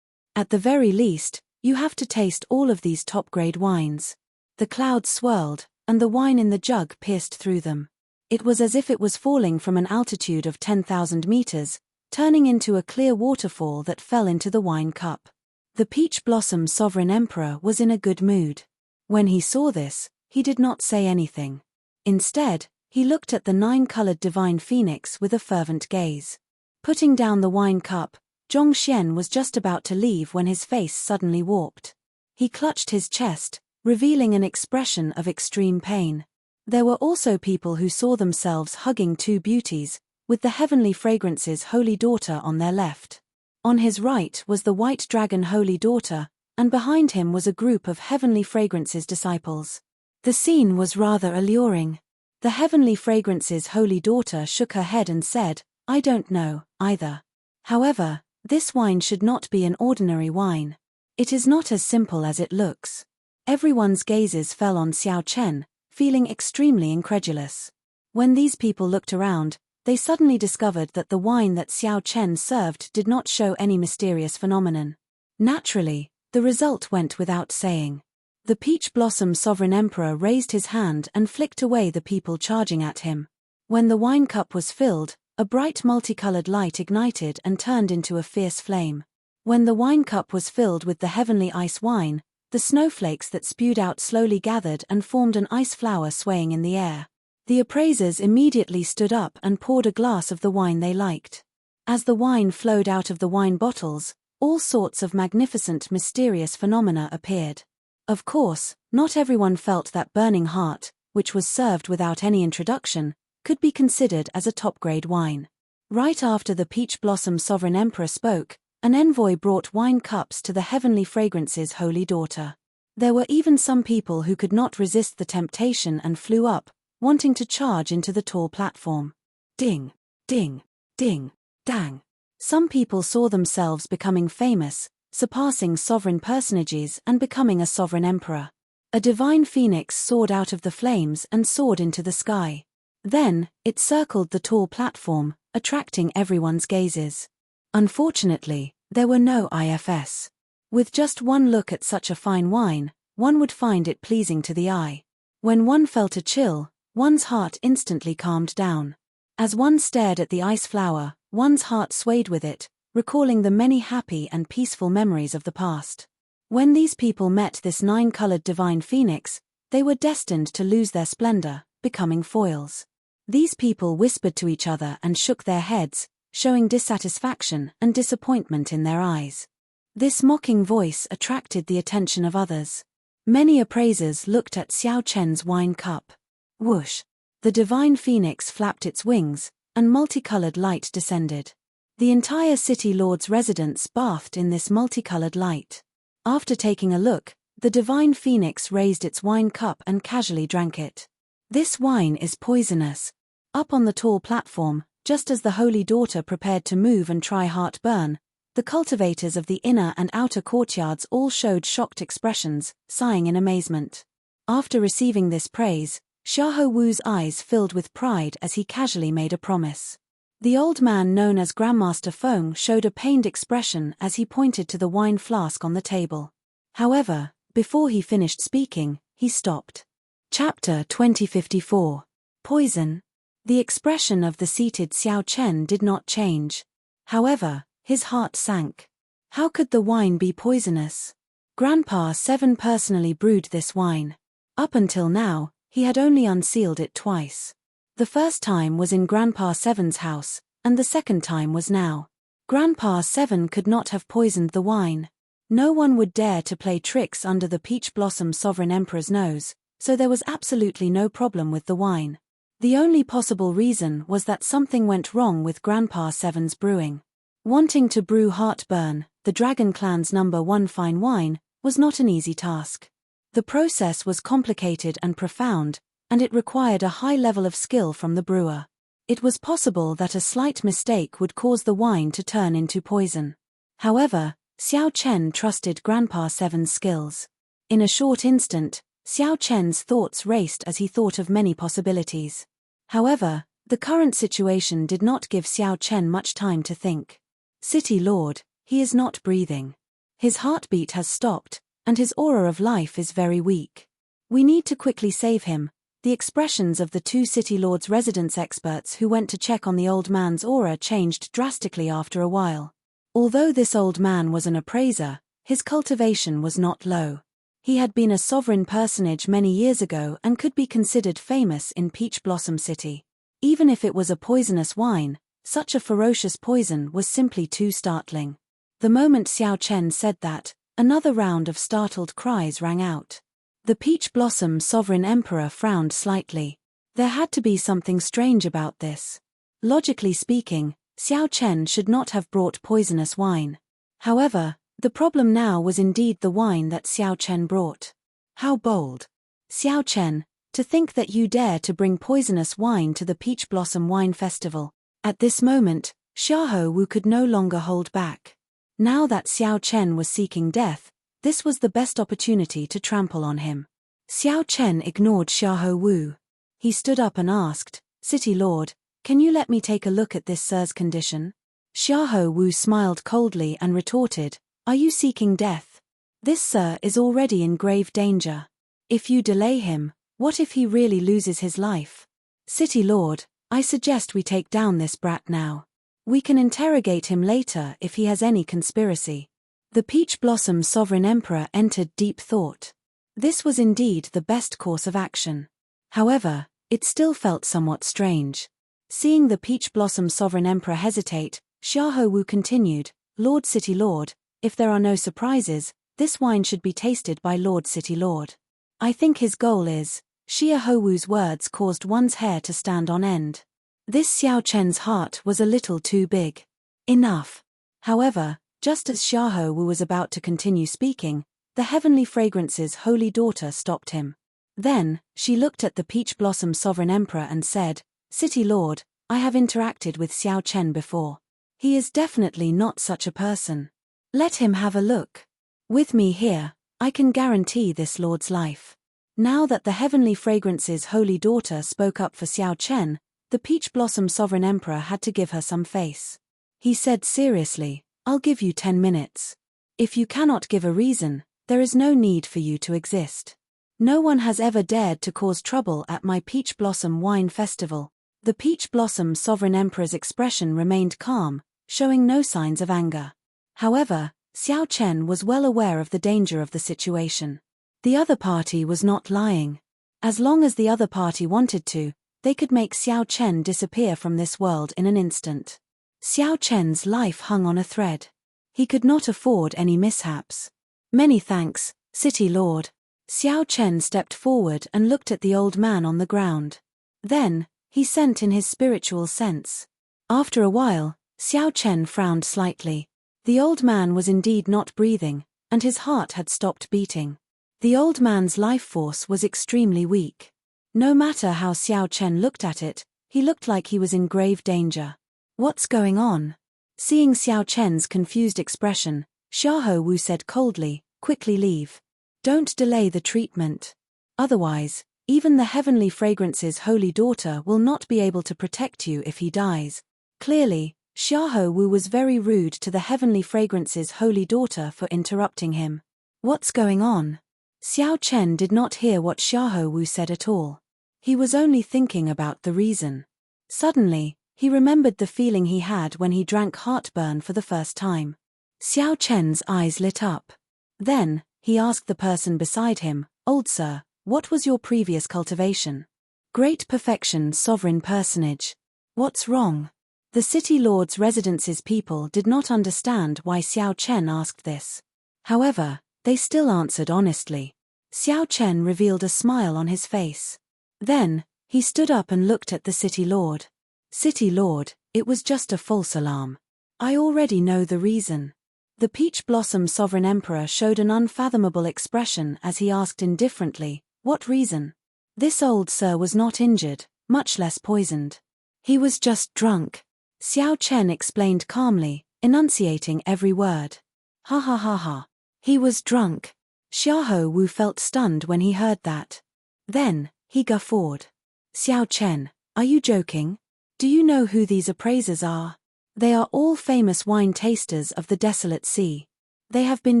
At the very least, you have to taste all of these top-grade wines. The clouds swirled, and the wine in the jug pierced through them. It was as if it was falling from an altitude of 10,000 meters, turning into a clear waterfall that fell into the wine cup. The Peach Blossom Sovereign Emperor was in a good mood. When he saw this, he did not say anything. Instead, he looked at the 9-colored divine phoenix with a fervent gaze. Putting down the wine cup, Zhong Xian was just about to leave when his face suddenly warped. He clutched his chest, revealing an expression of extreme pain. There were also people who saw themselves hugging two beauties, with the Heavenly Fragrance's holy daughter on their left. On his right was the White Dragon holy daughter, and behind him was a group of Heavenly Fragrance's disciples. The scene was rather alluring. The Heavenly Fragrance's holy daughter shook her head and said, "I don't know, either. However, this wine should not be an ordinary wine. It is not as simple as it looks." Everyone's gazes fell on Xiao Chen, feeling extremely incredulous. When these people looked around, they suddenly discovered that the wine that Xiao Chen served did not show any mysterious phenomenon. Naturally, the result went without saying. The Peach Blossom Sovereign Emperor raised his hand and flicked away the people charging at him. When the wine cup was filled, a bright multicolored light ignited and turned into a fierce flame. When the wine cup was filled with the heavenly ice wine, the snowflakes that spewed out slowly gathered and formed an ice flower swaying in the air. The appraisers immediately stood up and poured a glass of the wine they liked. As the wine flowed out of the wine bottles, all sorts of magnificent mysterious phenomena appeared. Of course, not everyone felt that burning heart, which was served without any introduction, could be considered as a top-grade wine. Right after the Peach Blossom Sovereign Emperor spoke, an envoy brought wine cups to the Heavenly Fragrance's holy daughter. There were even some people who could not resist the temptation and flew up, wanting to charge into the tall platform. Ding, ding, ding, dang. Some people saw themselves becoming famous, surpassing sovereign personages and becoming a sovereign emperor. A divine phoenix soared out of the flames and soared into the sky. Then, it circled the tall platform, attracting everyone's gazes. Unfortunately, there were no IFS. With just one look at such a fine wine, one would find it pleasing to the eye. When one felt a chill, one's heart instantly calmed down. As one stared at the ice flower, one's heart swayed with it, recalling the many happy and peaceful memories of the past. When these people met this 9-colored divine phoenix, they were destined to lose their splendor, becoming foils. These people whispered to each other and shook their heads, showing dissatisfaction and disappointment in their eyes. This mocking voice attracted the attention of others. Many appraisers looked at Xiao Chen's wine cup. Whoosh! The divine phoenix flapped its wings, and multicolored light descended. The entire city lord's residence bathed in this multicolored light. After taking a look, the divine phoenix raised its wine cup and casually drank it. This wine is poisonous. Up on the tall platform, just as the holy daughter prepared to move and try heartburn, The cultivators of the inner and outer courtyards all showed shocked expressions, sighing in amazement. After receiving this praise, Xiahou Wu's eyes filled with pride as he casually made a promise. The old man known as Grandmaster Feng showed a pained expression as he pointed to the wine flask on the table. However, before he finished speaking, he stopped. Chapter 2054. Poison. The expression of the seated Xiao Chen did not change. However, his heart sank. How could the wine be poisonous? Grandpa Seven personally brewed this wine. Up until now, he had only unsealed it twice. The first time was in Grandpa Seven's house, and the second time was now. Grandpa Seven could not have poisoned the wine. No one would dare to play tricks under the Peach Blossom Sovereign Emperor's nose, so there was absolutely no problem with the wine. The only possible reason was that something went wrong with Grandpa Seven's brewing. Wanting to brew Heartburn, the Dragon Clan's #1 fine wine, was not an easy task. The process was complicated and profound, and it required a high level of skill from the brewer. It was possible that a slight mistake would cause the wine to turn into poison. However, Xiao Chen trusted Grandpa Seven's skills. In a short instant, Xiao Chen's thoughts raced as he thought of many possibilities. However, the current situation did not give Xiao Chen much time to think. City Lord, he is not breathing. His heartbeat has stopped, and his aura of life is very weak. We need to quickly save him. The expressions of the two City Lord's residence experts who went to check on the old man's aura changed drastically after a while. Although this old man was an appraiser, his cultivation was not low. He had been a sovereign personage many years ago and could be considered famous in Peach Blossom City. Even if it was a poisonous wine, such a ferocious poison was simply too startling. The moment Xiao Chen said that, another round of startled cries rang out. The Peach Blossom Sovereign Emperor frowned slightly. There had to be something strange about this. Logically speaking, Xiao Chen should not have brought poisonous wine. However, the problem now was indeed the wine that Xiao Chen brought. How bold. Xiao Chen, to think that you dare to bring poisonous wine to the Peach Blossom Wine Festival. At this moment, Xiahou Wu could no longer hold back. Now that Xiao Chen was seeking death, this was the best opportunity to trample on him. Xiao Chen ignored Xiahou Wu. He stood up and asked, "City Lord, can you let me take a look at this sir's condition?" Xiahou Wu smiled coldly and retorted, "Are you seeking death? This sir is already in grave danger. If you delay him, what if he really loses his life? City Lord, I suggest we take down this brat now. We can interrogate him later if he has any conspiracy." The Peach Blossom Sovereign Emperor entered deep thought. This was indeed the best course of action. However, it still felt somewhat strange. Seeing the Peach Blossom Sovereign Emperor hesitate, Xiahou Wu continued, "Lord City Lord, if there are no surprises, this wine should be tasted by Lord City Lord. I think his goal is..." Xiahou Wu's words caused one's hair to stand on end. This Xiao Chen's heart was a little too big. Enough. However, just as Xiahou Wu was about to continue speaking, the Heavenly Fragrance's holy daughter stopped him. Then, she looked at the Peach Blossom Sovereign Emperor and said, "City Lord, I have interacted with Xiao Chen before. He is definitely not such a person. Let him have a look. With me here, I can guarantee this lord's life." Now that the Heavenly Fragrance's holy daughter spoke up for Xiao Chen, the Peach Blossom Sovereign Emperor had to give her some face. He said seriously, "I'll give you 10 minutes. If you cannot give a reason, there is no need for you to exist. No one has ever dared to cause trouble at my Peach Blossom Wine Festival." The Peach Blossom Sovereign Emperor's expression remained calm, showing no signs of anger. However, Xiao Chen was well aware of the danger of the situation. The other party was not lying. As long as the other party wanted to, they could make Xiao Chen disappear from this world in an instant. Xiao Chen's life hung on a thread. He could not afford any mishaps. "Many thanks, City Lord." Xiao Chen stepped forward and looked at the old man on the ground. Then, he sent in his spiritual sense. After a while, Xiao Chen frowned slightly. The old man was indeed not breathing, and his heart had stopped beating. The old man's life force was extremely weak. No matter how Xiao Chen looked at it, he looked like he was in grave danger. What's going on? Seeing Xiao Chen's confused expression, Xiahou Wu said coldly, "Quickly leave. Don't delay the treatment. Otherwise, even the heavenly fragrance's holy daughter will not be able to protect you if he dies." Clearly, Xiahou Wu was very rude to the heavenly fragrance's holy daughter for interrupting him. What's going on? Xiao Chen did not hear what Xiahou Wu said at all. He was only thinking about the reason. Suddenly, he remembered the feeling he had when he drank heartburn for the first time. Xiao Chen's eyes lit up. Then, he asked the person beside him, "Old sir, what was your previous cultivation?" "Great perfection, sovereign personage." "What's wrong?" The city lord's residence's people did not understand why Xiao Chen asked this. However, they still answered honestly. Xiao Chen revealed a smile on his face. Then, he stood up and looked at the city lord. "City lord, it was just a false alarm. I already know the reason." The Peach Blossom Sovereign Emperor showed an unfathomable expression as he asked indifferently, "What reason?" This old sir was not injured, much less poisoned. He was just drunk. Xiao Chen explained calmly, enunciating every word. "Ha ha ha ha. He was drunk." Xiahou Wu felt stunned when he heard that. Then, he guffawed. "Xiao Chen, are you joking? Do you know who these appraisers are? They are all famous wine tasters of the desolate sea. They have been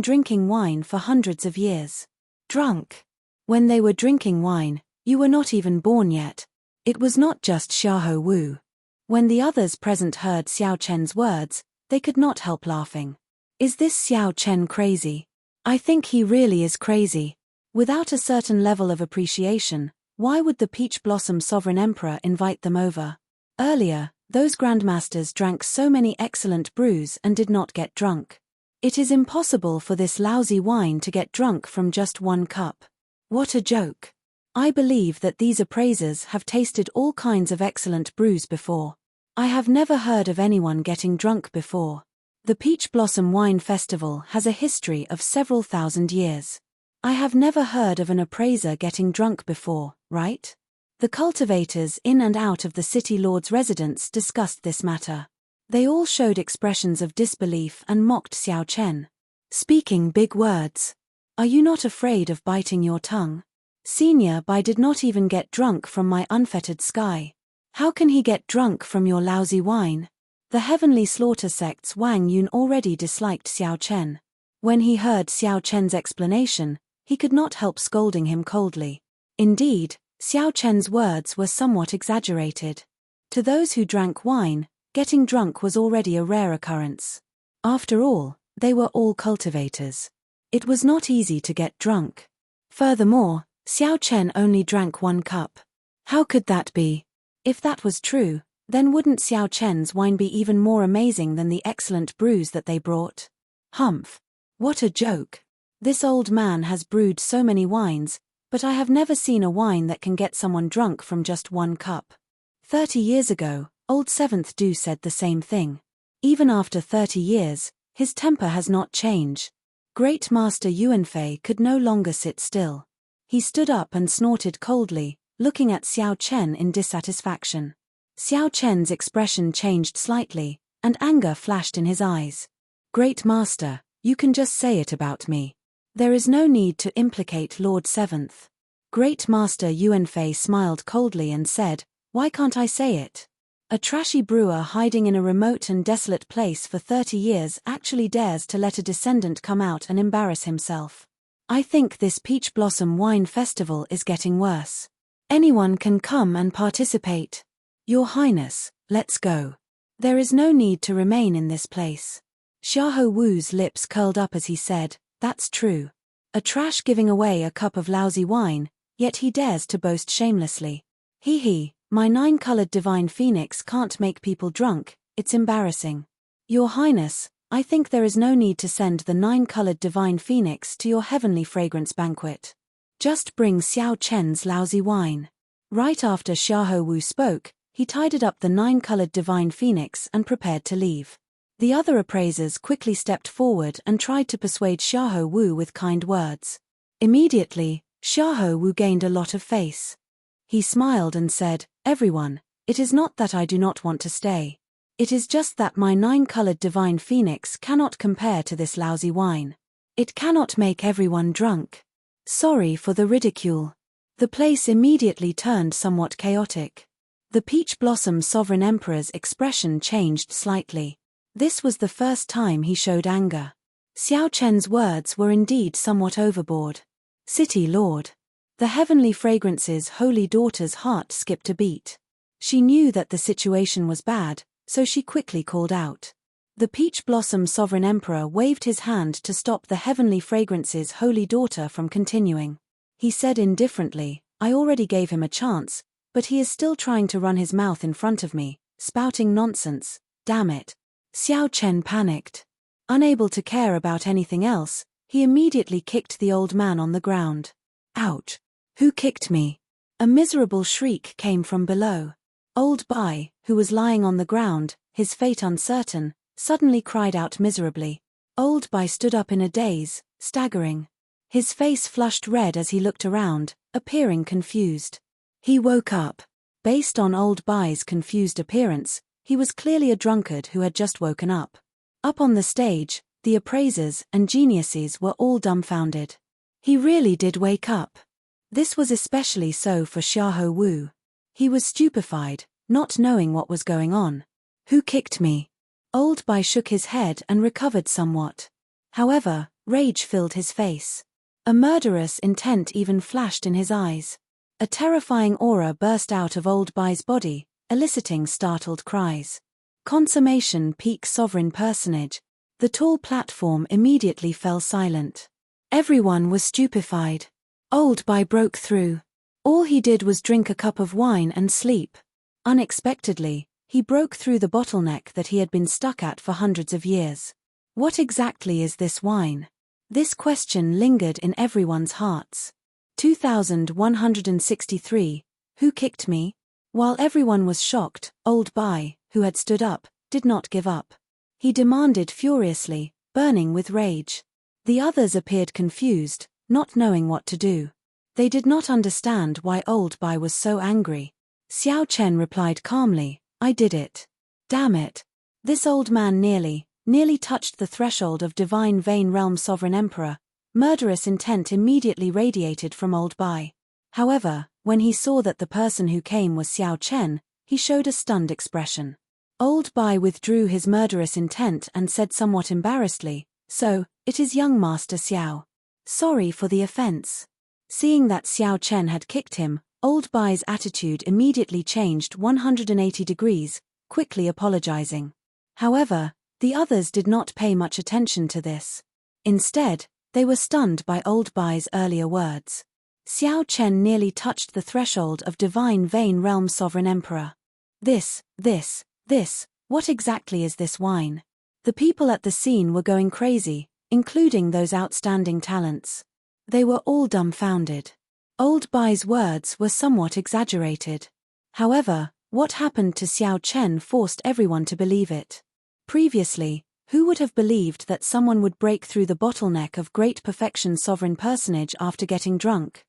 drinking wine for hundreds of years." "Drunk? When they were drinking wine, you were not even born yet." It was not just Xiahou Wu. When the others present heard Xiao Chen's words, they could not help laughing. Is this Xiao Chen crazy? I think he really is crazy. Without a certain level of appreciation, why would the Peach Blossom Sovereign Emperor invite them over? Earlier, those grandmasters drank so many excellent brews and did not get drunk. It is impossible for this lousy wine to get drunk from just one cup. What a joke. I believe that these appraisers have tasted all kinds of excellent brews before. I have never heard of anyone getting drunk before. The Peach Blossom Wine Festival has a history of several thousand years. I have never heard of an appraiser getting drunk before, right? The cultivators in and out of the city lord's residence discussed this matter. They all showed expressions of disbelief and mocked Xiao Chen. "Speaking big words. Are you not afraid of biting your tongue? Senior Bai did not even get drunk from my unfettered sky. How can he get drunk from your lousy wine?" The heavenly slaughter sect's Wang Yun already disliked Xiao Chen. When he heard Xiao Chen's explanation, he could not help scolding him coldly. Indeed, Xiao Chen's words were somewhat exaggerated. To those who drank wine, getting drunk was already a rare occurrence. After all, they were all cultivators. It was not easy to get drunk. Furthermore, Xiao Chen only drank one cup. How could that be? If that was true, then wouldn't Xiao Chen's wine be even more amazing than the excellent brews that they brought? Humph. What a joke. This old man has brewed so many wines, but I have never seen a wine that can get someone drunk from just one cup. 30 years ago, old Seventh Du said the same thing. Even after 30 years, his temper has not changed. Great Master Yuanfei could no longer sit still. He stood up and snorted coldly, looking at Xiao Chen in dissatisfaction. Xiao Chen's expression changed slightly, and anger flashed in his eyes. "Great Master, you can just say it about me. There is no need to implicate Lord Seventh." Great Master Yuanfei smiled coldly and said, "Why can't I say it? A trashy brewer hiding in a remote and desolate place for 30 years actually dares to let a descendant come out and embarrass himself. I think this Peach Blossom Wine Festival is getting worse. Anyone can come and participate. Your Highness, let's go. There is no need to remain in this place." Xiahou Wu's lips curled up as he said, "That's true. A trash giving away a cup of lousy wine, yet he dares to boast shamelessly. He, my 9-colored divine phoenix can't make people drunk, it's embarrassing. Your Highness, I think there is no need to send the 9-colored divine phoenix to your heavenly fragrance banquet. Just bring Xiao Chen's lousy wine." Right after Xiahou Wu spoke, he tidied up the 9-colored divine phoenix and prepared to leave. The other appraisers quickly stepped forward and tried to persuade Xiahou Wu with kind words. Immediately, Xiahou Wu gained a lot of face. He smiled and said, "Everyone, it is not that I do not want to stay. It is just that my 9-colored divine phoenix cannot compare to this lousy wine. It cannot make everyone drunk. Sorry for the ridicule. The place immediately turned somewhat chaotic. The Peach Blossom Sovereign Emperor's expression changed slightly. This was the first time he showed anger. Xiao Chen's words were indeed somewhat overboard. City Lord. The heavenly fragrance's holy daughter's heart skipped a beat. She knew that the situation was bad, so she quickly called out. The Peach Blossom Sovereign Emperor waved his hand to stop the heavenly fragrance's holy daughter from continuing. He said indifferently, I already gave him a chance, but he is still trying to run his mouth in front of me, spouting nonsense, damn it. Xiao Chen panicked. Unable to care about anything else, he immediately kicked the old man on the ground. Ouch! Who kicked me? A miserable shriek came from below. Old Bai, who was lying on the ground, his fate uncertain, suddenly cried out miserably. Old Bai stood up in a daze, staggering. His face flushed red as he looked around, appearing confused. He woke up. Based on Old Bai's confused appearance, he was clearly a drunkard who had just woken up. Up on the stage, the appraisers and geniuses were all dumbfounded. He really did wake up. This was especially so for Xiahou Wu. He was stupefied, not knowing what was going on. Who kicked me? Old Bai shook his head and recovered somewhat. However, rage filled his face. A murderous intent even flashed in his eyes. A terrifying aura burst out of Old Bai's body, eliciting startled cries. Consummation peak sovereign personage. The tall platform immediately fell silent. Everyone was stupefied. Old Bai broke through. All he did was drink a cup of wine and sleep. Unexpectedly, he broke through the bottleneck that he had been stuck at for hundreds of years. What exactly is this wine? This question lingered in everyone's hearts. 2163. Who kicked me? While everyone was shocked, Old Bai, who had stood up, did not give up. He demanded furiously, burning with rage. The others appeared confused, not knowing what to do. They did not understand why Old Bai was so angry. Xiao Chen replied calmly, I did it. Damn it. This old man nearly touched the threshold of Divine Vein Realm Sovereign Emperor. Murderous intent immediately radiated from Old Bai. However, when he saw that the person who came was Xiao Chen, he showed a stunned expression. Old Bai withdrew his murderous intent and said somewhat embarrassedly, So, it is young Master Xiao. Sorry for the offense. Seeing that Xiao Chen had kicked him, Old Bai's attitude immediately changed 180 degrees, quickly apologizing. However, the others did not pay much attention to this. Instead, they were stunned by Old Bai's earlier words. Xiao Chen nearly touched the threshold of Divine Vein Realm Sovereign Emperor. This, what exactly is this wine? The people at the scene were going crazy, including those outstanding talents. They were all dumbfounded. Old Bai's words were somewhat exaggerated. However, what happened to Xiao Chen forced everyone to believe it. Previously, who would have believed that someone would break through the bottleneck of Great Perfection Sovereign Personage after getting drunk?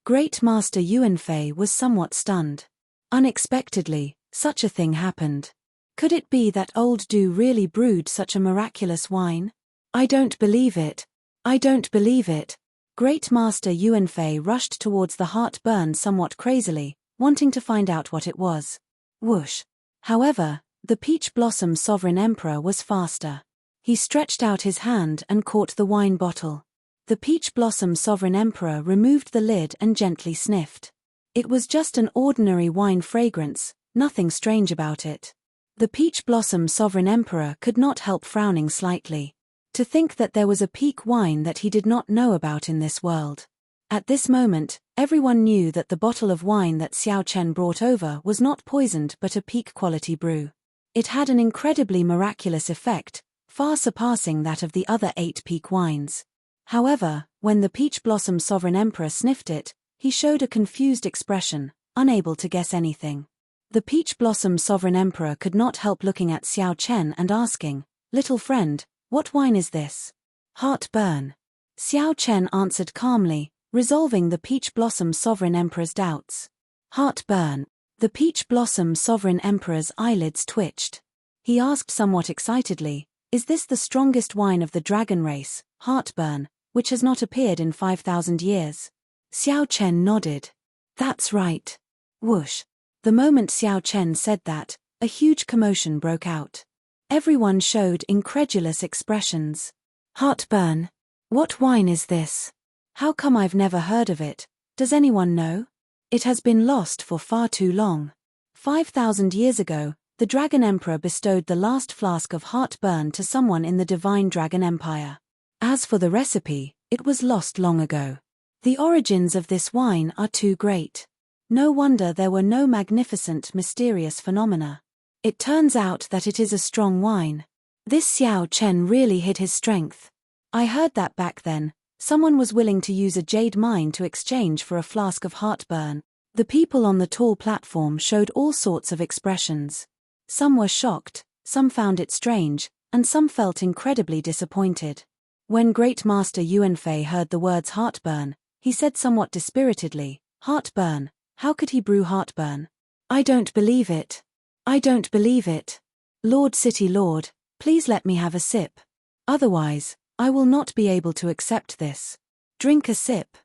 Great Master Yuanfei was somewhat stunned. Unexpectedly, such a thing happened. Could it be that Old Du really brewed such a miraculous wine? I don't believe it. I don't believe it. Great Master Yuanfei rushed towards the heartburn somewhat crazily, wanting to find out what it was. Whoosh. However, the Peach Blossom Sovereign Emperor was faster. He stretched out his hand and caught the wine bottle. The Peach Blossom Sovereign Emperor removed the lid and gently sniffed. It was just an ordinary wine fragrance, nothing strange about it. The Peach Blossom Sovereign Emperor could not help frowning slightly. To think that there was a peak wine that he did not know about in this world. At this moment, everyone knew that the bottle of wine that Xiao Chen brought over was not poisoned but a peak quality brew. It had an incredibly miraculous effect, far surpassing that of the other 8 peak wines. However, when the Peach Blossom Sovereign Emperor sniffed it, he showed a confused expression, unable to guess anything. The Peach Blossom Sovereign Emperor could not help looking at Xiao Chen and asking, Little friend, what wine is this? Heartburn. Xiao Chen answered calmly, resolving the Peach Blossom Sovereign Emperor's doubts. Heartburn. The Peach Blossom Sovereign Emperor's eyelids twitched. He asked somewhat excitedly, "Is this the strongest wine of the dragon race, Heartburn, which has not appeared in 5,000 years?" Xiao Chen nodded. "That's right." Whoosh. The moment Xiao Chen said that, a huge commotion broke out. Everyone showed incredulous expressions. "Heartburn? What wine is this? How come I've never heard of it? Does anyone know? It has been lost for far too long. 5,000 years ago, the Dragon Emperor bestowed the last flask of Heartburn to someone in the Divine Dragon Empire. As for the recipe, it was lost long ago. The origins of this wine are too great. No wonder there were no magnificent mysterious phenomena. It turns out that it is a strong wine. This Xiao Chen really hid his strength. I heard that back then, someone was willing to use a jade mine to exchange for a flask of Heartburn." The people on the tall platform showed all sorts of expressions. Some were shocked, some found it strange, and some felt incredibly disappointed. When Great Master Yuanfei heard the words Heartburn, he said somewhat dispiritedly, "Heartburn? How could he brew Heartburn? I don't believe it. I don't believe it. Lord City Lord, please let me have a sip. Otherwise, I will not be able to accept this. Drink a sip."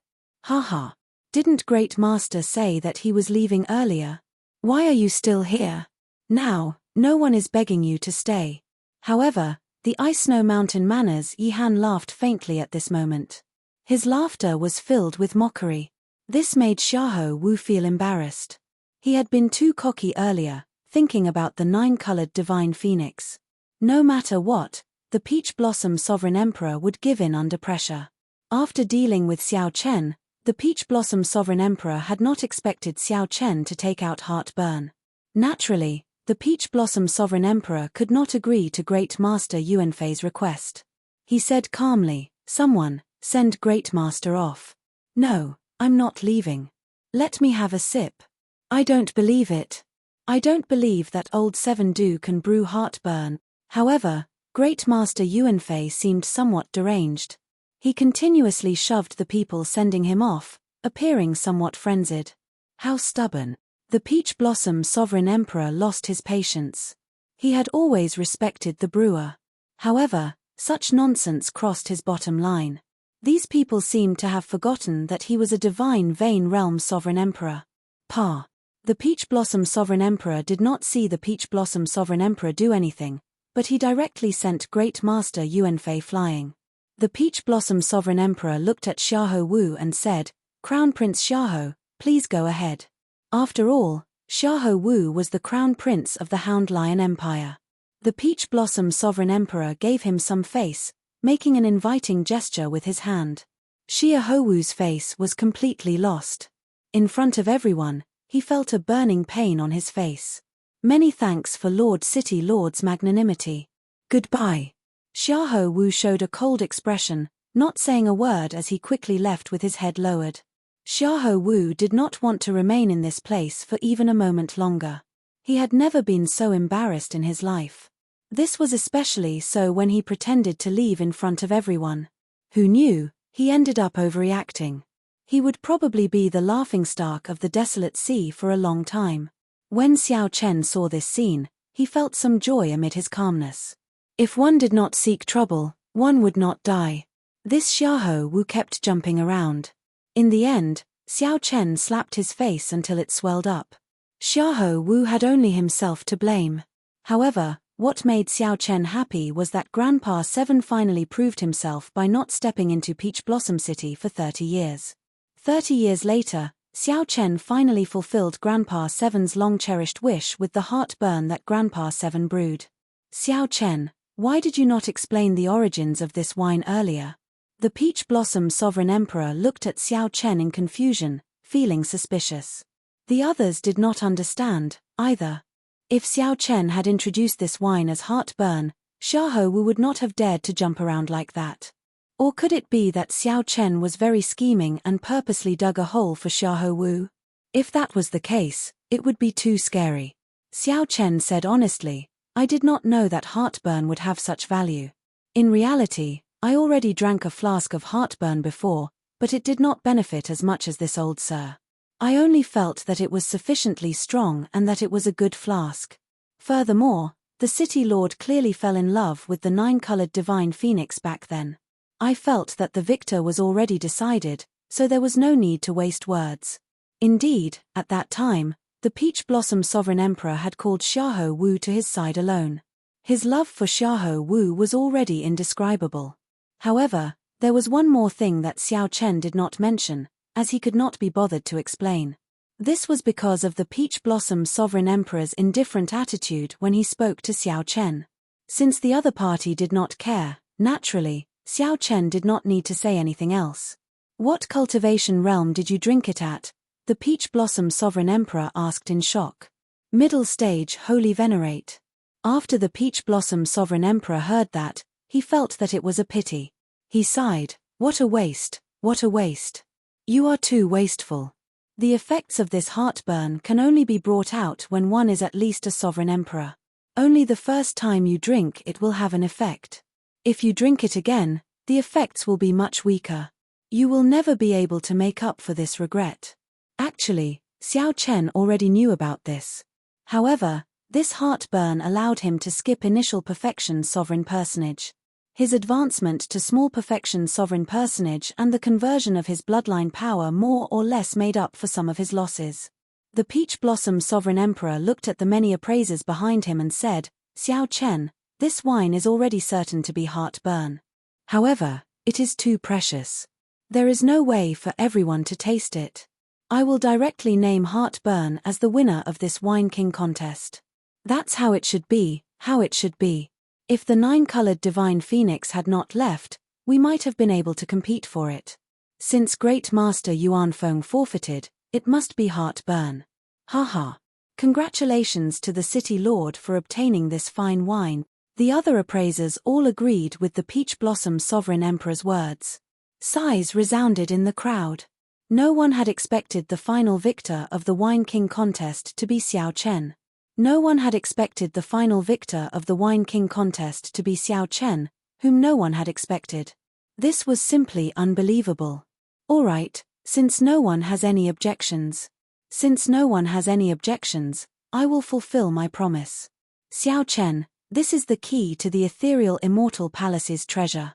"Haha. Didn't Great Master say that he was leaving earlier? Why are you still here? Now, no one is begging you to stay." However, the Ice Snow Mountain Manners Yihan laughed faintly at this moment. His laughter was filled with mockery. This made Xiahou Wu feel embarrassed. He had been too cocky earlier, thinking about the 9-colored divine phoenix. No matter what, the Peach Blossom Sovereign Emperor would give in under pressure. After dealing with Xiao Chen, the Peach Blossom Sovereign Emperor had not expected Xiao Chen to take out Heartburn. Naturally, the Peach Blossom Sovereign Emperor could not agree to Great Master Yuanfei's request. He said calmly, "Someone, send Great Master off." "No, I'm not leaving. Let me have a sip. I don't believe it. I don't believe that old Seven Du can brew Heartburn." However, Great Master Yuanfei seemed somewhat deranged. He continuously shoved the people sending him off, appearing somewhat frenzied. How stubborn. The Peach Blossom Sovereign Emperor lost his patience. He had always respected the brewer. However, such nonsense crossed his bottom line. These people seemed to have forgotten that he was a divine Vane Realm Sovereign Emperor. Pa. The Peach Blossom Sovereign Emperor did not see the Peach Blossom Sovereign Emperor do anything, but he directly sent Great Master Yuanfei flying. The Peach Blossom Sovereign Emperor looked at Xiahou Wu and said, "Crown Prince Xiahou, please go ahead." After all, Xiahou Wu was the Crown Prince of the Hound Lion Empire. The Peach Blossom Sovereign Emperor gave him some face, making an inviting gesture with his hand. Xiahou Wu's face was completely lost. In front of everyone, he felt a burning pain on his face. "Many thanks for Lord City Lord's magnanimity. Goodbye." Xiahou Wu showed a cold expression, not saying a word as he quickly left with his head lowered. Xiahou Wu did not want to remain in this place for even a moment longer. He had never been so embarrassed in his life. This was especially so when he pretended to leave in front of everyone. Who knew, he ended up overreacting. He would probably be the laughingstock of the desolate sea for a long time. When Xiao Chen saw this scene, he felt some joy amid his calmness. If one did not seek trouble, one would not die. This Xiahou Wu kept jumping around. In the end, Xiao Chen slapped his face until it swelled up. Xiahou Wu had only himself to blame. However, what made Xiao Chen happy was that Grandpa Seven finally proved himself by not stepping into Peach Blossom City for 30 years. 30 years later, Xiao Chen finally fulfilled Grandpa Seven's long-cherished wish with the heartburn that Grandpa Seven brewed. "Xiao Chen, why did you not explain the origins of this wine earlier?" The Peach Blossom Sovereign Emperor looked at Xiao Chen in confusion, feeling suspicious. The others did not understand, either. If Xiao Chen had introduced this wine as heartburn, Xiahou Wu would not have dared to jump around like that. Or could it be that Xiao Chen was very scheming and purposely dug a hole for Xiahou Wu? If that was the case, it would be too scary. Xiao Chen said honestly, "I did not know that heartburn would have such value. In reality, I already drank a flask of heartburn before, but it did not benefit as much as this old sir. I only felt that it was sufficiently strong and that it was a good flask. Furthermore, The city lord clearly fell in love with the 9-colored divine phoenix back then. I felt that the victor was already decided, so there was no need to waste words. Indeed, at that time, the Peach Blossom Sovereign Emperor had called Xiahou Wu to his side alone. His love for Xiahou Wu was already indescribable. However, there was one more thing that Xiao Chen did not mention, as he could not be bothered to explain. This was because of the Peach Blossom Sovereign Emperor's indifferent attitude when he spoke to Xiao Chen. Since the other party did not care, naturally, Xiao Chen did not need to say anything else. "What cultivation realm did you drink it at?" the Peach Blossom Sovereign Emperor asked in shock. "Middle stage, Holy Venerate." After the Peach Blossom Sovereign Emperor heard that, he felt that it was a pity. He sighed, "What a waste, what a waste. You are too wasteful." The effects of this heartburn can only be brought out when one is at least a sovereign emperor. Only the first time you drink it will have an effect. If you drink it again, the effects will be much weaker. You will never be able to make up for this regret. Actually, Xiao Chen already knew about this. However, this heartburn allowed him to skip initial perfection sovereign personage. His advancement to small perfection sovereign personage and the conversion of his bloodline power more or less made up for some of his losses. The Peach Blossom Sovereign Emperor looked at the many appraisers behind him and said, "Xiao Chen, this wine is already certain to be heartburn. However, it is too precious. There is no way for everyone to taste it. I will directly name heartburn as the winner of this Wine King contest. That's how it should be, how it should be. If the 9-colored divine phoenix had not left, we might have been able to compete for it. Since Great Master Yuan Feng forfeited, it must be heartburn. Haha. Congratulations to the city lord for obtaining this fine wine." The other appraisers all agreed with the Peach Blossom Sovereign Emperor's words. Sighs resounded in the crowd. No one had expected the final victor of the Wine King contest to be Xiao Chen. No one had expected the final victor of the Wine King contest to be Xiao Chen, whom no one had expected. This was simply unbelievable. Alright, since no one has any objections. Since no one has any objections, I will fulfill my promise. Xiao Chen, this is the key to the ethereal Immortal Palace's treasure.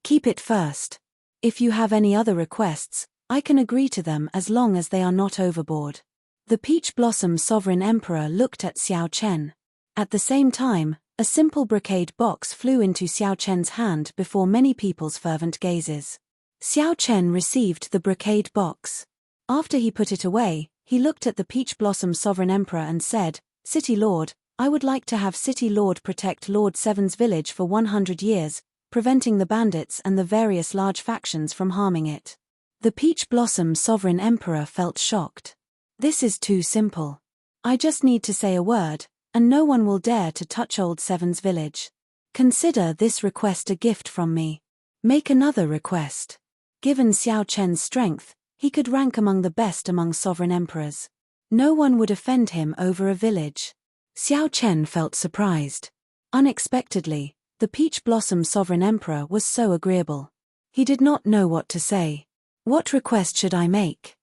Keep it first. If you have any other requests, I can agree to them as long as they are not overboard. The Peach Blossom Sovereign Emperor looked at Xiao Chen. At the same time, a simple brocade box flew into Xiao Chen's hand before many people's fervent gazes. Xiao Chen received the brocade box. After he put it away, he looked at the Peach Blossom Sovereign Emperor and said, "City Lord, I would like to have City Lord protect Lord Seven's village for 100 years, preventing the bandits and the various large factions from harming it." The Peach Blossom Sovereign Emperor felt shocked. This is too simple. I just need to say a word, and no one will dare to touch Old Seven's village. Consider this request a gift from me. Make another request. Given Xiao Chen's strength, he could rank among the best among sovereign emperors. No one would offend him over a village. Xiao Chen felt surprised. Unexpectedly, the Peach Blossom Sovereign Emperor was so agreeable. He did not know what to say. What request should I make?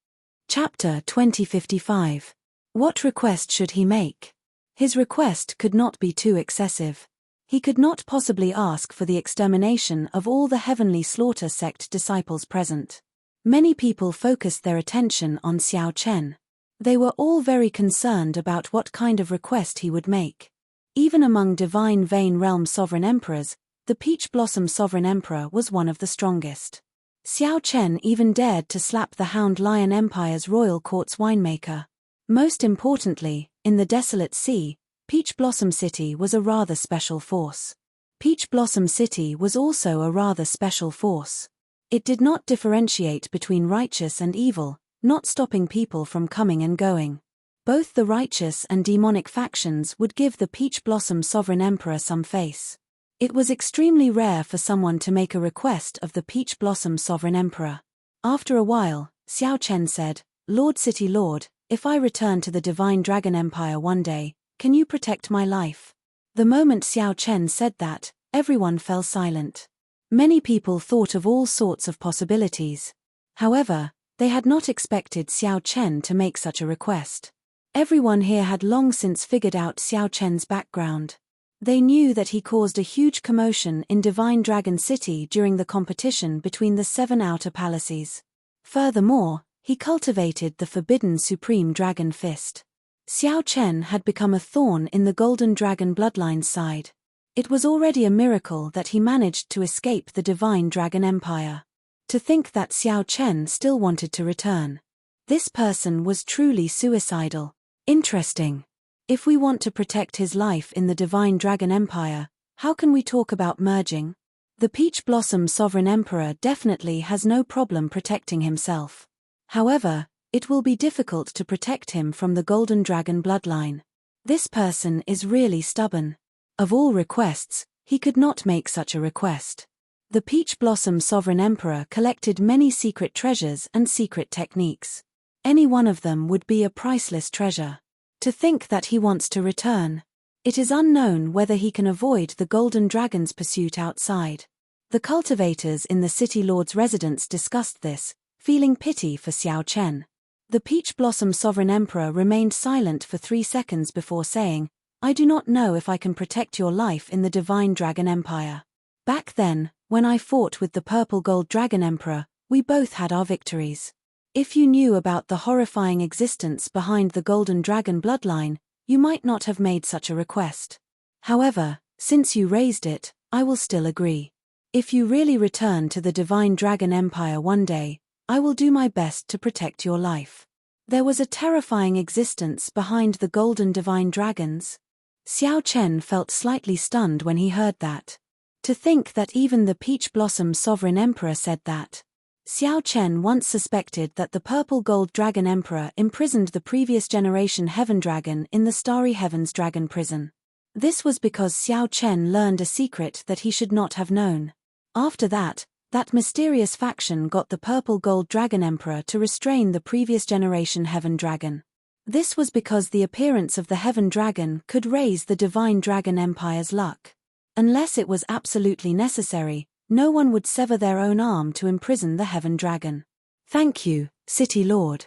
Chapter 2055. What request should he make? His request could not be too excessive. He could not possibly ask for the extermination of all the Heavenly Slaughter sect disciples present. Many people focused their attention on Xiao Chen. They were all very concerned about what kind of request he would make. Even among Divine Vein Realm Sovereign Emperors, the Peach Blossom Sovereign Emperor was one of the strongest. Xiao Chen even dared to slap the Hound Lion Empire's royal court's winemaker. Most importantly, in the Desolate Sea, Peach Blossom City was a rather special force. Peach Blossom City was also a rather special force. It did not differentiate between righteous and evil, not stopping people from coming and going. Both the righteous and demonic factions would give the Peach Blossom Sovereign Emperor some face. It was extremely rare for someone to make a request of the Peach Blossom Sovereign Emperor. After a while, Xiao Chen said, "Lord City Lord, if I return to the Divine Dragon Empire one day, can you protect my life?" The moment Xiao Chen said that, everyone fell silent. Many people thought of all sorts of possibilities. However, they had not expected Xiao Chen to make such a request. Everyone here had long since figured out Xiao Chen's background. They knew that he caused a huge commotion in Divine Dragon City during the competition between the 7 outer palaces. Furthermore, he cultivated the forbidden Supreme Dragon Fist. Xiao Chen had become a thorn in the Golden Dragon bloodline's side. It was already a miracle that he managed to escape the Divine Dragon Empire. To think that Xiao Chen still wanted to return. This person was truly suicidal. Interesting. If we want to protect his life in the Divine Dragon Empire, how can we talk about merging? The Peach Blossom Sovereign Emperor definitely has no problem protecting himself. However, it will be difficult to protect him from the Golden Dragon bloodline. This person is really stubborn. Of all requests, he could not make such a request. The Peach Blossom Sovereign Emperor collected many secret treasures and secret techniques. Any one of them would be a priceless treasure. To think that he wants to return. It is unknown whether he can avoid the Golden Dragon's pursuit outside. The cultivators in the City Lord's residence discussed this, feeling pity for Xiao Chen. The Peach Blossom Sovereign Emperor remained silent for 3 seconds before saying, "I do not know if I can protect your life in the Divine Dragon Empire. Back then, when I fought with the Purple Gold Dragon Emperor, we both had our victories. If you knew about the horrifying existence behind the Golden Dragon bloodline, you might not have made such a request. However, since you raised it, I will still agree. If you really return to the Divine Dragon Empire one day, I will do my best to protect your life." There was a terrifying existence behind the Golden Divine Dragons. Xiao Chen felt slightly stunned when he heard that. To think that even the Peach Blossom Sovereign Emperor said that. Xiao Chen once suspected that the Purple Gold Dragon Emperor imprisoned the previous generation Heaven Dragon in the Starry Heavens Dragon Prison. This was because Xiao Chen learned a secret that he should not have known. After that mysterious faction got the Purple Gold Dragon Emperor to restrain the previous generation Heaven Dragon. This was because the appearance of the Heaven Dragon could raise the Divine Dragon Empire's luck. Unless it was absolutely necessary, no one would sever their own arm to imprison the Heaven Dragon. "Thank you, City Lord."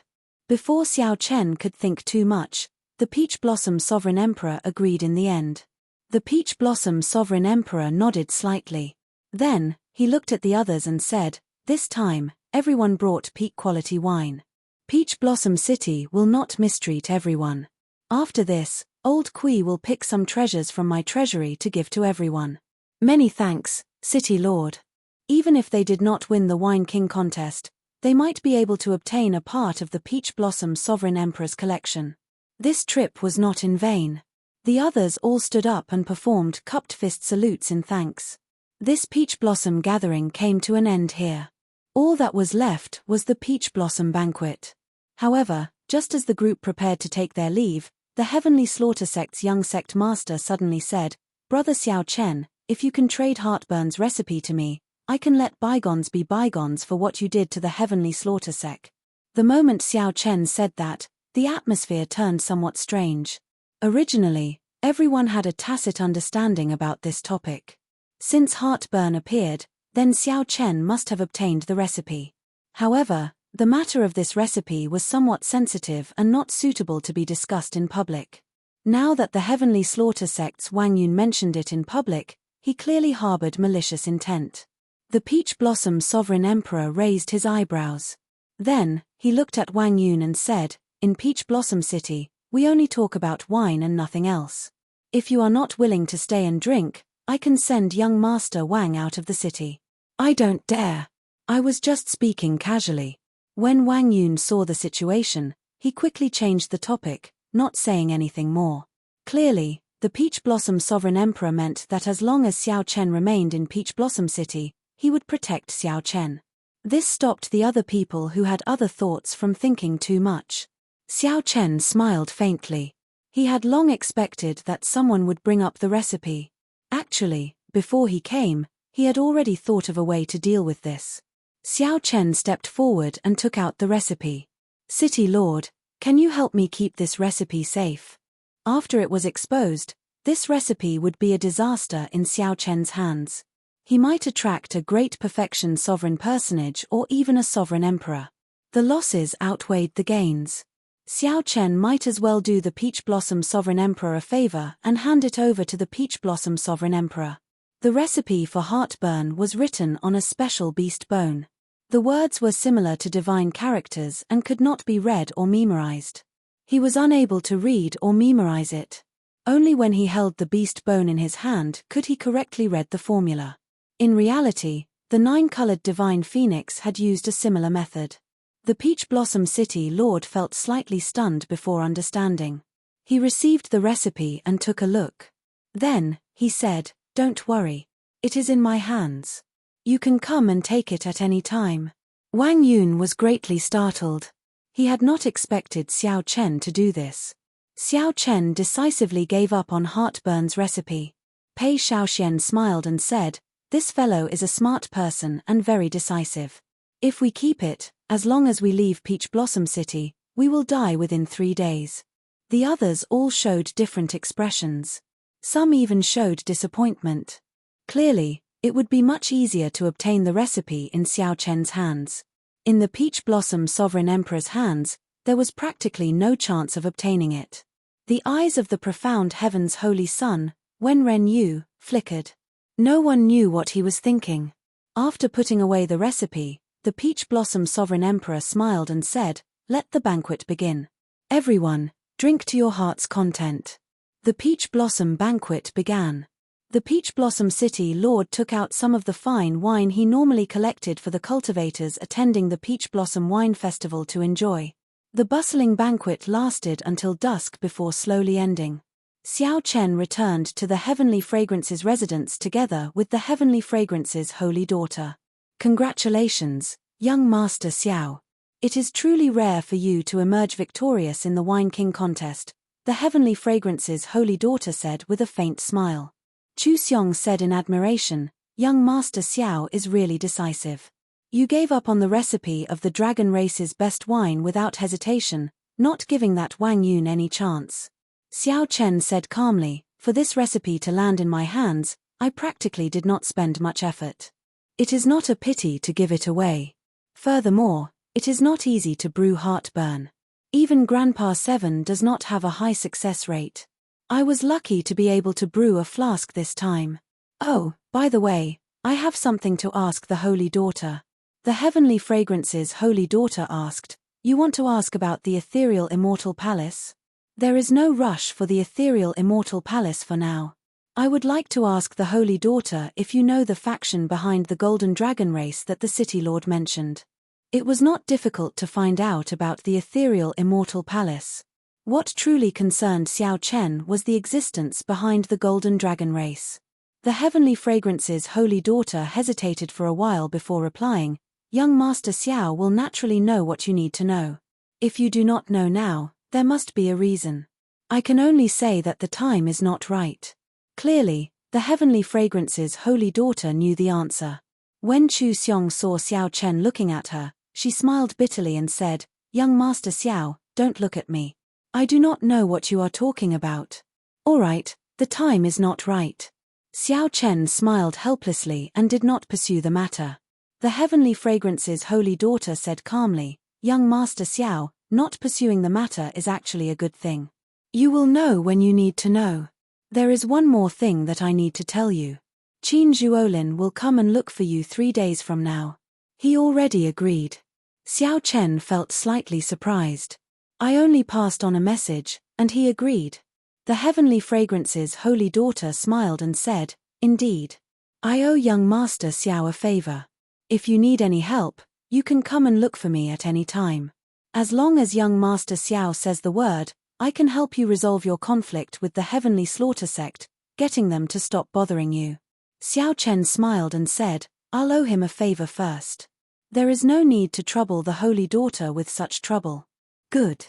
Before Xiao Chen could think too much, the Peach Blossom Sovereign Emperor agreed in the end. The Peach Blossom Sovereign Emperor nodded slightly. Then, he looked at the others and said, "This time, everyone brought peak quality wine. Peach Blossom City will not mistreat everyone. After this, Old Kui will pick some treasures from my treasury to give to everyone. Many thanks, City Lord." Even if they did not win the Wine King contest, they might be able to obtain a part of the Peach Blossom Sovereign Emperor's collection. This trip was not in vain. The others all stood up and performed cupped fist salutes in thanks. This Peach Blossom gathering came to an end here. All that was left was the Peach Blossom banquet. However, just as the group prepared to take their leave, the Heavenly Slaughter Sect's young sect master suddenly said, "Brother Xiao Chen, if you can trade Heartburn's recipe to me, I can let bygones be bygones for what you did to the Heavenly Slaughter Sect." The moment Xiao Chen said that, the atmosphere turned somewhat strange. Originally, everyone had a tacit understanding about this topic. Since Heartburn appeared, then Xiao Chen must have obtained the recipe. However, the matter of this recipe was somewhat sensitive and not suitable to be discussed in public. Now that the Heavenly Slaughter Sect's Wang Yun mentioned it in public, he clearly harbored malicious intent. The Peach Blossom Sovereign Emperor raised his eyebrows. Then, he looked at Wang Yun and said, "In Peach Blossom City, we only talk about wine and nothing else. If you are not willing to stay and drink, I can send young Master Wang out of the city." "I don't dare. I was just speaking casually." When Wang Yun saw the situation, he quickly changed the topic, not saying anything more. Clearly, the Peach Blossom Sovereign Emperor meant that as long as Xiao Chen remained in Peach Blossom City, he would protect Xiao Chen. This stopped the other people who had other thoughts from thinking too much. Xiao Chen smiled faintly. He had long expected that someone would bring up the recipe. Actually, before he came, he had already thought of a way to deal with this. Xiao Chen stepped forward and took out the recipe. "City Lord, can you help me keep this recipe safe?" After it was exposed, this recipe would be a disaster in Xiao Chen's hands. He might attract a great perfection sovereign personage or even a sovereign emperor. The losses outweighed the gains. Xiao Chen might as well do the Peach Blossom Sovereign Emperor a favor and hand it over to the Peach Blossom Sovereign Emperor. The recipe for heartburn was written on a special beast bone. The words were similar to divine characters and could not be read or memorized. He was unable to read or memorize it. Only when he held the beast bone in his hand could he correctly read the formula. In reality, the 9-colored divine phoenix had used a similar method. The Peach Blossom City Lord felt slightly stunned before understanding. He received the recipe and took a look. Then, he said, "Don't worry. It is in my hands. You can come and take it at any time." Wang Yun was greatly startled. He had not expected Xiao Chen to do this. Xiao Chen decisively gave up on heartburn's recipe. Pei Shaoxian smiled and said, "This fellow is a smart person and very decisive. If we keep it, as long as we leave Peach Blossom City, we will die within 3 days." The others all showed different expressions. Some even showed disappointment. Clearly, it would be much easier to obtain the recipe in Xiao Chen's hands. In the Peach Blossom Sovereign Emperor's hands, there was practically no chance of obtaining it. The eyes of the profound heaven's holy sun, Wen Ren Yu, flickered. No one knew what he was thinking. After putting away the recipe, the Peach Blossom Sovereign Emperor smiled and said, "Let the banquet begin. Everyone, drink to your heart's content." The Peach Blossom banquet began. The Peach Blossom City Lord took out some of the fine wine he normally collected for the cultivators attending the Peach Blossom Wine Festival to enjoy. The bustling banquet lasted until dusk before slowly ending. Xiao Chen returned to the Heavenly Fragrance's residence together with the Heavenly Fragrance's holy daughter. "Congratulations, young Master Xiao. It is truly rare for you to emerge victorious in the Wine King contest," the Heavenly Fragrance's holy daughter said with a faint smile. Chu Xiong said in admiration, "Young Master Xiao is really decisive. You gave up on the recipe of the dragon race's best wine without hesitation, not giving that Wang Yun any chance." Xiao Chen said calmly, "For this recipe to land in my hands, I practically did not spend much effort. It is not a pity to give it away. Furthermore, it is not easy to brew heartburn. Even Grandpa 7 does not have a high success rate. I was lucky to be able to brew a flask this time. Oh, by the way, I have something to ask the holy daughter." The Heavenly Fragrance's holy daughter asked, "You want to ask about the ethereal Immortal Palace?" "There is no rush for the ethereal Immortal Palace for now. I would like to ask the holy daughter if you know the faction behind the Golden Dragon race that the City Lord mentioned." It was not difficult to find out about the ethereal Immortal Palace. What truly concerned Xiao Chen was the existence behind the Golden Dragon race. The Heavenly Fragrance's holy daughter hesitated for a while before replying, "Young Master Xiao will naturally know what you need to know. If you do not know now, there must be a reason. I can only say that the time is not right." Clearly, the Heavenly Fragrance's holy daughter knew the answer. When Chu Xiong saw Xiao Chen looking at her, she smiled bitterly and said, "Young Master Xiao, don't look at me. I do not know what you are talking about." "All right, the time is not right." Xiao Chen smiled helplessly and did not pursue the matter. The Heavenly Fragrance's holy daughter said calmly, "Young Master Xiao, not pursuing the matter is actually a good thing. You will know when you need to know. There is one more thing that I need to tell you. Qin Zhuolin will come and look for you 3 days from now." He already agreed. Xiao Chen felt slightly surprised. "I only passed on a message, and he agreed." The Heavenly Fragrance's holy daughter smiled and said, "Indeed. I owe young Master Xiao a favor. If you need any help, you can come and look for me at any time. As long as young Master Xiao says the word, I can help you resolve your conflict with the Heavenly Slaughter Sect, getting them to stop bothering you." Xiao Chen smiled and said, "I'll owe him a favor first. There is no need to trouble the holy daughter with such trouble." "Good.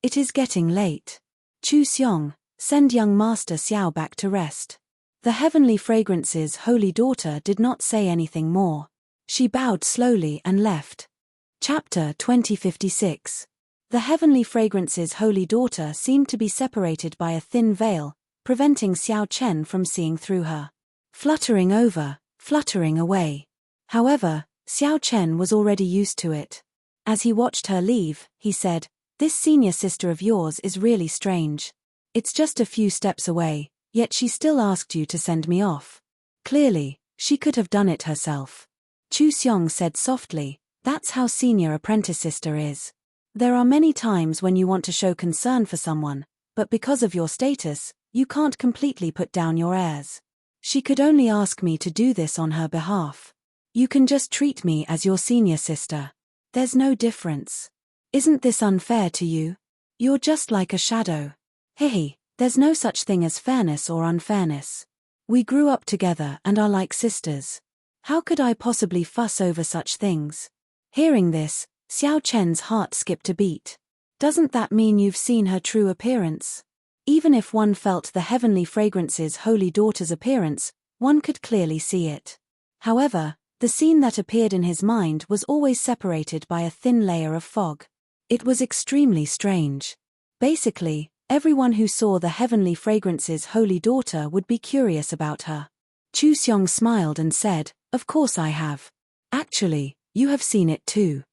It is getting late. Chu Xiong, send young Master Xiao back to rest." The Heavenly Fragrance's holy daughter did not say anything more. She bowed slowly and left. Chapter 2056. The Heavenly Fragrance's holy daughter seemed to be separated by a thin veil, preventing Xiao Chen from seeing through her. Fluttering over, fluttering away. However, Xiao Chen was already used to it. As he watched her leave, he said, This senior sister of yours is really strange. It's just a few steps away, yet she still asked you to send me off. Clearly, she could have done it herself. Chu Xiong said softly, that's how senior apprentice sister is. There are many times when you want to show concern for someone, but because of your status, you can't completely put down your airs. She could only ask me to do this on her behalf. You can just treat me as your senior sister. There's no difference. Isn't this unfair to you? You're just like a shadow. Hehe, there's no such thing as fairness or unfairness. We grew up together and are like sisters. How could I possibly fuss over such things? Hearing this, Xiao Chen's heart skipped a beat. Doesn't that mean you've seen her true appearance? Even if one felt the heavenly fragrance's holy daughter's appearance, one could clearly see it. However, the scene that appeared in his mind was always separated by a thin layer of fog. It was extremely strange. Basically, everyone who saw the heavenly fragrance's holy daughter would be curious about her. Chu Xiong smiled and said, of course I have. Actually, you have seen it too.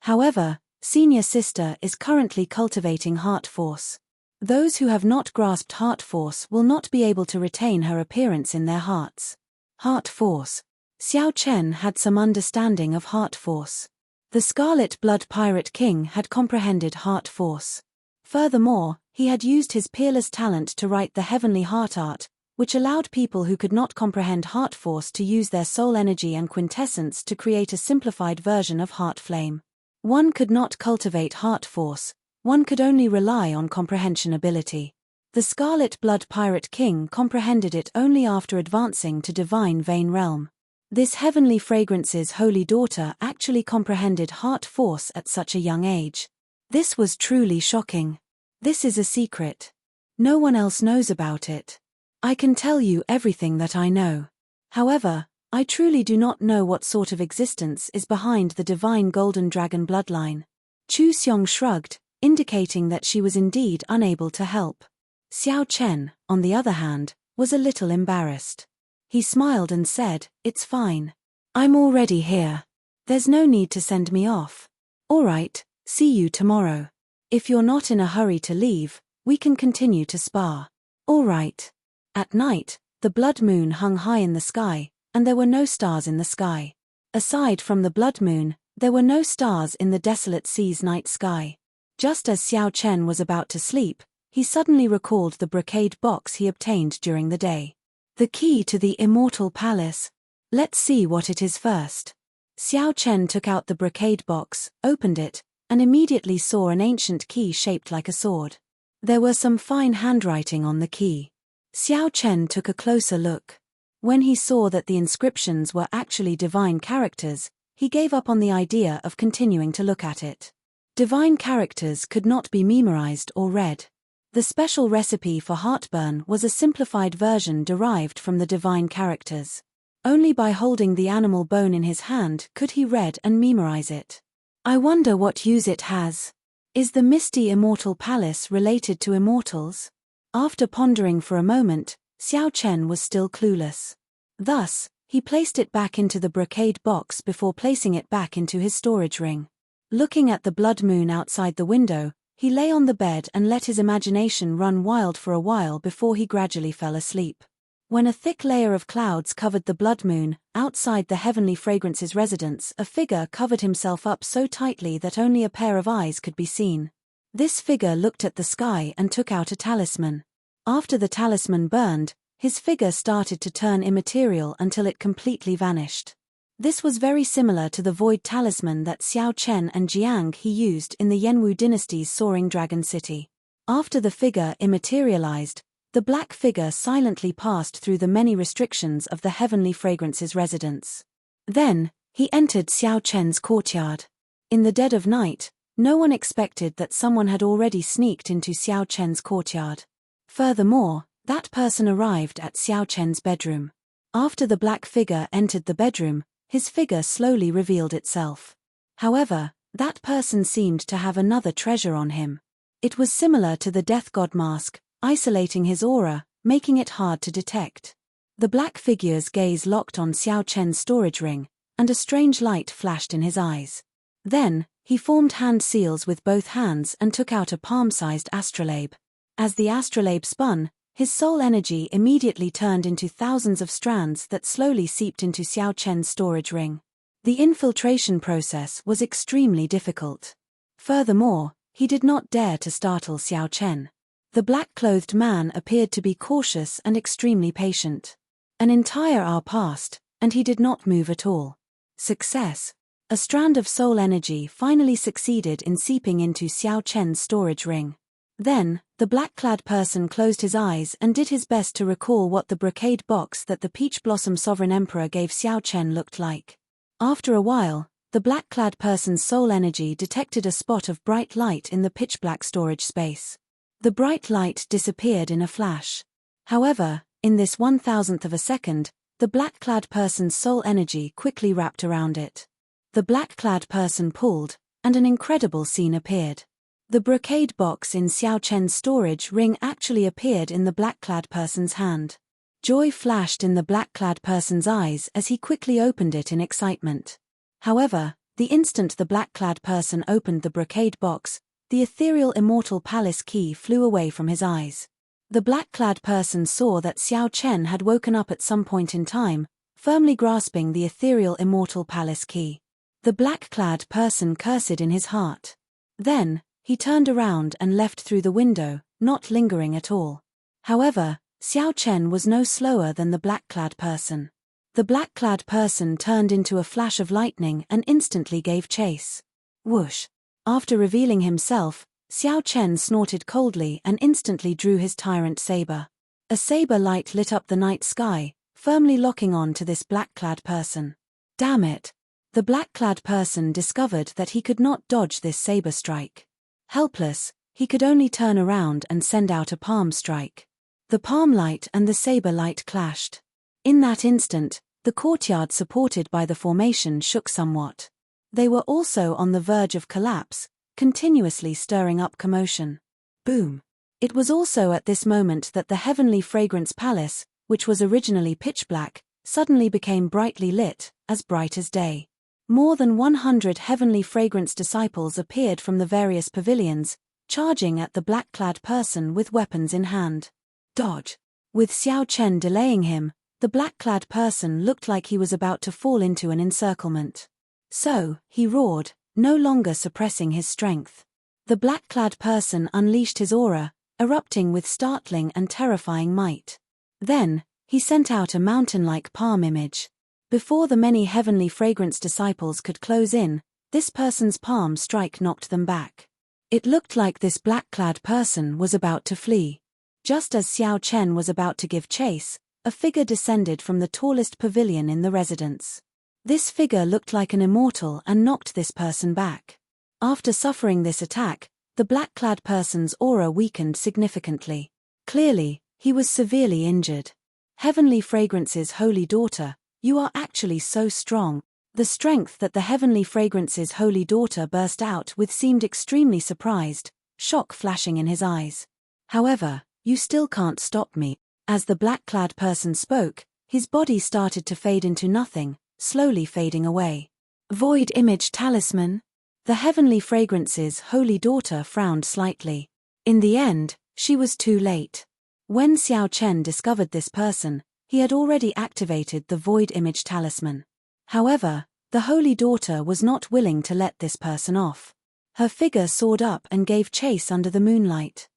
However, senior sister is currently cultivating heart force. Those who have not grasped heart force will not be able to retain her appearance in their hearts. Heart force. Xiao Chen had some understanding of heart force. The Scarlet Blood Pirate King had comprehended heart force. Furthermore, he had used his peerless talent to write the heavenly heart art, which allowed people who could not comprehend heart force to use their soul energy and quintessence to create a simplified version of heart flame. One could not cultivate heart force, one could only rely on comprehension ability. The Scarlet Blood Pirate King comprehended it only after advancing to Divine Vein Realm. This heavenly fragrance's holy daughter actually comprehended heart force at such a young age. This was truly shocking. This is a secret. No one else knows about it. I can tell you everything that I know. However, I truly do not know what sort of existence is behind the divine golden dragon bloodline. Chu Xiong shrugged, indicating that she was indeed unable to help. Xiao Chen, on the other hand, was a little embarrassed. He smiled and said, it's fine. I'm already here. There's no need to send me off. All right, see you tomorrow. If you're not in a hurry to leave, we can continue to spar. All right. At night, the blood moon hung high in the sky, and there were no stars in the sky. Aside from the blood moon, there were no stars in the desolate sea's night sky. Just as Xiao Chen was about to sleep, he suddenly recalled the brocade box he obtained during the day. The key to the Immortal Palace. Let's see what it is first. Xiao Chen took out the brocade box, opened it, and immediately saw an ancient key shaped like a sword. There were some fine handwriting on the key. Xiao Chen took a closer look. When he saw that the inscriptions were actually divine characters, he gave up on the idea of continuing to look at it. Divine characters could not be memorized or read. The special recipe for heartburn was a simplified version derived from the divine characters. Only by holding the animal bone in his hand could he read and memorize it. I wonder what use it has. Is the misty Immortal Palace related to immortals? After pondering for a moment, Xiao Chen was still clueless. Thus, he placed it back into the brocade box before placing it back into his storage ring. Looking at the blood moon outside the window, he lay on the bed and let his imagination run wild for a while before he gradually fell asleep. When a thick layer of clouds covered the blood moon, outside the heavenly fragrance's residence, a figure covered himself up so tightly that only a pair of eyes could be seen. This figure looked at the sky and took out a talisman. After the talisman burned, his figure started to turn immaterial until it completely vanished. This was very similar to the void talisman that Xiao Chen and Jiang He used in the Yanwu dynasty's soaring dragon city. After the figure immaterialized, the black figure silently passed through the many restrictions of the heavenly fragrance's residence. Then, he entered Xiao Chen's courtyard. In the dead of night, no one expected that someone had already sneaked into Xiao Chen's courtyard. Furthermore, that person arrived at Xiao Chen's bedroom. After the black figure entered the bedroom, his figure slowly revealed itself. However, that person seemed to have another treasure on him. It was similar to the death god mask, isolating his aura, making it hard to detect. The black figure's gaze locked on Xiao Chen's storage ring, and a strange light flashed in his eyes. Then, He formed hand seals with both hands and took out a palm-sized astrolabe. As the astrolabe spun, his soul energy immediately turned into thousands of strands that slowly seeped into Xiao Chen's storage ring. The infiltration process was extremely difficult. Furthermore, he did not dare to startle Xiao Chen. The black-clothed man appeared to be cautious and extremely patient. An entire hour passed, and he did not move at all. Success. A strand of soul energy finally succeeded in seeping into Xiao Chen's storage ring. Then, the black-clad person closed his eyes and did his best to recall what the brocade box that the Peach Blossom Sovereign Emperor gave Xiao Chen looked like. After a while, the black-clad person's soul energy detected a spot of bright light in the pitch-black storage space. The bright light disappeared in a flash. However, in this 1,000th of a second, the black-clad person's soul energy quickly wrapped around it. The black-clad person pulled, and an incredible scene appeared. The brocade box in Xiao Chen's storage ring actually appeared in the black-clad person's hand. Joy flashed in the black-clad person's eyes as he quickly opened it in excitement. However, the instant the black-clad person opened the brocade box, the ethereal Immortal Palace key flew away from his eyes. The black-clad person saw that Xiao Chen had woken up at some point in time, firmly grasping the ethereal Immortal Palace key. The black-clad person cursed in his heart. Then, he turned around and left through the window, not lingering at all. However, Xiao Chen was no slower than the black-clad person. The black-clad person turned into a flash of lightning and instantly gave chase. Whoosh! After revealing himself, Xiao Chen snorted coldly and instantly drew his tyrant saber. A saber light lit up the night sky, firmly locking on to this black-clad person. Damn it! The black-clad person discovered that he could not dodge this saber strike. Helpless, he could only turn around and send out a palm strike. The palm light and the saber light clashed. In that instant, the courtyard supported by the formation shook somewhat. They were also on the verge of collapse, continuously stirring up commotion. Boom! It was also at this moment that the Heavenly Fragrance Palace, which was originally pitch black, suddenly became brightly lit, as bright as day. More than 100 Heavenly Fragrance disciples appeared from the various pavilions, charging at the black-clad person with weapons in hand. Dodge! With Xiao Chen delaying him, the black-clad person looked like he was about to fall into an encirclement. So, he roared, no longer suppressing his strength. The black-clad person unleashed his aura, erupting with startling and terrifying might. Then, he sent out a mountain-like palm image. Before the many Heavenly Fragrance disciples could close in, this person's palm strike knocked them back. It looked like this black-clad person was about to flee. Just as Xiao Chen was about to give chase, a figure descended from the tallest pavilion in the residence. This figure looked like an immortal and knocked this person back. After suffering this attack, the black-clad person's aura weakened significantly. Clearly, he was severely injured. Heavenly Fragrance's holy daughter, you are actually so strong. The strength that the Heavenly Fragrance's holy daughter burst out with seemed extremely surprised, shock flashing in his eyes. However, you still can't stop me. As the black-clad person spoke, his body started to fade into nothing, slowly fading away. Void Image Talisman? The Heavenly Fragrance's holy daughter frowned slightly. In the end, she was too late. When Xiao Chen discovered this person, he had already activated the Void Image Talisman. However, the holy daughter was not willing to let this person off. Her figure soared up and gave chase under the moonlight.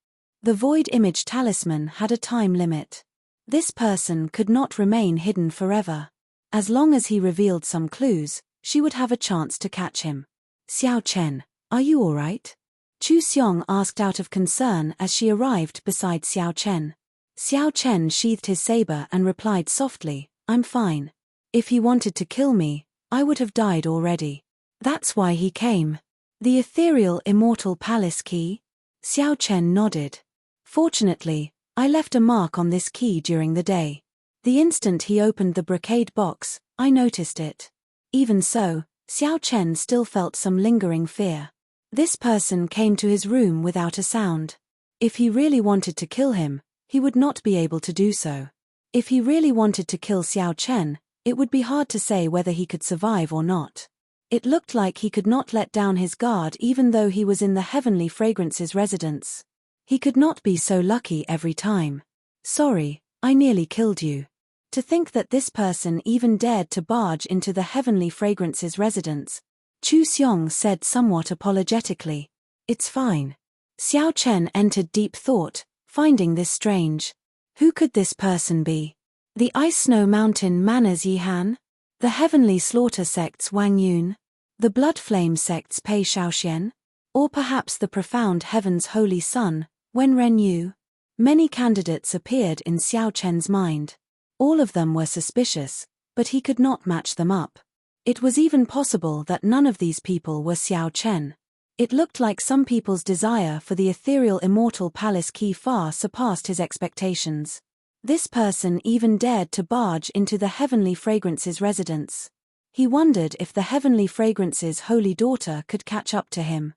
The Void Image Talisman had a time limit. This person could not remain hidden forever. As long as he revealed some clues, she would have a chance to catch him. Xiao Chen, are you all right? Chu Xiong asked out of concern as she arrived beside Xiao Chen. Xiao Chen sheathed his saber and replied softly, I'm fine. If he wanted to kill me, I would have died already. That's why he came. The ethereal Immortal Palace key? Xiao Chen nodded. Fortunately, I left a mark on this key during the day. The instant he opened the brocade box, I noticed it. Even so, Xiao Chen still felt some lingering fear. This person came to his room without a sound. If he really wanted to kill him, he would not be able to do so. If he really wanted to kill Xiao Chen, it would be hard to say whether he could survive or not. It looked like he could not let down his guard even though he was in the Heavenly Fragrance's residence. He could not be so lucky every time. Sorry, I nearly killed you. To think that this person even dared to barge into the Heavenly Fragrance's residence, Chu Xiong said somewhat apologetically. It's fine. Xiao Chen entered deep thought, finding this strange. Who could this person be? The Ice Snow Mountain Manners Yihan? The Heavenly Slaughter sect's Wang Yun? The Blood Flame sect's Pei Shaoxian? Or perhaps the Profound Heaven's Holy Son, Wen Ren Yu? Many candidates appeared in Xiao Chen's mind. All of them were suspicious, but he could not match them up. It was even possible that none of these people were Xiao Chen. It looked like some people's desire for the ethereal Immortal Palace key far surpassed his expectations. This person even dared to barge into the Heavenly Fragrance's residence. He wondered if the Heavenly Fragrance's holy daughter could catch up to him.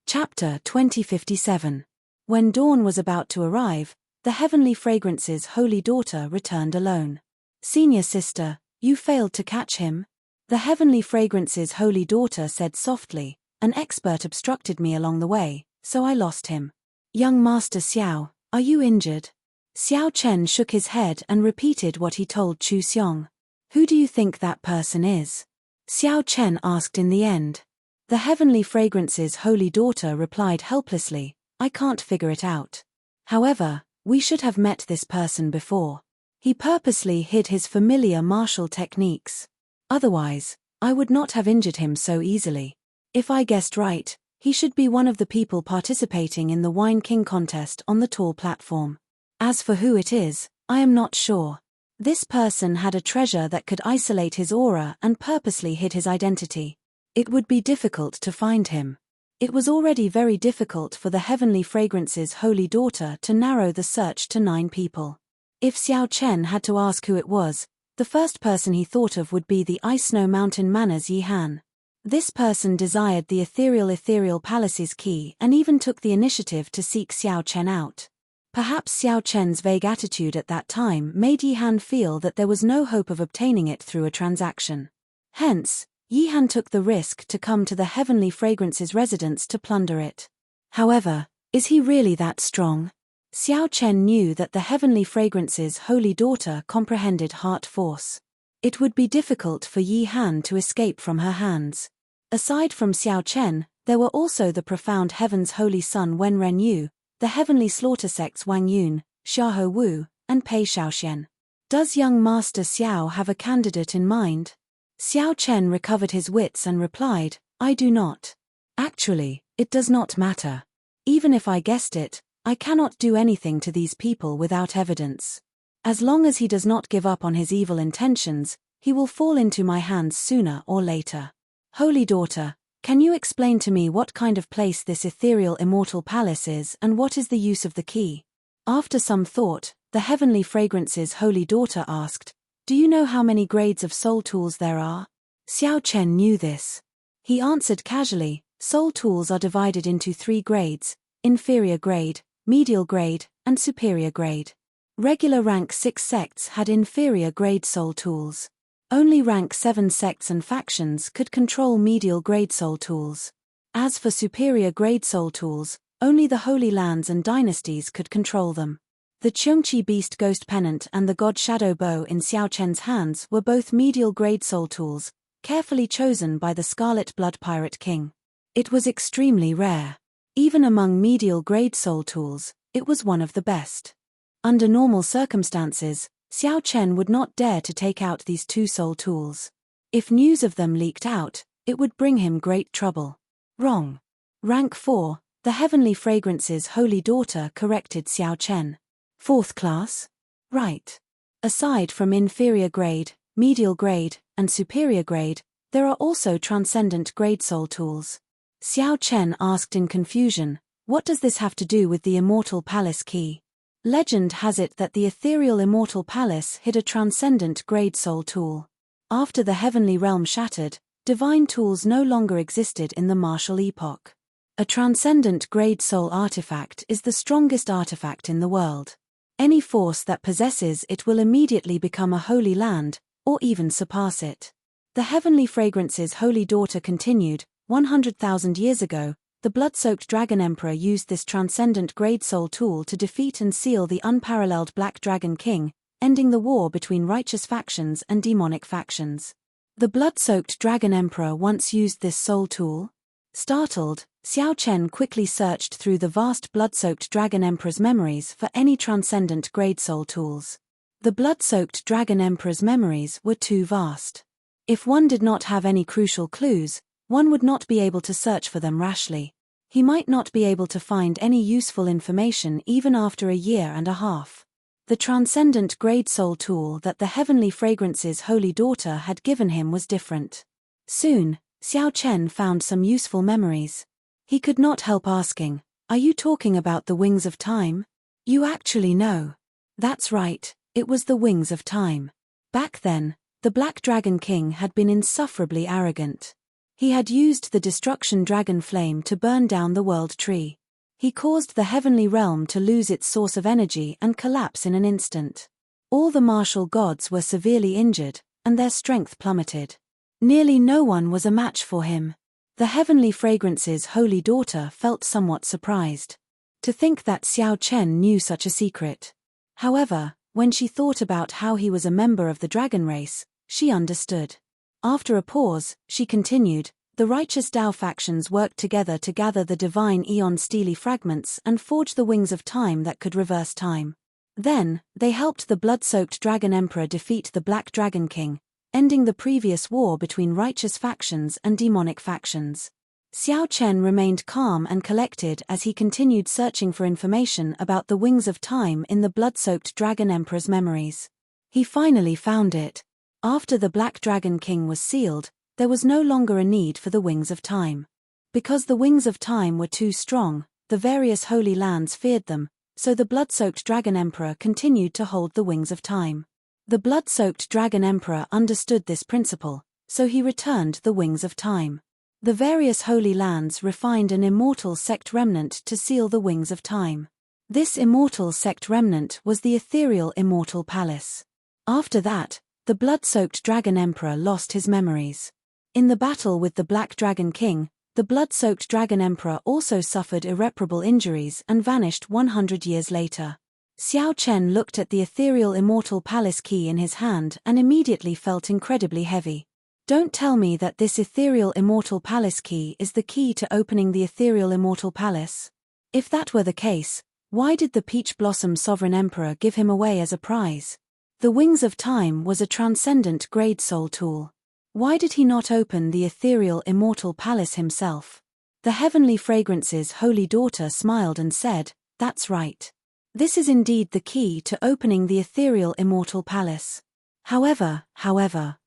Chapter 2057. When dawn was about to arrive, the Heavenly Fragrance's holy daughter returned alone. Senior sister, you failed to catch him? The Heavenly Fragrance's holy daughter said softly, an expert obstructed me along the way, so I lost him. Young Master Xiao, are you injured? Xiao Chen shook his head and repeated what he told Chu Xiong. Who do you think that person is? Xiao Chen asked in the end. The Heavenly Fragrance's holy daughter replied helplessly, I can't figure it out. However, we should have met this person before. He purposely hid his familiar martial techniques. Otherwise, I would not have injured him so easily. If I guessed right, he should be one of the people participating in the Wine King contest on the tall platform. As for who it is, I am not sure. This person had a treasure that could isolate his aura and purposely hid his identity. It would be difficult to find him. It was already very difficult for the Heavenly Fragrance's holy daughter to narrow the search to 9 people. If Xiao Chen had to ask who it was, the first person he thought of would be the Ice Snow Mountain Manners Yihan. This person desired the ethereal palace's key and even took the initiative to seek Xiao Chen out. Perhaps Xiao Chen's vague attitude at that time made Yihan feel that there was no hope of obtaining it through a transaction. Hence, Yihan took the risk to come to the Heavenly Fragrance's residence to plunder it. However, is he really that strong? Xiao Chen knew that the Heavenly Fragrance's holy daughter comprehended heart force. It would be difficult for Yihan to escape from her hands. Aside from Xiao Chen, there were also the Profound Heaven's Holy Son Wen Ren Yu, the Heavenly Slaughter sect's Wang Yun, Xiaohe Wu, and Pei Shaoxian. Does young Master Xiao have a candidate in mind? Xiao Chen recovered his wits and replied, I do not. Actually, it does not matter. Even if I guessed it, I cannot do anything to these people without evidence. As long as he does not give up on his evil intentions, he will fall into my hands sooner or later. Holy daughter, can you explain to me what kind of place this ethereal immortal palace is and what is the use of the key? After some thought, the Heavenly Fragrance's holy daughter asked, do you know how many grades of soul tools there are? Xiao Chen knew this. He answered casually, soul tools are divided into 3 grades, inferior grade, medial grade, and superior grade. Regular rank 6 sects had inferior grade soul tools. Only rank 7 sects and factions could control medial grade soul tools. As for superior grade soul tools, only the Holy Lands and dynasties could control them. The Qiongqi Beast Ghost Pennant and the God Shadow Bow in Xiao Chen's hands were both medial grade soul tools, carefully chosen by the Scarlet Blood Pirate King. It was extremely rare. Even among medial grade soul tools, it was one of the best. Under normal circumstances, Xiao Chen would not dare to take out these 2 soul tools. If news of them leaked out, it would bring him great trouble. Wrong. Rank 4, the Heavenly Fragrance's holy daughter corrected Xiao Chen. 4th class? Right. Aside from inferior grade, medial grade, and superior grade, there are also transcendent grade soul tools. Xiao Chen asked in confusion, what does this have to do with the Immortal Palace key? Legend has it that the ethereal Immortal Palace hid a transcendent grade soul tool. After the heavenly realm shattered, divine tools no longer existed in the martial epoch. A transcendent grade soul artifact is the strongest artifact in the world. Any force that possesses it will immediately become a holy land, or even surpass it. The heavenly fragrance's holy daughter continued, 100,000 years ago, the blood-soaked dragon emperor used this transcendent grade soul tool to defeat and seal the unparalleled Black Dragon King, ending the war between righteous factions and demonic factions. The blood-soaked dragon emperor once used this soul tool? Startled, Xiao Chen quickly searched through the vast blood-soaked dragon emperor's memories for any transcendent grade soul tools. The blood-soaked dragon emperor's memories were too vast. If one did not have any crucial clues, one would not be able to search for them rashly. He might not be able to find any useful information even after a year and a half. The transcendent grade soul tool that the heavenly fragrance's holy daughter had given him was different. Soon, Xiao Chen found some useful memories. He could not help asking, "Are you talking about the wings of time?" "You actually know." "That's right, it was the wings of time." Back then, the Black Dragon King had been insufferably arrogant. He had used the destruction dragon flame to burn down the world tree. He caused the heavenly realm to lose its source of energy and collapse in an instant. All the martial gods were severely injured, and their strength plummeted. Nearly no one was a match for him. The heavenly fragrance's holy daughter felt somewhat surprised. To think that Xiao Chen knew such a secret. However, when she thought about how he was a member of the dragon race, she understood. After a pause, she continued, "The righteous Dao factions worked together to gather the divine Eon steely fragments and forge the wings of time that could reverse time. Then, they helped the blood-soaked dragon emperor defeat the Black Dragon King, ending the previous war between righteous factions and demonic factions." Xiao Chen remained calm and collected as he continued searching for information about the wings of time in the blood-soaked dragon emperor's memories. He finally found it. After the Black Dragon King was sealed, there was no longer a need for the wings of time. Because the wings of time were too strong, the various holy lands feared them, so the blood-soaked dragon emperor continued to hold the wings of time. The blood-soaked dragon emperor understood this principle, so he returned the wings of time. The various holy lands refined an immortal sect remnant to seal the wings of time. This immortal sect remnant was the ethereal Immortal Palace. After that, the blood-soaked dragon emperor lost his memories. In the battle with the Black Dragon King, the blood-soaked dragon emperor also suffered irreparable injuries and vanished 100 years later. Xiao Chen looked at the ethereal Immortal Palace key in his hand and immediately felt incredibly heavy. Don't tell me that this ethereal Immortal Palace key is the key to opening the ethereal Immortal Palace. If that were the case, why did the Peach Blossom Sovereign Emperor give him away as a prize? The Wings of Time was a transcendent grade soul tool. Why did he not open the ethereal Immortal Palace himself? The heavenly fragrance's holy daughter smiled and said, "That's right. This is indeed the key to opening the ethereal Immortal Palace." However,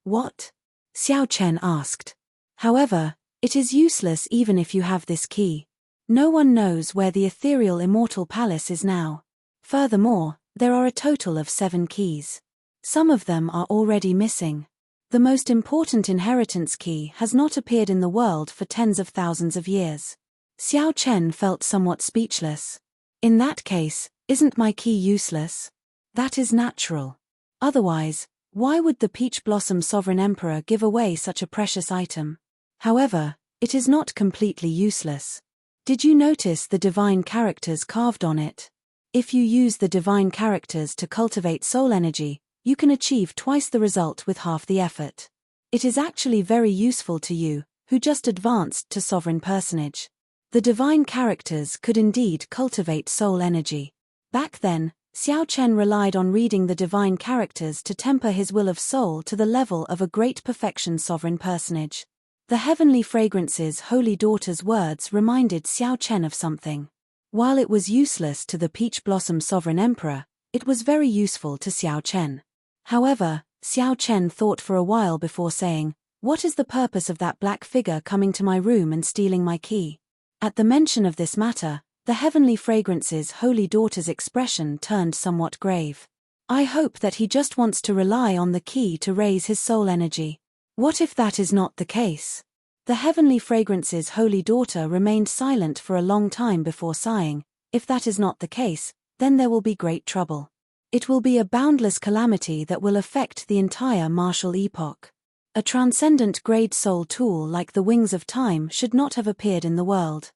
what? Xiao Chen asked. "However, it is useless even if you have this key. No one knows where the ethereal Immortal Palace is now. Furthermore, there are a total of 7 keys. Some of them are already missing. The most important inheritance key has not appeared in the world for tens of thousands of years." Xiao Chen felt somewhat speechless. "In that case, isn't my key useless?" "That is natural. Otherwise, why would the Peach Blossom Sovereign Emperor give away such a precious item? However, it is not completely useless. Did you notice the divine characters carved on it? If you use the divine characters to cultivate soul energy, you can achieve twice the result with half the effort. It is actually very useful to you, who just advanced to Sovereign Personage. The divine characters could indeed cultivate soul energy." Back then, Xiao Chen relied on reading the divine characters to temper his will of soul to the level of a great perfection Sovereign Personage. The heavenly fragrance's holy daughter's words reminded Xiao Chen of something. While it was useless to the Peach Blossom Sovereign Emperor, it was very useful to Xiao Chen. However, Xiao Chen thought for a while before saying, "What is the purpose of that black figure coming to my room and stealing my key?" At the mention of this matter, the heavenly fragrance's holy daughter's expression turned somewhat grave. "I hope that he just wants to rely on the key to raise his soul energy. What if that is not the case?" The heavenly fragrance's holy daughter remained silent for a long time before sighing, "If that is not the case, then there will be great trouble. It will be a boundless calamity that will affect the entire martial epoch." A transcendent grade soul tool like the wings of time should not have appeared in the world.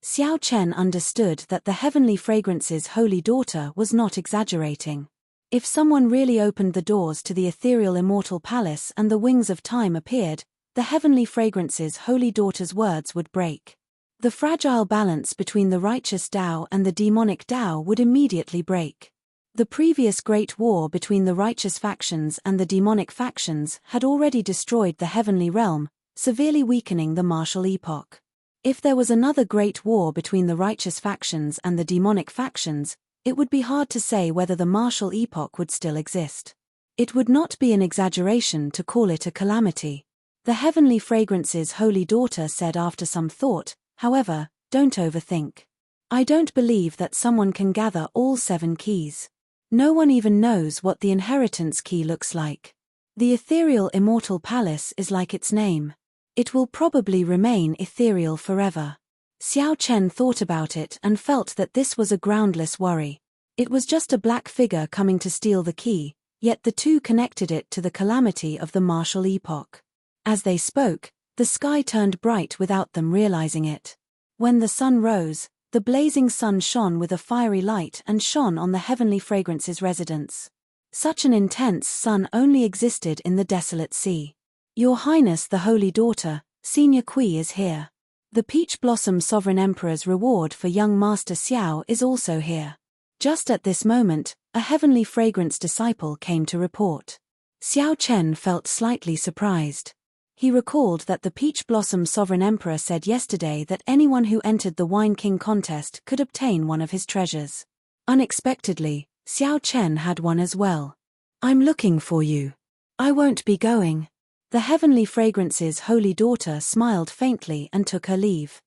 Xiao Chen understood that the heavenly fragrance's holy daughter was not exaggerating. If someone really opened the doors to the ethereal immortal palace and the wings of time appeared, the heavenly fragrance's holy daughter's words would break. The fragile balance between the righteous Tao and the demonic Tao would immediately break. The previous great war between the righteous factions and the demonic factions had already destroyed the heavenly realm, severely weakening the martial epoch. If there was another great war between the righteous factions and the demonic factions, it would be hard to say whether the martial epoch would still exist. It would not be an exaggeration to call it a calamity. The heavenly fragrance's holy daughter said after some thought, however, don't overthink. I don't believe that someone can gather all 7 keys. No one even knows what the inheritance key looks like. The ethereal immortal palace is like its name. It will probably remain ethereal forever. Xiao Chen thought about it and felt that this was a groundless worry. It was just a black figure coming to steal the key, yet the two connected it to the calamity of the martial epoch. As they spoke, the sky turned bright without them realizing it. When the sun rose, the blazing sun shone with a fiery light and shone on the heavenly fragrance's residence. Such an intense sun only existed in the desolate sea. Your Highness the Holy Daughter, Senior Kui is here. The Peach Blossom Sovereign Emperor's reward for young Master Xiao is also here. Just at this moment, a heavenly fragrance disciple came to report. Xiao Chen felt slightly surprised. He recalled that the Peach Blossom Sovereign Emperor said yesterday that anyone who entered the Wine King contest could obtain one of his treasures. Unexpectedly, Xiao Chen had one as well. I'm looking for you. I won't be going. The heavenly fragrance's holy daughter smiled faintly and took her leave.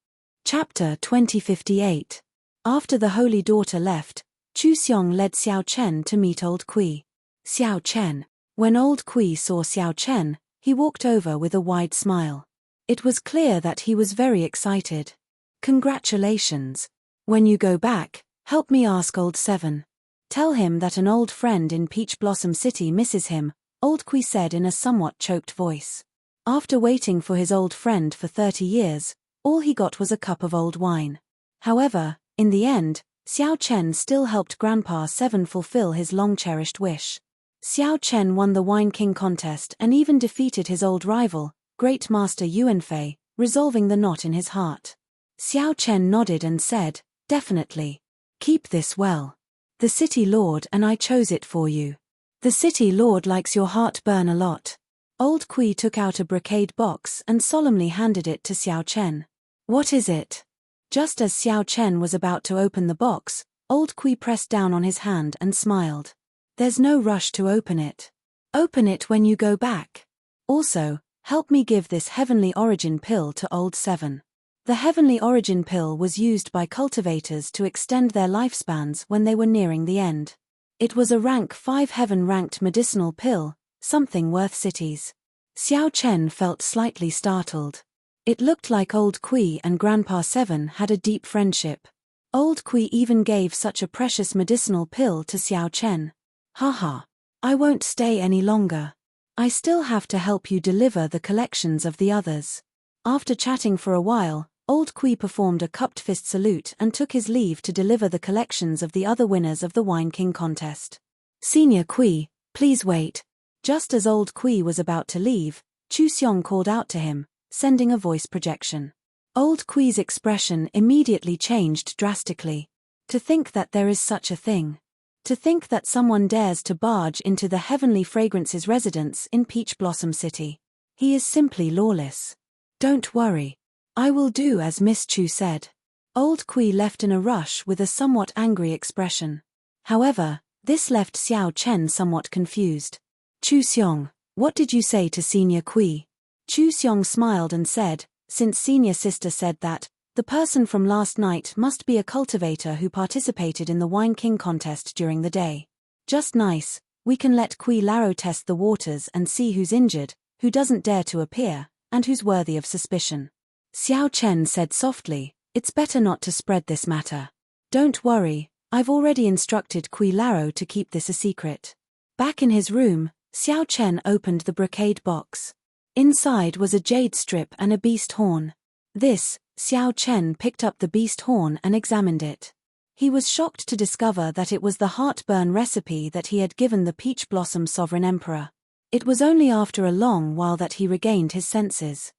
Chapter 2058. After the holy daughter left, Chu Xiong led Xiao Chen to meet Old Kui. Xiao Chen. When Old Kui saw Xiao Chen, he walked over with a wide smile. It was clear that he was very excited. Congratulations. When you go back, help me ask Old Seven. Tell him that an old friend in Peach Blossom City misses him, Old Kui said in a somewhat choked voice. After waiting for his old friend for 30 years, all he got was a cup of old wine. However, in the end, Xiao Chen still helped Grandpa Seven fulfill his long-cherished wish. Xiao Chen won the Wine King contest and even defeated his old rival, Great Master Yuanfei, resolving the knot in his heart. Xiao Chen nodded and said, definitely. Keep this well. The City Lord and I chose it for you. The City Lord likes your heartburn a lot. Old Kui took out a brocade box and solemnly handed it to Xiao Chen. What is it? Just as Xiao Chen was about to open the box, Old Kui pressed down on his hand and smiled. There's no rush to open it. Open it when you go back. Also, help me give this Heavenly Origin Pill to Old Seven. The Heavenly Origin Pill was used by cultivators to extend their lifespans when they were nearing the end. It was a rank 5 heaven-ranked medicinal pill, something worth cities. Xiao Chen felt slightly startled. It looked like Old Kui and Grandpa Seven had a deep friendship. Old Kui even gave such a precious medicinal pill to Xiao Chen. Haha. I won't stay any longer. I still have to help you deliver the collections of the others. After chatting for a while, Old Kui performed a cupped fist salute and took his leave to deliver the collections of the other winners of the Wine King contest. Senior Kui, please wait. Just as Old Kui was about to leave, Chu Xiong called out to him, sending a voice projection. Old Kui's expression immediately changed drastically. To think that there is such a thing. To think that someone dares to barge into the Heavenly Fragrance's residence in Peach Blossom City. He is simply lawless. Don't worry. I will do as Miss Chu said. Old Kui left in a rush with a somewhat angry expression. However, this left Xiao Chen somewhat confused. Chu Xiong, what did you say to Senior Kui? Chu Xiong smiled and said, since Senior Sister said that, the person from last night must be a cultivator who participated in the Wine King contest during the day. Just nice, we can let Kui Laro test the waters and see who's injured, who doesn't dare to appear, and who's worthy of suspicion. Xiao Chen said softly, it's better not to spread this matter. Don't worry, I've already instructed Kui Laro to keep this a secret. Back in his room, Xiao Chen opened the brocade box. Inside was a jade strip and a beast horn. Xiao Chen picked up the beast horn and examined it. He was shocked to discover that it was the heartburn recipe that he had given the Peach Blossom Sovereign Emperor. It was only after a long while that he regained his senses.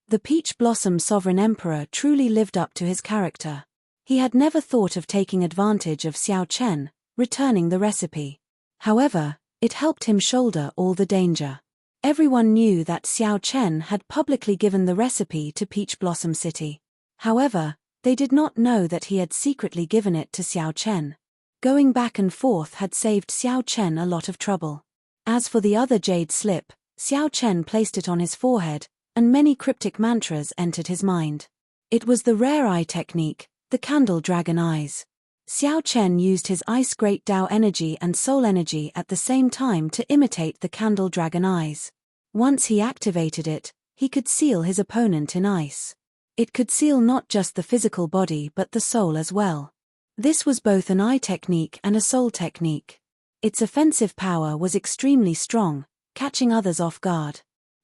The Peach Blossom Sovereign Emperor truly lived up to his character. He had never thought of taking advantage of Xiao Chen, returning the recipe. However, it helped him shoulder all the danger. Everyone knew that Xiao Chen had publicly given the recipe to Peach Blossom City. However, they did not know that he had secretly given it to Xiao Chen. Going back and forth had saved Xiao Chen a lot of trouble. As for the other jade slip, Xiao Chen placed it on his forehead, and many cryptic mantras entered his mind. It was the rare eye technique, the candle dragon eyes. Xiao Chen used his ice great Tao energy and soul energy at the same time to imitate the candle dragon eyes. Once he activated it, he could seal his opponent in ice. It could seal not just the physical body but the soul as well. This was both an eye technique and a soul technique. Its offensive power was extremely strong, catching others off guard.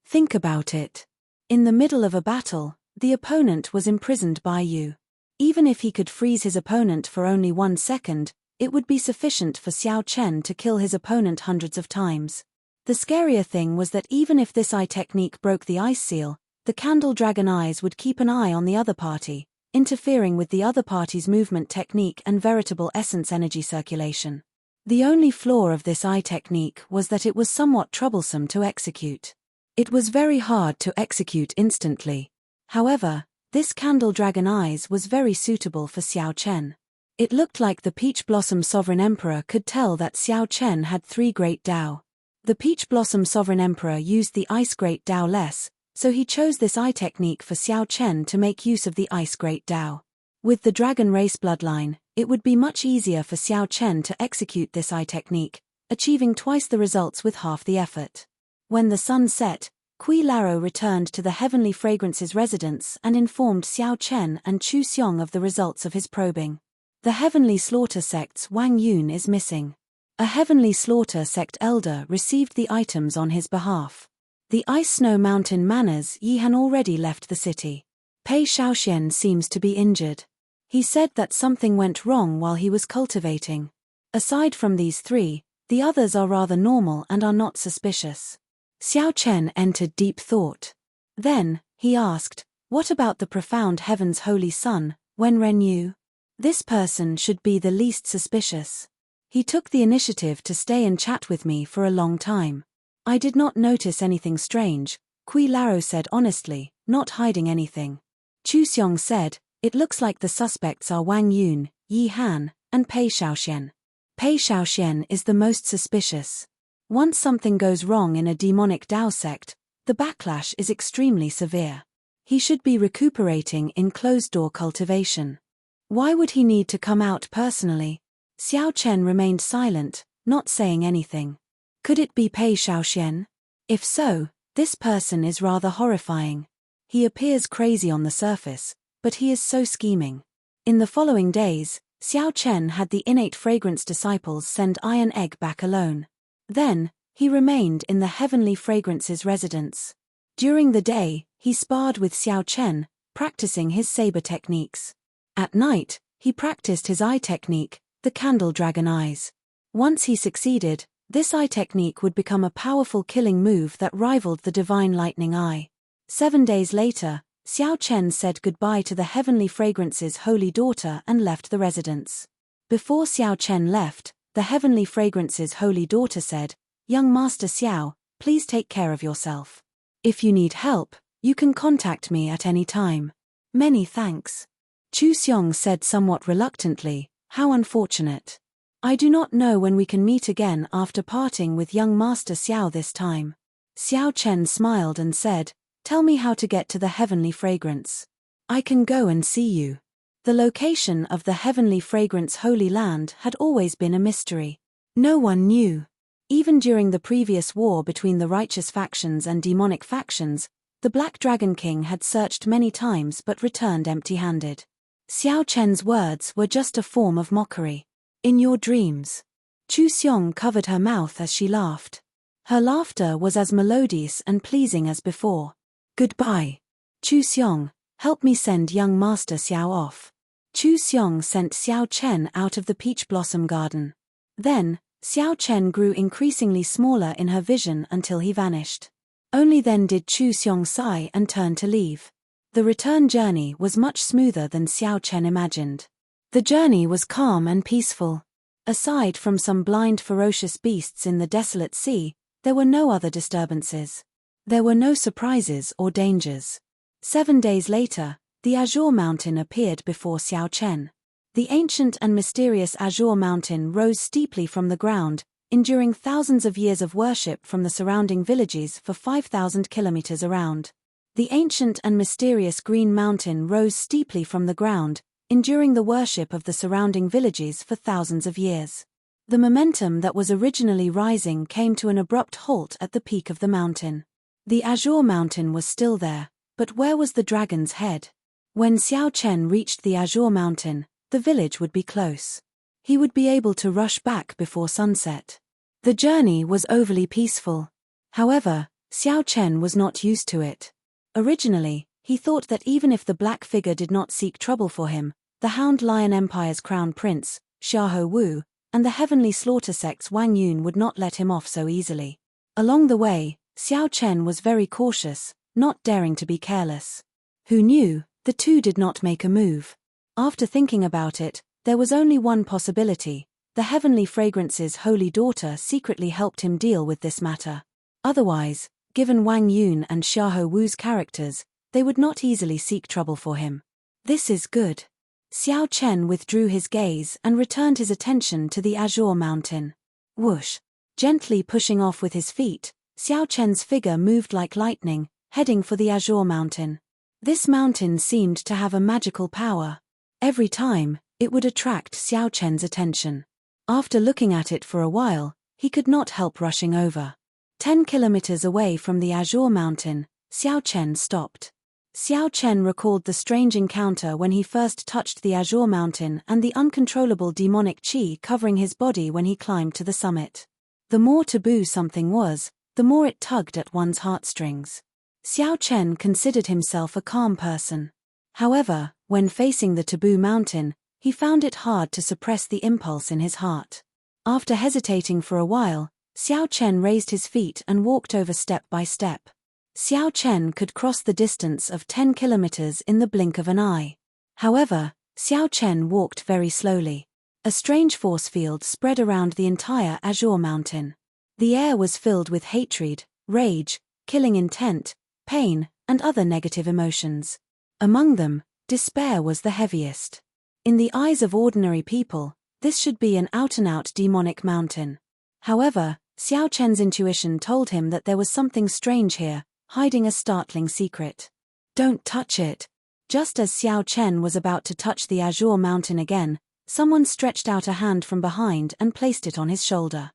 Think about it. In the middle of a battle, the opponent was imprisoned by you. Even if he could freeze his opponent for only 1 second, it would be sufficient for Xiao Chen to kill his opponent hundreds of times. The scarier thing was that even if this eye technique broke the ice seal, the candle dragon eyes would keep an eye on the other party, interfering with the other party's movement technique and veritable essence energy circulation. The only flaw of this eye technique was that it was somewhat troublesome to execute. It was very hard to execute instantly. However, this candle dragon eyes was very suitable for Xiao Chen. It looked like the Peach Blossom Sovereign Emperor could tell that Xiao Chen had 3 great Tao. The Peach Blossom Sovereign Emperor used the Ice Great Tao less, so he chose this eye technique for Xiao Chen to make use of the Ice Great Tao. With the dragon race bloodline, it would be much easier for Xiao Chen to execute this eye technique, achieving twice the results with half the effort. When the sun set, Kui Laro returned to the Heavenly Fragrance's residence and informed Xiao Chen and Chu Xiong of the results of his probing. The Heavenly Slaughter sect's Wang Yun is missing. A Heavenly Slaughter sect elder received the items on his behalf. The Ice Snow Mountain Manors Yihan already left the city. Pei Shaoxian seems to be injured. He said that something went wrong while he was cultivating. Aside from these 3, the others are rather normal and are not suspicious. Xiao Chen entered deep thought. Then, he asked, what about the profound heaven's holy son, Wen Renyu? This person should be the least suspicious. He took the initiative to stay and chat with me for a long time. I did not notice anything strange, Kui Laro said honestly, not hiding anything. Chu Xiong said, it looks like the suspects are Wang Yun, Yi Han, and Pei Shaoxian. Pei Shaoxian is the most suspicious. Once something goes wrong in a demonic Dao sect, the backlash is extremely severe. He should be recuperating in closed-door cultivation. Why would he need to come out personally? Xiao Chen remained silent, not saying anything. Could it be Pei Shaoxian? If so, this person is rather horrifying. He appears crazy on the surface, but he is so scheming. In the following days, Xiao Chen had the innate fragrance disciples send Iron Egg back alone. Then, he remained in the Heavenly Fragrance's residence. During the day, he sparred with Xiao Chen, practicing his saber techniques. At night, he practiced his eye technique, the candle dragon eyes. Once he succeeded, this eye technique would become a powerful killing move that rivaled the divine lightning eye. 7 days later, Xiao Chen said goodbye to the Heavenly Fragrance's holy daughter and left the residence. Before Xiao Chen left, the Heavenly Fragrance's holy daughter said, Young Master Xiao, please take care of yourself. If you need help, you can contact me at any time. Many thanks. Chu Xiong said somewhat reluctantly, how unfortunate. I do not know when we can meet again after parting with young Master Xiao this time. Xiao Chen smiled and said, tell me how to get to the Heavenly Fragrance. I can go and see you. The location of the Heavenly Fragrance Holy Land had always been a mystery. No one knew. Even during the previous war between the righteous factions and demonic factions, the Black Dragon King had searched many times but returned empty-handed. Xiao Chen's words were just a form of mockery. In your dreams. Chu Xiong covered her mouth as she laughed. Her laughter was as melodious and pleasing as before. Goodbye. Chu Xiong, help me send young Master Xiao off. Chu Xiong sent Xiao Chen out of the peach blossom garden. Then, Xiao Chen grew increasingly smaller in her vision until he vanished. Only then did Chu Xiong sigh and turn to leave. The return journey was much smoother than Xiao Chen imagined. The journey was calm and peaceful. Aside from some blind ferocious beasts in the desolate sea, there were no other disturbances. There were no surprises or dangers. 7 days later, the Azure Mountain appeared before Xiao Chen. The ancient and mysterious Azure Mountain rose steeply from the ground, enduring thousands of years of worship from the surrounding villages for 5,000 kilometers around. The ancient and mysterious Green Mountain rose steeply from the ground, enduring the worship of the surrounding villages for thousands of years. The momentum that was originally rising came to an abrupt halt at the peak of the mountain. The Azure Mountain was still there, but where was the dragon's head? When Xiao Chen reached the Azure Mountain, the village would be close. He would be able to rush back before sunset. The journey was overly peaceful. However, Xiao Chen was not used to it. Originally, he thought that even if the black figure did not seek trouble for him, the Hound Lion Empire's crown prince, Xiahou Wu, and the heavenly slaughter sect's Wang Yun would not let him off so easily. Along the way, Xiao Chen was very cautious, not daring to be careless. Who knew, the two did not make a move. After thinking about it, there was only one possibility: the Heavenly Fragrance's holy daughter secretly helped him deal with this matter. Otherwise, given Wang Yun and Xiahou Wu's characters, they would not easily seek trouble for him. This is good. Xiao Chen withdrew his gaze and returned his attention to the Azure Mountain. Whoosh! Gently pushing off with his feet, Xiao Chen's figure moved like lightning, heading for the Azure Mountain. This mountain seemed to have a magical power. Every time, it would attract Xiao Chen's attention. After looking at it for a while, he could not help rushing over. 10 kilometers away from the Azure Mountain, Xiao Chen stopped. Xiao Chen recalled the strange encounter when he first touched the Azure Mountain and the uncontrollable demonic qi covering his body when he climbed to the summit. The more taboo something was, the more it tugged at one's heartstrings. Xiao Chen considered himself a calm person. However, when facing the taboo mountain, he found it hard to suppress the impulse in his heart. After hesitating for a while, Xiao Chen raised his feet and walked over step by step. Xiao Chen could cross the distance of 10 kilometers in the blink of an eye. However, Xiao Chen walked very slowly. A strange force field spread around the entire Azure Mountain. The air was filled with hatred, rage, killing intent, pain, and other negative emotions. Among them, despair was the heaviest. In the eyes of ordinary people, this should be an out-and-out demonic mountain. However, Xiao Chen's intuition told him that there was something strange here, hiding a startling secret. Don't touch it. Just as Xiao Chen was about to touch the Azure Mountain again, someone stretched out a hand from behind and placed it on his shoulder.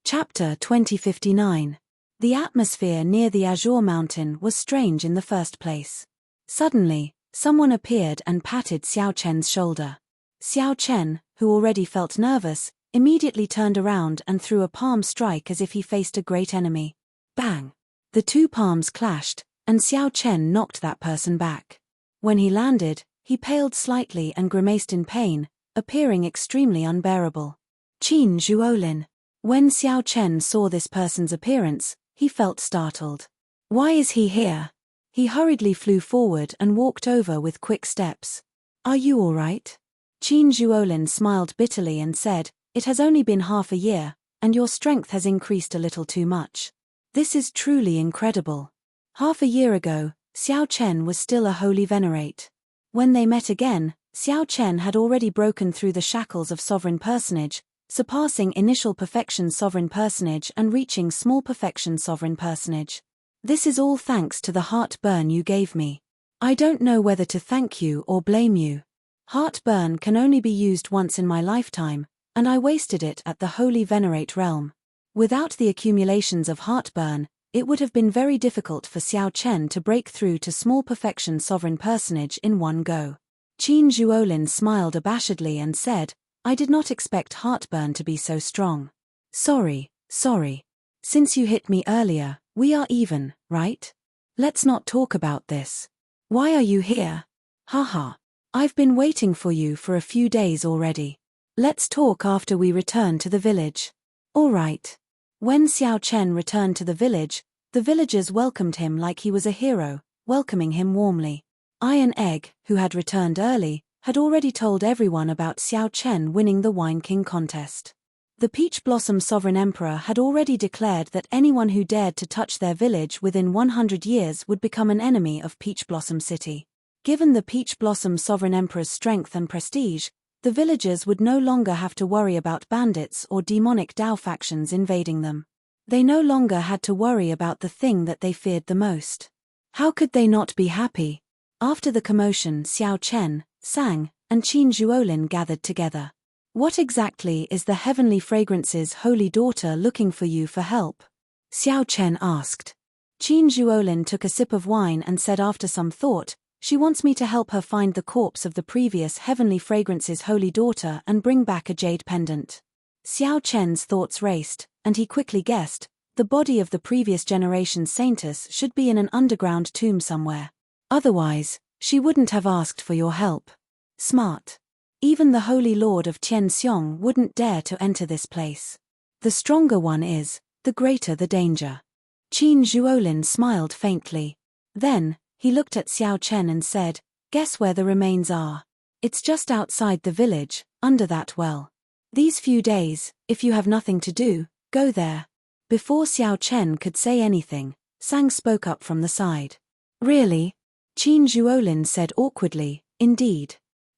Chapter 2059. The atmosphere near the Azure Mountain was strange in the first place. Suddenly, someone appeared and patted Xiao Chen's shoulder. Xiao Chen, who already felt nervous, immediately turned around and threw a palm strike as if he faced a great enemy. Bang! The two palms clashed, and Xiao Chen knocked that person back. When he landed, he paled slightly and grimaced in pain, appearing extremely unbearable. Qin Zhuolin. When Xiao Chen saw this person's appearance, he felt startled. Why is he here? He hurriedly flew forward and walked over with quick steps. Are you all right? Qin Zhuolin smiled bitterly and said, It has only been half a year, and your strength has increased a little too much. This is truly incredible. Half a year ago, Xiao Chen was still a holy venerate. When they met again, Xiao Chen had already broken through the shackles of sovereign personage, surpassing initial perfection sovereign personage and reaching small perfection sovereign personage. This is all thanks to the heartburn you gave me. I don't know whether to thank you or blame you. Heartburn can only be used once in my lifetime, and I wasted it at the Holy Venerate realm. Without the accumulations of heartburn, it would have been very difficult for Xiao Chen to break through to small perfection sovereign personage in one go. Qin Zhuolin smiled abashedly and said, I did not expect heartburn to be so strong. Sorry. Since you hit me earlier, we are even, right? Let's not talk about this. Why are you here? Haha. I've been waiting for you for a few days already. Let's talk after we return to the village. All right. When Xiao Chen returned to the village, the villagers welcomed him like he was a hero, welcoming him warmly. Iron Egg, who had returned early, had already told everyone about Xiao Chen winning the Wine King contest. The Peach Blossom Sovereign Emperor had already declared that anyone who dared to touch their village within 100 years would become an enemy of Peach Blossom City. Given the Peach Blossom Sovereign Emperor's strength and prestige, the villagers would no longer have to worry about bandits or demonic Dao factions invading them. They no longer had to worry about the thing that they feared the most. How could they not be happy? After the commotion, Xiao Chen, Sang, and Qin Zhuolin gathered together. What exactly is the Heavenly Fragrance's holy daughter looking for you for help? Xiao Chen asked. Qin Zhuolin took a sip of wine and said after some thought, she wants me to help her find the corpse of the previous Heavenly Fragrance's holy daughter and bring back a jade pendant. Xiao Chen's thoughts raced, and he quickly guessed, the body of the previous generation's saintess should be in an underground tomb somewhere. Otherwise, she wouldn't have asked for your help. Smart. Even the Holy Lord of Tianxiong wouldn't dare to enter this place. The stronger one is, the greater the danger. Qin Zhuolin smiled faintly. Then, he looked at Xiao Chen and said, guess where the remains are? It's just outside the village, under that well. These few days, if you have nothing to do, go there. Before Xiao Chen could say anything, Sang spoke up from the side. Really? Qin Zhuolin said awkwardly, indeed.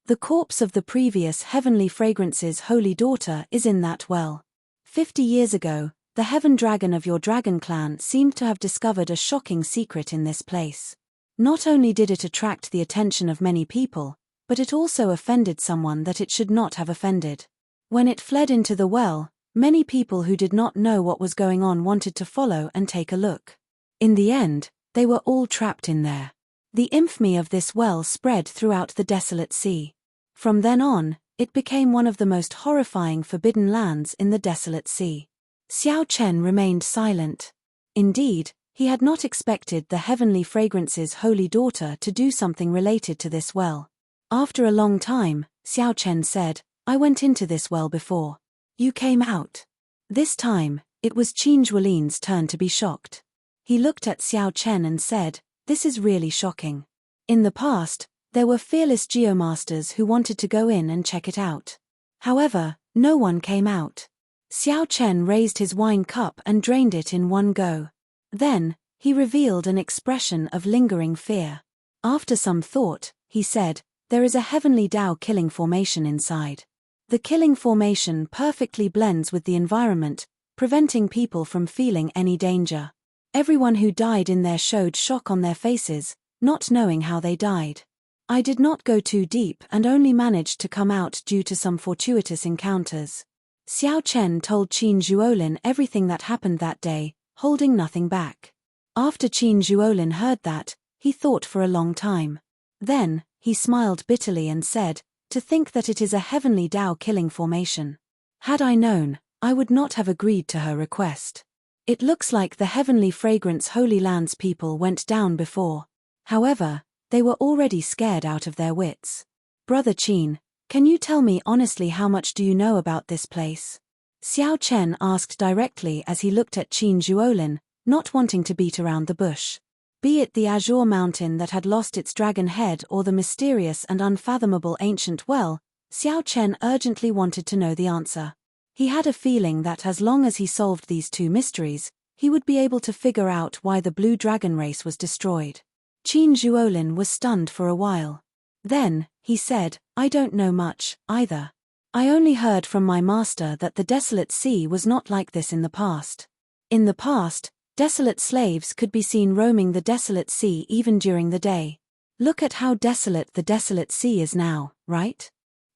The corpse of the previous Heavenly Fragrance's holy daughter is in that well. 50 years ago, the Heaven Dragon of your dragon clan seemed to have discovered a shocking secret in this place. Not only did it attract the attention of many people, but it also offended someone that it should not have offended. When it fled into the well, many people who did not know what was going on wanted to follow and take a look. In the end, they were all trapped in there. The infamy of this well spread throughout the desolate sea. From then on, it became one of the most horrifying forbidden lands in the desolate sea. Xiao Chen remained silent. Indeed, he had not expected the Heavenly Fragrance's holy daughter to do something related to this well. After a long time, Xiao Chen said, I went into this well before. You came out. This time, it was Qin Zhuolin's turn to be shocked. He looked at Xiao Chen and said, this is really shocking. In the past, there were fearless geomasters who wanted to go in and check it out. However, no one came out. Xiao Chen raised his wine cup and drained it in one go. Then, he revealed an expression of lingering fear. After some thought, he said, there is a heavenly Dao killing formation inside. The killing formation perfectly blends with the environment, preventing people from feeling any danger. Everyone who died in there showed shock on their faces, not knowing how they died. I did not go too deep and only managed to come out due to some fortuitous encounters. Xiao Chen told Qin Zhuolin everything that happened that day, holding nothing back. After Qin Zhuolin heard that, he thought for a long time. Then, he smiled bitterly and said, to think that it is a heavenly Dao killing formation. Had I known, I would not have agreed to her request. It looks like the Heavenly Fragrance Holy Land's people went down before. However, they were already scared out of their wits. Brother Qin, can you tell me honestly how much do you know about this place? Xiao Chen asked directly as he looked at Qin Zhuolin, not wanting to beat around the bush. Be it the azure mountain that had lost its dragon head or the mysterious and unfathomable ancient well, Xiao Chen urgently wanted to know the answer. He had a feeling that as long as he solved these two mysteries, he would be able to figure out why the blue dragon race was destroyed. Qin Zhuolin was stunned for a while. Then, he said, I don't know much, either. I only heard from my master that the desolate sea was not like this in the past. In the past, desolate slaves could be seen roaming the desolate sea even during the day. Look at how desolate the desolate sea is now, right?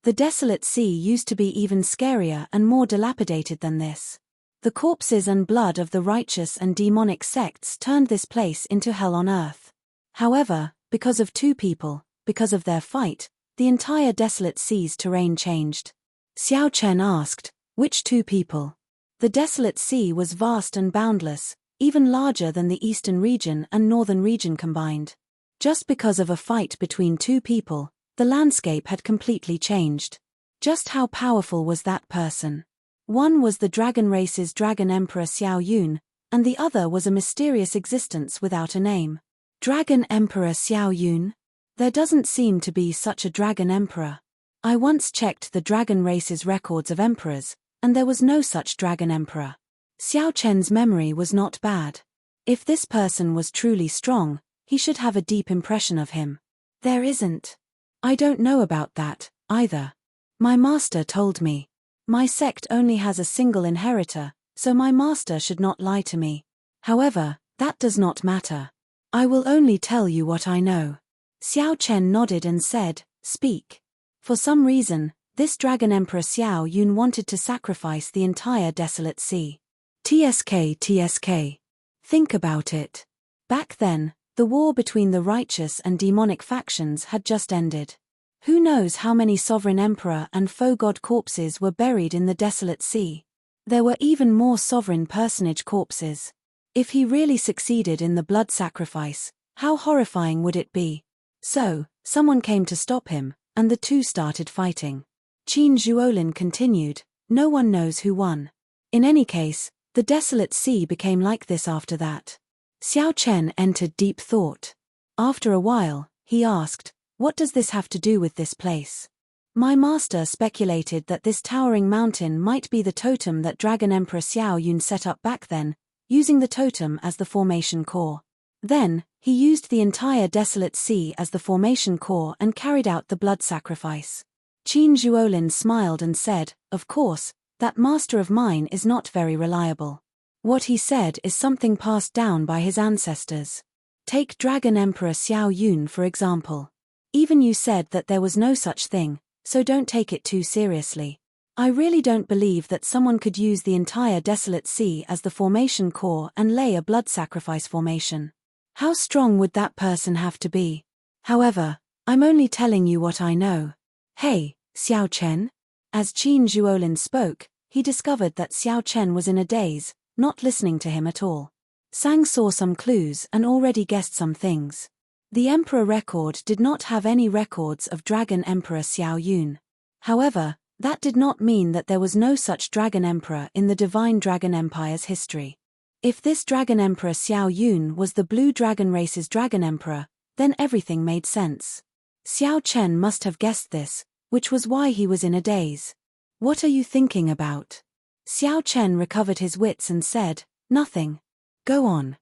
The desolate sea used to be even scarier and more dilapidated than this. The corpses and blood of the righteous and demonic sects turned this place into hell on earth. However, because of two people, because of their fight, the entire desolate sea's terrain changed. Xiao Chen asked, which two people? The desolate sea was vast and boundless, even larger than the eastern region and northern region combined. Just because of a fight between two people, the landscape had completely changed. Just how powerful was that person? One was the dragon race's dragon emperor Xiao Yun, and the other was a mysterious existence without a name. Dragon Emperor Xiao Yun? There doesn't seem to be such a dragon emperor. I once checked the dragon race's records of emperors, and there was no such dragon emperor. Xiao Chen's memory was not bad. If this person was truly strong, he should have a deep impression of him. There isn't. I don't know about that, either. My master told me. My sect only has a single inheritor, so my master should not lie to me. However, that does not matter. I will only tell you what I know. Xiao Chen nodded and said, "Speak." For some reason, this dragon emperor Xiao Yun wanted to sacrifice the entire desolate sea. TSK. Think about it. Back then, the war between the righteous and demonic factions had just ended. Who knows how many sovereign emperor and foe god corpses were buried in the desolate sea? There were even more sovereign personage corpses. If he really succeeded in the blood sacrifice, how horrifying would it be? So, someone came to stop him, and the two started fighting. Qin Zhuolin continued, no one knows who won. In any case, the desolate sea became like this after that. Xiao Chen entered deep thought. After a while, he asked, what does this have to do with this place? My master speculated that this towering mountain might be the totem that Dragon Emperor Xiao Yun set up back then, using the totem as the formation core. Then, he used the entire desolate sea as the formation core and carried out the blood sacrifice. Qin Zhuolin smiled and said, of course, that master of mine is not very reliable. What he said is something passed down by his ancestors. Take Dragon Emperor Xiao Yun for example. Even you said that there was no such thing, so don't take it too seriously. I really don't believe that someone could use the entire desolate sea as the formation core and lay a blood sacrifice formation. How strong would that person have to be? However, I'm only telling you what I know. Hey, Xiao Chen? As Qin Zhuolin spoke, he discovered that Xiao Chen was in a daze, not listening to him at all. Sang saw some clues and already guessed some things. The Emperor record did not have any records of Dragon Emperor Xiao Yun. However, that did not mean that there was no such Dragon Emperor in the Divine Dragon Empire's history. If this Dragon Emperor Xiao Yun was the Blue Dragon race's Dragon Emperor, then everything made sense. Xiao Chen must have guessed this, which was why he was in a daze. What are you thinking about? Xiao Chen recovered his wits and said, nothing. Go on.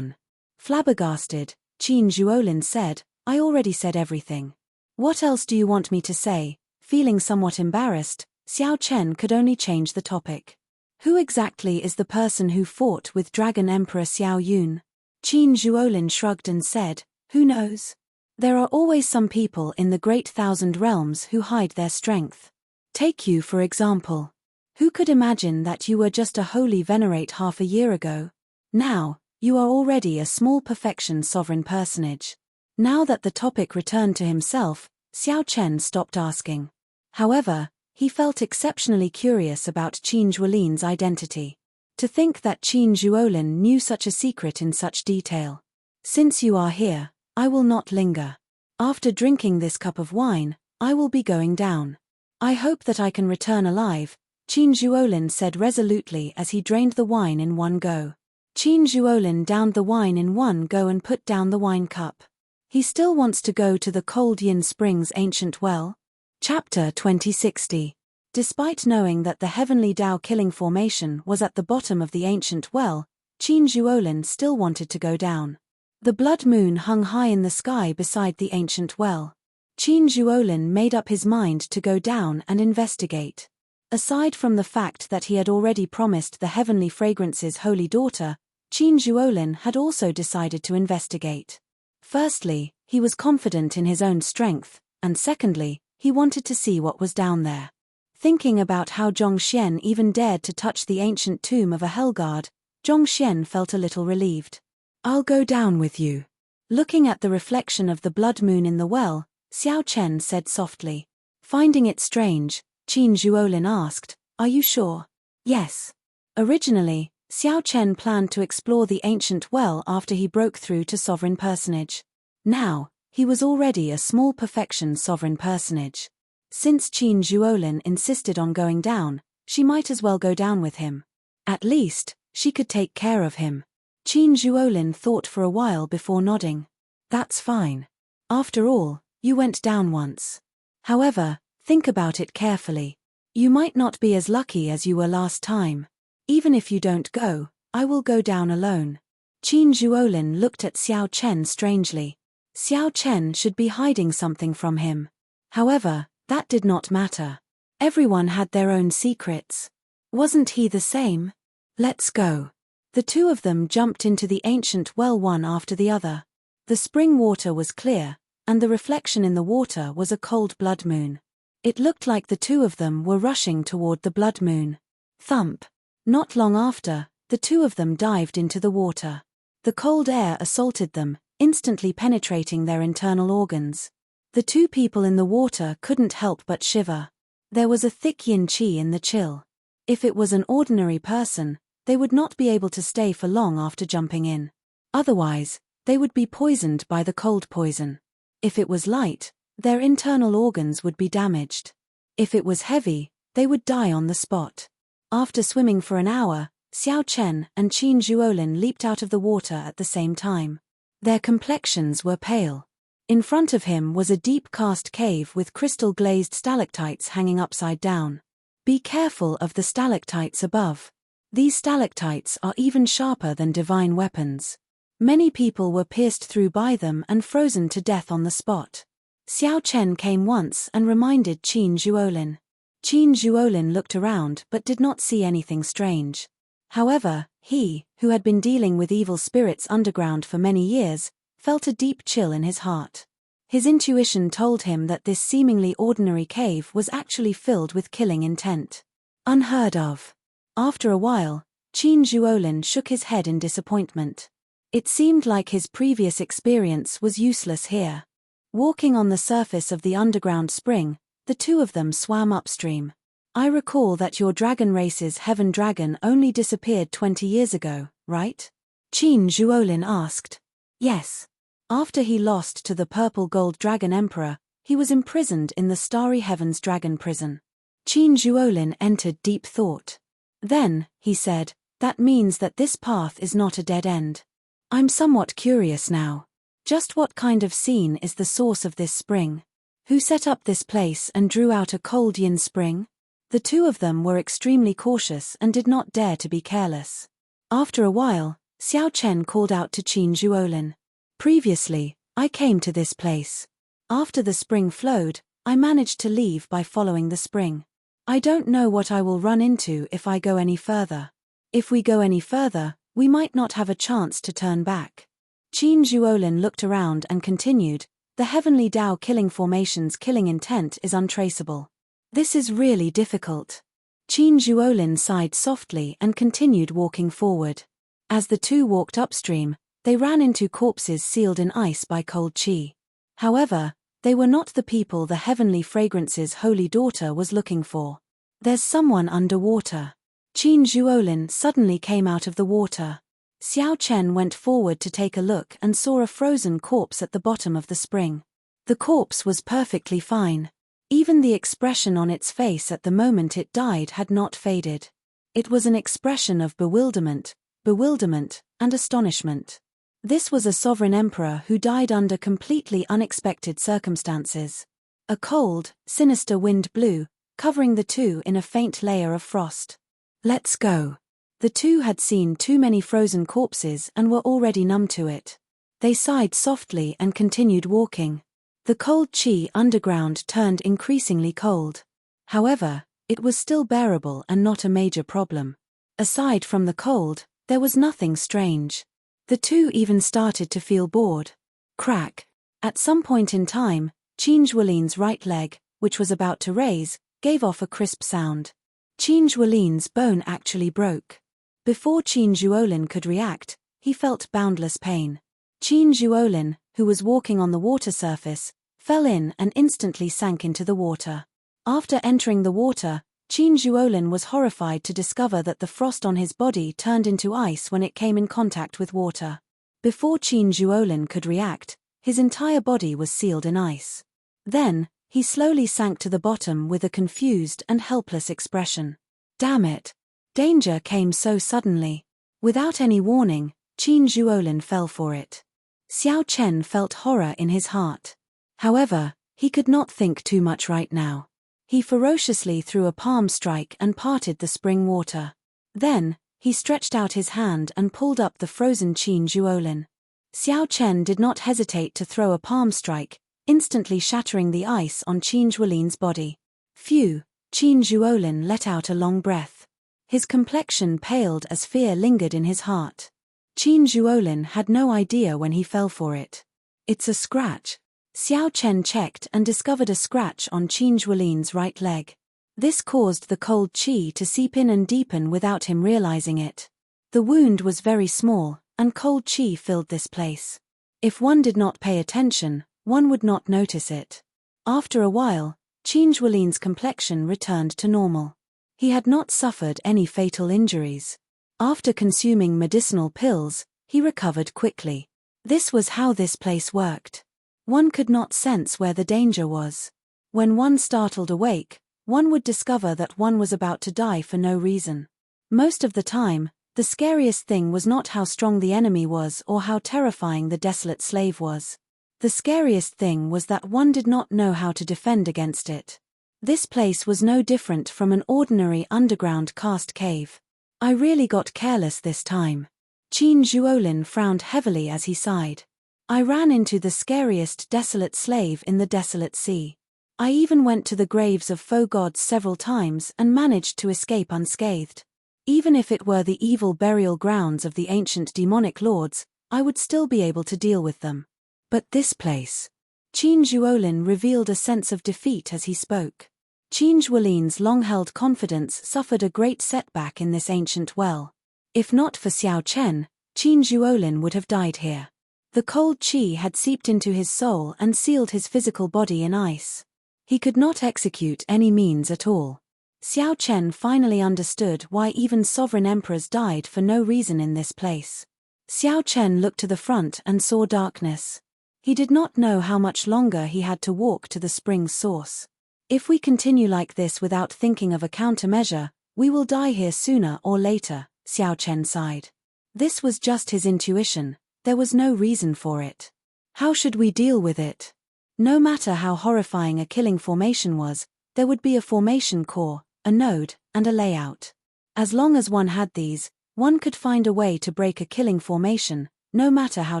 Flabbergasted, Qin Zhuolin said, I already said everything. What else do you want me to say? Feeling somewhat embarrassed, Xiao Chen could only change the topic. Who exactly is the person who fought with Dragon Emperor Xiao Yun? Qin Zhuolin shrugged and said, who knows? There are always some people in the Great Thousand Realms who hide their strength. Take you for example. Who could imagine that you were just a holy venerate half a year ago? Now, you are already a small perfection sovereign personage. Now that the topic returned to himself, Xiao Chen stopped asking. However, he felt exceptionally curious about Qin Zhuolin's identity. To think that Qin Zhuolin knew such a secret in such detail. Since you are here, I will not linger. After drinking this cup of wine, I will be going down. I hope that I can return alive, Qin Zhuolin said resolutely as he drained the wine in one go. Qin Zhuolin downed the wine in one go and put down the wine cup. He still wants to go to the cold Yin Springs ancient well? Chapter 2060. Despite knowing that the heavenly Tao killing formation was at the bottom of the ancient well, Qin Zhuolin still wanted to go down. The blood moon hung high in the sky beside the ancient well. Qin Zhuolin made up his mind to go down and investigate. Aside from the fact that he had already promised the heavenly fragrance's holy daughter, Qin Zhuolin had also decided to investigate. Firstly, he was confident in his own strength, and secondly, he wanted to see what was down there. Thinking about how Zhongxian even dared to touch the ancient tomb of a Hellguard, Zhongxian felt a little relieved. I'll go down with you. Looking at the reflection of the blood moon in the well, Xiao Chen said softly. Finding it strange, Qin Zhuolin asked, are you sure? Yes. Originally, Xiao Chen planned to explore the ancient well after he broke through to sovereign personage. Now, he was already a small perfection sovereign personage. Since Qin Zhuolin insisted on going down, she might as well go down with him. At least, she could take care of him. Qin Zhuolin thought for a while before nodding. That's fine. After all, you went down once. However, think about it carefully. You might not be as lucky as you were last time. Even if you don't go, I will go down alone. Qin Zhuolin looked at Xiao Chen strangely. Xiao Chen should be hiding something from him. However, that did not matter. Everyone had their own secrets. Wasn't he the same? Let's go. The two of them jumped into the ancient well one after the other. The spring water was clear, and the reflection in the water was a cold blood moon. It looked like the two of them were rushing toward the blood moon. Thump. Not long after, the two of them dived into the water. The cold air assaulted them, instantly penetrating their internal organs. The two people in the water couldn't help but shiver. There was a thick yin qi in the chill. If it was an ordinary person, they would not be able to stay for long after jumping in. Otherwise, they would be poisoned by the cold poison. If it was light, their internal organs would be damaged. If it was heavy, they would die on the spot. After swimming for an hour, Xiao Chen and Qin Zhuolin leaped out of the water at the same time. Their complexions were pale. In front of him was a deep-cast cave with crystal-glazed stalactites hanging upside down. Be careful of the stalactites above. These stalactites are even sharper than divine weapons. Many people were pierced through by them and frozen to death on the spot. Xiao Chen came once and reminded Qin Zhuolin. Qin Zhuolin looked around but did not see anything strange. However, he, who had been dealing with evil spirits underground for many years, felt a deep chill in his heart. His intuition told him that this seemingly ordinary cave was actually filled with killing intent. Unheard of. After a while, Qin Zhuolin shook his head in disappointment. It seemed like his previous experience was useless here. Walking on the surface of the underground spring, the two of them swam upstream. I recall that your dragon race's heaven dragon only disappeared 20 years ago, right? Qin Zhuolin asked. Yes. After he lost to the purple gold dragon emperor, he was imprisoned in the starry heavens dragon prison. Qin Zhuolin entered deep thought. Then, he said, that means that this path is not a dead end. I'm somewhat curious now. Just what kind of scene is the source of this spring? Who set up this place and drew out a cold yin spring? The two of them were extremely cautious and did not dare to be careless. After a while, Xiao Chen called out to Qin Zhuolin. Previously, I came to this place. After the spring flowed, I managed to leave by following the spring. I don't know what I will run into if I go any further. If we go any further, we might not have a chance to turn back. Qin Zhuolin looked around and continued, the heavenly Tao killing formation's killing intent is untraceable. This is really difficult. Qin Zhuolin sighed softly and continued walking forward. As the two walked upstream, they ran into corpses sealed in ice by cold qi. However, they were not the people the heavenly fragrance's holy daughter was looking for. There's someone underwater. Qin Zhuolin suddenly came out of the water. Xiao Chen went forward to take a look and saw a frozen corpse at the bottom of the spring. The corpse was perfectly fine. Even the expression on its face at the moment it died had not faded. It was an expression of bewilderment, and astonishment. This was a sovereign emperor who died under completely unexpected circumstances. A cold, sinister wind blew, covering the two in a faint layer of frost. Let's go. The two had seen too many frozen corpses and were already numb to it. They sighed softly and continued walking. The cold qi underground turned increasingly cold. However, it was still bearable and not a major problem. Aside from the cold, there was nothing strange. The two even started to feel bored. Crack. At some point in time, Qin Zhuolin's right leg, which was about to raise, gave off a crisp sound. Qin Zhuolin's bone actually broke. Before Qin Zhuolin could react, he felt boundless pain. Qin Zhuolin, who was walking on the water surface, fell in and instantly sank into the water. After entering the water, Qin Zhuolin was horrified to discover that the frost on his body turned into ice when it came in contact with water. Before Qin Zhuolin could react, his entire body was sealed in ice. Then, he slowly sank to the bottom with a confused and helpless expression. Damn it! Danger came so suddenly. Without any warning, Qin Zhuolin fell for it. Xiao Chen felt horror in his heart. However, he could not think too much right now. He ferociously threw a palm strike and parted the spring water. Then, he stretched out his hand and pulled up the frozen Qin Zhuolin. Xiao Chen did not hesitate to throw a palm strike, instantly shattering the ice on Qin Zhuolin's body. Phew! Qin Zhuolin let out a long breath. His complexion paled as fear lingered in his heart. Qin Zhuolin had no idea when he fell for it. It's a scratch. Xiao Chen checked and discovered a scratch on Qin Zhuolin's right leg. This caused the cold qi to seep in and deepen without him realizing it. The wound was very small, and cold qi filled this place. If one did not pay attention, one would not notice it. After a while, Qin Zhuolin's complexion returned to normal. He had not suffered any fatal injuries. After consuming medicinal pills, he recovered quickly. This was how this place worked. One could not sense where the danger was. When one startled awake, one would discover that one was about to die for no reason. Most of the time, the scariest thing was not how strong the enemy was or how terrifying the desolate slave was. The scariest thing was that one did not know how to defend against it. This place was no different from an ordinary underground cast cave. I really got careless this time. Qin Zhuolin frowned heavily as he sighed. I ran into the scariest desolate slave in the desolate sea. I even went to the graves of foe gods several times and managed to escape unscathed. Even if it were the evil burial grounds of the ancient demonic lords, I would still be able to deal with them. But this place. Qin Zhuolin revealed a sense of defeat as he spoke. Qin Zhuolin's long-held confidence suffered a great setback in this ancient well. If not for Xiao Chen, Qin Zhuolin would have died here. The cold qi had seeped into his soul and sealed his physical body in ice. He could not execute any means at all. Xiao Chen finally understood why even sovereign emperors died for no reason in this place. Xiao Chen looked to the front and saw darkness. He did not know how much longer he had to walk to the spring's source. If we continue like this without thinking of a countermeasure, we will die here sooner or later, Xiao Chen sighed. This was just his intuition. There was no reason for it. How should we deal with it? No matter how horrifying a killing formation was, there would be a formation core, a node, and a layout. As long as one had these, one could find a way to break a killing formation, no matter how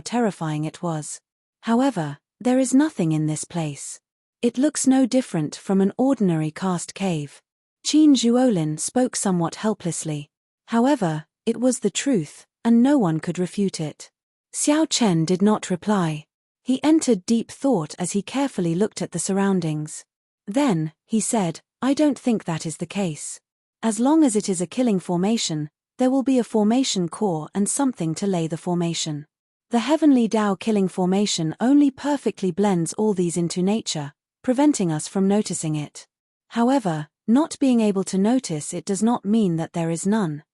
terrifying it was. However, there is nothing in this place. It looks no different from an ordinary cast cave. Qin Zhuolin spoke somewhat helplessly. However, it was the truth, and no one could refute it. Xiao Chen did not reply. He entered deep thought as he carefully looked at the surroundings. Then, he said, I don't think that is the case. As long as it is a killing formation, there will be a formation core and something to lay the formation. The heavenly Tao killing formation only perfectly blends all these into nature, preventing us from noticing it. However, not being able to notice it does not mean that there is none.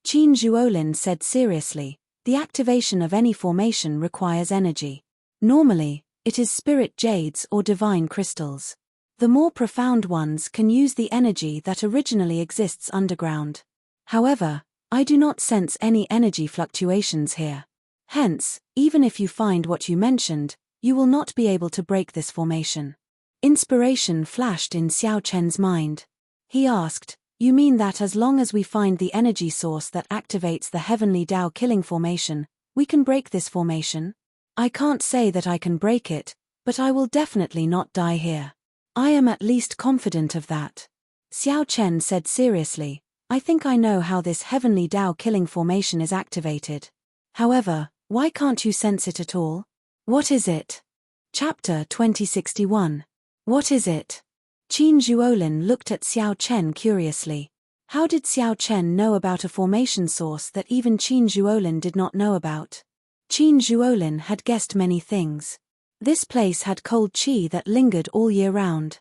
Qin Zhuolin said seriously, the activation of any formation requires energy. Normally, it is spirit jades or divine crystals. The more profound ones can use the energy that originally exists underground. However, I do not sense any energy fluctuations here. Hence, even if you find what you mentioned, you will not be able to break this formation. Inspiration flashed in Xiao Chen's mind. He asked, you mean that as long as we find the energy source that activates the heavenly Tao killing formation, we can break this formation? I can't say that I can break it, but I will definitely not die here. I am at least confident of that. Xiao Chen said seriously, I think I know how this heavenly Tao killing formation is activated. However, why can't you sense it at all? What is it? Chapter 2061. What is it? Qin Zhuolin looked at Xiao Chen curiously. How did Xiao Chen know about a formation source that even Qin Zhuolin did not know about? Qin Zhuolin had guessed many things. This place had cold qi that lingered all year round.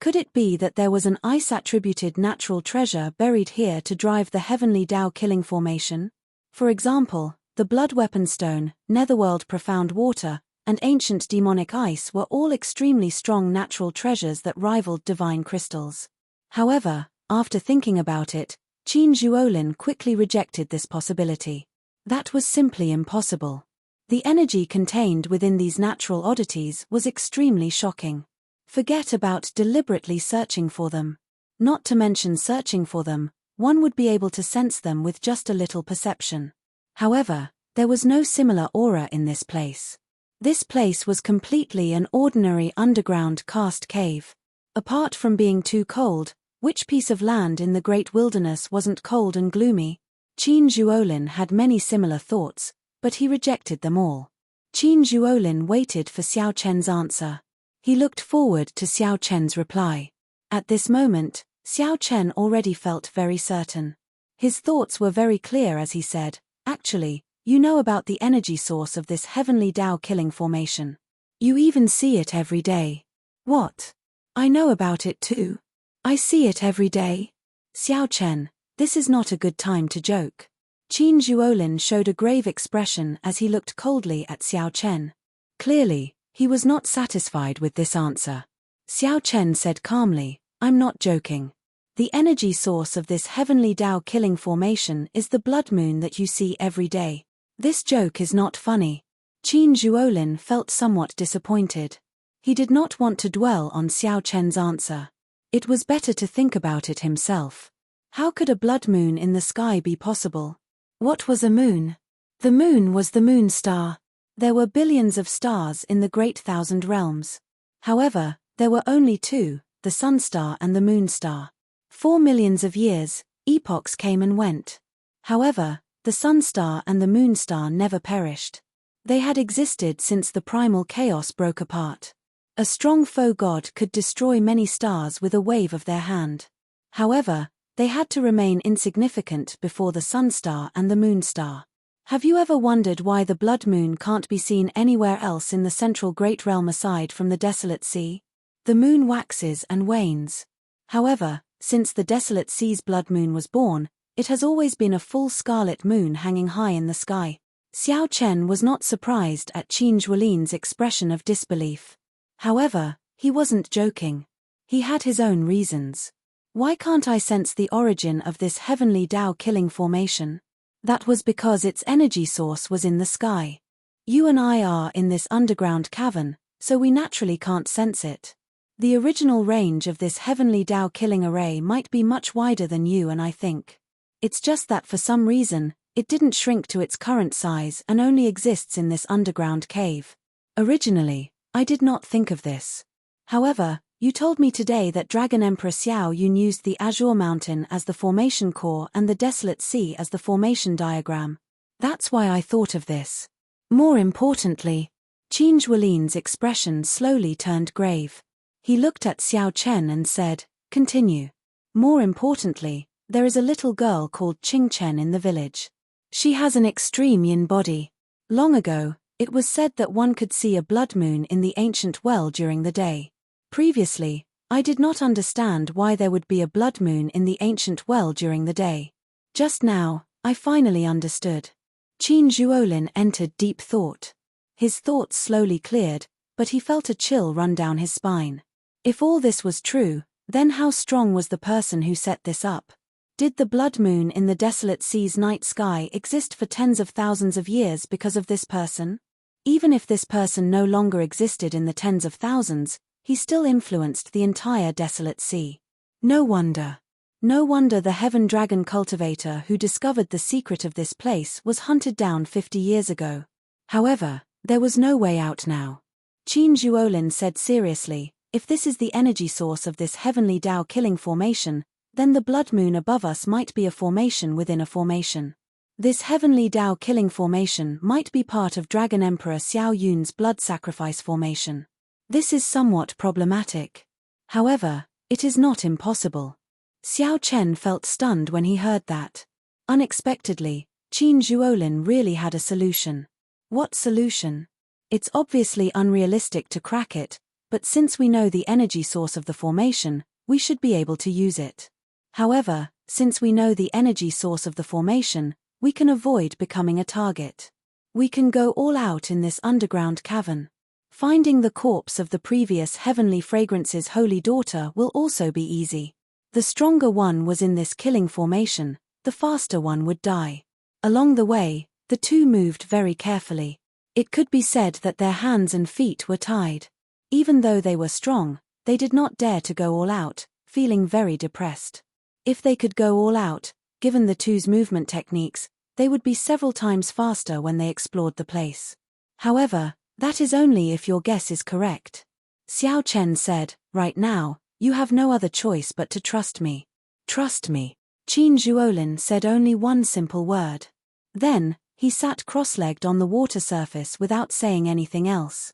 Could it be that there was an ice-attributed natural treasure buried here to drive the heavenly Tao-killing formation? For example, the blood weapon stone, netherworld profound water, and ancient demonic ice were all extremely strong natural treasures that rivaled divine crystals. However, after thinking about it, Qin Zhuolin quickly rejected this possibility. That was simply impossible. The energy contained within these natural oddities was extremely shocking. Forget about deliberately searching for them. Not to mention searching for them, one would be able to sense them with just a little perception. However, there was no similar aura in this place. This place was completely an ordinary underground karst cave. Apart from being too cold, which piece of land in the great wilderness wasn't cold and gloomy? Qin Zhuolin had many similar thoughts, but he rejected them all. Qin Zhuolin waited for Xiao Chen's answer. He looked forward to Xiao Chen's reply. At this moment, Xiao Chen already felt very certain. His thoughts were very clear as he said, "Actually, you know about the energy source of this heavenly Tao-killing formation. You even see it every day." "What? I know about it too. I see it every day." "Xiao Chen, this is not a good time to joke." Qin Zhuolin showed a grave expression as he looked coldly at Xiao Chen. Clearly, he was not satisfied with this answer. Xiao Chen said calmly, "I'm not joking. The energy source of this heavenly Tao-killing formation is the blood moon that you see every day. This joke is not funny." Qin Zhuolin felt somewhat disappointed. He did not want to dwell on Xiao Chen's answer. It was better to think about it himself. How could a blood moon in the sky be possible? What was a moon? The moon was the moon star. There were billions of stars in the great thousand realms. However, there were only two, the sun star and the moon star. For millions of years, epochs came and went. However, the sun star and the moon star never perished. They had existed since the primal chaos broke apart. A strong foe god could destroy many stars with a wave of their hand. However, they had to remain insignificant before the sun star and the moon star. Have you ever wondered why the blood moon can't be seen anywhere else in the central great realm aside from the desolate sea? The moon waxes and wanes. However, since the desolate sea's blood moon was born, it has always been a full scarlet moon hanging high in the sky. Xiao Chen was not surprised at Qin Zhuolin's expression of disbelief. However, he wasn't joking. He had his own reasons. Why can't I sense the origin of this heavenly Tao-killing formation? That was because its energy source was in the sky. You and I are in this underground cavern, so we naturally can't sense it. The original range of this heavenly Tao-killing array might be much wider than you and I think. It's just that for some reason, it didn't shrink to its current size and only exists in this underground cave. Originally, I did not think of this. However, you told me today that Dragon Emperor Xiao Yun used the Azure Mountain as the formation core and the Desolate Sea as the formation diagram. That's why I thought of this. More importantly, Qin Zhuolin's expression slowly turned grave. He looked at Xiao Chen and said, "Continue." More importantly, there is a little girl called Qing Chen in the village. She has an extreme yin body. Long ago, it was said that one could see a blood moon in the ancient well during the day. Previously, I did not understand why there would be a blood moon in the ancient well during the day. Just now, I finally understood. Qin Zhuolin entered deep thought. His thoughts slowly cleared, but he felt a chill run down his spine. If all this was true, then how strong was the person who set this up? Did the blood moon in the desolate sea's night sky exist for tens of thousands of years because of this person? Even if this person no longer existed in the tens of thousands, he still influenced the entire desolate sea. No wonder. No wonder the heaven dragon cultivator who discovered the secret of this place was hunted down 50 years ago. However, there was no way out now. Qin Zhuolin said seriously, "If this is the energy source of this heavenly Tao-killing formation, then the blood moon above us might be a formation within a formation. This heavenly Tao-killing formation might be part of Dragon Emperor Xiao Yun's blood sacrifice formation. This is somewhat problematic. However, it is not impossible." Xiao Chen felt stunned when he heard that. Unexpectedly, Qin Zhuolin really had a solution. What solution? It's obviously unrealistic to crack it, but since we know the energy source of the formation, we should be able to use it. However, since we know the energy source of the formation, we can avoid becoming a target. We can go all out in this underground cavern. Finding the corpse of the previous Heavenly Fragrance's holy daughter will also be easy. The stronger one was in this killing formation, the faster one would die. Along the way, the two moved very carefully. It could be said that their hands and feet were tied. Even though they were strong, they did not dare to go all out, feeling very depressed. If they could go all out, given the two's movement techniques, they would be several times faster when they explored the place. However, that is only if your guess is correct. Xiao Chen said, "Right now, you have no other choice but to trust me." "Trust me." Qin Zhuolin said only one simple word. Then, he sat cross-legged on the water surface without saying anything else.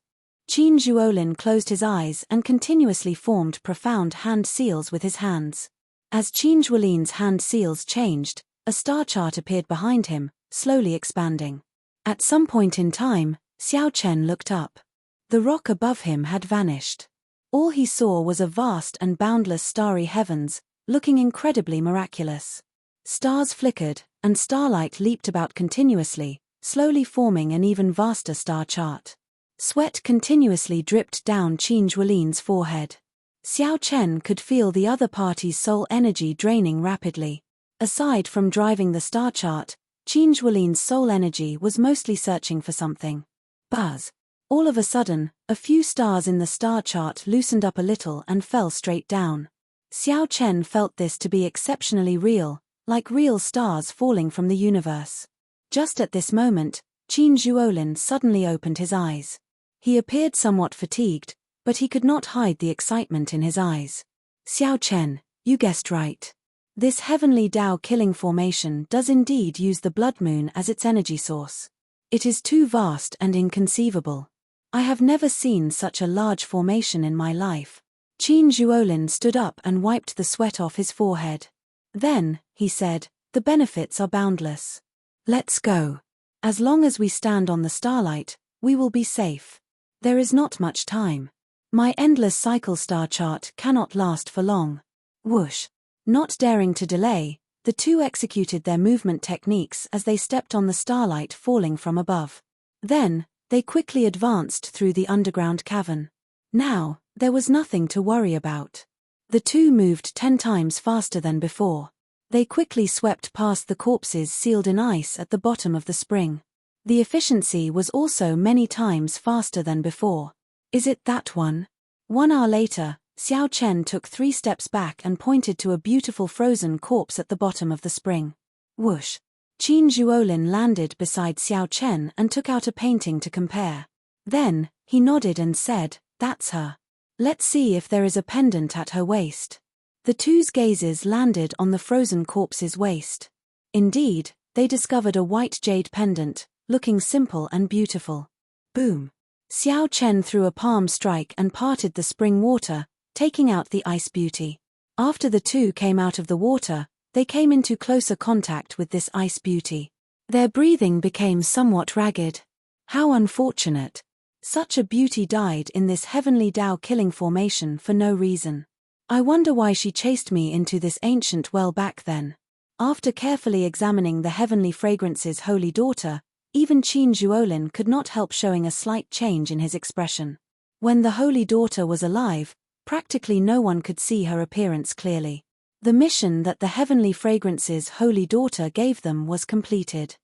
Qin Zhuolin closed his eyes and continuously formed profound hand seals with his hands. As Qin Zhuolin's hand seals changed, a star chart appeared behind him, slowly expanding. At some point in time, Xiao Chen looked up. The rock above him had vanished. All he saw was a vast and boundless starry heavens, looking incredibly miraculous. Stars flickered, and starlight leaped about continuously, slowly forming an even vaster star chart. Sweat continuously dripped down Qin Zhuolin's forehead. Xiao Chen could feel the other party's soul energy draining rapidly. Aside from driving the star chart, Qin Zhuolin's soul energy was mostly searching for something. Buzz. All of a sudden, a few stars in the star chart loosened up a little and fell straight down. Xiao Chen felt this to be exceptionally real, like real stars falling from the universe. Just at this moment, Qin Zhuolin suddenly opened his eyes. He appeared somewhat fatigued, but he could not hide the excitement in his eyes. "Xiao Chen, you guessed right. This heavenly Dao killing formation does indeed use the blood moon as its energy source. It is too vast and inconceivable. I have never seen such a large formation in my life." Qin Zhuolin stood up and wiped the sweat off his forehead. Then, he said, "The benefits are boundless. Let's go. As long as we stand on the starlight, we will be safe. There is not much time. My endless cycle star chart cannot last for long." Whoosh. Not daring to delay, the two executed their movement techniques as they stepped on the starlight falling from above. Then, they quickly advanced through the underground cavern. Now, there was nothing to worry about. The two moved 10 times faster than before. They quickly swept past the corpses sealed in ice at the bottom of the spring. The efficiency was also many times faster than before. "Is it that one?" 1 hour later, Xiao Chen took 3 steps back and pointed to a beautiful frozen corpse at the bottom of the spring. Whoosh. Qin Zhuolin landed beside Xiao Chen and took out a painting to compare. Then, he nodded and said, "That's her. Let's see if there is a pendant at her waist." The two's gazes landed on the frozen corpse's waist. Indeed, they discovered a white jade pendant, looking simple and beautiful. Boom. Xiao Chen threw a palm strike and parted the spring water, taking out the ice beauty. After the two came out of the water, they came into closer contact with this ice beauty. Their breathing became somewhat ragged. How unfortunate. Such a beauty died in this heavenly Dao killing formation for no reason. I wonder why she chased me into this ancient well back then. After carefully examining the Heavenly Fragrance's holy daughter, even Qin Zhuolin could not help showing a slight change in his expression. When the holy daughter was alive, practically no one could see her appearance clearly. The mission that the Heavenly Fragrance's holy daughter gave them was completed.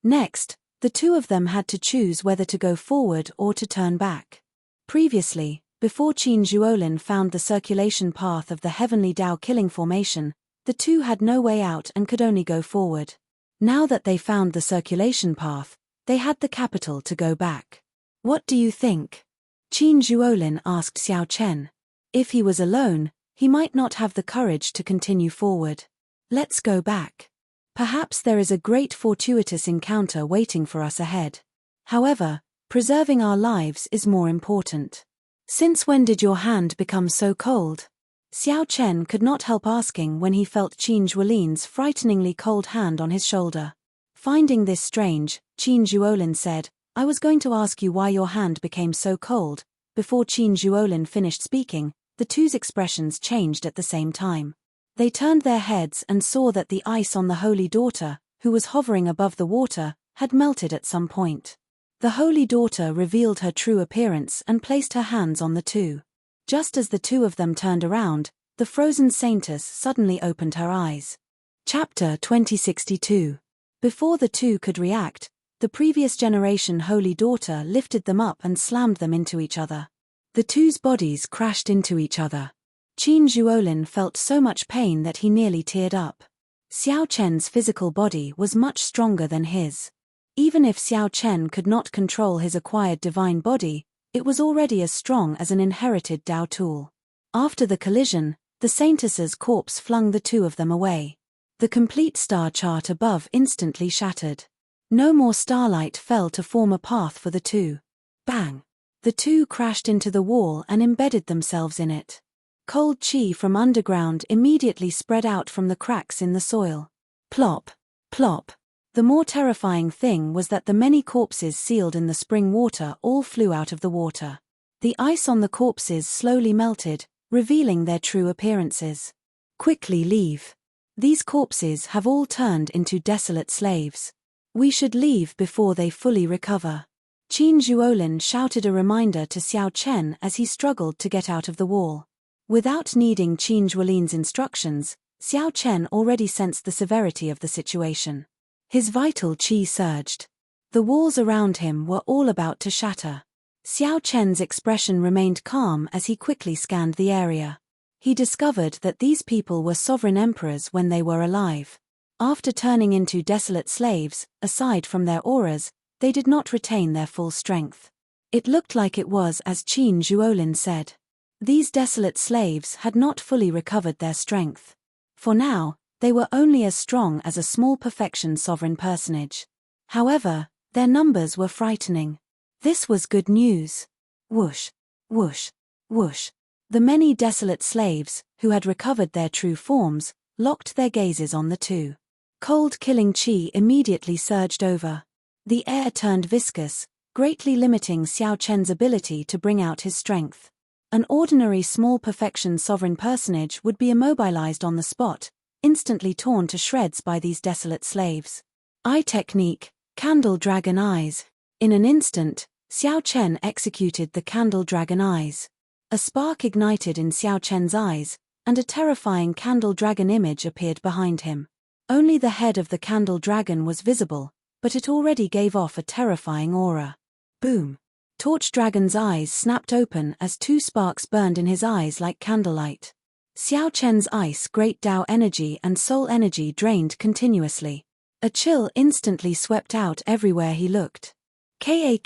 Next, the two of them had to choose whether to go forward or to turn back. Previously, before Qin Zhuolin found the circulation path of the Heavenly Dao killing formation, the two had no way out and could only go forward. Now that they found the circulation path, they had the capital to go back. "What do you think?" Qin Zhuolin asked Xiao Chen. If he was alone, he might not have the courage to continue forward. "Let's go back. Perhaps there is a great fortuitous encounter waiting for us ahead. However, preserving our lives is more important." "Since when did your hand become so cold?" Xiao Chen could not help asking when he felt Qin Zhuolin's frighteningly cold hand on his shoulder. Finding this strange, Qin Zhuolin said, "I was going to ask you why your hand became so cold, before Qin Zhuolin finished speaking, the two's expressions changed at the same time. They turned their heads and saw that the ice on the Holy Daughter, who was hovering above the water, had melted at some point. The Holy Daughter revealed her true appearance and placed her hands on the two. Just as the two of them turned around, the frozen saintess suddenly opened her eyes. Chapter 2062. Before the two could react, the previous generation Holy Daughter lifted them up and slammed them into each other. The two's bodies crashed into each other. Qin Zhuolin felt so much pain that he nearly teared up. Xiao Chen's physical body was much stronger than his. Even if Xiao Chen could not control his acquired divine body, it was already as strong as an inherited Dao tool. After the collision, the saintess's corpse flung the two of them away. The complete star chart above instantly shattered. No more starlight fell to form a path for the two. Bang! The two crashed into the wall and embedded themselves in it. Cold chi from underground immediately spread out from the cracks in the soil. Plop! Plop! The more terrifying thing was that the many corpses sealed in the spring water all flew out of the water. The ice on the corpses slowly melted, revealing their true appearances. Quickly leave. These corpses have all turned into desolate slaves. We should leave before they fully recover. Qin Zhuolin shouted a reminder to Xiao Chen as he struggled to get out of the wall. Without needing Qin Zhuolin's instructions, Xiao Chen already sensed the severity of the situation. His vital qi surged. The walls around him were all about to shatter. Xiao Chen's expression remained calm as he quickly scanned the area. He discovered that these people were sovereign emperors when they were alive. After turning into desolate slaves, aside from their auras, they did not retain their full strength. It looked like it was as Qin Zhuolin said. These desolate slaves had not fully recovered their strength. For now, they were only as strong as a small perfection sovereign personage. However, their numbers were frightening. This was good news. Whoosh, whoosh, whoosh. The many desolate slaves, who had recovered their true forms, locked their gazes on the two. Cold killing chi immediately surged over. The air turned viscous, greatly limiting Xiao Chen's ability to bring out his strength. An ordinary small perfection sovereign personage would be immobilized on the spot, instantly torn to shreds by these desolate slaves. Eye technique, Candle Dragon Eyes. In an instant, Xiao Chen executed the Candle Dragon Eyes. A spark ignited in Xiao Chen's eyes, and a terrifying candle dragon image appeared behind him. Only the head of the candle dragon was visible, but it already gave off a terrifying aura. Boom! Torch Dragon's eyes snapped open as two sparks burned in his eyes like candlelight. Xiao Chen's ice great Dao energy and soul energy drained continuously. A chill instantly swept out everywhere he looked. Ka.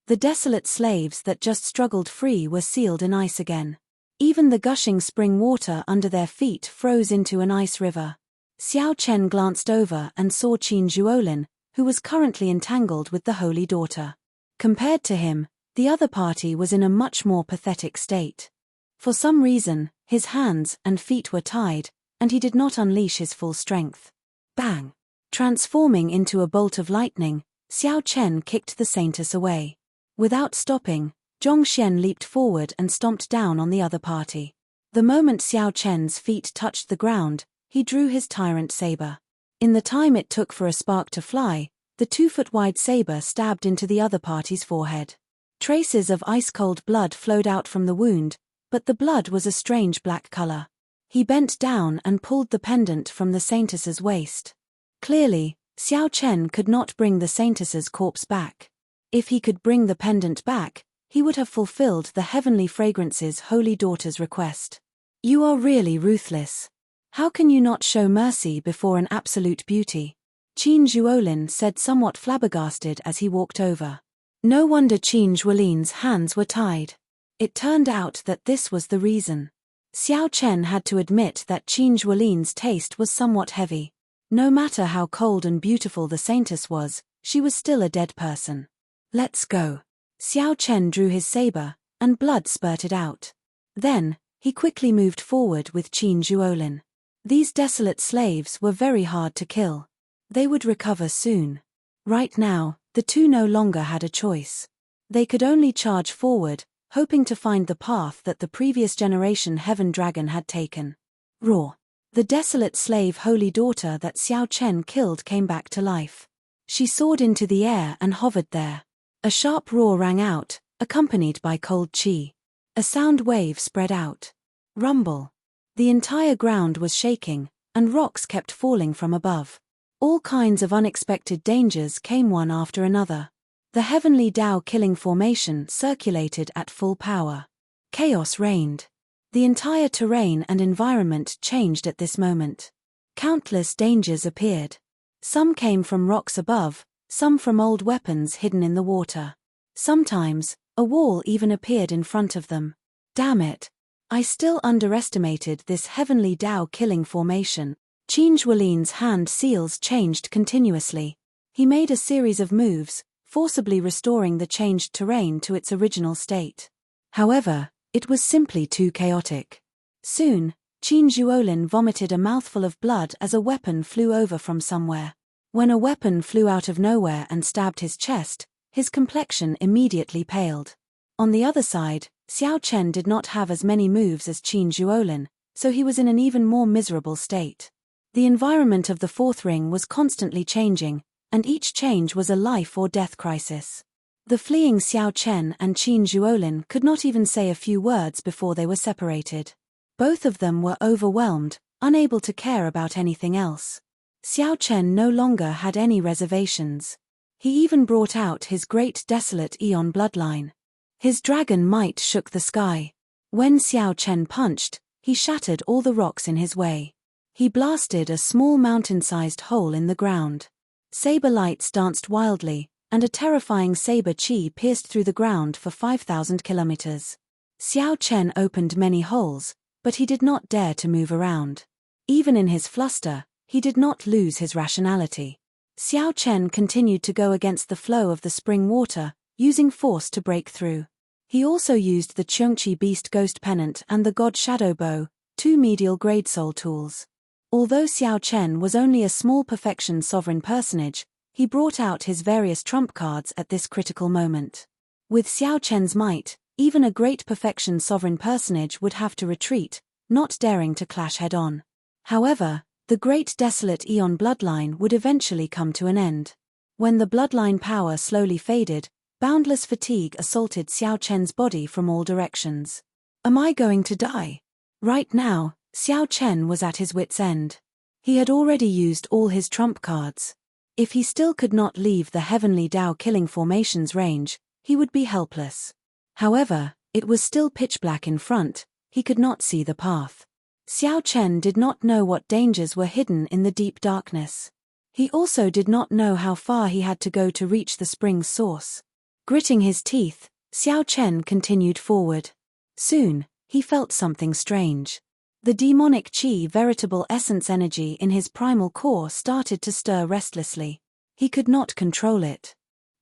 The desolate slaves that just struggled free were sealed in ice again. Even the gushing spring water under their feet froze into an ice river. Xiao Chen glanced over and saw Qin Zhuolin, who was currently entangled with the Holy Daughter. Compared to him, the other party was in a much more pathetic state. For some reason, his hands and feet were tied, and he did not unleash his full strength. Bang! Transforming into a bolt of lightning, Xiao Chen kicked the saintess away. Without stopping, Zhongxian leaped forward and stomped down on the other party. The moment Xiao Chen's feet touched the ground, he drew his tyrant saber. In the time it took for a spark to fly, the 2-foot-wide saber stabbed into the other party's forehead. Traces of ice-cold blood flowed out from the wound, but the blood was a strange black color. He bent down and pulled the pendant from the saintess's waist. Clearly, Xiao Chen could not bring the saintess's corpse back. If he could bring the pendant back, he would have fulfilled the heavenly fragrance's Holy Daughter's request. You are really ruthless. How can you not show mercy before an absolute beauty? Qin Zhuolin said somewhat flabbergasted as he walked over. No wonder Qin Zhuolin's hands were tied. It turned out that this was the reason. Xiao Chen had to admit that Qin Zhuolin's taste was somewhat heavy. No matter how cold and beautiful the saintess was, she was still a dead person. Let's go. Xiao Chen drew his saber, and blood spurted out. Then, he quickly moved forward with Qin Zhuolin. These desolate slaves were very hard to kill. They would recover soon. Right now, the two no longer had a choice. They could only charge forward, hoping to find the path that the previous generation Heaven Dragon had taken. Roar! The desolate slave holy daughter that Xiao Chen killed came back to life. She soared into the air and hovered there. A sharp roar rang out, accompanied by cold chi. A sound wave spread out. Rumble. The entire ground was shaking, and rocks kept falling from above. All kinds of unexpected dangers came one after another. The heavenly Tao killing formation circulated at full power. Chaos reigned. The entire terrain and environment changed at this moment. Countless dangers appeared. Some came from rocks above, some from old weapons hidden in the water. Sometimes, a wall even appeared in front of them. Damn it! I still underestimated this heavenly Tao killing formation. Qin Zhuolin's hand seals changed continuously. He made a series of moves, forcibly restoring the changed terrain to its original state. However, it was simply too chaotic. Soon, Qin Zhuolin vomited a mouthful of blood as a weapon flew over from somewhere. When a weapon flew out of nowhere and stabbed his chest, his complexion immediately paled. On the other side, Xiao Chen did not have as many moves as Qin Zhuolin, so he was in an even more miserable state. The environment of the fourth ring was constantly changing, and each change was a life or death crisis. The fleeing Xiao Chen and Qin Zhuolin could not even say a few words before they were separated. Both of them were overwhelmed, unable to care about anything else. Xiao Chen no longer had any reservations. He even brought out his great desolate Aeon bloodline. His dragon might shook the sky. When Xiao Chen punched, he shattered all the rocks in his way. He blasted a small mountain-sized hole in the ground. Saber lights danced wildly, and a terrifying saber chi pierced through the ground for 5,000 kilometers. Xiao Chen opened many holes, but he did not dare to move around. Even in his fluster, he did not lose his rationality. Xiao Chen continued to go against the flow of the spring water, using force to break through. He also used the Chengqi Beast Ghost Pennant and the God Shadow Bow, two medial grade soul tools. Although Xiao Chen was only a small perfection sovereign personage, he brought out his various trump cards at this critical moment. With Xiao Chen's might, even a great perfection sovereign personage would have to retreat, not daring to clash head-on. However, the great desolate Aeon bloodline would eventually come to an end. When the bloodline power slowly faded, boundless fatigue assaulted Xiao Chen's body from all directions. Am I going to die? Right now, Xiao Chen was at his wit's end. He had already used all his trump cards. If he still could not leave the heavenly Tao killing formation's range, he would be helpless. However, it was still pitch black in front, he could not see the path. Xiao Chen did not know what dangers were hidden in the deep darkness. He also did not know how far he had to go to reach the spring's source. Gritting his teeth, Xiao Chen continued forward. Soon, he felt something strange. The demonic chi veritable essence energy in his primal core started to stir restlessly. He could not control it.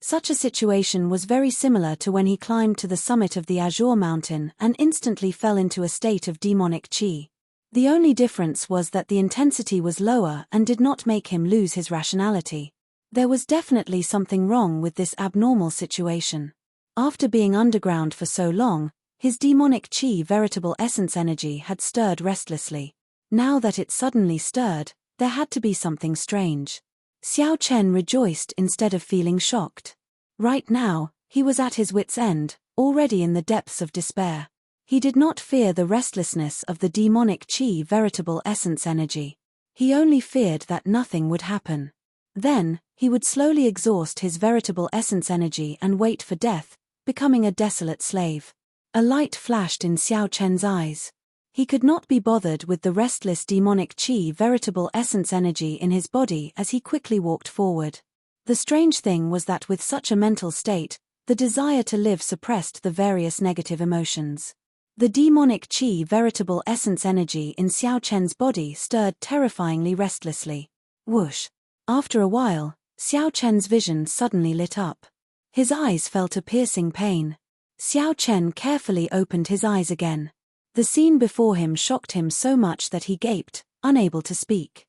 Such a situation was very similar to when he climbed to the summit of the Azure Mountain and instantly fell into a state of demonic chi. The only difference was that the intensity was lower and did not make him lose his rationality. There was definitely something wrong with this abnormal situation. After being underground for so long, his demonic chi veritable essence energy had stirred restlessly. Now that it suddenly stirred, there had to be something strange. Xiao Chen rejoiced instead of feeling shocked. Right now, he was at his wit's end, already in the depths of despair. He did not fear the restlessness of the demonic chi veritable essence energy. He only feared that nothing would happen. Then, he would slowly exhaust his veritable essence energy and wait for death, becoming a desolate slave. A light flashed in Xiao Chen's eyes. He could not be bothered with the restless demonic chi veritable essence energy in his body as he quickly walked forward. The strange thing was that with such a mental state, the desire to live suppressed the various negative emotions. The demonic chi veritable essence energy in Xiao Chen's body stirred terrifyingly restlessly. Whoosh! After a while, Xiao Chen's vision suddenly lit up. His eyes felt a piercing pain. Xiao Chen carefully opened his eyes again. The scene before him shocked him so much that he gaped, unable to speak.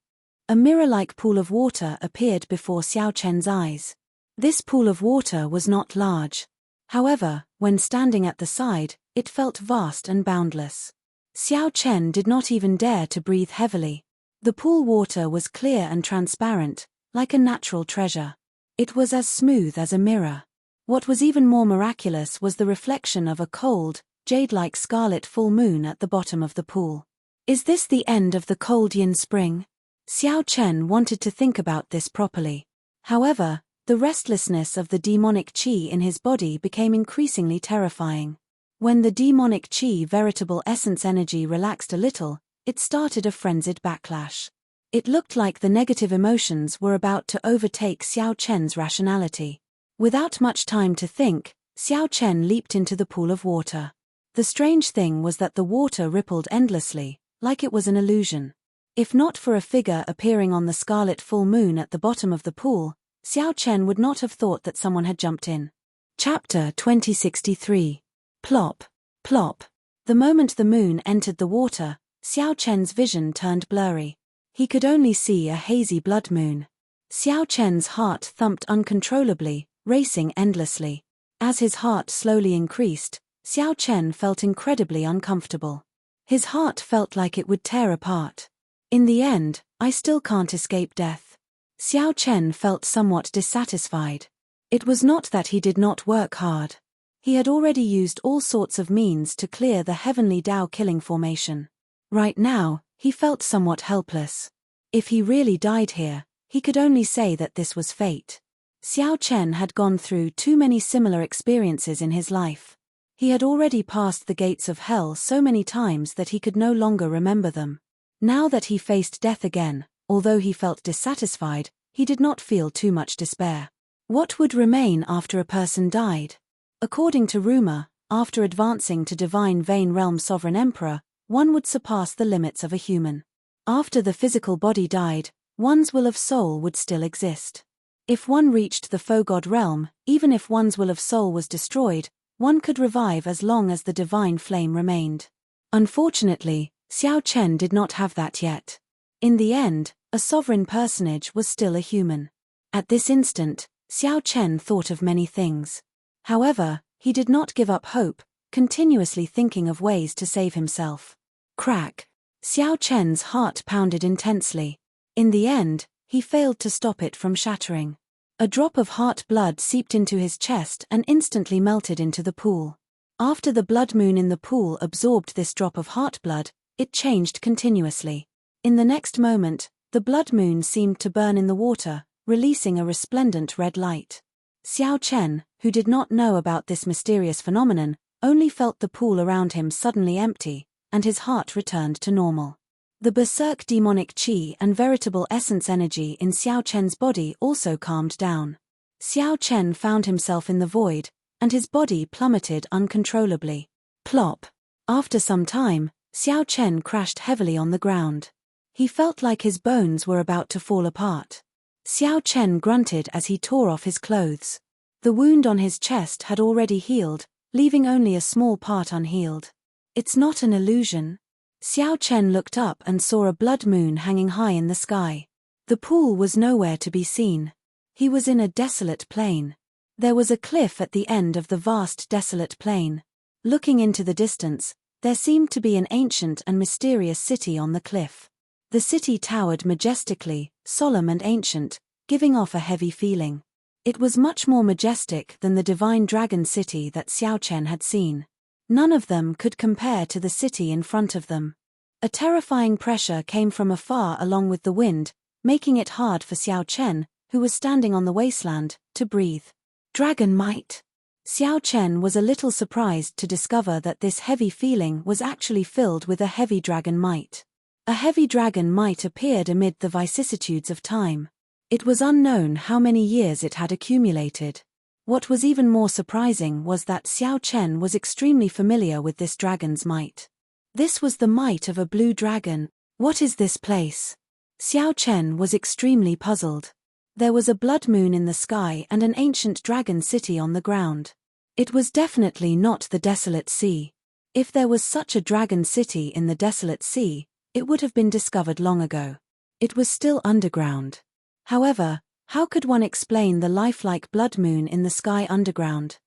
A mirror-like pool of water appeared before Xiao Chen's eyes. This pool of water was not large. However, when standing at the side, it felt vast and boundless. Xiao Chen did not even dare to breathe heavily. The pool water was clear and transparent, like a natural treasure. It was as smooth as a mirror. What was even more miraculous was the reflection of a cold, jade-like scarlet full moon at the bottom of the pool. Is this the end of the cold yin spring? Xiao Chen wanted to think about this properly. However, the restlessness of the demonic qi in his body became increasingly terrifying. When the demonic qi veritable essence energy relaxed a little, it started a frenzied backlash. It looked like the negative emotions were about to overtake Xiao Chen's rationality. Without much time to think, Xiao Chen leaped into the pool of water. The strange thing was that the water rippled endlessly, like it was an illusion. If not for a figure appearing on the scarlet full moon at the bottom of the pool, Xiao Chen would not have thought that someone had jumped in. Chapter 2063. Plop. Plop. The moment the moon entered the water, Xiao Chen's vision turned blurry. He could only see a hazy blood moon. Xiao Chen's heart thumped uncontrollably, racing endlessly. As his heart slowly increased, Xiao Chen felt incredibly uncomfortable. His heart felt like it would tear apart. In the end, I still can't escape death. Xiao Chen felt somewhat dissatisfied. It was not that he did not work hard. He had already used all sorts of means to clear the heavenly Dao killing formation. Right now, he felt somewhat helpless. If he really died here, he could only say that this was fate. Xiao Chen had gone through too many similar experiences in his life. He had already passed the gates of hell so many times that he could no longer remember them. Now that he faced death again, although he felt dissatisfied, he did not feel too much despair. What would remain after a person died? According to rumor, after advancing to divine Vein Realm Sovereign Emperor, one would surpass the limits of a human. After the physical body died, one's will of soul would still exist. If one reached the Faux God realm, even if one's will of soul was destroyed, one could revive as long as the divine flame remained. Unfortunately, Xiao Chen did not have that yet. In the end, a sovereign personage was still a human. At this instant, Xiao Chen thought of many things. However, he did not give up hope, continuously thinking of ways to save himself. Crack. Xiao Chen's heart pounded intensely. In the end, he failed to stop it from shattering. A drop of heart blood seeped into his chest and instantly melted into the pool. After the blood moon in the pool absorbed this drop of heart blood, it changed continuously. In the next moment, the blood moon seemed to burn in the water, releasing a resplendent red light. Xiao Chen, who did not know about this mysterious phenomenon, only felt the pool around him suddenly empty, and his heart returned to normal. The berserk demonic qi and veritable essence energy in Xiao Chen's body also calmed down. Xiao Chen found himself in the void, and his body plummeted uncontrollably. Plop. After some time, Xiao Chen crashed heavily on the ground. He felt like his bones were about to fall apart. Xiao Chen grunted as he tore off his clothes. The wound on his chest had already healed, leaving only a small part unhealed. It's not an illusion. Xiao Chen looked up and saw a blood moon hanging high in the sky. The pool was nowhere to be seen. He was in a desolate plain. There was a cliff at the end of the vast desolate plain. Looking into the distance, there seemed to be an ancient and mysterious city on the cliff. The city towered majestically, solemn and ancient, giving off a heavy feeling. It was much more majestic than the divine dragon city that Xiao Chen had seen. None of them could compare to the city in front of them. A terrifying pressure came from afar along with the wind, making it hard for Xiao Chen, who was standing on the wasteland, to breathe. Dragon might. Xiao Chen was a little surprised to discover that this heavy feeling was actually filled with a heavy dragon might. A heavy dragon might appeared amid the vicissitudes of time. It was unknown how many years it had accumulated. What was even more surprising was that Xiao Chen was extremely familiar with this dragon's might. This was the might of a blue dragon. What is this place? Xiao Chen was extremely puzzled. There was a blood moon in the sky and an ancient dragon city on the ground. It was definitely not the desolate sea. If there was such a dragon city in the desolate sea, it would have been discovered long ago. It was still underground. However, how could one explain the lifelike blood moon in the sky underground?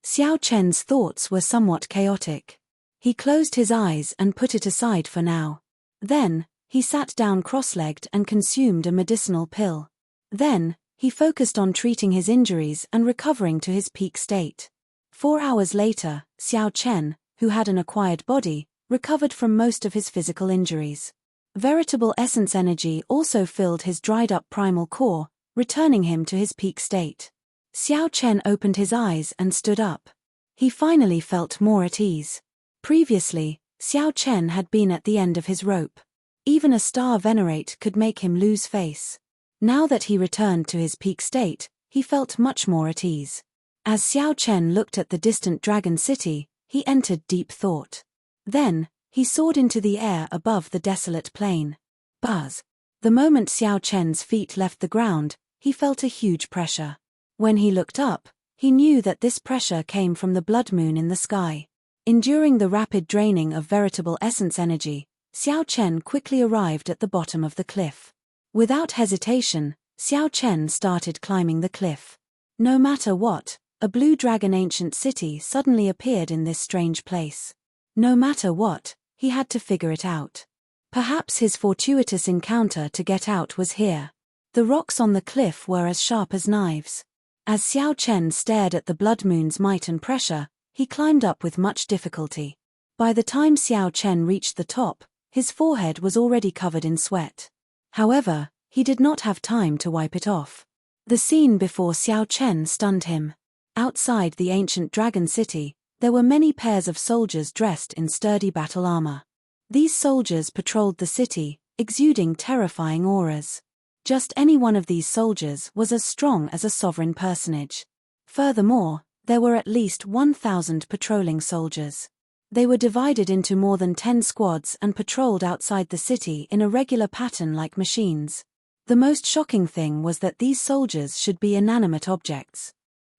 Xiao Chen's thoughts were somewhat chaotic. He closed his eyes and put it aside for now. Then, he sat down cross-legged and consumed a medicinal pill. Then, he focused on treating his injuries and recovering to his peak state. 4 hours later, Xiao Chen, who had an acquired body, recovered from most of his physical injuries. Veritable essence energy also filled his dried-up primal core, returning him to his peak state. Xiao Chen opened his eyes and stood up. He finally felt more at ease. Previously, Xiao Chen had been at the end of his rope. Even a star venerate could make him lose face. Now that he returned to his peak state, he felt much more at ease. As Xiao Chen looked at the distant dragon city, he entered deep thought. Then, he soared into the air above the desolate plain. Buzz! The moment Xiao Chen's feet left the ground, he felt a huge pressure. When he looked up, he knew that this pressure came from the blood moon in the sky. Enduring the rapid draining of veritable essence energy, Xiao Chen quickly arrived at the bottom of the cliff. Without hesitation, Xiao Chen started climbing the cliff. No matter what, a blue dragon ancient city suddenly appeared in this strange place. No matter what, he had to figure it out. Perhaps his fortuitous encounter to get out was here. The rocks on the cliff were as sharp as knives. As Xiao Chen stared at the blood moon's might and pressure, he climbed up with much difficulty. By the time Xiao Chen reached the top, his forehead was already covered in sweat. However, he did not have time to wipe it off. The scene before Xiao Chen stunned him. Outside the ancient dragon city, there were many pairs of soldiers dressed in sturdy battle armor. These soldiers patrolled the city, exuding terrifying auras. Just any one of these soldiers was as strong as a sovereign personage. Furthermore, there were at least 1,000 patrolling soldiers. They were divided into more than 10 squads and patrolled outside the city in a regular pattern like machines. The most shocking thing was that these soldiers should be inanimate objects.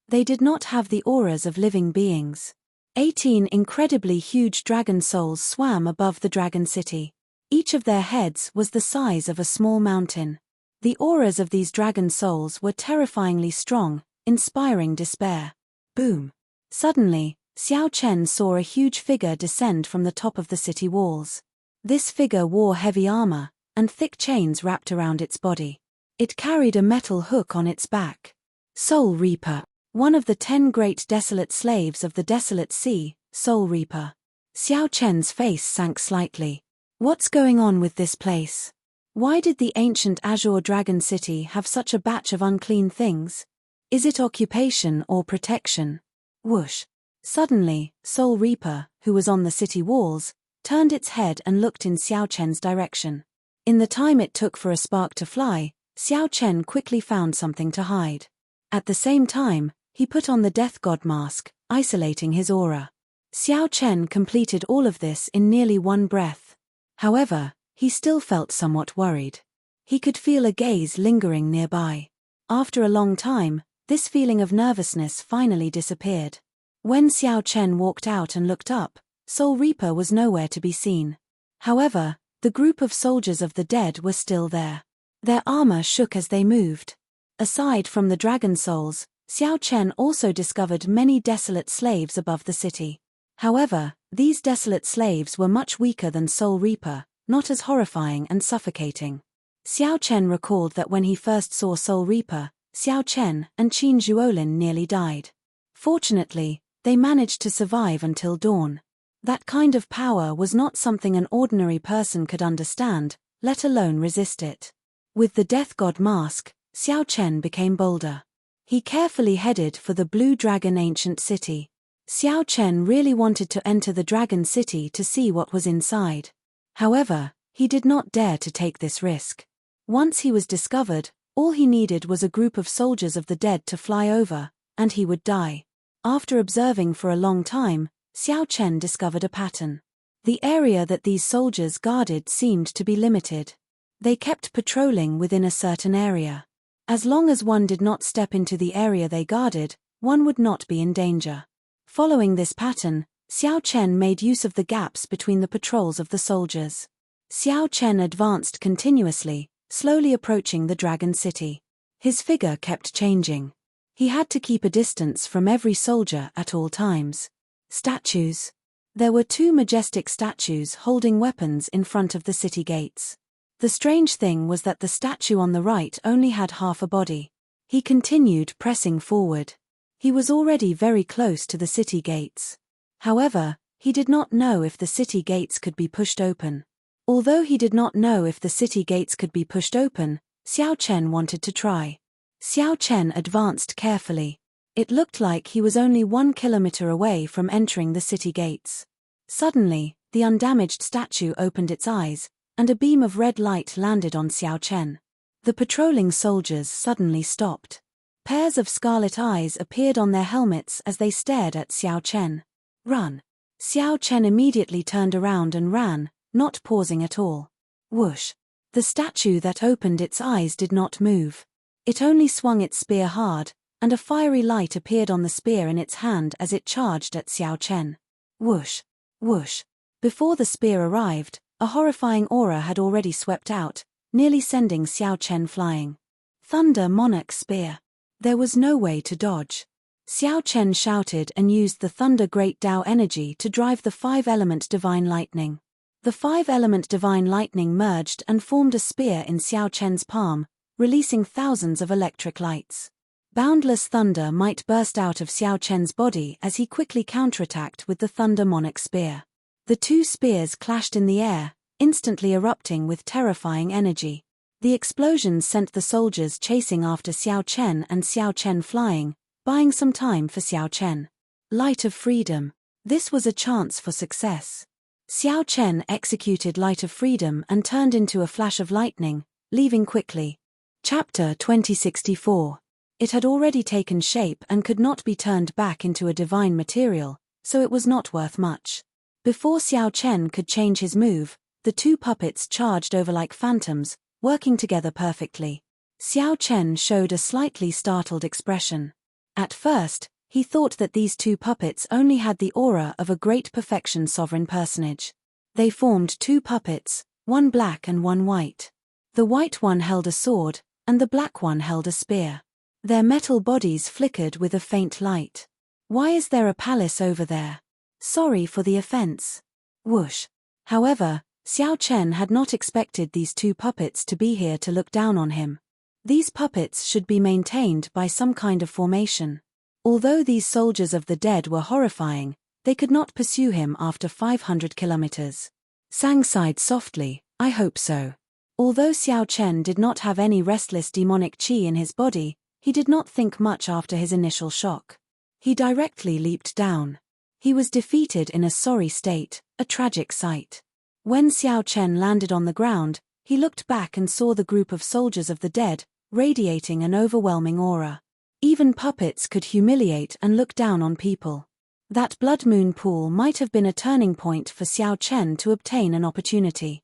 They did not have the auras of living beings. 18 incredibly huge dragon souls swam above the dragon city. Each of their heads was the size of a small mountain. The auras of these dragon souls were terrifyingly strong, inspiring despair. Boom! Suddenly, Xiao Chen saw a huge figure descend from the top of the city walls. This figure wore heavy armor, and thick chains wrapped around its body. It carried a metal hook on its back. Soul Reaper, one of the 10 great desolate slaves of the desolate sea, Soul Reaper. Xiao Chen's face sank slightly. What's going on with this place? Why did the ancient Azure Dragon City have such a batch of unclean things? Is it occupation or protection? Whoosh! Suddenly, Soul Reaper, who was on the city walls, turned its head and looked in Xiao Chen's direction. In the time it took for a spark to fly, Xiao Chen quickly found something to hide. At the same time, he put on the Death God mask, isolating his aura. Xiao Chen completed all of this in nearly one breath. However, he still felt somewhat worried. He could feel a gaze lingering nearby. After a long time, this feeling of nervousness finally disappeared. When Xiao Chen walked out and looked up, Soul Reaper was nowhere to be seen. However, the group of soldiers of the dead were still there. Their armor shook as they moved. Aside from the dragon souls, Xiao Chen also discovered many desolate slaves above the city. However, these desolate slaves were much weaker than Soul Reaper, not as horrifying and suffocating. Xiao Chen recalled that when he first saw Soul Reaper, Xiao Chen and Qin Zhuolin nearly died. Fortunately, they managed to survive until dawn. That kind of power was not something an ordinary person could understand, let alone resist it. With the Death God mask, Xiao Chen became bolder. He carefully headed for the Blue Dragon Ancient City. Xiao Chen really wanted to enter the Dragon City to see what was inside. However, he did not dare to take this risk. Once he was discovered, all he needed was a group of soldiers of the dead to fly over, and he would die. After observing for a long time, Xiao Chen discovered a pattern. The area that these soldiers guarded seemed to be limited. They kept patrolling within a certain area. As long as one did not step into the area they guarded, one would not be in danger. Following this pattern, Xiao Chen made use of the gaps between the patrols of the soldiers. Xiao Chen advanced continuously, slowly approaching the Dragon City. His figure kept changing. He had to keep a distance from every soldier at all times. Statues. There were 2 majestic statues holding weapons in front of the city gates. The strange thing was that the statue on the right only had half a body. He continued pressing forward. He was already very close to the city gates. However, he did not know if the city gates could be pushed open. Although he did not know if the city gates could be pushed open, Xiao Chen wanted to try. Xiao Chen advanced carefully. It looked like he was only 1 kilometer away from entering the city gates. Suddenly, the undamaged statue opened its eyes, and a beam of red light landed on Xiao Chen. The patrolling soldiers suddenly stopped. Pairs of scarlet eyes appeared on their helmets as they stared at Xiao Chen. Run! Xiao Chen immediately turned around and ran, not pausing at all. Whoosh! The statue that opened its eyes did not move. It only swung its spear hard, and a fiery light appeared on the spear in its hand as it charged at Xiao Chen. Whoosh! Whoosh! Before the spear arrived, a horrifying aura had already swept out, nearly sending Xiao Chen flying. Thunder Monarch Spear. There was no way to dodge. Xiao Chen shouted and used the Thunder Great Tao energy to drive the 5-element Divine Lightning. The 5-element Divine Lightning merged and formed a spear in Xiao Chen's palm, releasing thousands of electric lights. Boundless thunder might burst out of Xiao Chen's body as he quickly counterattacked with the Thunder Monarch Spear. The 2 spears clashed in the air, instantly erupting with terrifying energy. The explosions sent the soldiers chasing after Xiao Chen and Xiao Chen flying, buying some time for Xiao Chen. Light of Freedom. This was a chance for success. Xiao Chen executed Light of Freedom and turned into a flash of lightning, leaving quickly. Chapter 2064. It had already taken shape and could not be turned back into a divine material, so it was not worth much. Before Xiao Chen could change his move, the 2 puppets charged over like phantoms, working together perfectly. Xiao Chen showed a slightly startled expression. At first, he thought that these 2 puppets only had the aura of a great perfection sovereign personage. They formed 2 puppets, one black and one white. The white one held a sword, and the black one held a spear. Their metal bodies flickered with a faint light. Why is there a palace over there? Sorry for the offense. Whoosh. However, Xiao Chen had not expected these 2 puppets to be here to look down on him. These puppets should be maintained by some kind of formation. Although these soldiers of the dead were horrifying, they could not pursue him after 500 kilometers. Sang sighed softly, I hope so. Although Xiao Chen did not have any restless demonic qi in his body, he did not think much after his initial shock. He directly leaped down. He was defeated in a sorry state, a tragic sight. When Xiao Chen landed on the ground, he looked back and saw the group of soldiers of the dead, radiating an overwhelming aura. Even puppets could humiliate and look down on people. That blood moon pool might have been a turning point for Xiao Chen to obtain an opportunity.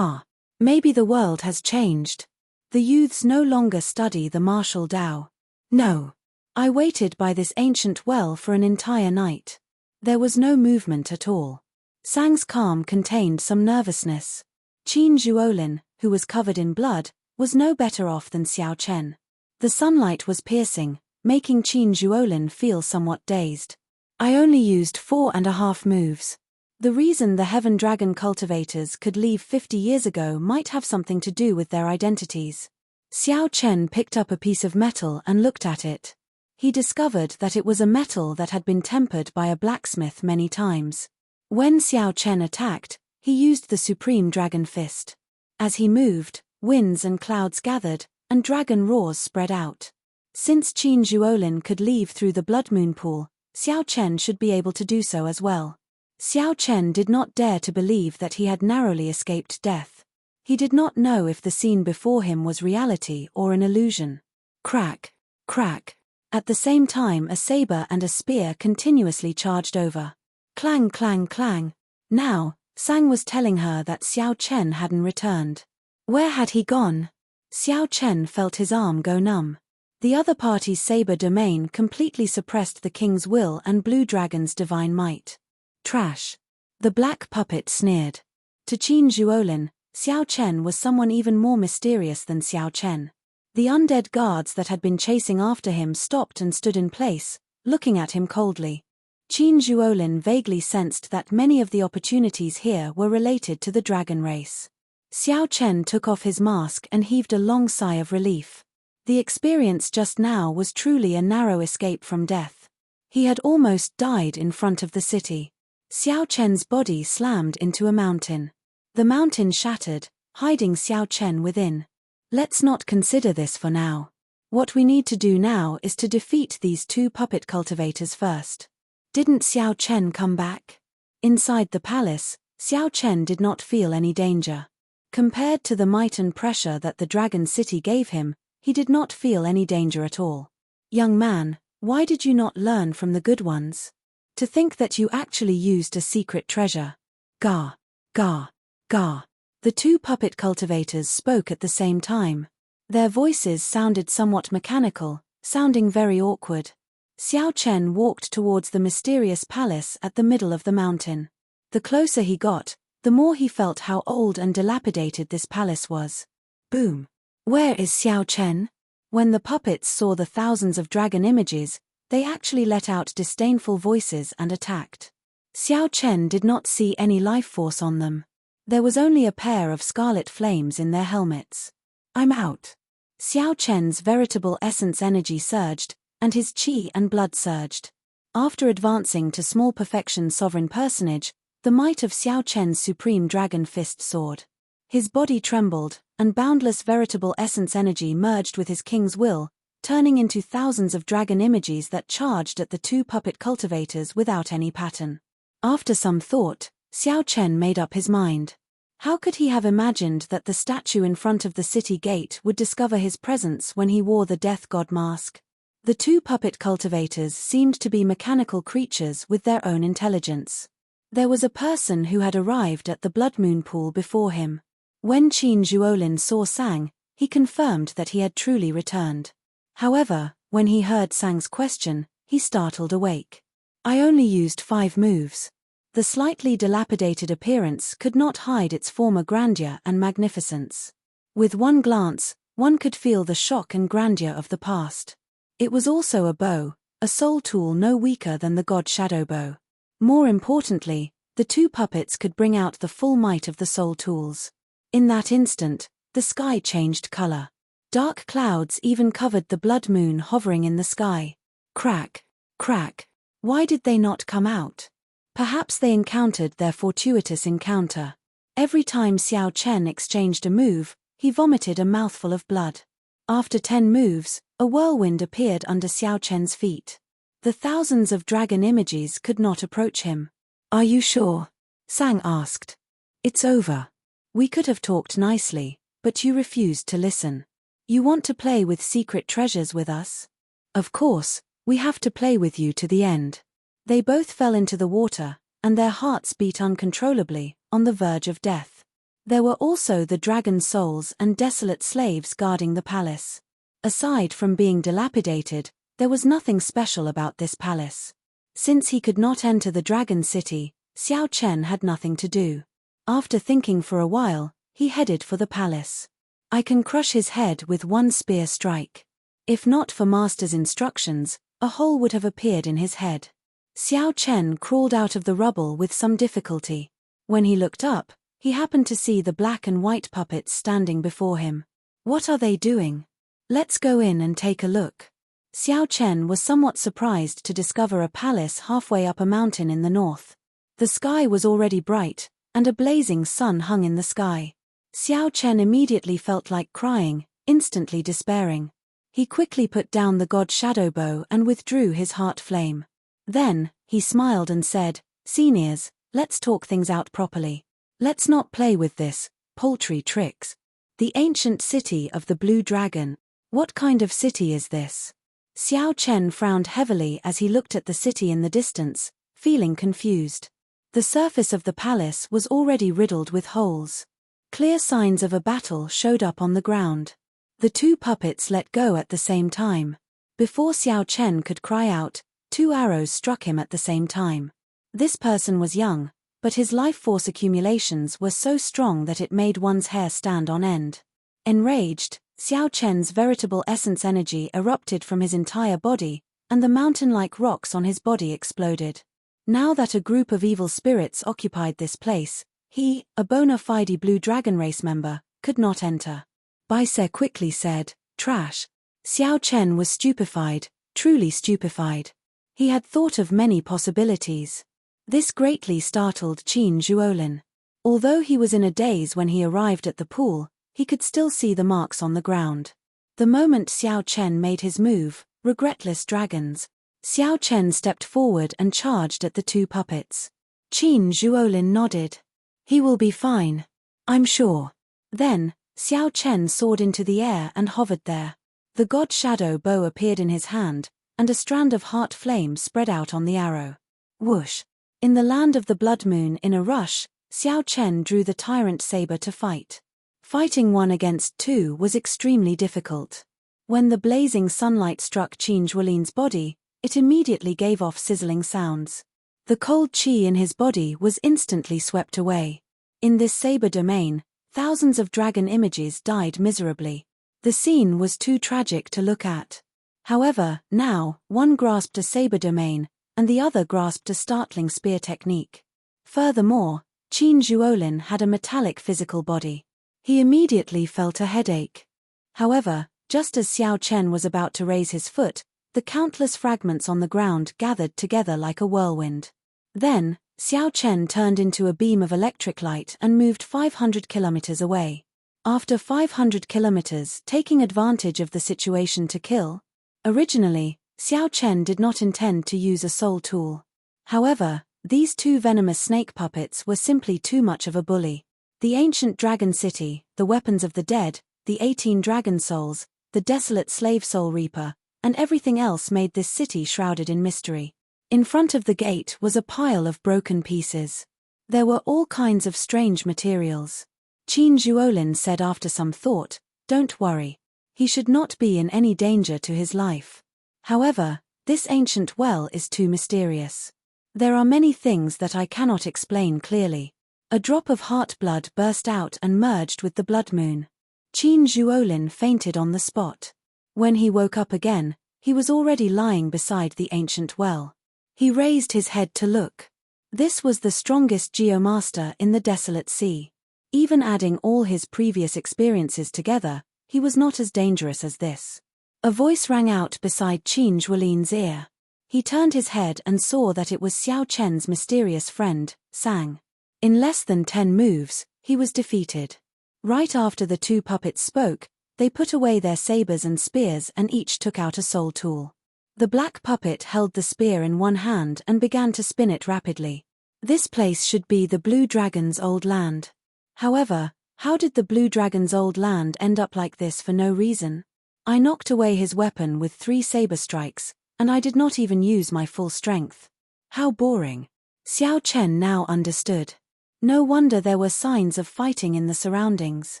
Maybe the world has changed. The youths no longer study the martial Tao. No. I waited by this ancient well for an entire night. There was no movement at all. Sang's calm contained some nervousness. Qin Zhuolin, who was covered in blood, was no better off than Xiao Chen. The sunlight was piercing, making Qin Zhuolin feel somewhat dazed. I only used 4.5 moves. The reason the Heaven Dragon cultivators could leave 50 years ago might have something to do with their identities. Xiao Chen picked up a piece of metal and looked at it. He discovered that it was a metal that had been tempered by a blacksmith many times. When Xiao Chen attacked, he used the Supreme Dragon Fist. As he moved, winds and clouds gathered, and dragon roars spread out. Since Qin Zhuolin could leave through the blood moon pool, Xiao Chen should be able to do so as well. Xiao Chen did not dare to believe that he had narrowly escaped death. He did not know if the scene before him was reality or an illusion. Crack, crack. At the same time a saber and a spear continuously charged over. Clang, clang, clang. Now, Sang was telling her that Xiao Chen hadn't returned. Where had he gone? Xiao Chen felt his arm go numb. The other party's saber domain completely suppressed the king's will and Blue Dragon's divine might. Trash. The black puppet sneered. To Qin Zhuolin, Xiao Chen was someone even more mysterious than Xiao Chen. The undead guards that had been chasing after him stopped and stood in place, looking at him coldly. Qin Zhuolin vaguely sensed that many of the opportunities here were related to the dragon race. Xiao Chen took off his mask and heaved a long sigh of relief. The experience just now was truly a narrow escape from death. He had almost died in front of the city. Xiao Chen's body slammed into a mountain. The mountain shattered, hiding Xiao Chen within. Let's not consider this for now. What we need to do now is to defeat these two puppet cultivators first. Didn't Xiao Chen come back? Inside the palace, Xiao Chen did not feel any danger. Compared to the might and pressure that the dragon city gave him, he did not feel any danger at all. Young man, why did you not learn from the good ones? To think that you actually used a secret treasure. Gah, gah, gah. The two puppet cultivators spoke at the same time. Their voices sounded somewhat mechanical, sounding very awkward. Xiao Chen walked towards the mysterious palace at the middle of the mountain. The closer he got, the more he felt how old and dilapidated this palace was. Boom. Where is Xiao Chen? When the puppets saw the thousands of dragon images, they actually let out disdainful voices and attacked. Xiao Chen did not see any life force on them. There was only a pair of scarlet flames in their helmets. I'm out. Xiao Chen's veritable essence energy surged, and his qi and blood surged. After advancing to small perfection sovereign personage, the might of Xiao Chen's supreme dragon fist soared. His body trembled, and boundless veritable essence energy merged with his king's will, turning into thousands of dragon images that charged at the two puppet cultivators without any pattern. After some thought, Xiao Chen made up his mind. How could he have imagined that the statue in front of the city gate would discover his presence when he wore the death god mask? The two puppet cultivators seemed to be mechanical creatures with their own intelligence. There was a person who had arrived at the blood moon pool before him. When Qin Zhuolin saw Sang, he confirmed that he had truly returned. However, when he heard Sang's question, he startled awake. I only used 5 moves. The slightly dilapidated appearance could not hide its former grandeur and magnificence. With one glance, one could feel the shock and grandeur of the past. It was also a bow, a soul tool no weaker than the god shadow bow. More importantly, the two puppets could bring out the full might of the soul tools. In that instant, the sky changed color. Dark clouds even covered the blood moon hovering in the sky. Crack, crack. Why did they not come out? Perhaps they encountered their fortuitous encounter. Every time Xiao Chen exchanged a move, he vomited a mouthful of blood. After 10 moves, a whirlwind appeared under Xiao Chen's feet. The thousands of dragon images could not approach him. Are you sure? Sang asked. It's over. We could have talked nicely, but you refused to listen. You want to play with secret treasures with us? Of course, we have to play with you to the end. They both fell into the water, and their hearts beat uncontrollably, on the verge of death. There were also the dragon souls and desolate slaves guarding the palace. Aside from being dilapidated, there was nothing special about this palace. Since he could not enter the dragon city, Xiao Chen had nothing to do. After thinking for a while, he headed for the palace. I can crush his head with one spear strike. If not for master's instructions, a hole would have appeared in his head. Xiao Chen crawled out of the rubble with some difficulty. When he looked up, he happened to see the black and white puppets standing before him. What are they doing? Let's go in and take a look. Xiao Chen was somewhat surprised to discover a palace halfway up a mountain in the north. The sky was already bright, and a blazing sun hung in the sky. Xiao Chen immediately felt like crying, instantly despairing. He quickly put down the god shadow bow and withdrew his heart flame. Then, he smiled and said, Seniors, let's talk things out properly. Let's not play with this, paltry tricks. The ancient city of the Blue Dragon. What kind of city is this? Xiao Chen frowned heavily as he looked at the city in the distance, feeling confused. The surface of the palace was already riddled with holes. Clear signs of a battle showed up on the ground. The two puppets let go at the same time. Before Xiao Chen could cry out, 2 arrows struck him at the same time. This person was young, but his life force accumulations were so strong that it made one's hair stand on end. Enraged, Xiao Chen's veritable essence energy erupted from his entire body, and the mountain-like rocks on his body exploded. Now that a group of evil spirits occupied this place, he, a bona fide blue dragon race member, could not enter. Bai Se quickly said, "Trash." Xiao Chen was stupefied, truly stupefied. He had thought of many possibilities. This greatly startled Qin Zhuolin. Although he was in a daze when he arrived at the pool, he could still see the marks on the ground. The moment Xiao Chen made his move, regretless dragons, Xiao Chen stepped forward and charged at the two puppets. Qin Zhuolin nodded. "He will be fine. I'm sure." Then, Xiao Chen soared into the air and hovered there. The god shadow bow appeared in his hand, and a strand of heart flame spread out on the arrow. Whoosh! In the land of the blood moon, in a rush, Xiao Chen drew the tyrant saber to fight. Fighting 1 against 2 was extremely difficult. When the blazing sunlight struck Qin Zhuolin's body, it immediately gave off sizzling sounds. The cold qi in his body was instantly swept away. In this saber domain, thousands of dragon images died miserably. The scene was too tragic to look at. However, now, one grasped a saber domain, and the other grasped a startling spear technique. Furthermore, Qin Zhuolin had a metallic physical body. He immediately felt a headache. However, just as Xiao Chen was about to raise his foot, the countless fragments on the ground gathered together like a whirlwind. Then, Xiao Chen turned into a beam of electric light and moved 500 kilometers away. After 500 kilometers, taking advantage of the situation to kill. Originally, Xiao Chen did not intend to use a soul tool. However, these two venomous snake puppets were simply too much of a bully. The ancient dragon city, the weapons of the dead, the 18 dragon souls, the desolate slave soul reaper, and everything else made this city shrouded in mystery. In front of the gate was a pile of broken pieces. There were all kinds of strange materials. Qin Zhuolin said after some thought, "Don't worry. He should not be in any danger to his life. However, this ancient well is too mysterious. There are many things that I cannot explain clearly." A drop of heart blood burst out and merged with the blood moon. Qin Zhuolin fainted on the spot. When he woke up again, he was already lying beside the ancient well. He raised his head to look. This was the strongest geomaster in the desolate sea. Even adding all his previous experiences together, he was not as dangerous as this. A voice rang out beside Qin Zhuolin's ear. He turned his head and saw that it was Xiao Chen's mysterious friend, Sang. In less than 10 moves, he was defeated. Right after the two puppets spoke, they put away their sabers and spears and each took out a soul tool. The black puppet held the spear in one hand and began to spin it rapidly. This place should be the blue dragon's old land. However, how did the blue dragon's old land end up like this for no reason? I knocked away his weapon with 3 saber strikes, and I did not even use my full strength. How boring. Xiao Chen now understood. No wonder there were signs of fighting in the surroundings.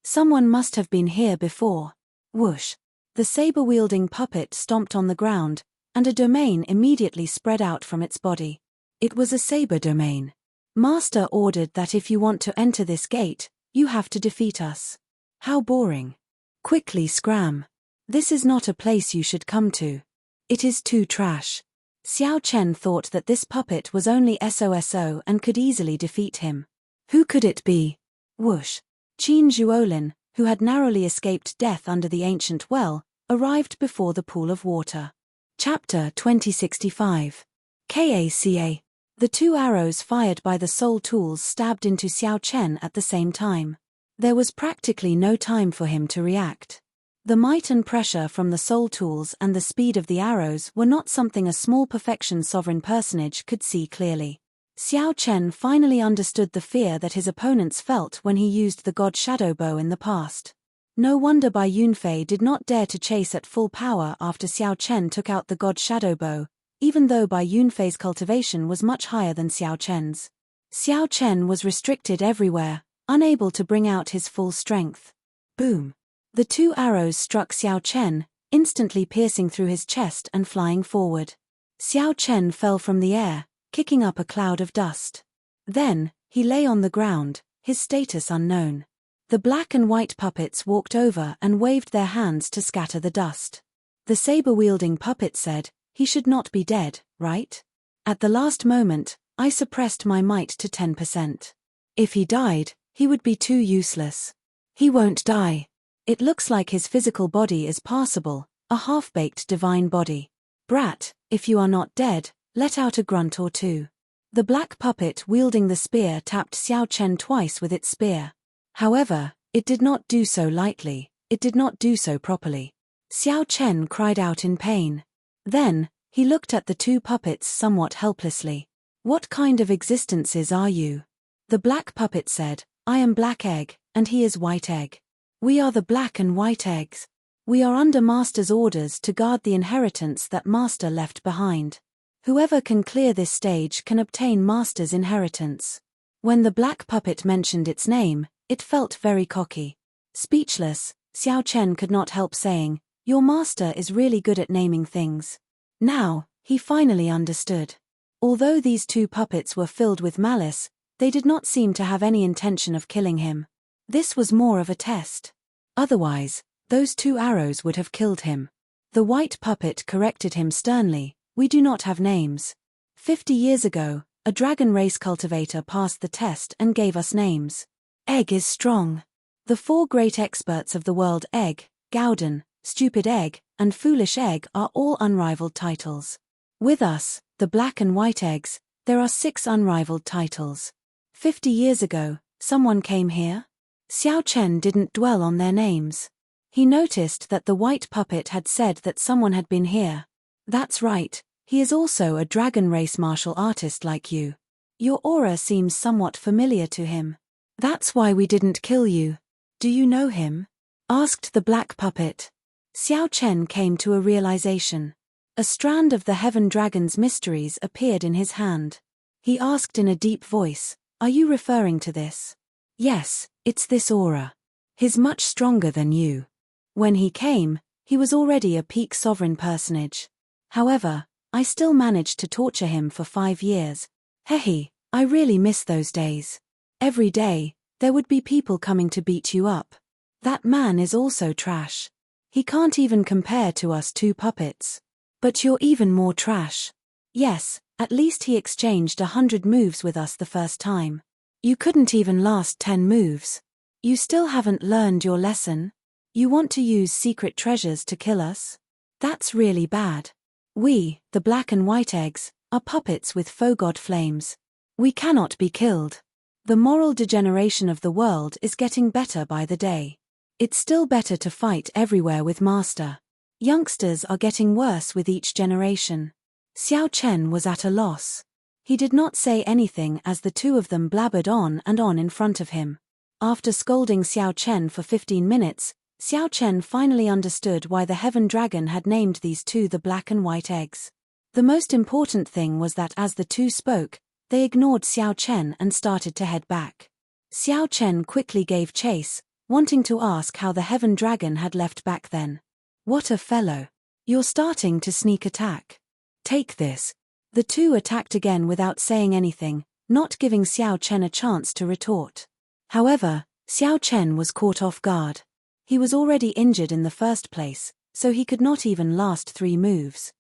Someone must have been here before. Whoosh! The saber-wielding puppet stomped on the ground, and a domain immediately spread out from its body. It was a saber domain. Master ordered that if you want to enter this gate, you have to defeat us. How boring. Quickly scram. This is not a place you should come to. It is too trash. Xiao Chen thought that this puppet was only SOSO and could easily defeat him. Who could it be? Whoosh! Qin Zhuolin, who had narrowly escaped death under the ancient well, arrived before the pool of water. Chapter 2065. KACA. The 2 arrows fired by the soul tools stabbed into Xiao Chen at the same time. There was practically no time for him to react. The might and pressure from the soul tools and the speed of the arrows were not something a small perfection sovereign personage could see clearly. Xiao Chen finally understood the fear that his opponents felt when he used the god shadow bow in the past. No wonder Bai Yunfei did not dare to chase at full power after Xiao Chen took out the god shadow bow, even though Bai Yunfei's cultivation was much higher than Xiao Chen's. Xiao Chen was restricted everywhere, unable to bring out his full strength. Boom! The 2 arrows struck Xiao Chen, instantly piercing through his chest and flying forward. Xiao Chen fell from the air, kicking up a cloud of dust. Then, he lay on the ground, his status unknown. The black and white puppets walked over and waved their hands to scatter the dust. The saber-wielding puppet said, "He should not be dead, right? At the last moment, I suppressed my might to 10%. If he died, he would be too useless. He won't die. It looks like his physical body is passable, a half-baked divine body. Brat, if you are not dead, let out a grunt or two." The black puppet wielding the spear tapped Xiao Chen twice with its spear. However, it did not do so lightly, it did not do so properly. Xiao Chen cried out in pain. Then, he looked at the two puppets somewhat helplessly. "What kind of existences are you?" The black puppet said, "I am Black Egg, and he is White Egg. We are the Black and White Eggs. We are under Master's orders to guard the inheritance that Master left behind. Whoever can clear this stage can obtain Master's inheritance." When the black puppet mentioned its name, it felt very cocky. Speechless, Xiao Chen could not help saying, "Your master is really good at naming things." Now, he finally understood. Although these two puppets were filled with malice, they did not seem to have any intention of killing him. This was more of a test. Otherwise, those two arrows would have killed him. The white puppet corrected him sternly, "We do not have names. 50 years ago, a dragon race cultivator passed the test and gave us names. Egg is strong. The four great experts of the world, Egg, Gauden, Stupid Egg, and Foolish Egg, are all unrivaled titles. With us, the Black and White Eggs, there are 6 unrivaled titles. 50 years ago, someone came here?" Xiao Chen didn't dwell on their names. He noticed that the white puppet had said that someone had been here. "That's right, he is also a dragon race martial artist like you. Your aura seems somewhat familiar to him. That's why we didn't kill you. Do you know him?" asked the black puppet. Xiao Chen came to a realization. A strand of the Heaven Dragon's mysteries appeared in his hand. He asked in a deep voice, "Are you referring to this?" "Yes, it's this aura. He's much stronger than you." When he came, he was already a peak sovereign personage. However, I still managed to torture him for 5 years. Hehe, I really miss those days. Every day, there would be people coming to beat you up. That man is also trash. He can't even compare to us two puppets. But you're even more trash. Yes, at least he exchanged 100 moves with us the first time. You couldn't even last 10 moves. You still haven't learned your lesson? You want to use secret treasures to kill us? That's really bad. We, the Black and White Eggs, are puppets with faux god flames. We cannot be killed. The moral degeneration of the world is getting better by the day. It's still better to fight everywhere with Master. Youngsters are getting worse with each generation. Xiao Chen was at a loss. He did not say anything as the two of them blabbered on and on in front of him. After scolding Xiao Chen for 15 minutes, Xiao Chen finally understood why the Heaven Dragon had named these two the Black and White Eggs. The most important thing was that as the two spoke, they ignored Xiao Chen and started to head back. Xiao Chen quickly gave chase, wanting to ask how the Heaven Dragon had left back then. "What a fellow. You're starting to sneak attack. Take this." The two attacked again without saying anything, not giving Xiao Chen a chance to retort. However, Xiao Chen was caught off guard. He was already injured in the first place, so he could not even last 3 moves.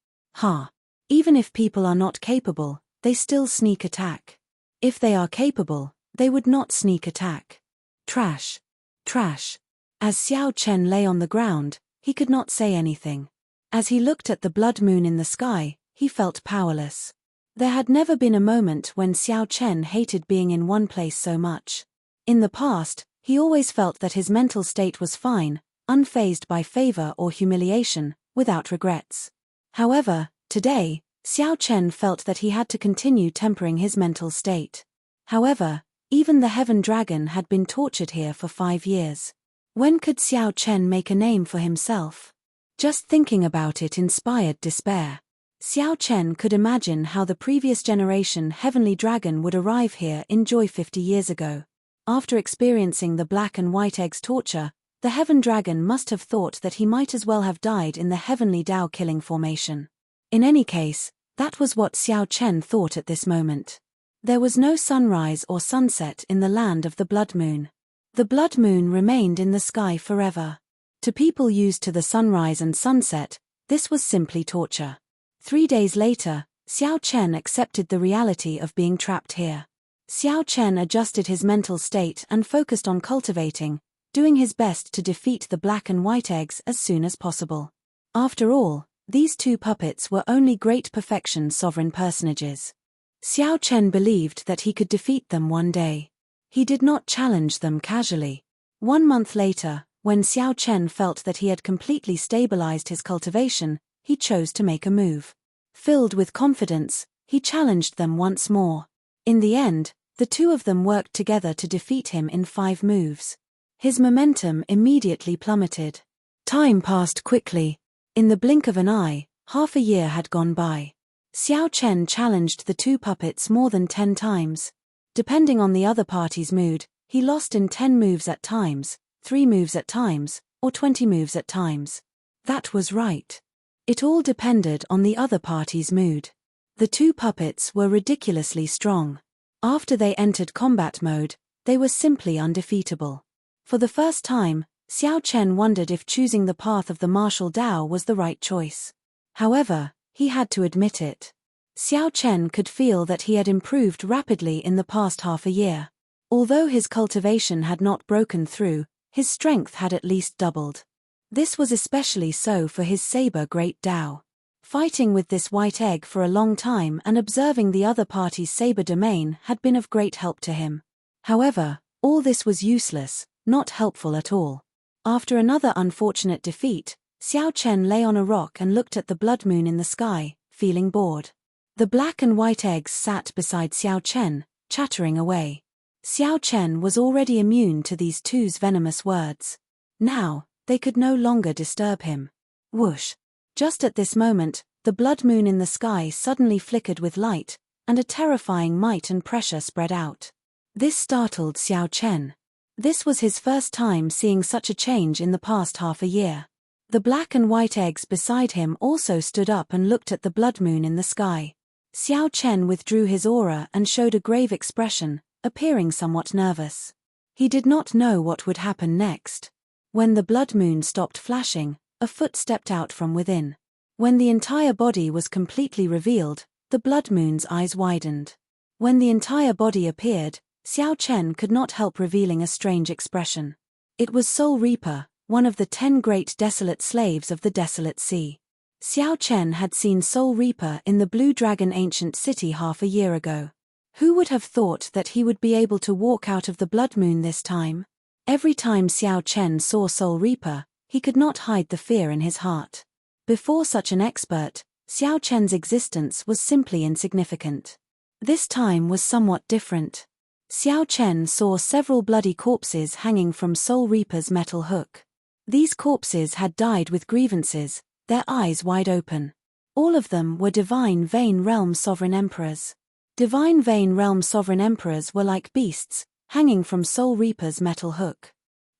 Even if people are not capable, they still sneak attack. If they are capable, they would not sneak attack. Trash. Trash. As Xiao Chen lay on the ground, he could not say anything. As he looked at the blood moon in the sky, he felt powerless. There had never been a moment when Xiao Chen hated being in one place so much. In the past, he always felt that his mental state was fine, unfazed by favor or humiliation, without regrets. However, today, Xiao Chen felt that he had to continue tempering his mental state. However, even the Heaven Dragon had been tortured here for 5 years. When could Xiao Chen make a name for himself? Just thinking about it inspired despair. Xiao Chen could imagine how the previous generation Heavenly Dragon would arrive here in joy 50 years ago. After experiencing the Black and White Egg's torture, the Heaven Dragon must have thought that he might as well have died in the Heavenly Dao killing formation. In any case, that was what Xiao Chen thought at this moment. There was no sunrise or sunset in the land of the Blood Moon. The blood moon remained in the sky forever. To people used to the sunrise and sunset, this was simply torture. 3 days later, Xiao Chen accepted the reality of being trapped here. Xiao Chen adjusted his mental state and focused on cultivating, doing his best to defeat the black and white eggs as soon as possible. After all, these two puppets were only great perfection sovereign personages. Xiao Chen believed that he could defeat them one day. He did not challenge them casually. 1 month later, when Xiao Chen felt that he had completely stabilized his cultivation, he chose to make a move. Filled with confidence, he challenged them once more. In the end, the two of them worked together to defeat him in 5 moves. His momentum immediately plummeted. Time passed quickly. In the blink of an eye, half a year had gone by. Xiao Chen challenged the two puppets more than 10 times. Depending on the other party's mood, he lost in 10 moves at times, 3 moves at times, or 20 moves at times. That was right. It all depended on the other party's mood. The two puppets were ridiculously strong. After they entered combat mode, they were simply undefeatable. For the first time, Xiao Chen wondered if choosing the path of the martial Dao was the right choice. However, he had to admit it. Xiao Chen could feel that he had improved rapidly in the past half a year. Although his cultivation had not broken through, his strength had at least doubled. This was especially so for his saber great Dao. Fighting with this white egg for a long time and observing the other party's saber domain had been of great help to him. However, all this was useless, not helpful at all. After another unfortunate defeat, Xiao Chen lay on a rock and looked at the blood moon in the sky, feeling bored. The black and white eggs sat beside Xiao Chen, chattering away. Xiao Chen was already immune to these two's venomous words. Now, they could no longer disturb him. Whoosh! Just at this moment, the blood moon in the sky suddenly flickered with light, and a terrifying might and pressure spread out. This startled Xiao Chen. This was his first time seeing such a change in the past half a year. The black and white eggs beside him also stood up and looked at the blood moon in the sky. Xiao Chen withdrew his aura and showed a grave expression, appearing somewhat nervous. He did not know what would happen next. When the blood moon stopped flashing, a foot stepped out from within. When the entire body was completely revealed, the blood moon's eyes widened. When the entire body appeared, Xiao Chen could not help revealing a strange expression. It was Soul Reaper, one of the 10 great desolate slaves of the desolate sea. Xiao Chen had seen Soul Reaper in the Blue Dragon ancient city half a year ago. Who would have thought that he would be able to walk out of the blood moon this time? Every time Xiao Chen saw Soul Reaper, he could not hide the fear in his heart. Before such an expert, Xiao Chen's existence was simply insignificant. This time was somewhat different. Xiao Chen saw several bloody corpses hanging from Soul Reaper's metal hook. These corpses had died with grievances, their eyes wide open. All of them were Divine Vein Realm Sovereign Emperors. Divine Vein Realm Sovereign Emperors were like beasts, hanging from Soul Reaper's metal hook.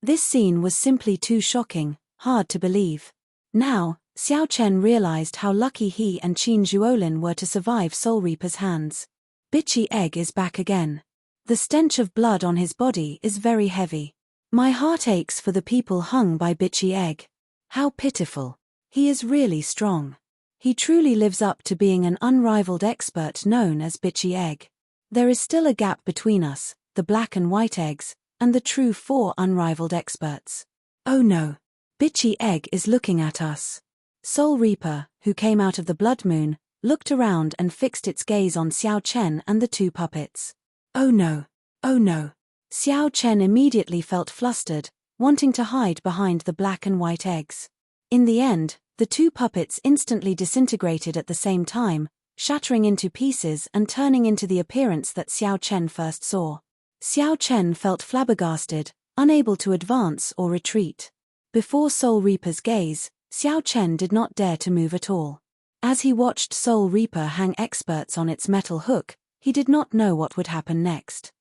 This scene was simply too shocking, hard to believe. Now, Xiao Chen realized how lucky he and Qin Zhuolin were to survive Soul Reaper's hands. Bitchy Egg is back again. The stench of blood on his body is very heavy. My heart aches for the people hung by Bitchy Egg. How pitiful. He is really strong. He truly lives up to being an unrivaled expert known as Bitchy Egg. There is still a gap between us, the black and white eggs, and the true 4 unrivaled experts. Oh no. Bitchy Egg is looking at us. Soul Reaper, who came out of the blood moon, looked around and fixed its gaze on Xiao Chen and the 2 puppets. Oh no. Oh no. Xiao Chen immediately felt flustered, wanting to hide behind the black and white eggs. In the end, the 2 puppets instantly disintegrated at the same time, shattering into pieces and turning into the appearance that Xiao Chen first saw. Xiao Chen felt flabbergasted, unable to advance or retreat. Before Soul Reaper's gaze, Xiao Chen did not dare to move at all. As he watched Soul Reaper hang experts on its metal hook, he did not know what would happen next.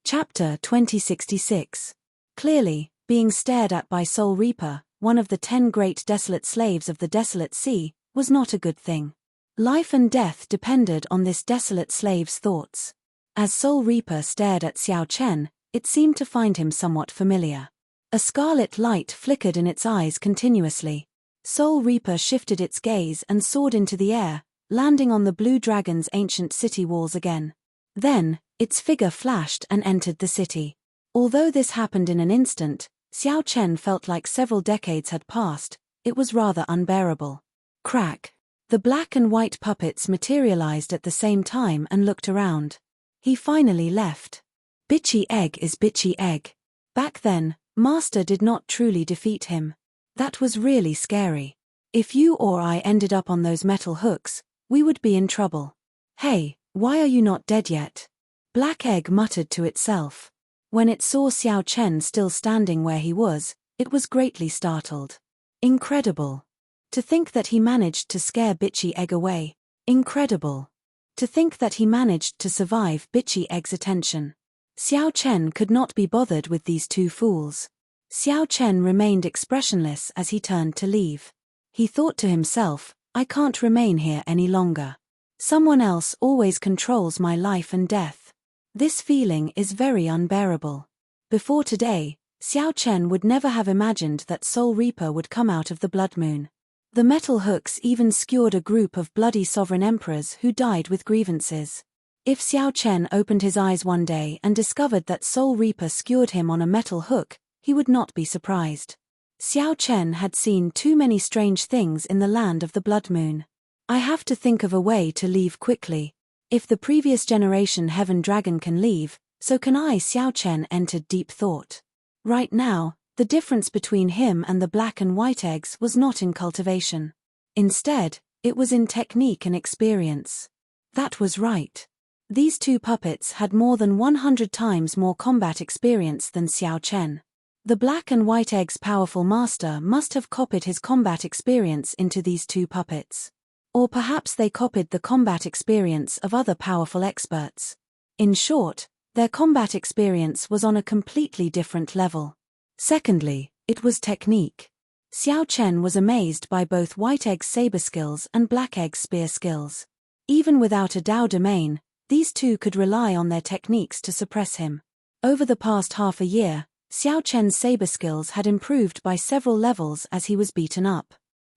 Chapter 2066. Clearly, being stared at by Soul Reaper, one of the 10 great desolate slaves of the desolate sea, was not a good thing. Life and death depended on this desolate slave's thoughts. As Soul Reaper stared at Xiao Chen, It seemed to find him somewhat familiar. A scarlet light flickered in its eyes continuously. Soul Reaper shifted its gaze and soared into the air, landing on the blue dragon's ancient city walls again. Then, its figure flashed and entered the city. Although this happened in an instant, Xiao Chen felt like several decades had passed. It was rather unbearable. Crack. The black and white puppets materialized at the same time and looked around. He finally left. Bitchy egg is bitchy egg. Back then, Master did not truly defeat him. That was really scary. If you or I ended up on those metal hooks, we would be in trouble. Hey, why are you not dead yet? Black Egg muttered to itself. When it saw Xiao Chen still standing where he was, it was greatly startled. Incredible. To think that he managed to scare Bitchy Egg away. Incredible. To think that he managed to survive Bitchy Egg's attention. Xiao Chen could not be bothered with these two fools. Xiao Chen remained expressionless as he turned to leave. He thought to himself, I can't remain here any longer. Someone else always controls my life and death. This feeling is very unbearable. Before today, Xiao Chen would never have imagined that Soul Reaper would come out of the Blood Moon. The metal hooks even skewered a group of bloody sovereign emperors who died with grievances. If Xiao Chen opened his eyes one day and discovered that Soul Reaper skewered him on a metal hook, he would not be surprised. Xiao Chen had seen too many strange things in the land of the Blood Moon. I have to think of a way to leave quickly. If the previous generation Heaven Dragon can leave, so can I. Xiao Chen entered deep thought. Right now, the difference between him and the black and white eggs was not in cultivation. Instead, it was in technique and experience. That was right. These two puppets had more than 100 times more combat experience than Xiao Chen. The black and white egg's powerful master must have copied his combat experience into these two puppets. Or perhaps they copied the combat experience of other powerful experts. In short, their combat experience was on a completely different level. Secondly, it was technique. Xiao Chen was amazed by both White Egg's saber skills and Black Egg's spear skills. Even without a Dao domain, these two could rely on their techniques to suppress him. Over the past half a year, Xiao Chen's saber skills had improved by several levels as he was beaten up.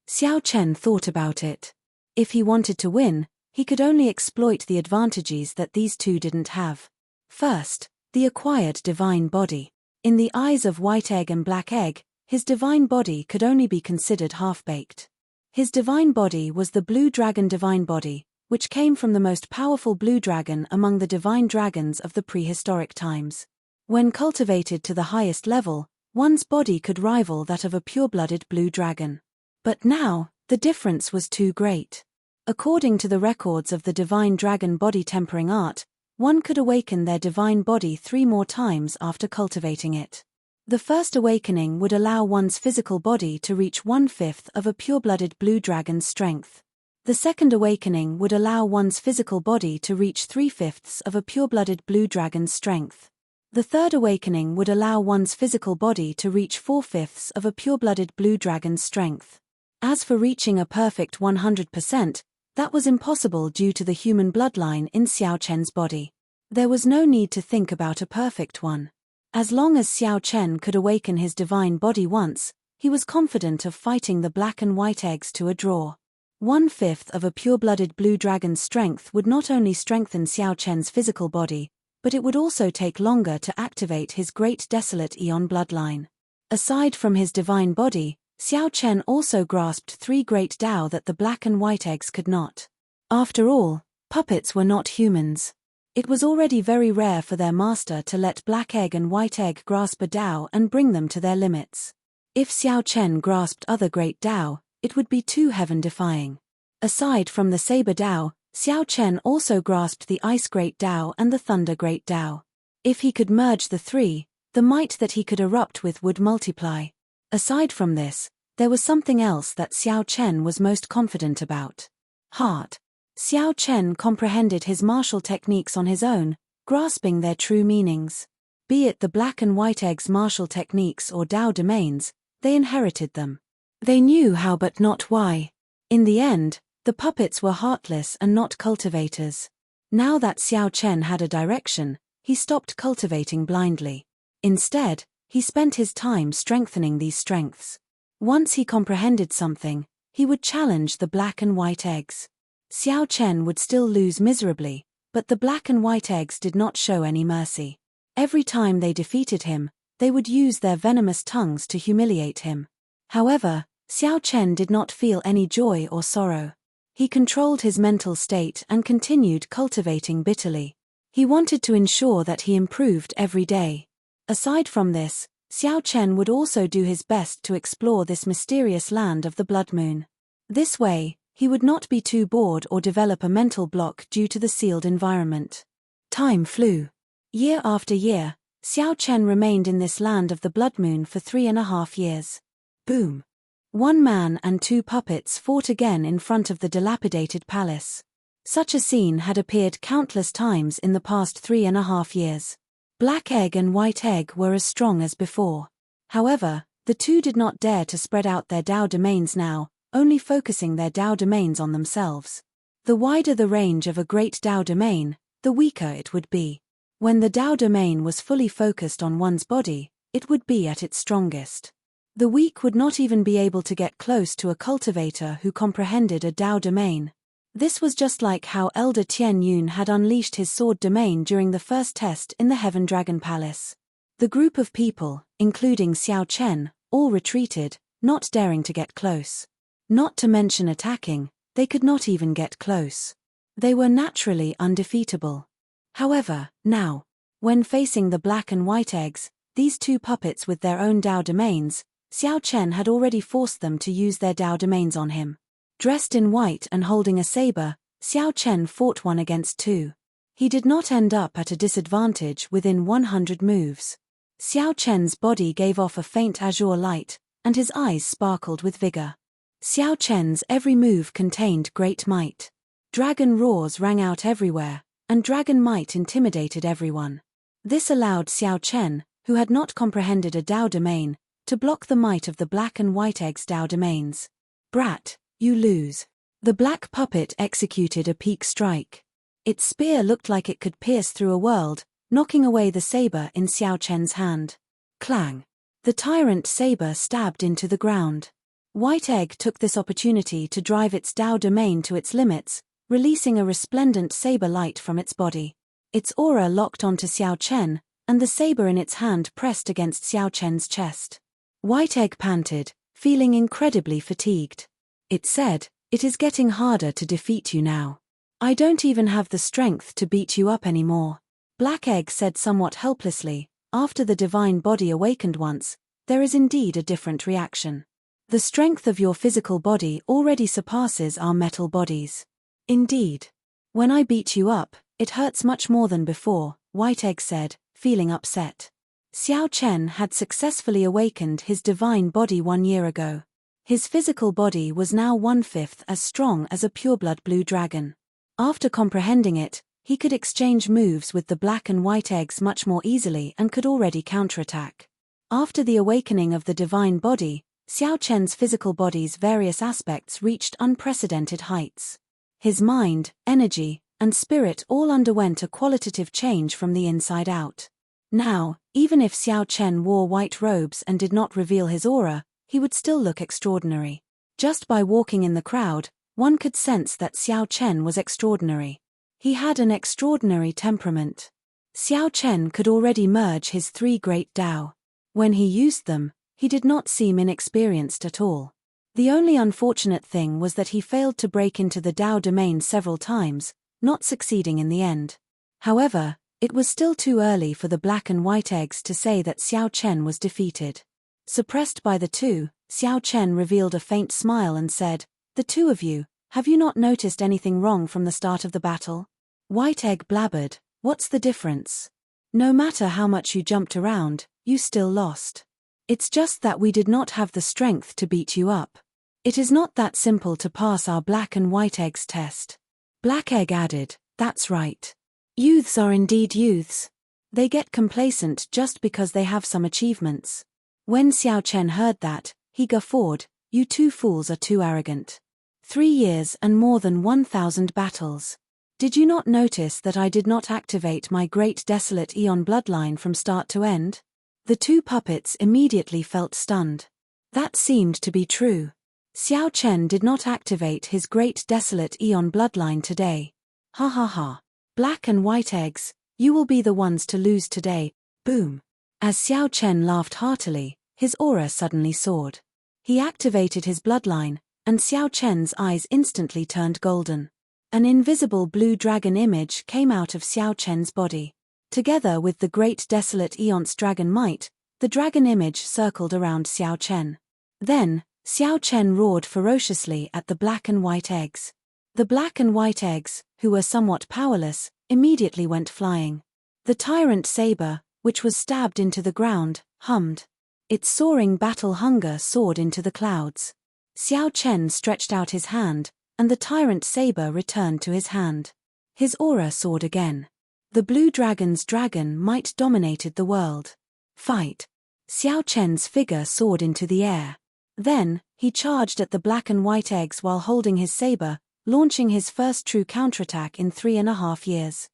Xiao Chen thought about it. If he wanted to win, he could only exploit the advantages that these two didn't have. First, the acquired divine body. In the eyes of White Egg and Black Egg, his divine body could only be considered half-baked. His divine body was the Blue Dragon divine body, which came from the most powerful blue dragon among the divine dragons of the prehistoric times. When cultivated to the highest level, one's body could rival that of a pure-blooded blue dragon. But now, the difference was too great. According to the records of the divine dragon body tempering art, one could awaken their divine body 3 more times after cultivating it. The first awakening would allow one's physical body to reach 1/5 of a pure-blooded blue dragon's strength. The second awakening would allow one's physical body to reach 3/5 of a pure-blooded blue dragon's strength. The third awakening would allow one's physical body to reach 4/5 of a pure-blooded blue dragon's strength. As for reaching a perfect 100%, that was impossible due to the human bloodline in Xiao Chen's body. There was no need to think about a perfect one. As long as Xiao Chen could awaken his divine body once, he was confident of fighting the black and white eggs to a draw. 1/5 of a pure-blooded blue dragon's strength would not only strengthen Xiao Chen's physical body, but it would also take longer to activate his great desolate Eon bloodline. Aside from his divine body, Xiao Chen also grasped 3 great Dao that the black and white eggs could not. After all, puppets were not humans. It was already very rare for their master to let Black Egg and White Egg grasp a Dao and bring them to their limits. If Xiao Chen grasped other great Dao, it would be too heaven-defying. Aside from the Saber Dao, Xiao Chen also grasped the Ice Great Dao and the Thunder Great Dao. If he could merge the 3, the might that he could erupt with would multiply. Aside from this, there was something else that Xiao Chen was most confident about. Heart. Xiao Chen comprehended his martial techniques on his own, grasping their true meanings. Be it the Black and White Egg's martial techniques or Dao domains, they inherited them. They knew how but not why. In the end, the puppets were heartless and not cultivators. Now that Xiao Chen had a direction, he stopped cultivating blindly. Instead, he spent his time strengthening these strengths. Once he comprehended something, he would challenge the black and white eggs. Xiao Chen would still lose miserably, but the black and white eggs did not show any mercy. Every time they defeated him, they would use their venomous tongues to humiliate him. However, Xiao Chen did not feel any joy or sorrow. He controlled his mental state and continued cultivating bitterly. He wanted to ensure that he improved every day. Aside from this, Xiao Chen would also do his best to explore this mysterious land of the blood moon. This way, he would not be too bored or develop a mental block due to the sealed environment. Time flew. Year after year, Xiao Chen remained in this land of the blood moon for 3.5 years. Boom! One man and 2 puppets fought again in front of the dilapidated palace. Such a scene had appeared countless times in the past 3.5 years. Black egg and white egg were as strong as before. However, the two did not dare to spread out their Dao domains now, only focusing their Dao domains on themselves. The wider the range of a great Dao domain, the weaker it would be. When the Dao domain was fully focused on one's body, it would be at its strongest. The weak would not even be able to get close to a cultivator who comprehended a Dao domain. This was just like how Elder Tian Yun had unleashed his sword domain during the first test in the Heaven Dragon Palace. The group of people, including Xiao Chen, all retreated, not daring to get close. Not to mention attacking, they could not even get close. They were naturally undefeatable. However, now, when facing the black and white eggs, these 2 puppets with their own Dao domains, Xiao Chen had already forced them to use their Dao domains on him. Dressed in white and holding a saber, Xiao Chen fought 1 against 2. He did not end up at a disadvantage within 100 moves. Xiao Chen's body gave off a faint azure light, and his eyes sparkled with vigor. Xiao Chen's every move contained great might. Dragon roars rang out everywhere, and dragon might intimidated everyone. This allowed Xiao Chen, who had not comprehended a Dao domain, to block the might of the black and white eggs' Dao domains. Brat, you lose. The black puppet executed a peak strike. Its spear looked like it could pierce through a world, knocking away the saber in Xiao Chen's hand. Clang! The tyrant saber stabbed into the ground. White egg took this opportunity to drive its Dao domain to its limits, releasing a resplendent saber light from its body. Its aura locked onto Xiao Chen, and the saber in its hand pressed against Xiao Chen's chest. White egg panted, feeling incredibly fatigued. It said, "It is getting harder to defeat you now. I don't even have the strength to beat you up anymore." Black egg said somewhat helplessly, "After the divine body awakened once, there is indeed a different reaction. The strength of your physical body already surpasses our metal bodies. Indeed. When I beat you up, it hurts much more than before," White egg said, feeling upset. Xiao Chen had successfully awakened his divine body 1 year ago. His physical body was now 1/5 as strong as a pureblood blue dragon. After comprehending it, he could exchange moves with the black and white eggs much more easily and could already counterattack. After the awakening of the divine body, Xiao Chen's physical body's various aspects reached unprecedented heights. His mind, energy, and spirit all underwent a qualitative change from the inside out. Now, even if Xiao Chen wore white robes and did not reveal his aura, he would still look extraordinary. Just by walking in the crowd, one could sense that Xiao Chen was extraordinary. He had an extraordinary temperament. Xiao Chen could already merge his 3 great Dao. When he used them, he did not seem inexperienced at all. The only unfortunate thing was that he failed to break into the Dao domain several times, not succeeding in the end. However, it was still too early for the black and white eggs to say that Xiao Chen was defeated. Suppressed by the 2, Xiao Chen revealed a faint smile and said, "The 2 of you, have you not noticed anything wrong from the start of the battle?" White egg blabbered, "What's the difference? No matter how much you jumped around, you still lost. It's just that we did not have the strength to beat you up. It is not that simple to pass our black and white eggs test." Black egg added, "That's right. Youths are indeed youths. They get complacent just because they have some achievements." When Xiao Chen heard that, he guffawed, "You 2 fools are too arrogant. 3 years and more than 1,000 battles. Did you not notice that I did not activate my great desolate Eon bloodline from start to end? The two puppets immediately felt stunned. That seemed to be true. Xiao Chen did not activate his great desolate Eon bloodline today. Ha ha ha. Black and white eggs, you will be the ones to lose today. Boom. As Xiao Chen laughed heartily, his aura suddenly soared. He activated his bloodline, and Xiao Chen's eyes instantly turned golden. An invisible blue dragon image came out of Xiao Chen's body. Together with the great desolate Eon's dragon might, the dragon image circled around Xiao Chen. Then, Xiao Chen roared ferociously at the black and white eggs. The black and white eggs, who were somewhat powerless, immediately went flying. The tyrant saber, which was stabbed into the ground, hummed. Its soaring battle hunger soared into the clouds. Xiao Chen stretched out his hand, and the tyrant saber returned to his hand. His aura soared again. The blue dragon's dragon might dominated the world. Fight! Xiao Chen's figure soared into the air. Then, he charged at the black and white eggs while holding his saber, launching his first true counterattack in 3.5 years.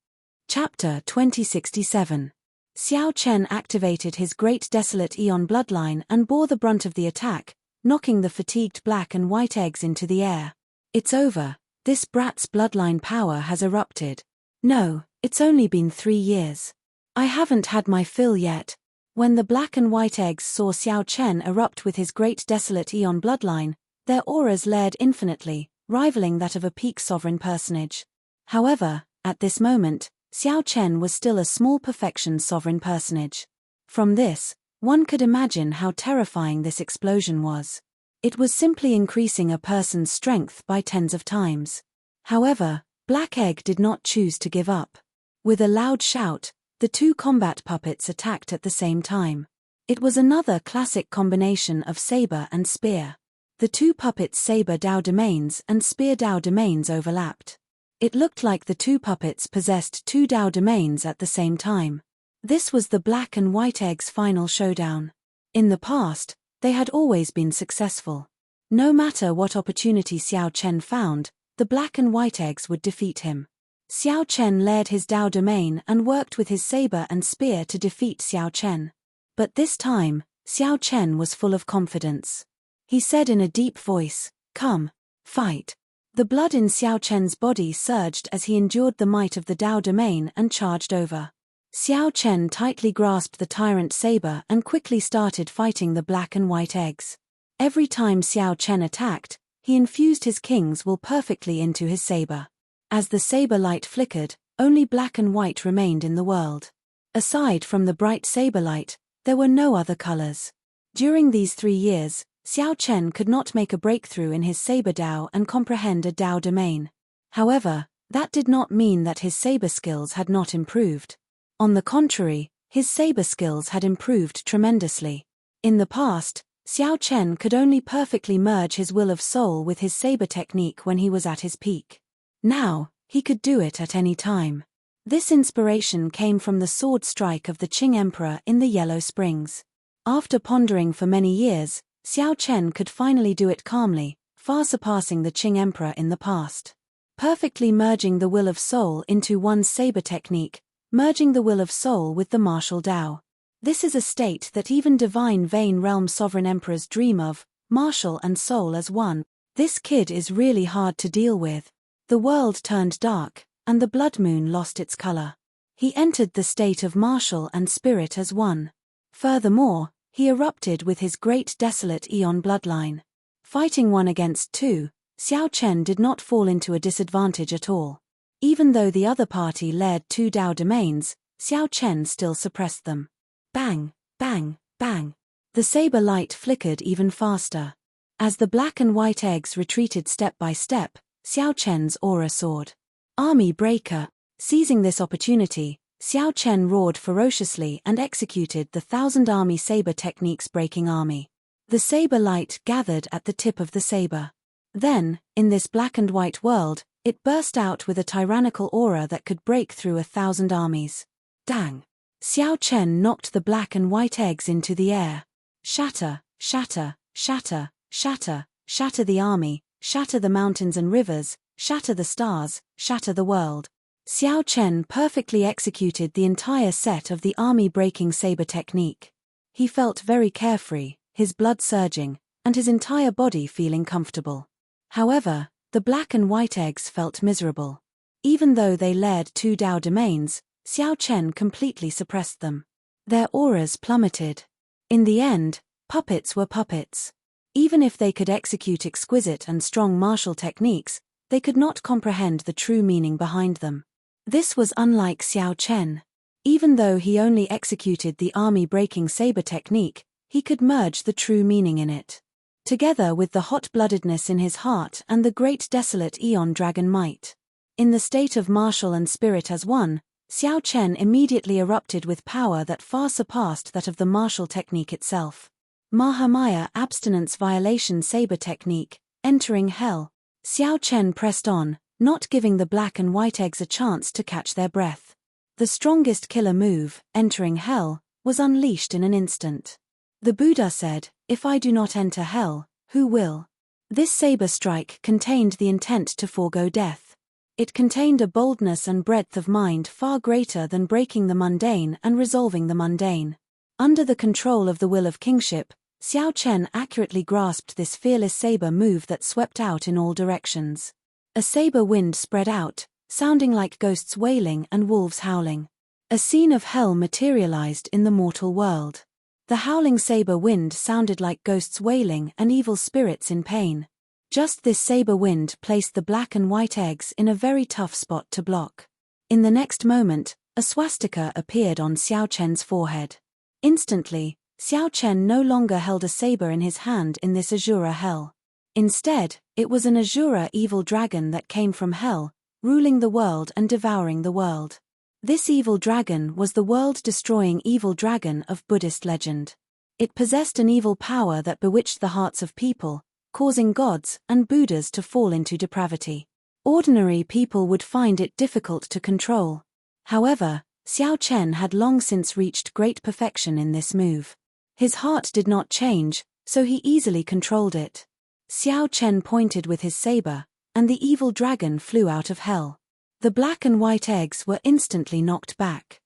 Chapter 2067. Xiao Chen activated his great desolate Eon bloodline and bore the brunt of the attack, knocking the fatigued black and white eggs into the air. It's over, this brat's bloodline power has erupted. No, it's only been 3 years. I haven't had my fill yet. When the black and white eggs saw Xiao Chen erupt with his great desolate Eon bloodline, their auras layered infinitely, rivaling that of a peak sovereign personage. However, at this moment, Xiao Chen was still a small perfection sovereign personage. From this, one could imagine how terrifying this explosion was. It was simply increasing a person's strength by tens of times. However, Black Egg did not choose to give up. With a loud shout, the two combat puppets attacked at the same time. It was another classic combination of saber and spear. The two puppets' saber Dao domains and spear Dao domains overlapped. It looked like the two puppets possessed two Dao domains at the same time. This was the black and white eggs' final showdown. In the past, they had always been successful. No matter what opportunity Xiao Chen found, the black and white eggs would defeat him. Xiao Chen layered his Dao domain and worked with his saber and spear to defeat Xiao Chen. But this time, Xiao Chen was full of confidence. He said in a deep voice, "Come, fight." The blood in Xiao Chen's body surged as he endured the might of the Dao domain and charged over. Xiao Chen tightly grasped the tyrant saber and quickly started fighting the black and white eggs. Every time Xiao Chen attacked, he infused his king's will perfectly into his saber. As the saber light flickered, only black and white remained in the world. Aside from the bright saber light, there were no other colors. During these 3 years, Xiao Chen could not make a breakthrough in his saber Dao and comprehend a Dao domain. However, that did not mean that his saber skills had not improved. On the contrary, his saber skills had improved tremendously. In the past, Xiao Chen could only perfectly merge his will of soul with his saber technique when he was at his peak. Now, he could do it at any time. This inspiration came from the sword strike of the Qing Emperor in the Yellow Springs. After pondering for many years, Xiao Chen could finally do it calmly, far surpassing the Qing Emperor in the past. Perfectly merging the will of soul into one's saber technique, merging the will of soul with the martial Dao. This is a state that even divine Vane Realm sovereign emperors dream of, martial and soul as one. This kid is really hard to deal with. The world turned dark, and the blood moon lost its color. He entered the state of martial and spirit as one. Furthermore, he erupted with his great desolate Eon bloodline. Fighting 1 against 2, Xiao Chen did not fall into a disadvantage at all. Even though the other party layered 2 Dao domains, Xiao Chen still suppressed them. Bang, bang, bang. The saber light flickered even faster. As the black and white eggs retreated step by step, Xiao Chen's aura soared. Army breaker. Seizing this opportunity, Xiao Chen roared ferociously and executed the 1,000 army saber technique's breaking army. The saber light gathered at the tip of the saber. Then, in this black and white world, it burst out with a tyrannical aura that could break through 1,000 armies. Dang! Xiao Chen knocked the black and white eggs into the air. Shatter, shatter, shatter, shatter, shatter the army, shatter the mountains and rivers, shatter the stars, shatter the world. Xiao Chen perfectly executed the entire set of the army-breaking saber technique. He felt very carefree, his blood surging, and his entire body feeling comfortable. However, the black and white eggs felt miserable. Even though they layered 2 Dao domains, Xiao Chen completely suppressed them. Their auras plummeted. In the end, puppets were puppets. Even if they could execute exquisite and strong martial techniques, they could not comprehend the true meaning behind them. This was unlike Xiao Chen. Even though he only executed the army-breaking saber technique, he could merge the true meaning in it. Together with the hot-bloodedness in his heart and the great desolate Aeon Dragon might. In the state of martial and spirit as one, Xiao Chen immediately erupted with power that far surpassed that of the martial technique itself. Mahamaya Abstinence Violation Saber Technique, Entering Hell. Xiao Chen pressed on, not giving the black and white eggs a chance to catch their breath. The strongest killer move, Entering Hell, was unleashed in an instant. The Buddha said, "If I do not enter hell, who will?" This saber strike contained the intent to forego death. It contained a boldness and breadth of mind far greater than breaking the mundane and resolving the mundane. Under the control of the will of kingship, Xiao Chen accurately grasped this fearless saber move that swept out in all directions. A saber wind spread out, sounding like ghosts wailing and wolves howling. A scene of hell materialized in the mortal world. The howling saber wind sounded like ghosts wailing and evil spirits in pain. Just this saber wind placed the black and white eggs in a very tough spot to block. In the next moment, a swastika appeared on Xiao Chen's forehead. Instantly, Xiao Chen no longer held a saber in his hand in this Azura hell. Instead, it was an Azura evil dragon that came from hell, ruling the world and devouring the world. This evil dragon was the world-destroying evil dragon of Buddhist legend. It possessed an evil power that bewitched the hearts of people, causing gods and Buddhas to fall into depravity. Ordinary people would find it difficult to control. However, Xiao Chen had long since reached great perfection in this move. His heart did not change, so he easily controlled it. Xiao Chen pointed with his saber, and the evil dragon flew out of hell. The black and white eggs were instantly knocked back.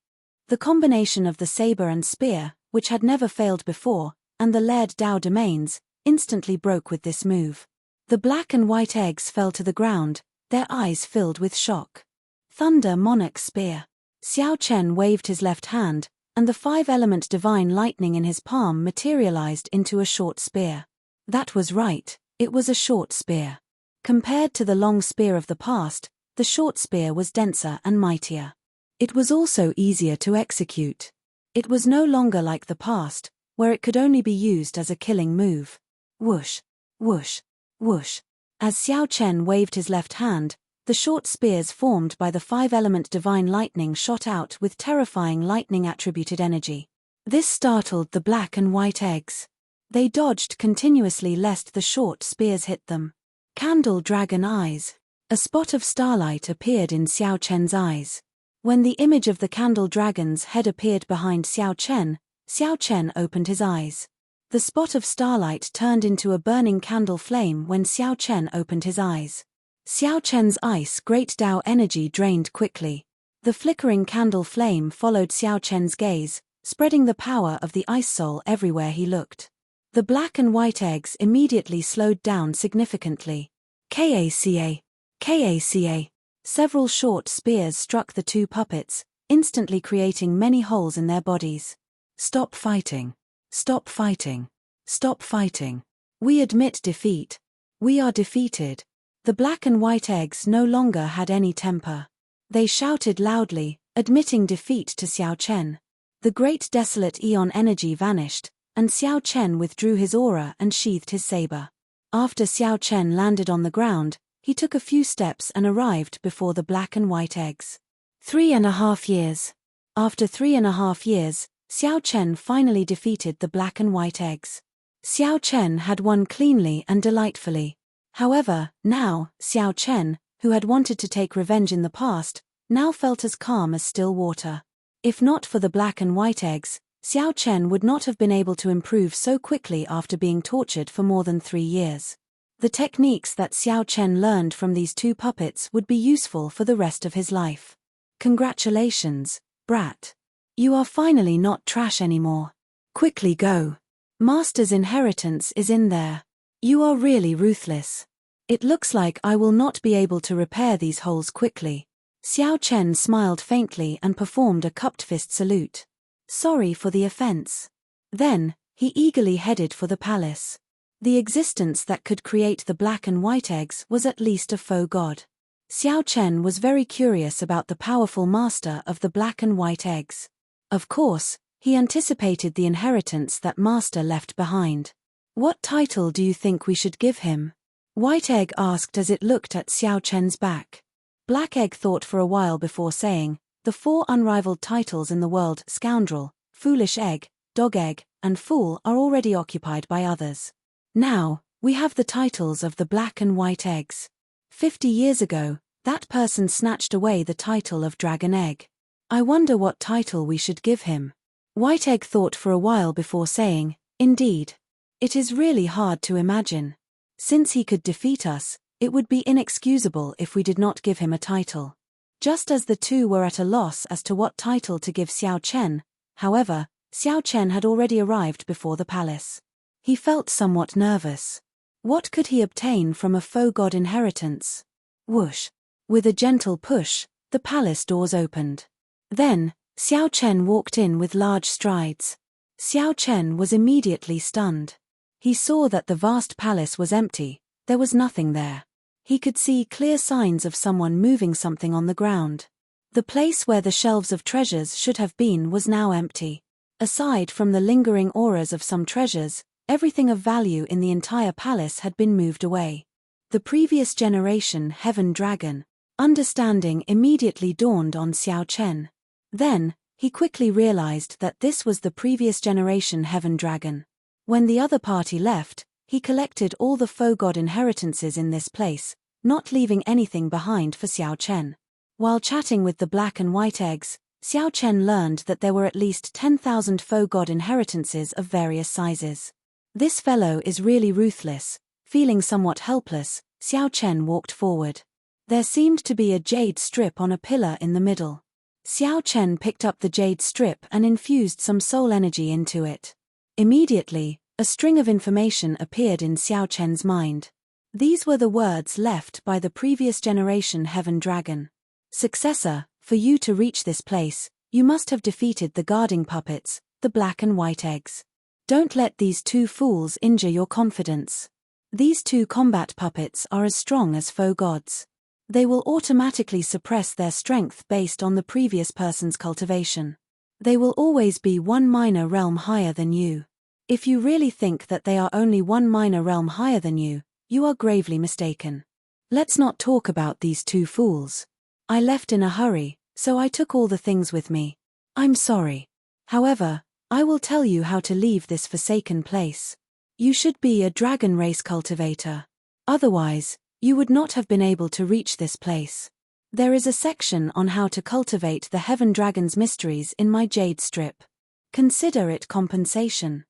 The combination of the saber and spear, which had never failed before, and the layered Dao domains, instantly broke with this move. The black and white eggs fell to the ground, their eyes filled with shock. Thunder Monarch Spear. Xiao Chen waved his left hand, and the 5-element divine lightning in his palm materialized into a short spear. That was right, it was a short spear. Compared to the long spear of the past, the short spear was denser and mightier. It was also easier to execute. It was no longer like the past, where it could only be used as a killing move. Whoosh, whoosh, whoosh. As Xiao Chen waved his left hand, the short spears formed by the 5-element divine lightning shot out with terrifying lightning-attributed energy. This startled the black and white eggs. They dodged continuously lest the short spears hit them. Candle Dragon Eyes. A spot of starlight appeared in Xiao Chen's eyes. When the image of the candle dragon's head appeared behind Xiao Chen opened his eyes. The spot of starlight turned into a burning candle flame when Xiao Chen opened his eyes. Xiao Chen's ice great Dao energy drained quickly. The flickering candle flame followed Xiao Chen's gaze, spreading the power of the ice soul everywhere he looked. The black and white eggs immediately slowed down significantly. Kaca. Kaca. Several short spears struck the two puppets, instantly creating many holes in their bodies. Stop fighting. Stop fighting. Stop fighting. We admit defeat. We are defeated. The black and white eggs no longer had any temper. They shouted loudly, admitting defeat to Xiao Chen. The great desolate Aeon energy vanished, and Xiao Chen withdrew his aura and sheathed his saber. After Xiao Chen landed on the ground, he took a few steps and arrived before the black and white eggs. 3.5 years. After 3.5 years, Xiao Chen finally defeated the black and white eggs. Xiao Chen had won cleanly and delightfully. However, now, Xiao Chen, who had wanted to take revenge in the past, now felt as calm as still water. If not for the black and white eggs, Xiao Chen would not have been able to improve so quickly after being tortured for more than 3 years. The techniques that Xiao Chen learned from these two puppets would be useful for the rest of his life. Congratulations, brat. You are finally not trash anymore. Quickly go. Master's inheritance is in there. You are really ruthless. It looks like I will not be able to repair these holes quickly. Xiao Chen smiled faintly and performed a cupped fist salute. Sorry for the offense. Then, he eagerly headed for the palace. The existence that could create the black and white eggs was at least a faux god. Xiao Chen was very curious about the powerful master of the black and white eggs. Of course, he anticipated the inheritance that master left behind. What title do you think we should give him? White Egg asked as it looked at Xiao Chen's back. Black Egg thought for a while before saying, the 4 unrivaled titles in the world, Scoundrel, Foolish Egg, Dog Egg, and Fool, are already occupied by others. Now, we have the titles of the black and white eggs. 50 years ago, that person snatched away the title of Dragon Egg. I wonder what title we should give him. White Egg thought for a while before saying, indeed. It is really hard to imagine. Since he could defeat us, it would be inexcusable if we did not give him a title. Just as the two were at a loss as to what title to give Xiao Chen, however, Xiao Chen had already arrived before the palace. He felt somewhat nervous. What could he obtain from a faux god inheritance? Whoosh! With a gentle push, the palace doors opened. Then, Xiao Chen walked in with large strides. Xiao Chen was immediately stunned. He saw that the vast palace was empty, there was nothing there. He could see clear signs of someone moving something on the ground. The place where the shelves of treasures should have been was now empty. Aside from the lingering auras of some treasures, everything of value in the entire palace had been moved away. The previous generation Heaven Dragon. Understanding immediately dawned on Xiao Chen. Then, he quickly realized that this was the previous generation Heaven Dragon. When the other party left, he collected all the faux god inheritances in this place, not leaving anything behind for Xiao Chen. While chatting with the black and white eggs, Xiao Chen learned that there were at least 10,000 faux god inheritances of various sizes. This fellow is really ruthless. Feeling somewhat helpless, Xiao Chen walked forward. There seemed to be a jade strip on a pillar in the middle. Xiao Chen picked up the jade strip and infused some soul energy into it. Immediately, a string of information appeared in Xiao Chen's mind. These were the words left by the previous generation Heaven Dragon. Successor, for you to reach this place, you must have defeated the guarding puppets, the black and white eggs. Don't let these 2 fools injure your confidence. These 2 combat puppets are as strong as faux gods. They will automatically suppress their strength based on the previous person's cultivation. They will always be 1 minor realm higher than you. If you really think that they are only 1 minor realm higher than you are gravely mistaken. Let's not talk about these 2 fools. I left in a hurry, so I took all the things with me. I'm sorry. However, I will tell you how to leave this forsaken place. You should be a dragon race cultivator. Otherwise, you would not have been able to reach this place. There is a section on how to cultivate the Heaven Dragon's mysteries in my jade strip. Consider it compensation.